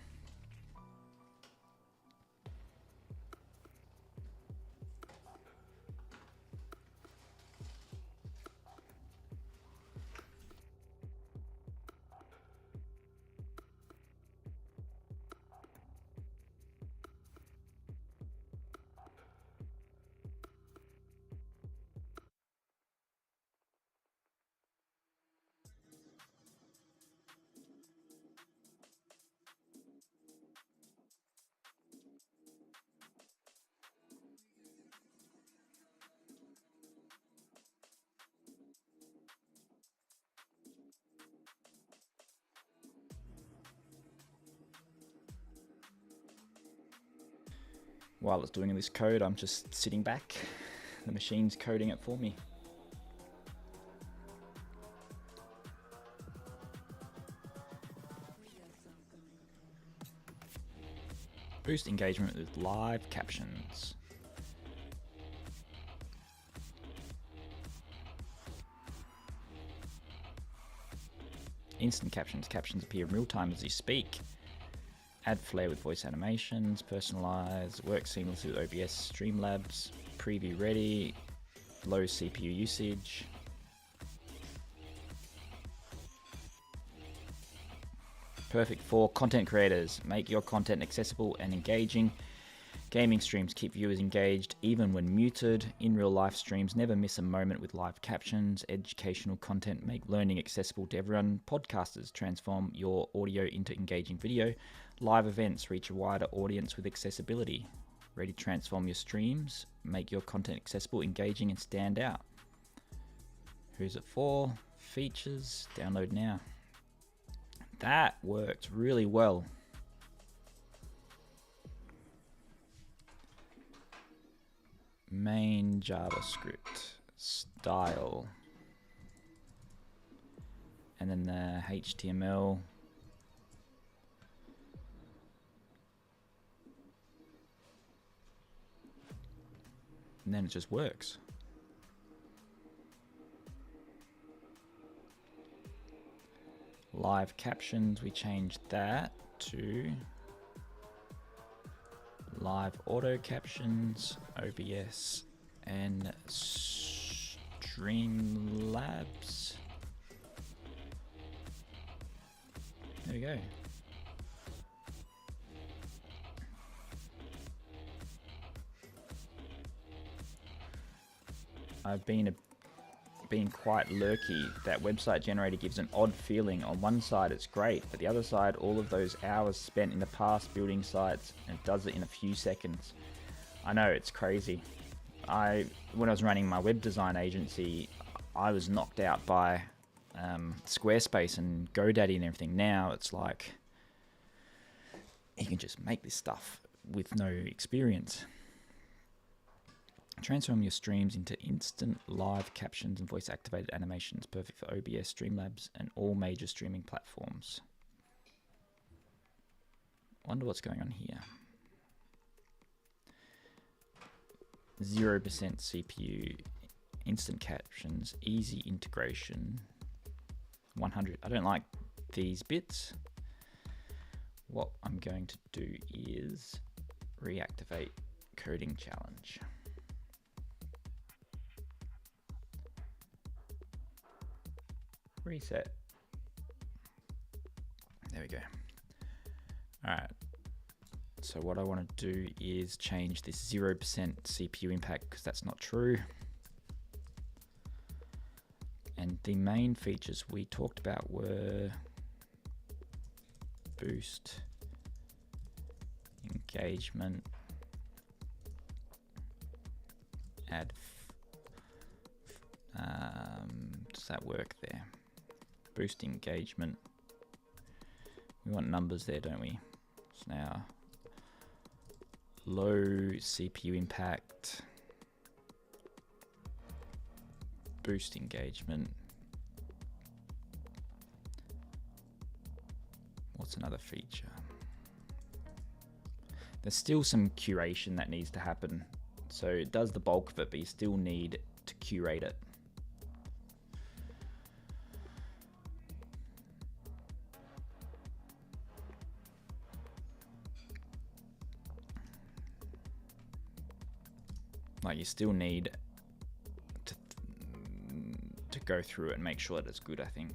While it's doing this code, I'm just sitting back. The machine's coding it for me. Boost engagement with live captions. Instant captions. Captions appear in real time as you speak. Add flair with voice animations. Personalize. Work seamlessly with OBS Streamlabs. Preview ready. Low CPU usage. Perfect for content creators. Make your content accessible and engaging. Gaming streams keep viewers engaged even when muted. In real life streams never miss a moment with live captions. Educational content make learning accessible to everyone. Podcasters transform your audio into engaging video. Live events reach a wider audience with accessibility. Ready to transform your streams. Make your content accessible, engaging, and stand out. Who's it for? Features. Download now. That worked really well. Main JavaScript style, and then the HTML. And then it just works. Live captions, we changed that to live auto captions, OBS and Streamlabs. There we go. I've been quite lurky. That website generator gives an odd feeling. On one side it's great, but the other side, all of those hours spent in the past building sites, and it does it in a few seconds. I know, it's crazy. When I was running my web design agency, I was knocked out by Squarespace and GoDaddy and everything. Now it's like you can just make this stuff with no experience. Transform your streams into instant live captions and voice activated animations, perfect for OBS, Streamlabs, and all major streaming platforms. Wonder what's going on here. 0% CPU, instant captions, easy integration, 100. I don't like these bits. What I'm going to do is reactivate coding challenge. Reset. There we go. All right. So what I want to do is change this 0% CPU impact because that's not true. And the main features we talked about were boost, engagement, add. Does that work there? Boost engagement. We want numbers there, don't we? So now, low CPU impact, boost engagement. What's another feature? There's still some curation that needs to happen. So it does the bulk of it, but you still need to curate it. like you still need to go through it and make sure that it's good, I think.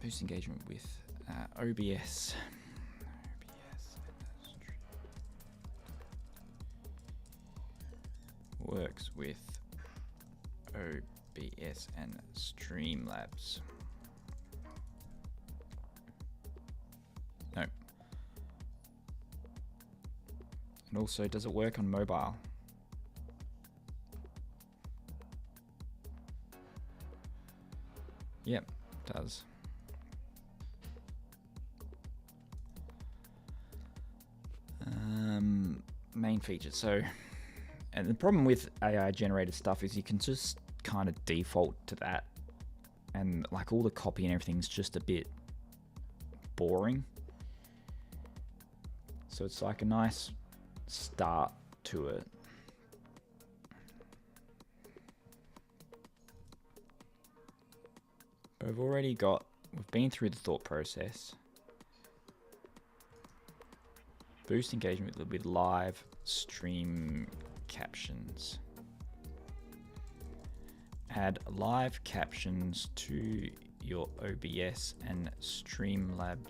Boost engagement with OBS. Works with OBS and Streamlabs. No. And also, does it work on mobile? Yep, it does. Main features. So, and the problem with AI generated stuff is you can just kind of default to that, and like all the copy and everything's just a bit boring. So it's like a nice start to it. But we've been through the thought process. Boost engagement with live stream captions. Add live captions to your OBS and Streamlabs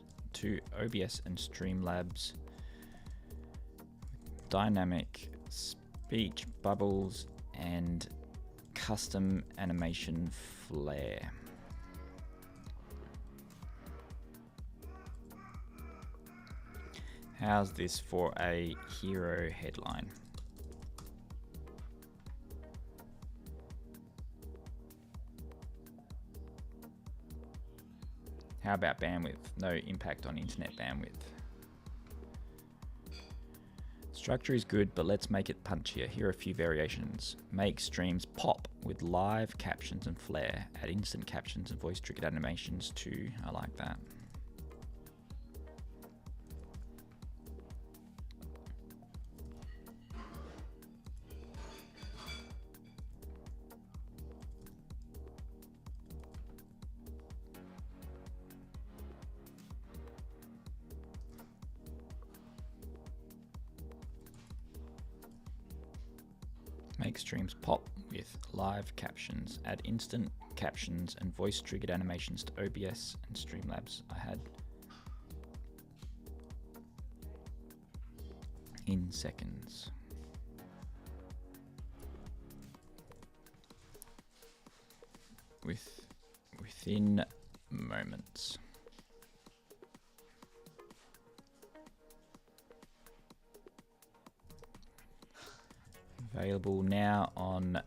dynamic speech bubbles and custom animation flair. How's this for a hero headline? How about bandwidth? No impact on internet bandwidth. Structure is good, but let's make it punchier. Here are a few variations. Make streams pop with live captions and flair. Add instant captions and voice triggered animations too. I like that. Make streams pop with live captions. Add instant captions and voice triggered animations to OBS and Streamlabs. I had in seconds. Within moments. Available now on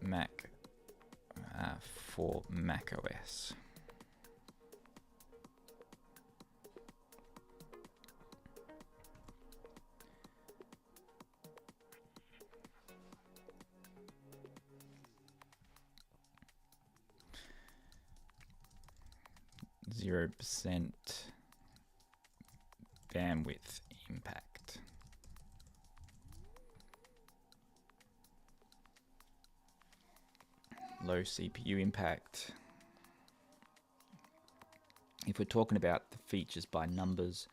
Mac for Mac OS. %, bandwidth impact. Low CPU impact. If we're talking about the features by numbers,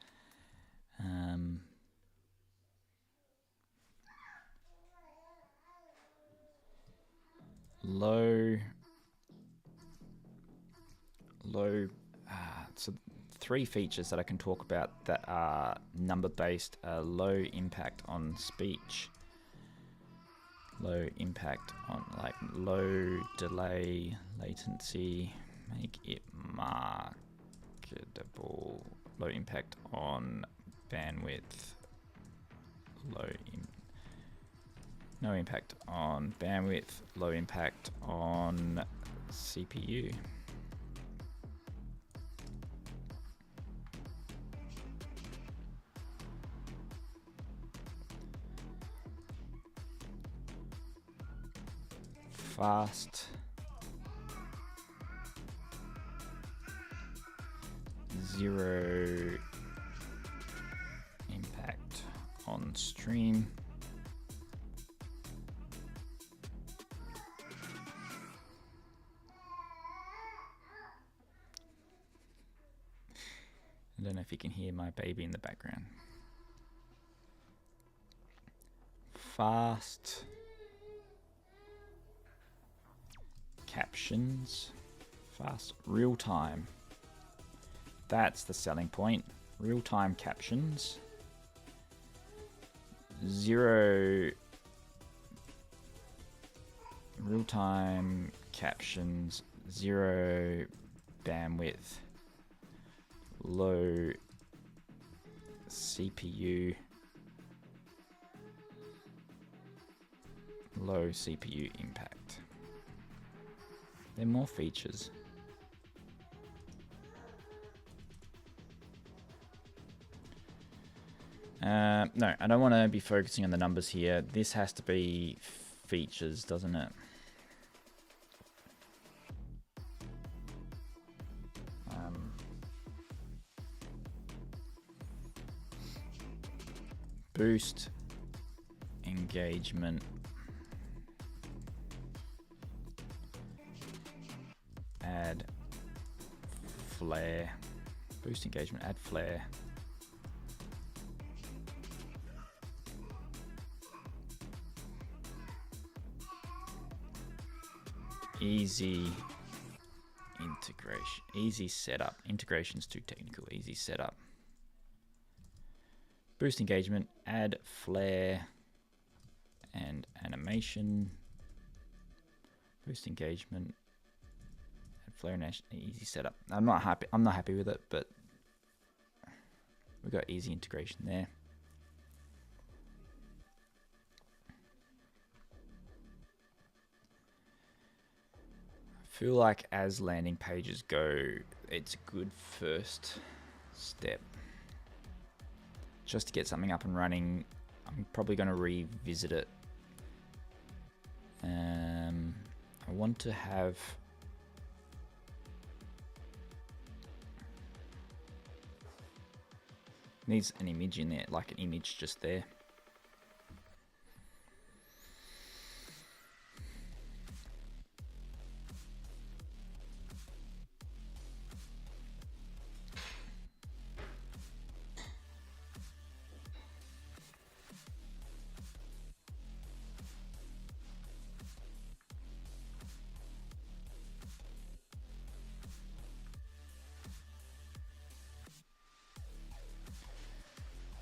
so 3 features that I can talk about that are number based: low impact on speech, low impact on like low delay latency, make it marketable, low impact on bandwidth, no impact on bandwidth, low impact on CPU. Fast, 0 impact on stream, I don't know if you can hear my baby in the background. Fast captions, fast real-time. That's the selling point. Real-time captions. Zero real-time captions, zero bandwidth, low CPU, low CPU impact. There are more features. No, I don't want to be focusing on the numbers here. This has to be features, doesn't it? Boost engagement. Add flare. Boost engagement, add flare. Easy integration, easy setup. Integration's too technical. Easy setup. Boost engagement, add flare and animation. Boost engagement, add flare and easy setup. I'm not happy with it, but we've got easy integration there. I feel like as landing pages go, it's a good first step. Just to get something up and running, I'm probably going to revisit it. I want to have needs an image in there, like an image just there.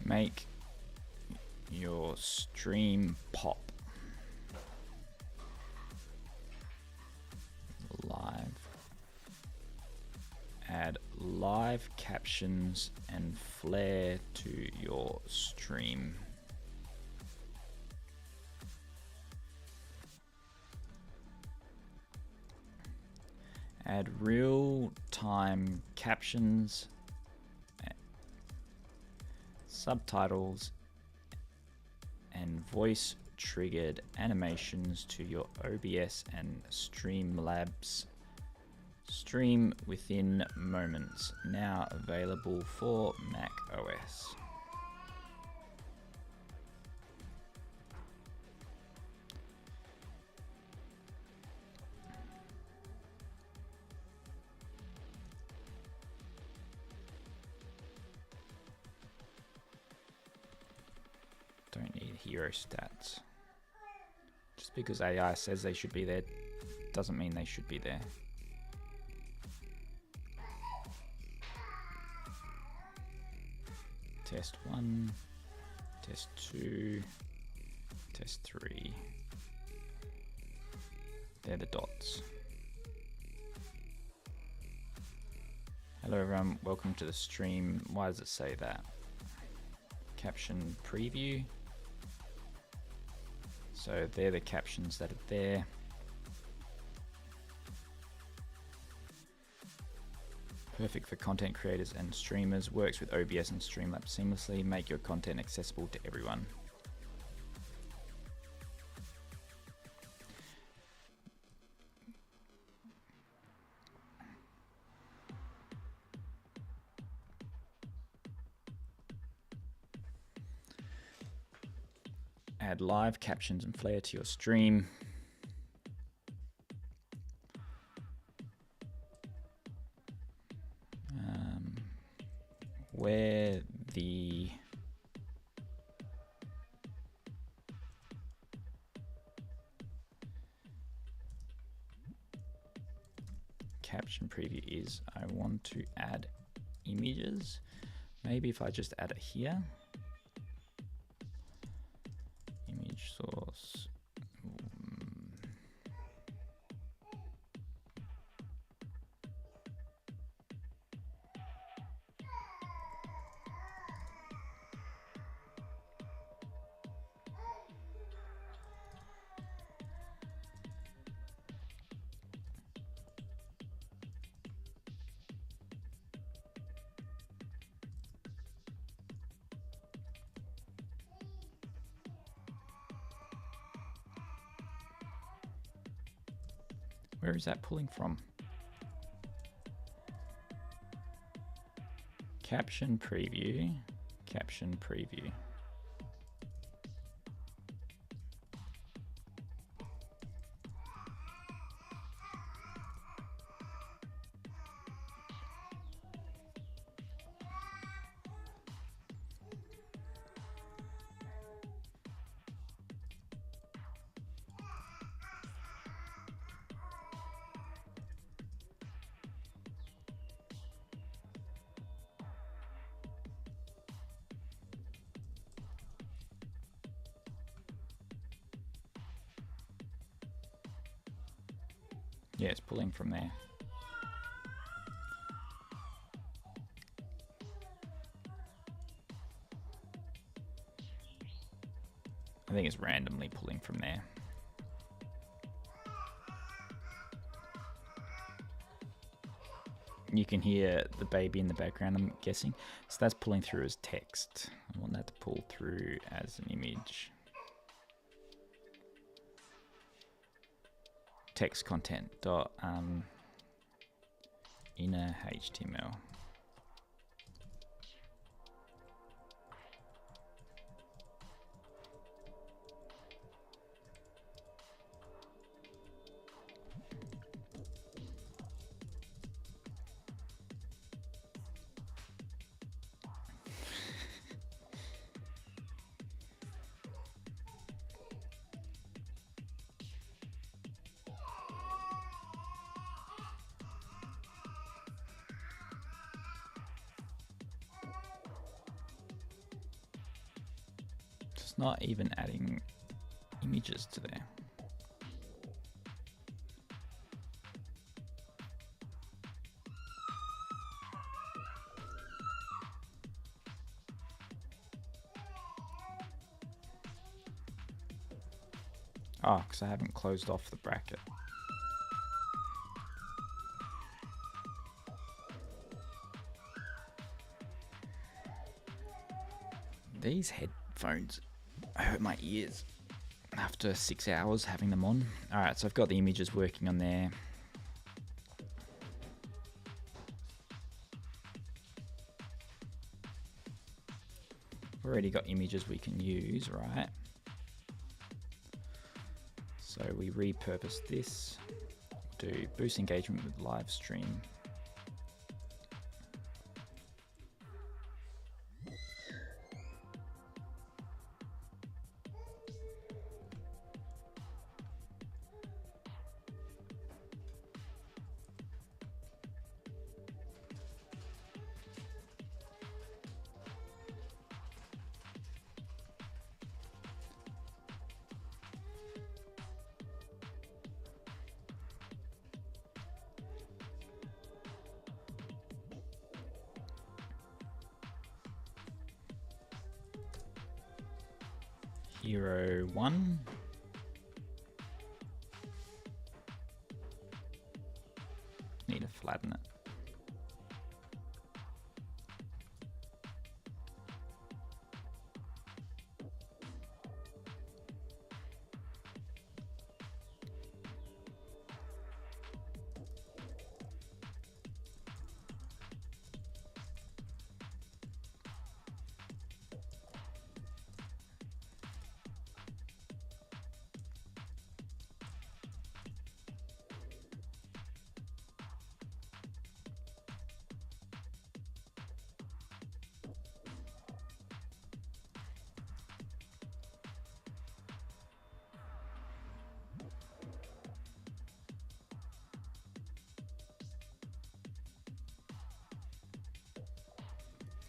Make your stream pop. Live. Add live captions and flare to your stream. Add real-time captions, subtitles, and voice-triggered animations to your OBS and Streamlabs. Stream within moments. Now available for Mac OS. Don't need hero stats. Just because AI says they should be there doesn't mean they should be there. Test 1, test 2, test 3. They're the dots. Hello everyone, welcome to the stream. Why does it say that? Caption preview. So they're the captions that are there. Perfect for content creators and streamers. Works with OBS and Streamlabs seamlessly. Make your content accessible to everyone. Add live captions and flare to your stream. caption preview is I want to add images. Maybe if I just add it here, image source. Where is that pulling from? Caption preview, caption preview. Yeah, it's pulling from there. I think it's randomly pulling from there. You can hear the baby in the background, I'm guessing. So that's pulling through as text. I want that to pull through as an image. Text content dot inner HTML. It's not even adding images to there. Oh, because I haven't closed off the bracket. These headphones hurt my ears after 6 hours having them on. Alright, so I've got the images working on there. We've already got images we can use, right? So we repurpose this, do boost engagement with live stream. Hero 1. Need to flatten it.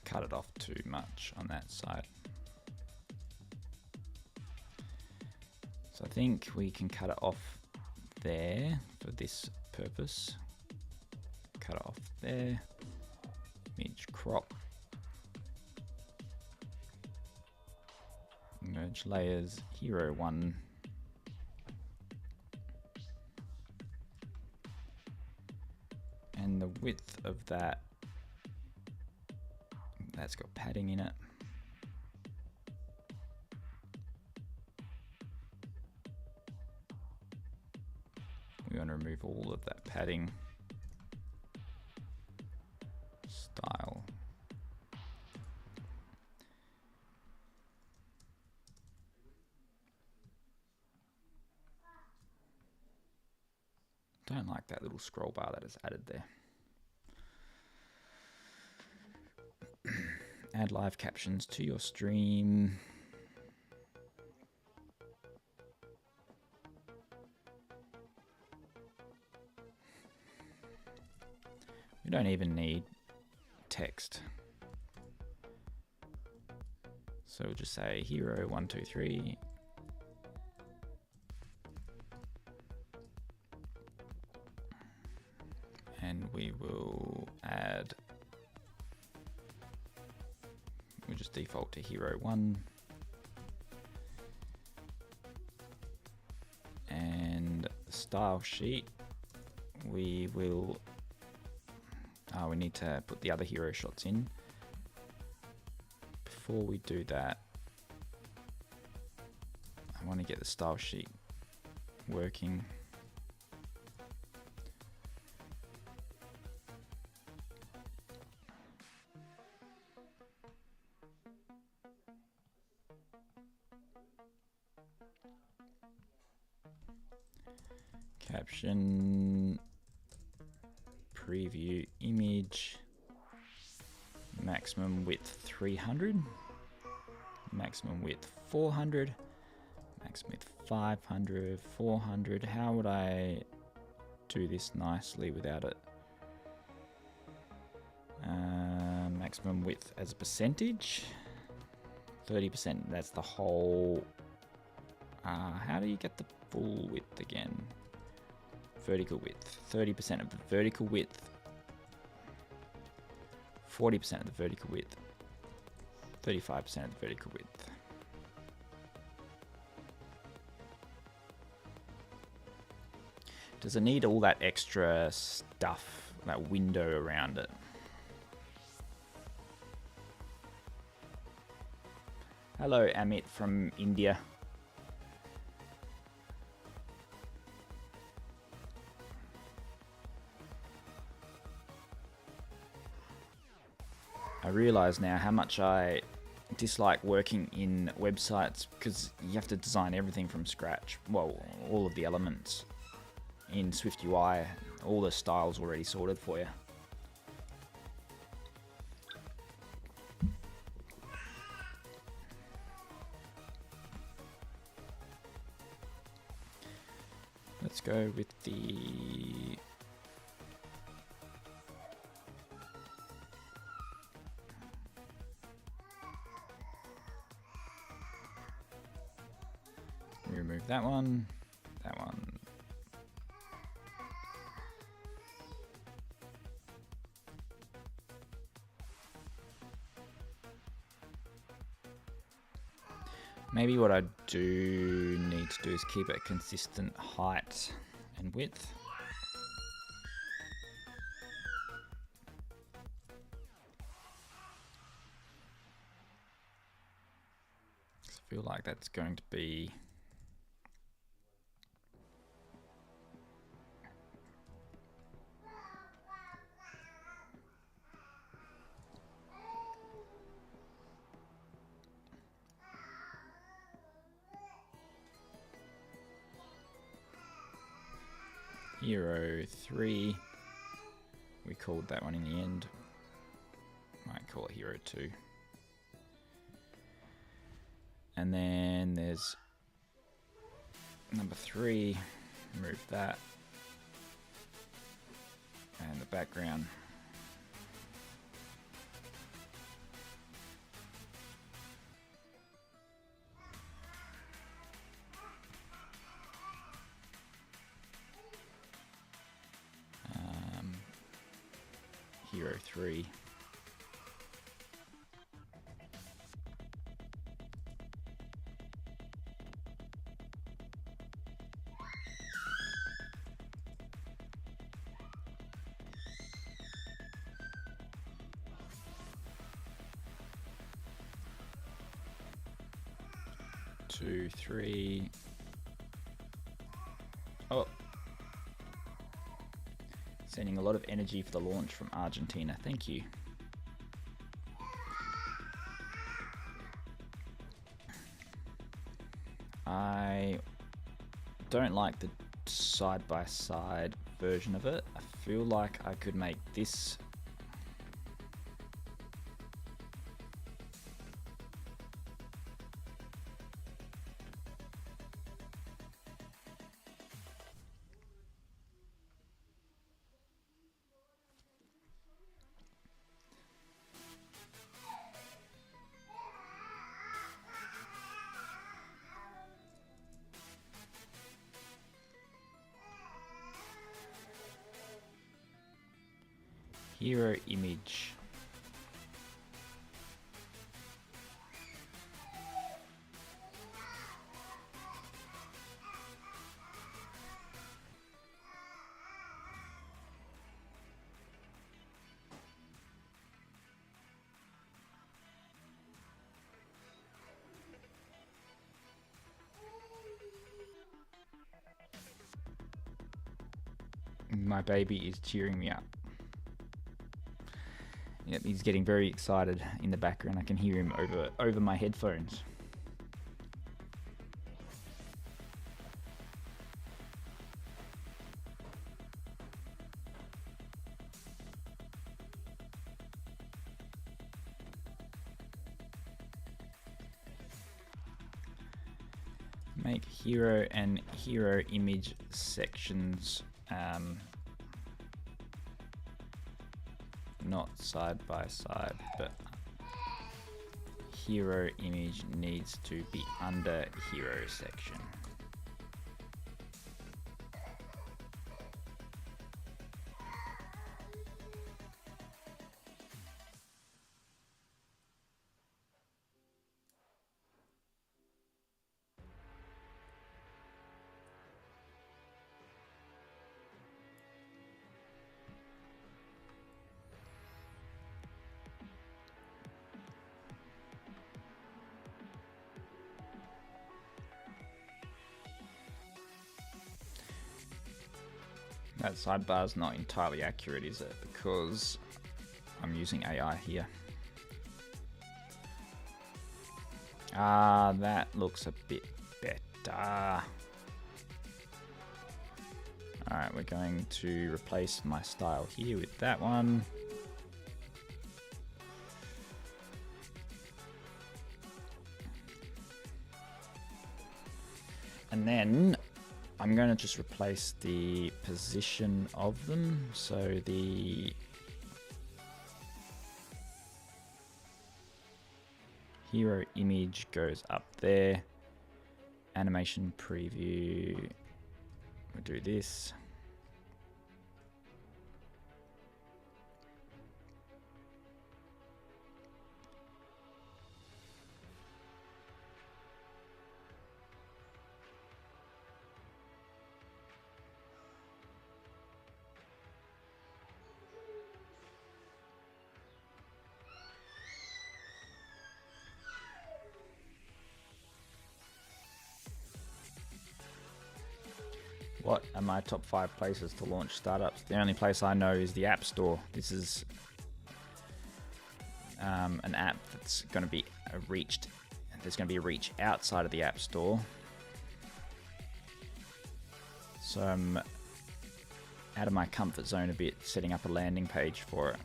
cut it off too much on that side. So I think we can cut it off there for this purpose. Cut it off there. Image crop. Merge layers, hero 1. And the width of that, that's got padding in it. We want to remove all of that padding. Style. Don't like that little scroll bar that is added there. Add live captions to your stream. We don't even need text. So we'll just say hero 1, 2, 3. And we will add, we'll just default to hero 1. And the style sheet, we will, we need to put the other hero shots in. Before we do that, I want to get the style sheet working. Caption, preview image, maximum width 300, maximum width 400, maximum width 500, 400. How would I do this nicely without it? Maximum width as a percentage, 30%, that's the whole. How do you get the full width again? Vertical width, 30% of the vertical width, 40% of the vertical width, 35% of the vertical width. Does it need all that extra stuff, that window around it? Hello, Amit from India. I realize now how much I dislike working in websites because you have to design everything from scratch. Well, all of the elements in Swift UI, all the styles already sorted for you. Let's go with the remove that one, that one. Maybe what I do need to do is keep it consistent height and width. I feel like that's going to be Hero 3, we called that one in the end. Might call it Hero 2. And then there's number 3, remove that. And the background. 3. Two, 3. Oh. Sending a lot of energy for the launch from Argentina. Thank you. I don't like the side-by-side version of it. I feel like I could make this hero image. My baby is cheering me up. Yep, he's getting very excited in the background. I can hear him over my headphones. Make hero and hero image sections not side by side, but hero image needs to be under hero section. That sidebar is not entirely accurate, is it? Because I'm using AI here. Ah, that looks a bit better. Alright, we're going to replace my style here with that one. And then I'm going to just replace the position of them. So the hero image goes up there. Animation preview. We'll do this. What are my top 5 places to launch startups? The only place I know is the App Store. This is an app that's going to be reached. There's going to be a reach outside of the App Store. So I'm out of my comfort zone a bit, setting up a landing page for it.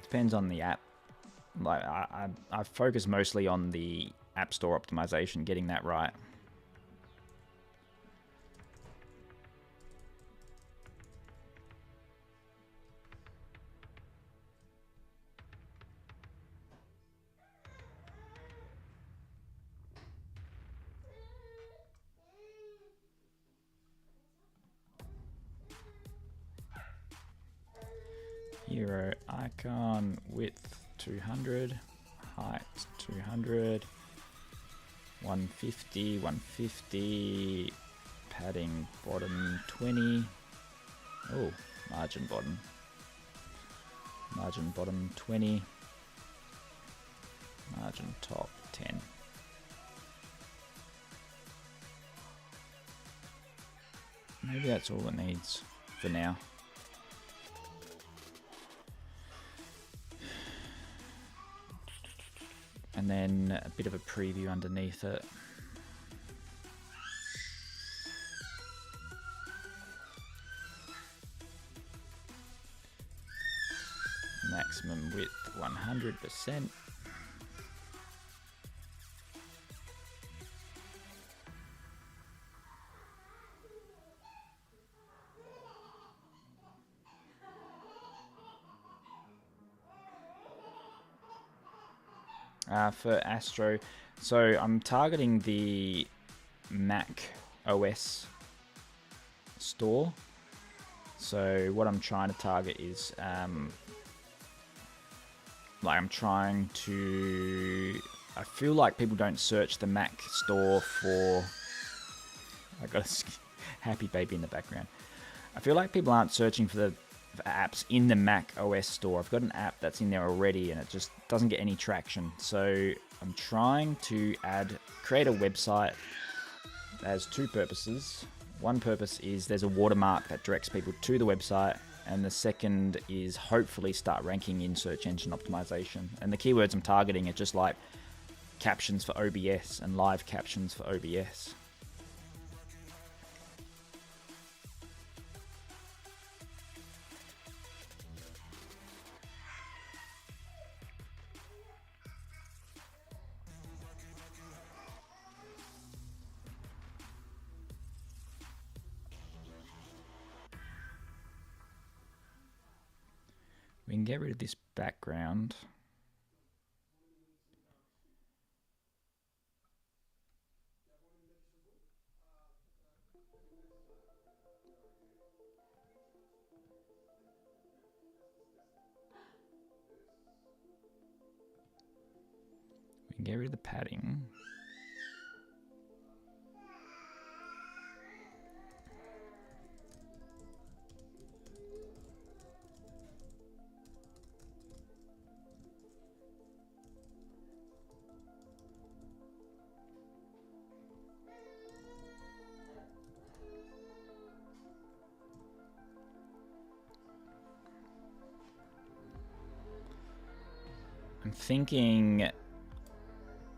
Depends on the app. Like I focus mostly on the App Store optimization, getting that right. hero icon, width 200, height 200, 150, 150, padding bottom 20. Oh, margin bottom 20, margin top 10. Maybe that's all it needs for now. And then a bit of a preview underneath it. Maximum width 100%. For Astro, so I'm targeting the Mac OS store. So what I'm trying to target is I feel like people don't search the Mac store for, I got a happy baby in the background. I feel like people aren't searching for the apps in the Mac OS store. I've got an app that's in there already and it just doesn't get any traction. So I'm trying to create a website that has two purposes. One purpose is there's a watermark that directs people to the website, and the second is hopefully start ranking in search engine optimization. And the keywords I'm targeting are just like captions for OBS and live captions for OBS. We can get rid of this background. We can get rid of the padding. I'm thinking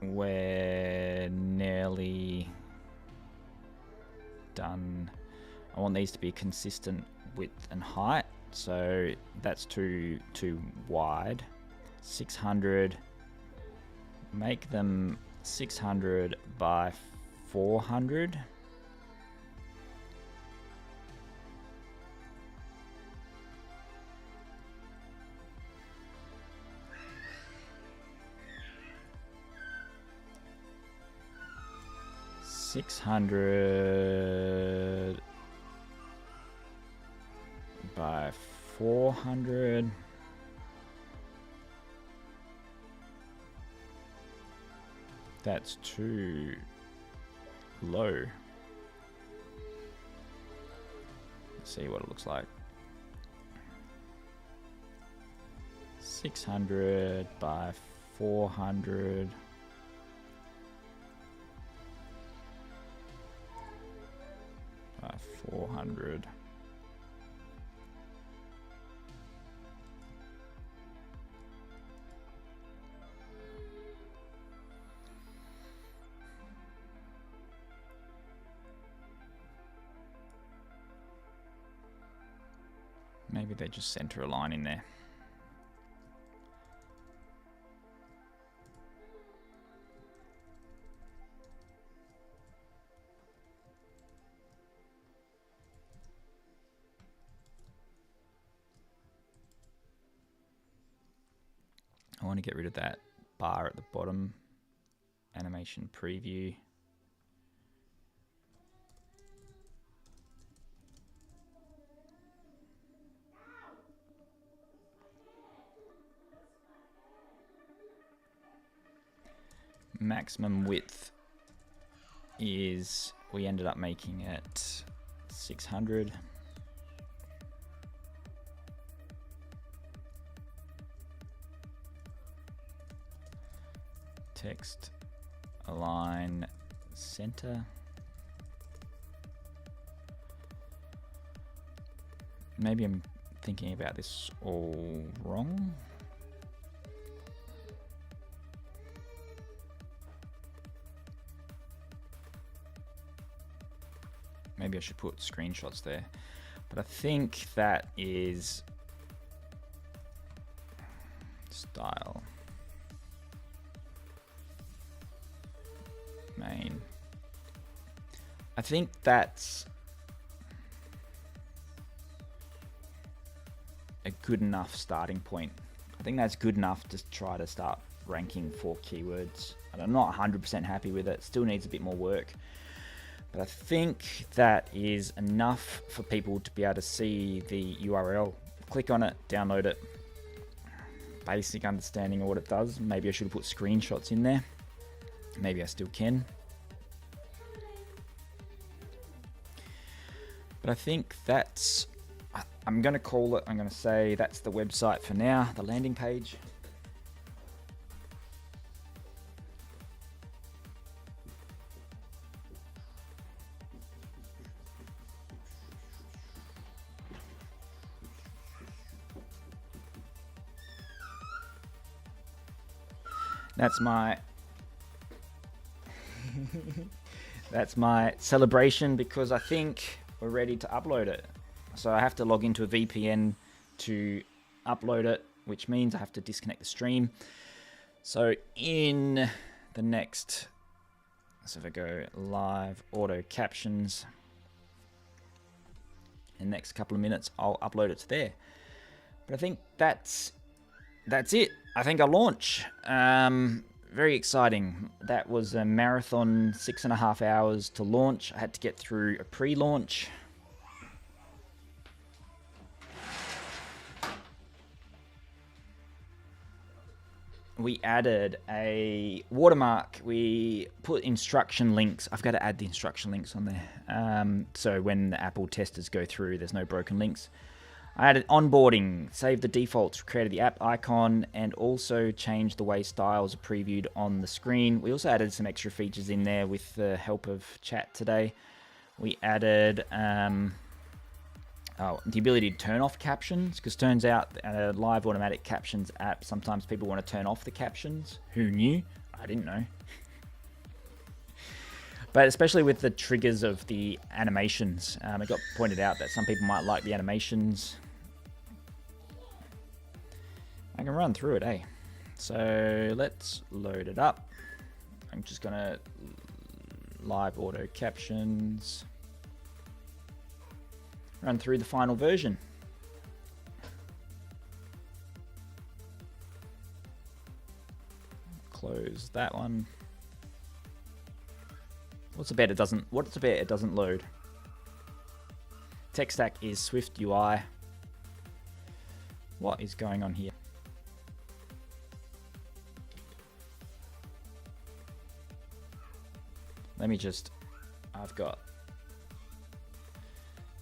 we're nearly done. I want these to be consistent width and height, so that's too wide. 600, make them 600 by 400. $600 by 400. That's too low. Let's see what it looks like. 600 by 400. By 400. Maybe they just center a line in there. I want to get rid of that bar at the bottom. Animation preview. maximum width is, we ended up making it 600. Text align center. Maybe I'm thinking about this all wrong. Maybe I should put screenshots there, but I think that is style main. I think that's a good enough starting point. I think that's good enough to try to start ranking for keywords. And I'm not 100% happy with it. Still needs a bit more work. But I think that is enough for people to be able to see the URL. Click on it, download it. Basic understanding of what it does. Maybe I should have put screenshots in there. Maybe I still can. But I think that's, I'm going to call it, I'm going to say that's the website for now, the landing page. That's my that's my celebration, because I think we're ready to upload it. So I have to log into a VPN to upload it, which means I have to disconnect the stream. So in the next, so if I go live auto captions, in the next couple of minutes, I'll upload it to there. But I think that's it. I think I'll launch. Very exciting. That was a marathon, 6.5 hours to launch. I had to get through a pre-launch. We added a watermark. We put instruction links. I've got to add the instruction links on there. So when the Apple testers go through, there's no broken links. I added onboarding, saved the defaults, created the app icon, and also changed the way styles are previewed on the screen. We also added some extra features in there with the help of chat today. We added the ability to turn off captions, because turns out a live automatic captions app, sometimes people want to turn off the captions. Who knew? I didn't know. But especially with the triggers of the animations, it got pointed out that some people might like the animations. I can run through it, eh? So let's load it up. I'm just gonna live auto captions. Run through the final version. Close that one. What's a bet it doesn't load? Tech stack is Swift UI. What is going on here? Let me just, I've got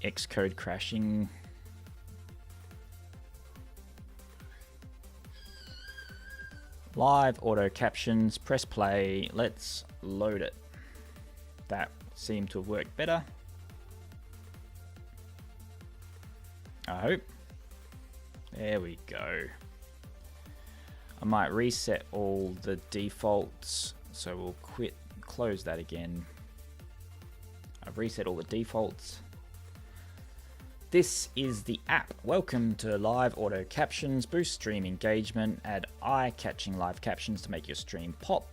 Xcode crashing. Live auto captions, press play, let's load it. That seemed to have worked better. I hope. There we go. I might reset all the defaults, so we'll close that again. I've reset all the defaults. This is the app. Welcome to live auto captions. Boost stream engagement. Add eye-catching live captions to make your stream pop.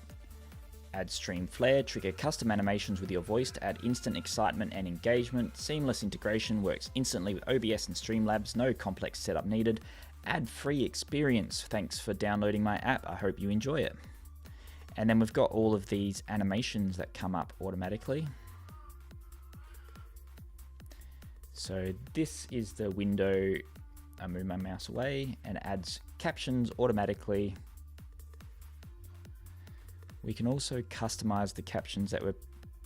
Add stream flair. Trigger custom animations with your voice to add instant excitement and engagement. Seamless integration, works instantly with OBS and Streamlabs. No complex setup needed. Add free experience. Thanks for downloading my app. I hope you enjoy it. And then we've got all of these animations that come up automatically. So this is the window. I move my mouse away and adds captions automatically We can also customize the captions that we're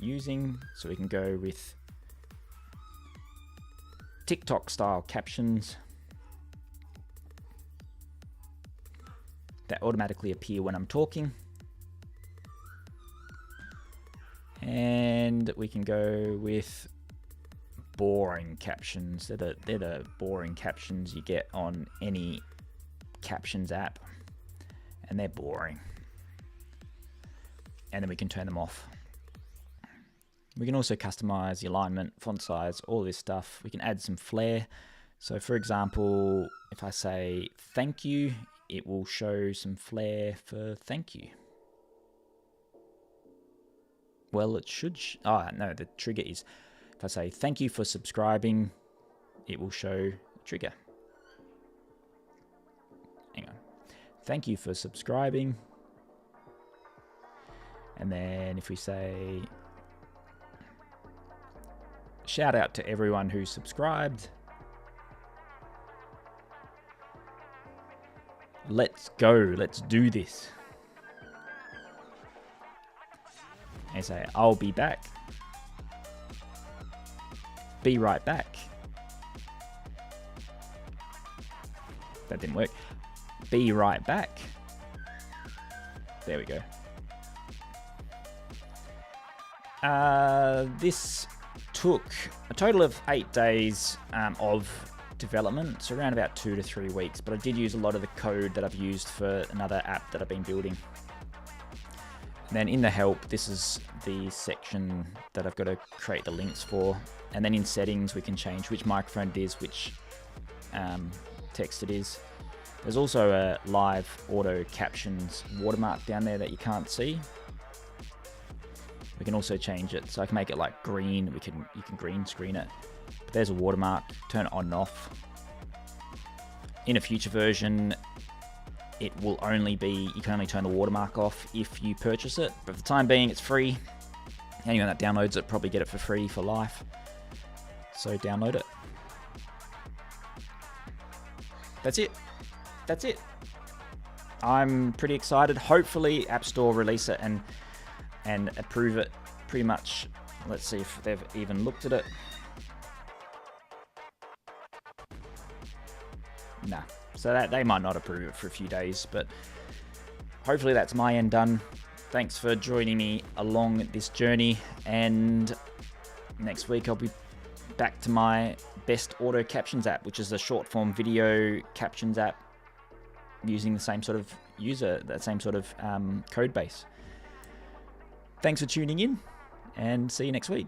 using. So we can go with TikTok style captions that automatically appear when I'm talking. And we can go with boring captions. They're the boring captions you get on any captions app, and they're boring. And then we can turn them off. We can also customize the alignment, font size, all this stuff. We can add some flair. So for example, if I say thank you, it will show some flair for thank you. Well, it should, no, the trigger is, if I say thank you for subscribing, it will show a trigger. Hang on. Thank you for subscribing. And then if we say, shout out to everyone who subscribed. Let's go, let's do this. And say, I'll be back. Be right back. That didn't work. Be right back. There we go. This took a total of 8 days of development, so around about 2 to 3 weeks, but I did use a lot of the code that I've used for another app that I've been building. And then in the help, this is the section that I've got to create the links for. And then in settings, we can change which microphone it is, which text it is. There's also a live auto captions watermark down there that you can't see. We can also change it, so I can make it like green. You can green screen it. But there's a watermark. Turn it on and off. In a future version, it will only be, you can only turn the watermark off if you purchase it. But for the time being, it's free. Anyone that downloads it probably get it for free for life. So download it. That's it. That's it. I'm pretty excited. Hopefully App Store release it and approve it pretty much. Let's see if they've even looked at it. Nah. So that they might not approve it for a few days, but hopefully that's my end done. Thanks for joining me along this journey, and next week I'll be back to my best auto captions app, which is a short form video captions app using the same sort of that same sort of code base. Thanks for tuning in, and see you next week.